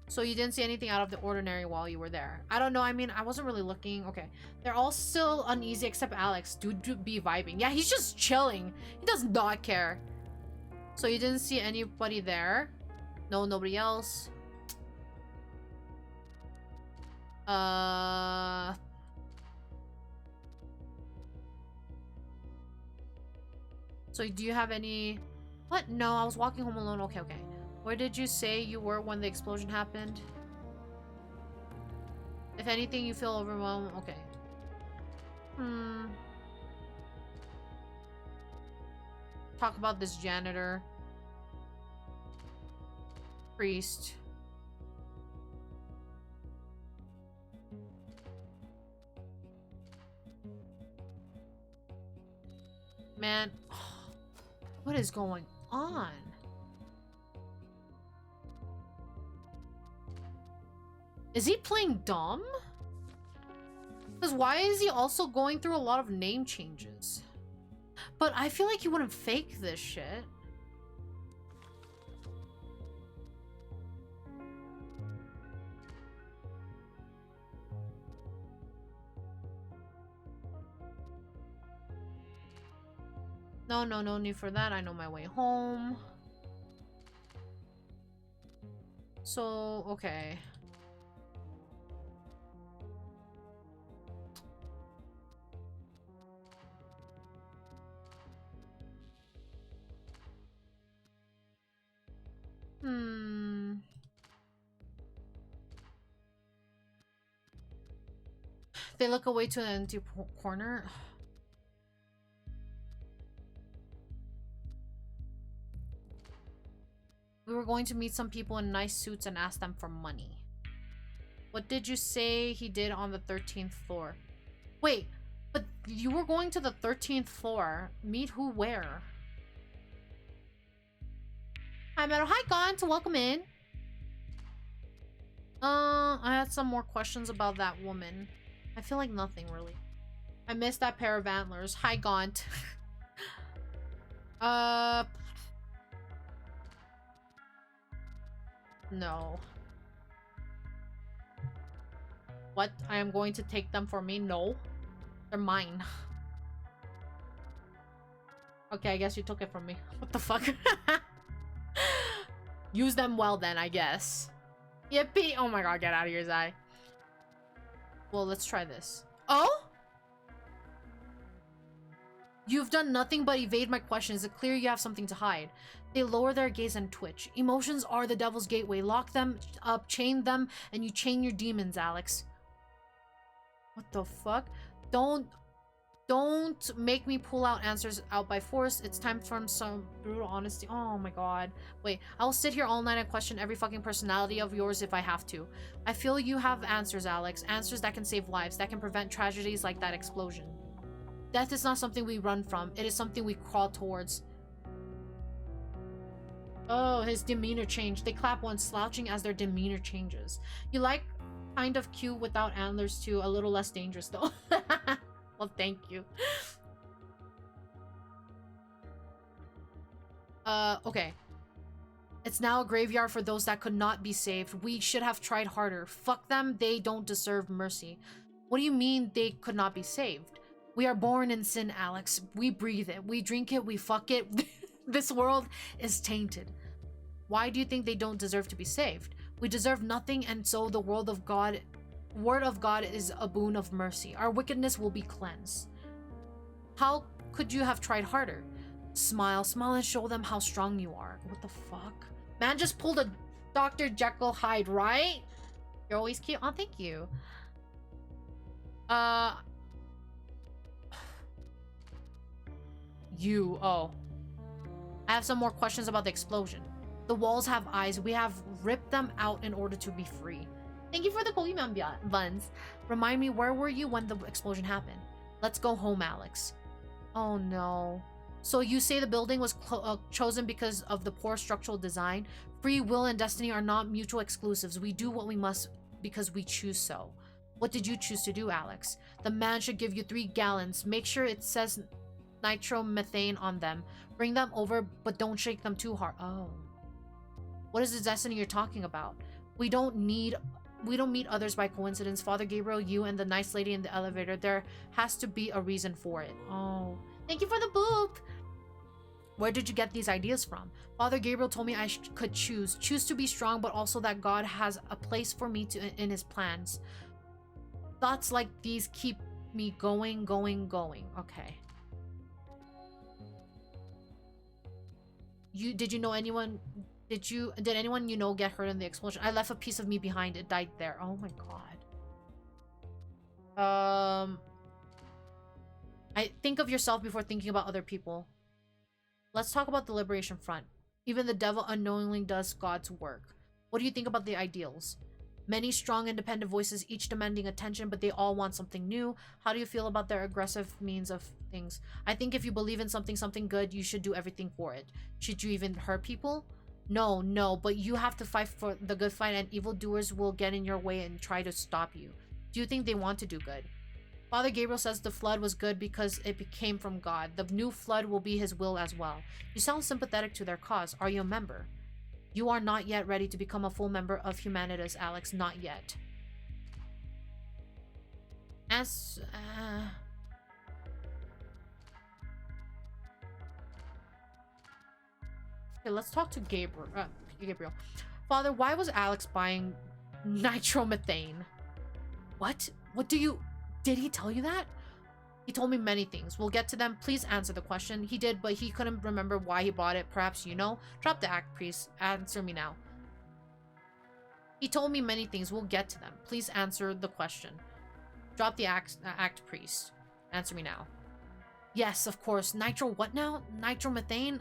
So you didn't see anything out of the ordinary while you were there? I don't know. I mean, I wasn't really looking. Okay. They're all still uneasy except Alex. Dude be vibing. Yeah, he's just chilling. He does not care. So you didn't see anybody there? No, nobody else. So do you have any... What? No, I was walking home alone. Okay, okay. Where did you say you were when the explosion happened? If anything, you feel overwhelmed. Okay. Talk about this janitor. Priest. Man. What is going on? Is he playing dumb? Because why is he also going through a lot of name changes? But I feel like he wouldn't fake this shit. No need for that. I know my way home. So, okay. They look away to an empty corner. We were going to meet some people in nice suits and ask them for money. What did you say he did on the 13th floor? Wait, but you were going to the 13th floor. Meet who where? Hi, Meadow. Hi, Gaunt. Welcome in. I had some more questions about that woman. I feel like nothing, really. I missed that pair of antlers. Hi, Gaunt. No. What? I am going to take them for me? No. They're mine. Okay, I guess you took it from me. What the fuck? Use them well then, I guess. Yippee! Oh my god, get out of here, Zai. Well, let's try this. Oh? You've done nothing but evade my questions. It's clear you have something to hide. They lower their gaze and twitch. Emotions are the devil's gateway. Lock them up, chain them, and you chain your demons, Alex. What the fuck? Don't make me pull out answers out by force. It's time for some brutal honesty. Oh my god. Wait, I'll sit here all night and question every fucking personality of yours if I have to. I feel you have answers, Alex. Answers that can save lives, that can prevent tragedies like that explosion. Death is not something we run from. It is something we crawl towards. Oh, his demeanor changed. They clap once, slouching as their demeanor changes. You like kind of cute without antlers too. A little less dangerous though. Well, thank you. Okay. It's now a graveyard for those that could not be saved. We should have tried harder. Fuck them. They don't deserve mercy. What do you mean they could not be saved? We are born in sin, Alex. We breathe it. We drink it. We fuck it. This world is tainted. Why do you think they don't deserve to be saved? We deserve nothing, and so the word of God is a boon of mercy. Our wickedness will be cleansed. How could you have tried harder? Smile and show them how strong you are. What the fuck? Man just pulled a Dr. Jekyll hide, right? You're always cute. Oh, thank you. Oh. I have some more questions about the explosion. The walls have eyes. We have ripped them out in order to be free. Thank you for the Pokemon buns. Remind me, where were you when the explosion happened? Let's go home, Alex. Oh no. So you say the building was chosen because of the poor structural design? Free will and destiny are not mutual exclusives. We do what we must because we choose so. What did you choose to do, Alex? The man should give you 3 gallons. Make sure it says nitromethane on them. Bring them over, but don't shake them too hard. Oh. What is the destiny you're talking about? We don't meet others by coincidence. Father Gabriel, you and the nice lady in the elevator, there has to be a reason for it. Oh. Thank you for the boop! Where did you get these ideas from? Father Gabriel told me I could choose. Choose to be strong, but also that God has a place for me in his plans. Thoughts like these keep me going. Okay. Did anyone you know get hurt in the explosion? I left a piece of me behind. It died there. Oh my god. I think of yourself before thinking about other people. Let's talk about the Liberation Front. Even the devil unknowingly does God's work. What do you think about the ideals? Many strong independent voices, each demanding attention, but they all want something new. How do you feel about their aggressive means of things? I think if you believe in something good, you should do everything for it. Should you even hurt people? No, but you have to fight for the good fight, and evildoers will get in your way and try to stop you. Do you think they want to do good? Father Gabriel says the flood was good because it came from God. The new flood will be his will as well. You sound sympathetic to their cause. Are you a member? You are not yet ready to become a full member of Humanitas, Alex. Not yet. Okay, let's talk to Gabriel. Father, why was Alex buying nitromethane? What? Did he tell you that? He told me many things. We'll get to them. Please answer the question. He did, but he couldn't remember why he bought it. Perhaps you know? Drop the act, priest. Answer me now. He told me many things. We'll get to them. Please answer the question. Drop the act, priest. Answer me now. Yes, of course. Nitro what now? Nitromethane?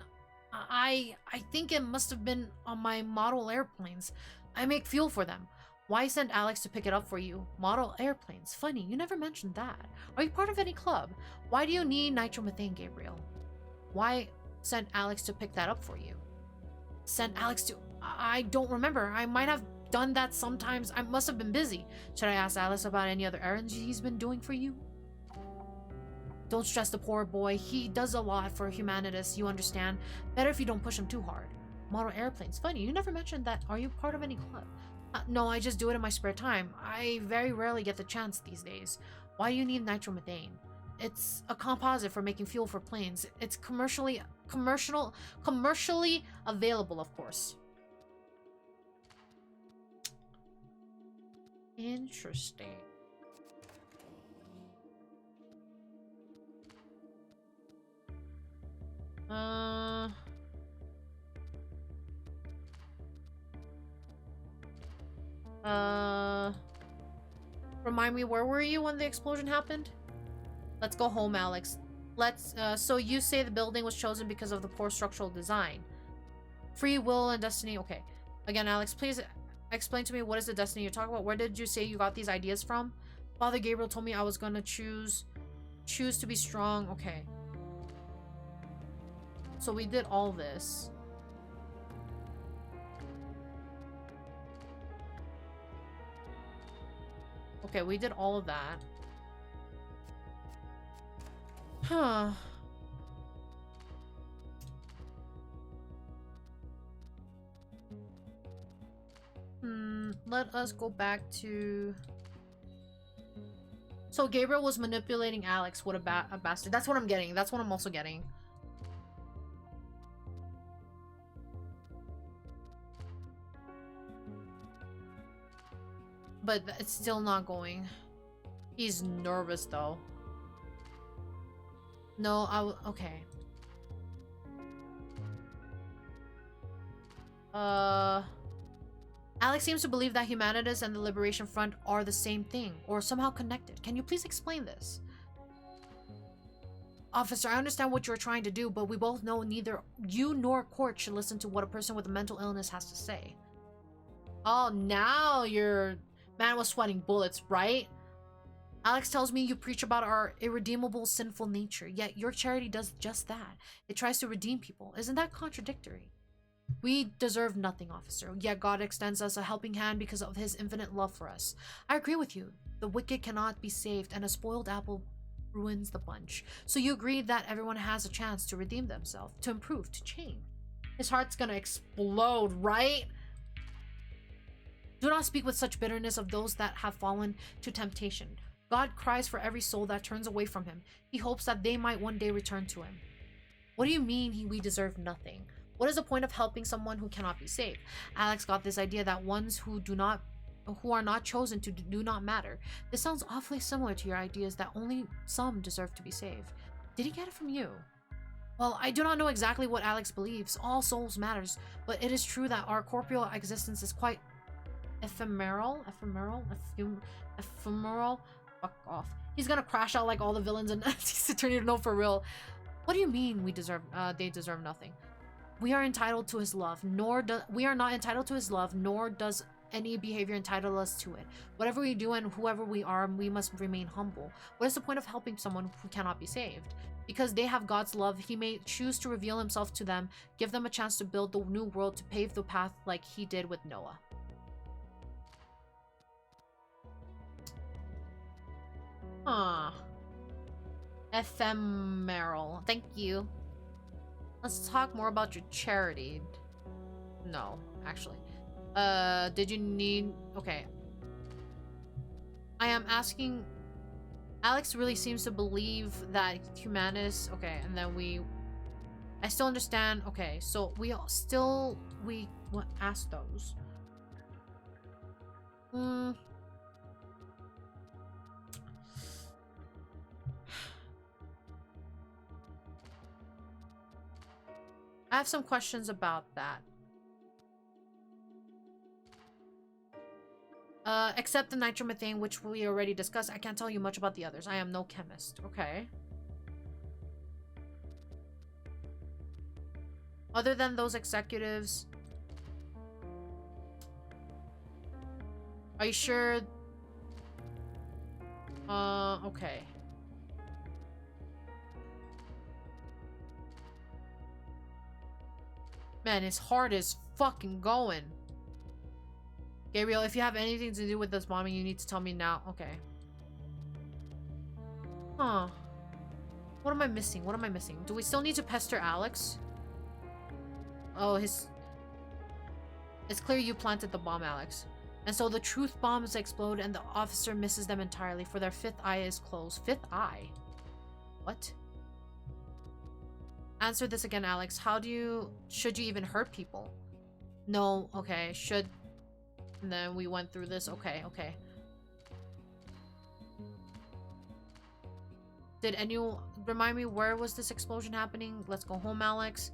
I think it must have been on my model airplanes. I make fuel for them. Why send Alex to pick it up for you? Model airplanes. Funny, you never mentioned that. Are you part of any club? Why do you need nitromethane, Gabriel? Why send Alex to pick that up for you? Send Alex to... I don't remember. I might have done that sometimes. I must have been busy. Should I ask Alex about any other errands he's been doing for you? Don't stress the poor boy. He does a lot for humanities, you understand? Better if you don't push him too hard. Model airplanes. Funny, you never mentioned that. Are you part of any club? No, I just do it in my spare time. I very rarely get the chance these days. Why do you need nitromethane? It's a composite for making fuel for planes. It's commercially available, of course. Interesting. Remind me, where were you when the explosion happened? Let's go home, Alex. So you say the building was chosen because of the poor structural design. Free will and destiny, okay. Again, Alex, please explain to me, what is the destiny you're talking about? Where did you say you got these ideas from? Father Gabriel told me I was gonna choose to be strong, okay. So we did all this. Okay, we did all of that. Huh. Let us go back to... So Gabriel was manipulating Alex. What a bastard. That's what I'm getting. That's what I'm also getting. But it's still not going. He's nervous though. No, okay. Alex seems to believe that Humanitas and the Liberation Front are the same thing, or somehow connected. Can you please explain this? Officer, I understand what you're trying to do, but we both know neither you nor court should listen to what a person with a mental illness has to say. Oh, now your man was sweating bullets, right? Alex tells me you preach about our irredeemable sinful nature, yet your charity does just that. It tries to redeem people. Isn't that contradictory? We deserve nothing, officer, yet God extends us a helping hand because of his infinite love for us. I agree with you. The wicked cannot be saved, and a spoiled apple ruins the bunch. So you agree that everyone has a chance to redeem themselves, to improve, to change. His heart's gonna explode, right? Do not speak with such bitterness of those that have fallen to temptation. God cries for every soul that turns away from him. He hopes that they might one day return to him. What do you mean we deserve nothing? What is the point of helping someone who cannot be saved? Alex got this idea that ones who are not chosen to do not matter. This sounds awfully similar to your ideas that only some deserve to be saved. Did he get it from you? Well, I do not know exactly what Alex believes. All souls matters, but it is true that our corporeal existence is quite ephemeral. Fuck off. He's gonna crash out like all the villains in Ace Attorney. No, for real. What do you mean they deserve nothing? We are entitled to his love, we are not entitled to his love, nor does any behavior entitle us to it. Whatever we do and whoever we are, we must remain humble. What is the point of helping someone who cannot be saved? Because they have God's love, he may choose to reveal himself to them, give them a chance to build the new world, to pave the path like he did with Noah. Huh. Ephemeral. Thank you. Let's talk more about your charity. No, actually. Did you need... Okay. I am asking... Alex really seems to believe that Humanus... Okay, and then I still understand... Okay, so we asked those. I have some questions about that. Except the nitromethane, which we already discussed. I can't tell you much about the others. I am no chemist. Okay. Other than those executives... Are you sure? Okay. Man, his heart is fucking going. Gabriel, if you have anything to do with this bombing, you need to tell me now. Okay. Huh. What am I missing? What am I missing? Do we still need to pester Alex? Oh, his... It's clear you planted the bomb, Alex. And so the truth bombs explode and the officer misses them entirely, for their fifth eye is closed. Fifth eye? What? Answer this again, Alex. How do you... Should you even hurt people? No. Okay. Should... And then we went through this. Okay, okay. Did anyone... Remind me, where was this explosion happening? Let's go home, Alex.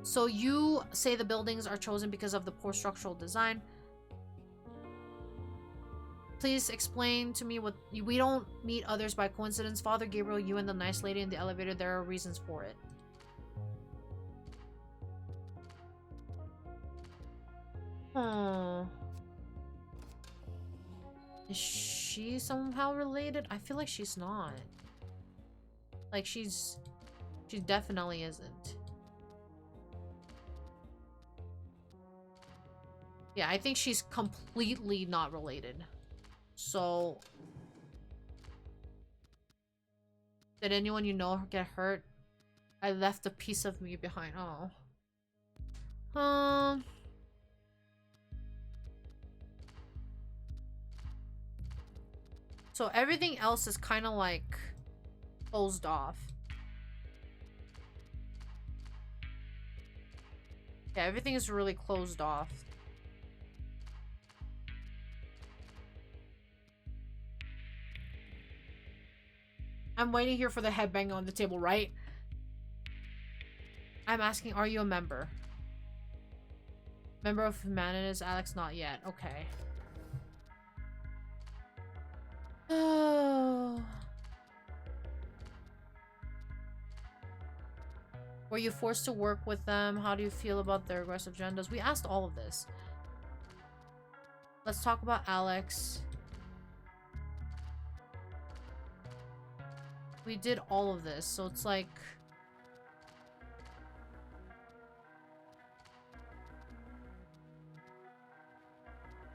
So you say the buildings are chosen because of the poor structural design. Please explain to me what... We don't meet others by coincidence. Father Gabriel, you and the nice lady in the elevator, there are reasons for it. Is she somehow related? I feel like she's not. Like she definitely isn't. Yeah, I think she's completely not related. So... Did anyone you know get hurt? I left a piece of me behind. Oh. So everything else is kind of like closed off. Yeah, everything is really closed off. I'm waiting here for the headbang on the table, right? I'm asking, are you a member? Member of Humanitas, Alex? Not yet. Okay. Oh. Were you forced to work with them? How do you feel about their aggressive agendas? We asked all of this. Let's talk about Alex. We did all of this, so it's like...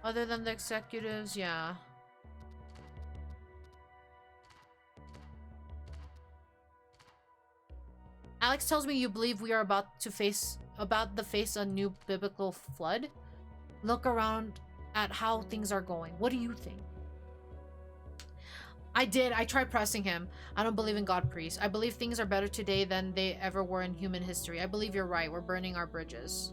Other than the executives, yeah. Alex tells me you believe we are about to face a new biblical flood. Look around at how things are going. What do you think? I tried pressing him. I don't believe in God, priest. I believe things are better today than they ever were in human history. I believe you're right. We're burning our bridges.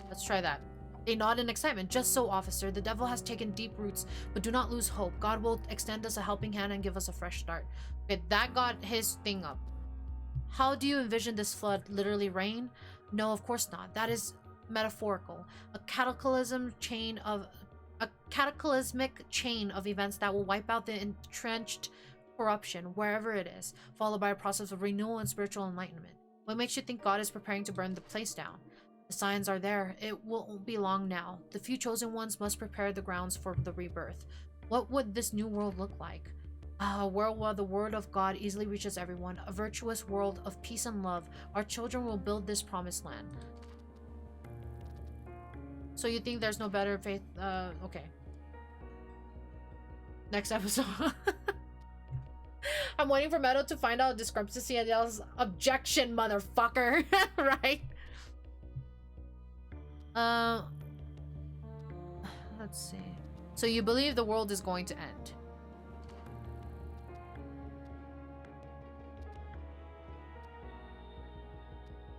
Let's try that. They nod in excitement. Just so, officer. The devil has taken deep roots, but do not lose hope. God will extend us a helping hand and give us a fresh start. Okay, that got his thing up. How do you envision this flood? Literally rain? No, of course not. That is metaphorical. A cataclysmic chain of events that will wipe out the entrenched corruption wherever it is, followed by a process of renewal and spiritual enlightenment. What makes you think God is preparing to burn the place down? The signs are there. It won't be long now. The few chosen ones must prepare the grounds for the rebirth. What would this new world look like? A world where the word of God easily reaches everyone. A virtuous world of peace and love. Our children will build this promised land. So you think there's no better faith? Okay. Next episode. I'm waiting for Meadow to find out discrepancy and yells, objection, motherfucker. Right? Let's see. So you believe the world is going to end?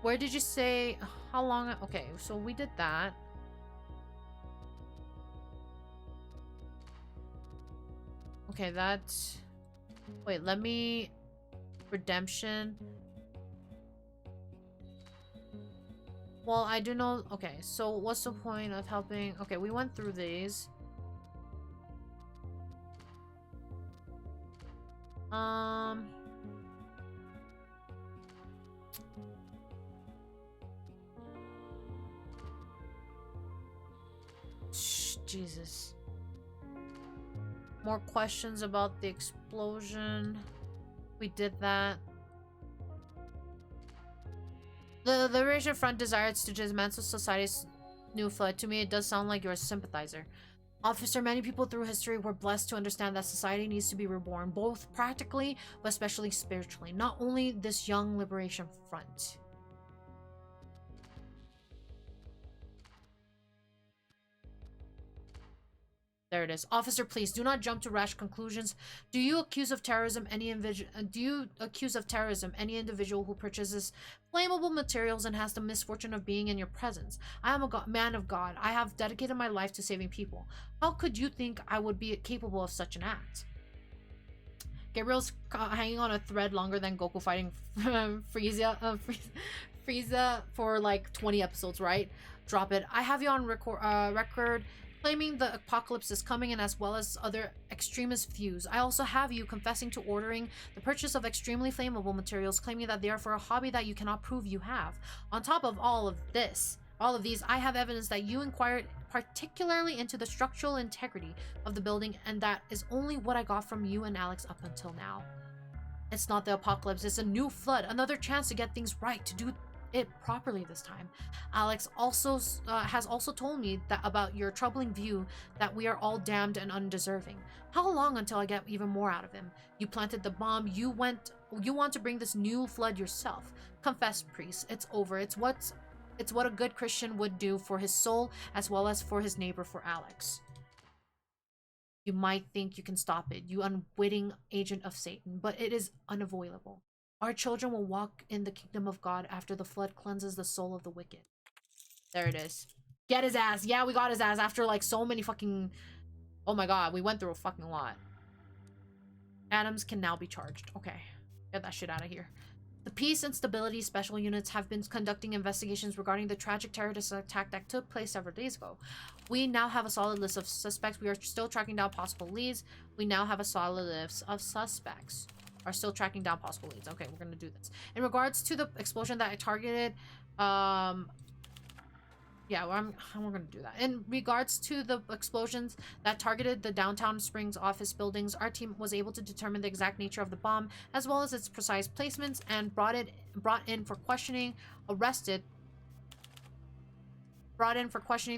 Where did you say how long? Okay, so we did that. Okay, that's... Wait, let me... Redemption. Well, I do know... Okay, so what's the point of helping... Okay, we went through these. Jesus. More questions about the explosion. We did that. The Liberation Front desires to dismantle society's new flood. To me, it does sound like you're a sympathizer. Officer, many people through history were blessed to understand that society needs to be reborn, both practically but especially spiritually. Not only this young liberation front. There it is. Officer, please do not jump to rash conclusions. Do you accuse of terrorism any individual who purchases flammable materials and has the misfortune of being in your presence? I am a man of God. I have dedicated my life to saving people. How could you think I would be capable of such an act? Gabriel's hanging on a thread longer than Goku fighting Frieza for like 20 episodes, right? Drop it. I have you on record claiming the apocalypse is coming, and as well as other extremist views. I also have you confessing to ordering the purchase of extremely flammable materials, claiming that they are for a hobby that you cannot prove you have. On top of all of these, I have evidence that you inquired particularly into the structural integrity of the building, and that is only what I got from you and Alex up until now. It's not the apocalypse, it's a new flood, another chance to get things right, to do it properly this time. Alex also has also told me that about your troubling view that we are all damned and undeserving. How long until I get even more out of him? You planted the bomb. You want to bring this new flood yourself. Confess, priest. It's over. It's what a good Christian would do for his soul as well as for his neighbor, for Alex. You might think you can stop it, you unwitting agent of Satan, but it is unavoidable. Our children will walk in the kingdom of God after the flood cleanses the soul of the wicked. There it is. Get his ass. Yeah, we got his ass after like so many fucking... Oh my god, we went through a fucking lot. Adams can now be charged. Okay. Get that shit out of here. The Peace and Stability Special Units have been conducting investigations regarding the tragic terrorist attack that took place several days ago. We now have a solid list of suspects. We are still tracking down possible leads. We now have a solid list of suspects. Are still tracking down possible leads. Okay, we're gonna do this. In regards to the explosion that I targeted, yeah, we're gonna do that. In regards to the explosions that targeted the downtown Springs office buildings, our team was able to determine the exact nature of the bomb, as well as its precise placements, and brought in for questioning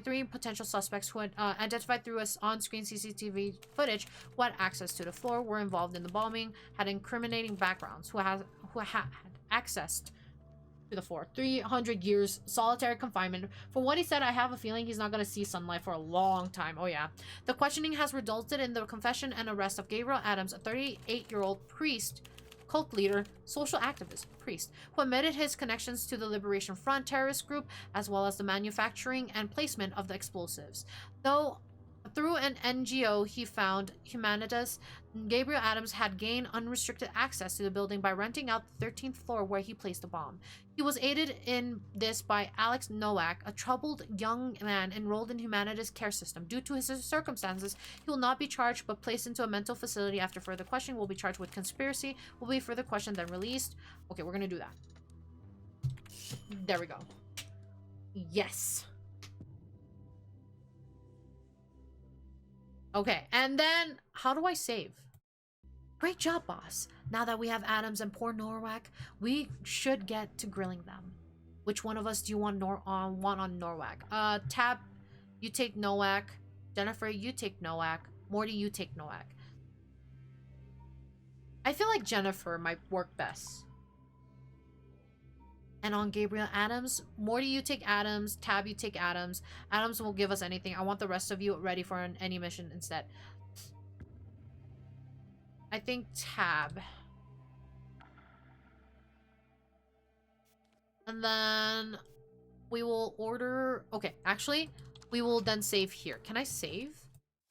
three potential suspects who had identified through us on-screen CCTV footage who had access to the floor, were involved in the bombing, had incriminating backgrounds, who had accessed to the floor. 300 years solitary confinement. From what he said, I have a feeling he's not going to see sunlight for a long time. Oh yeah. The questioning has resulted in the confession and arrest of Gabriel Adams, a 38-year-old priest, cult leader, social activist, priest, who admitted his connections to the Liberation Front terrorist group, as well as the manufacturing and placement of the explosives. Though through an NGO he found, Humanitas, Gabriel Adams had gained unrestricted access to the building by renting out the 13th floor where he placed the bomb. He was aided in this by Alex Nowak, a troubled young man enrolled in Humanitas' care system. Due to his circumstances, he will not be charged but placed into a mental facility. After further questioning, will be charged with conspiracy, will be further questioned, then released. Okay, we're gonna do that. There we go. Yes. Okay, and then how do I save? Great job, boss. Now that we have Adams and poor Norwalk, we should get to grilling them. Which one of us do you want on Norwalk? Tab, you take Nowak. Jennifer, you take Nowak. Morty, you take Nowak. I feel like Jennifer might work best. And on Gabriel Adams, Morty, you take Adams. Tab, you take Adams. Adams will give us anything. I want the rest of you ready for any mission instead. I think Tab. And then we will order... Okay, actually, we will then save here. Can I save?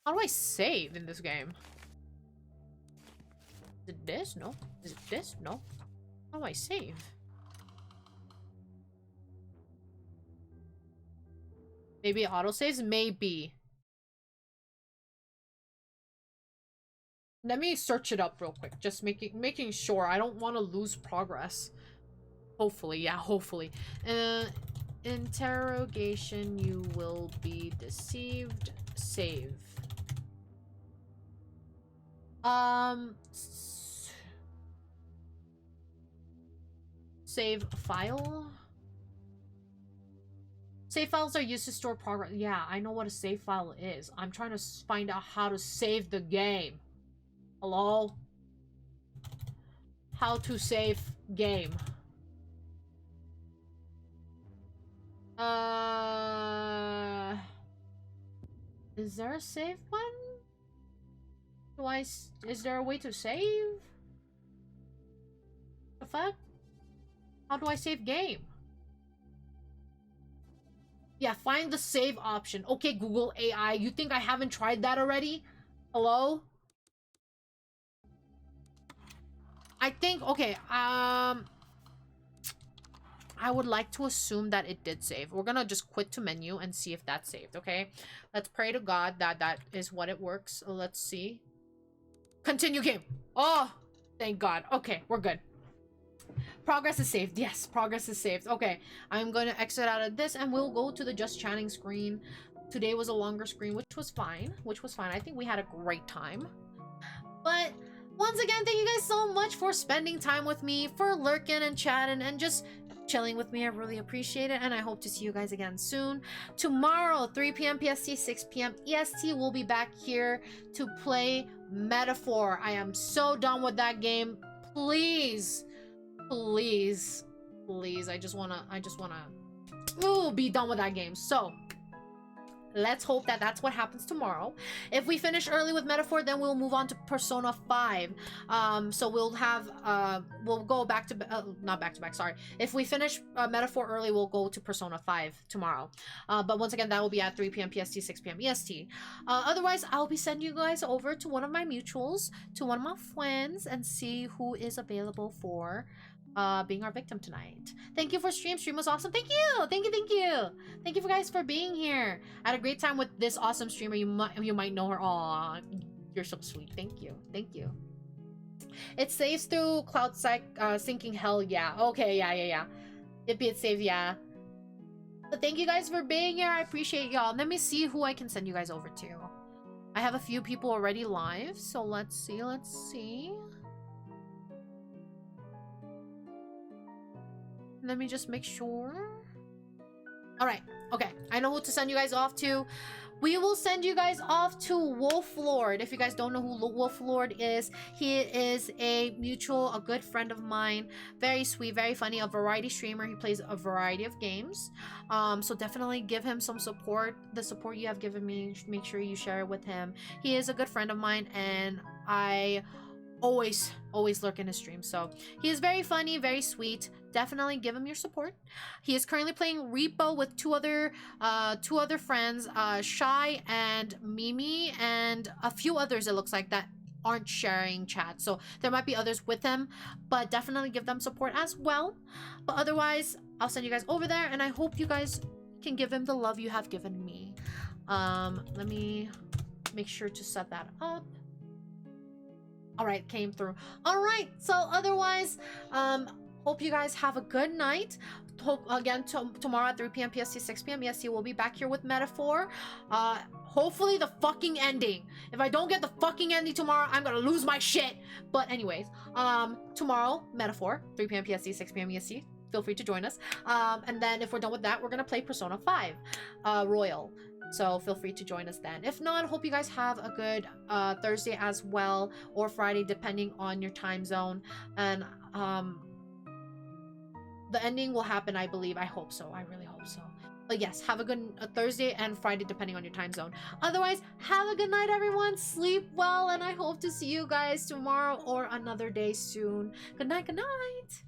How do I save in this game? Is it this? No. Is it this? No. How do I save? Maybe autosaves? Maybe. Let me search it up real quick. Just making sure. I don't want to lose progress. Hopefully. Yeah, hopefully. Interrogation. You will be deceived. Save. Save file. Save files are used to store progress. Yeah, I know what a save file is. I'm trying to find out how to save the game. Hello? How to save game. Is there a save button? Is there a way to save? The fuck? How do I save game? Yeah, find the save option. Okay, Google AI, you think I haven't tried that already? Hello? I think, okay, I would like to assume that it did save. We're gonna just quit to menu and see if that's saved, okay? Let's pray to God that that is what it works. Let's see. Continue game. Oh, thank God. Okay, we're good. Progress is saved. Yes, progress is saved. Okay, I'm going to exit out of this and we'll go to the just chatting screen. Today was a longer screen, which was fine. I think we had a great time. But once again, thank you guys so much for spending time with me, for lurking and chatting and just chilling with me. I really appreciate it, and I hope to see you guys again soon. Tomorrow, 3 p.m. PST, 6 p.m. EST, we'll be back here to play Metaphor. I am so done with that game. Please, please, please. I just wanna be done with that game. So let's hope that that's what happens tomorrow. If we finish early with Metaphor, then we'll move on to Persona 5. So we'll have, we'll go back to, not back to back, sorry. If we finish Metaphor early, we'll go to Persona 5 tomorrow. But once again, that will be at 3 p.m. PST, 6 p.m. EST. Otherwise, I'll be sending you guys over to one of my mutuals, to one of my friends, and see who is available for being our victim tonight. Thank you for stream. Stream was awesome. Thank you. Thank you for guys for being here. I had a great time with this awesome streamer. You might know her. Aw, you're so sweet. Thank you. It saves through cloud syncing. Hell yeah. Okay, yeah. It saved, yeah. But thank you guys for being here. I appreciate y'all. Let me see who I can send you guys over to. I have a few people already live, so let's see. Let me just make sure. All right. Okay. I know who to send you guys off to. We will send you guys off to Wolf Lord. If you guys don't know who Wolf Lord is, he is a mutual, a good friend of mine. Very sweet, very funny, a variety streamer. He plays a variety of games. So definitely give him some support. The support you have given me, make sure you share it with him. He is a good friend of mine, and I always lurk in his stream. So he is very funny, very sweet. Definitely give him your support. He is currently playing Repo with two other friends, Shy and Mimi, and a few others, it looks like, that aren't sharing chat. So there might be others with him, but definitely give them support as well. But otherwise, I'll send you guys over there, and I hope you guys can give him the love you have given me. Let me make sure to set that up. All right, came through. All right, so otherwise, hope you guys have a good night. Hope again tomorrow at 3 p.m. PST, 6 p.m. EST, we'll be back here with Metaphor. Hopefully the fucking ending. If I don't get the fucking ending tomorrow, I'm gonna lose my shit. But anyways, tomorrow, Metaphor, 3 p.m. PST, 6 p.m. EST. Feel free to join us. And then if we're done with that, we're gonna play Persona 5 Royal. So feel free to join us then. If not, hope you guys have a good Thursday as well, or Friday, depending on your time zone. And the ending will happen, I believe. I hope so. I really hope so. But yes, have a good Thursday and Friday, depending on your time zone. Otherwise, have a good night, everyone. Sleep well, and I hope to see you guys tomorrow or another day soon. Good night, good night.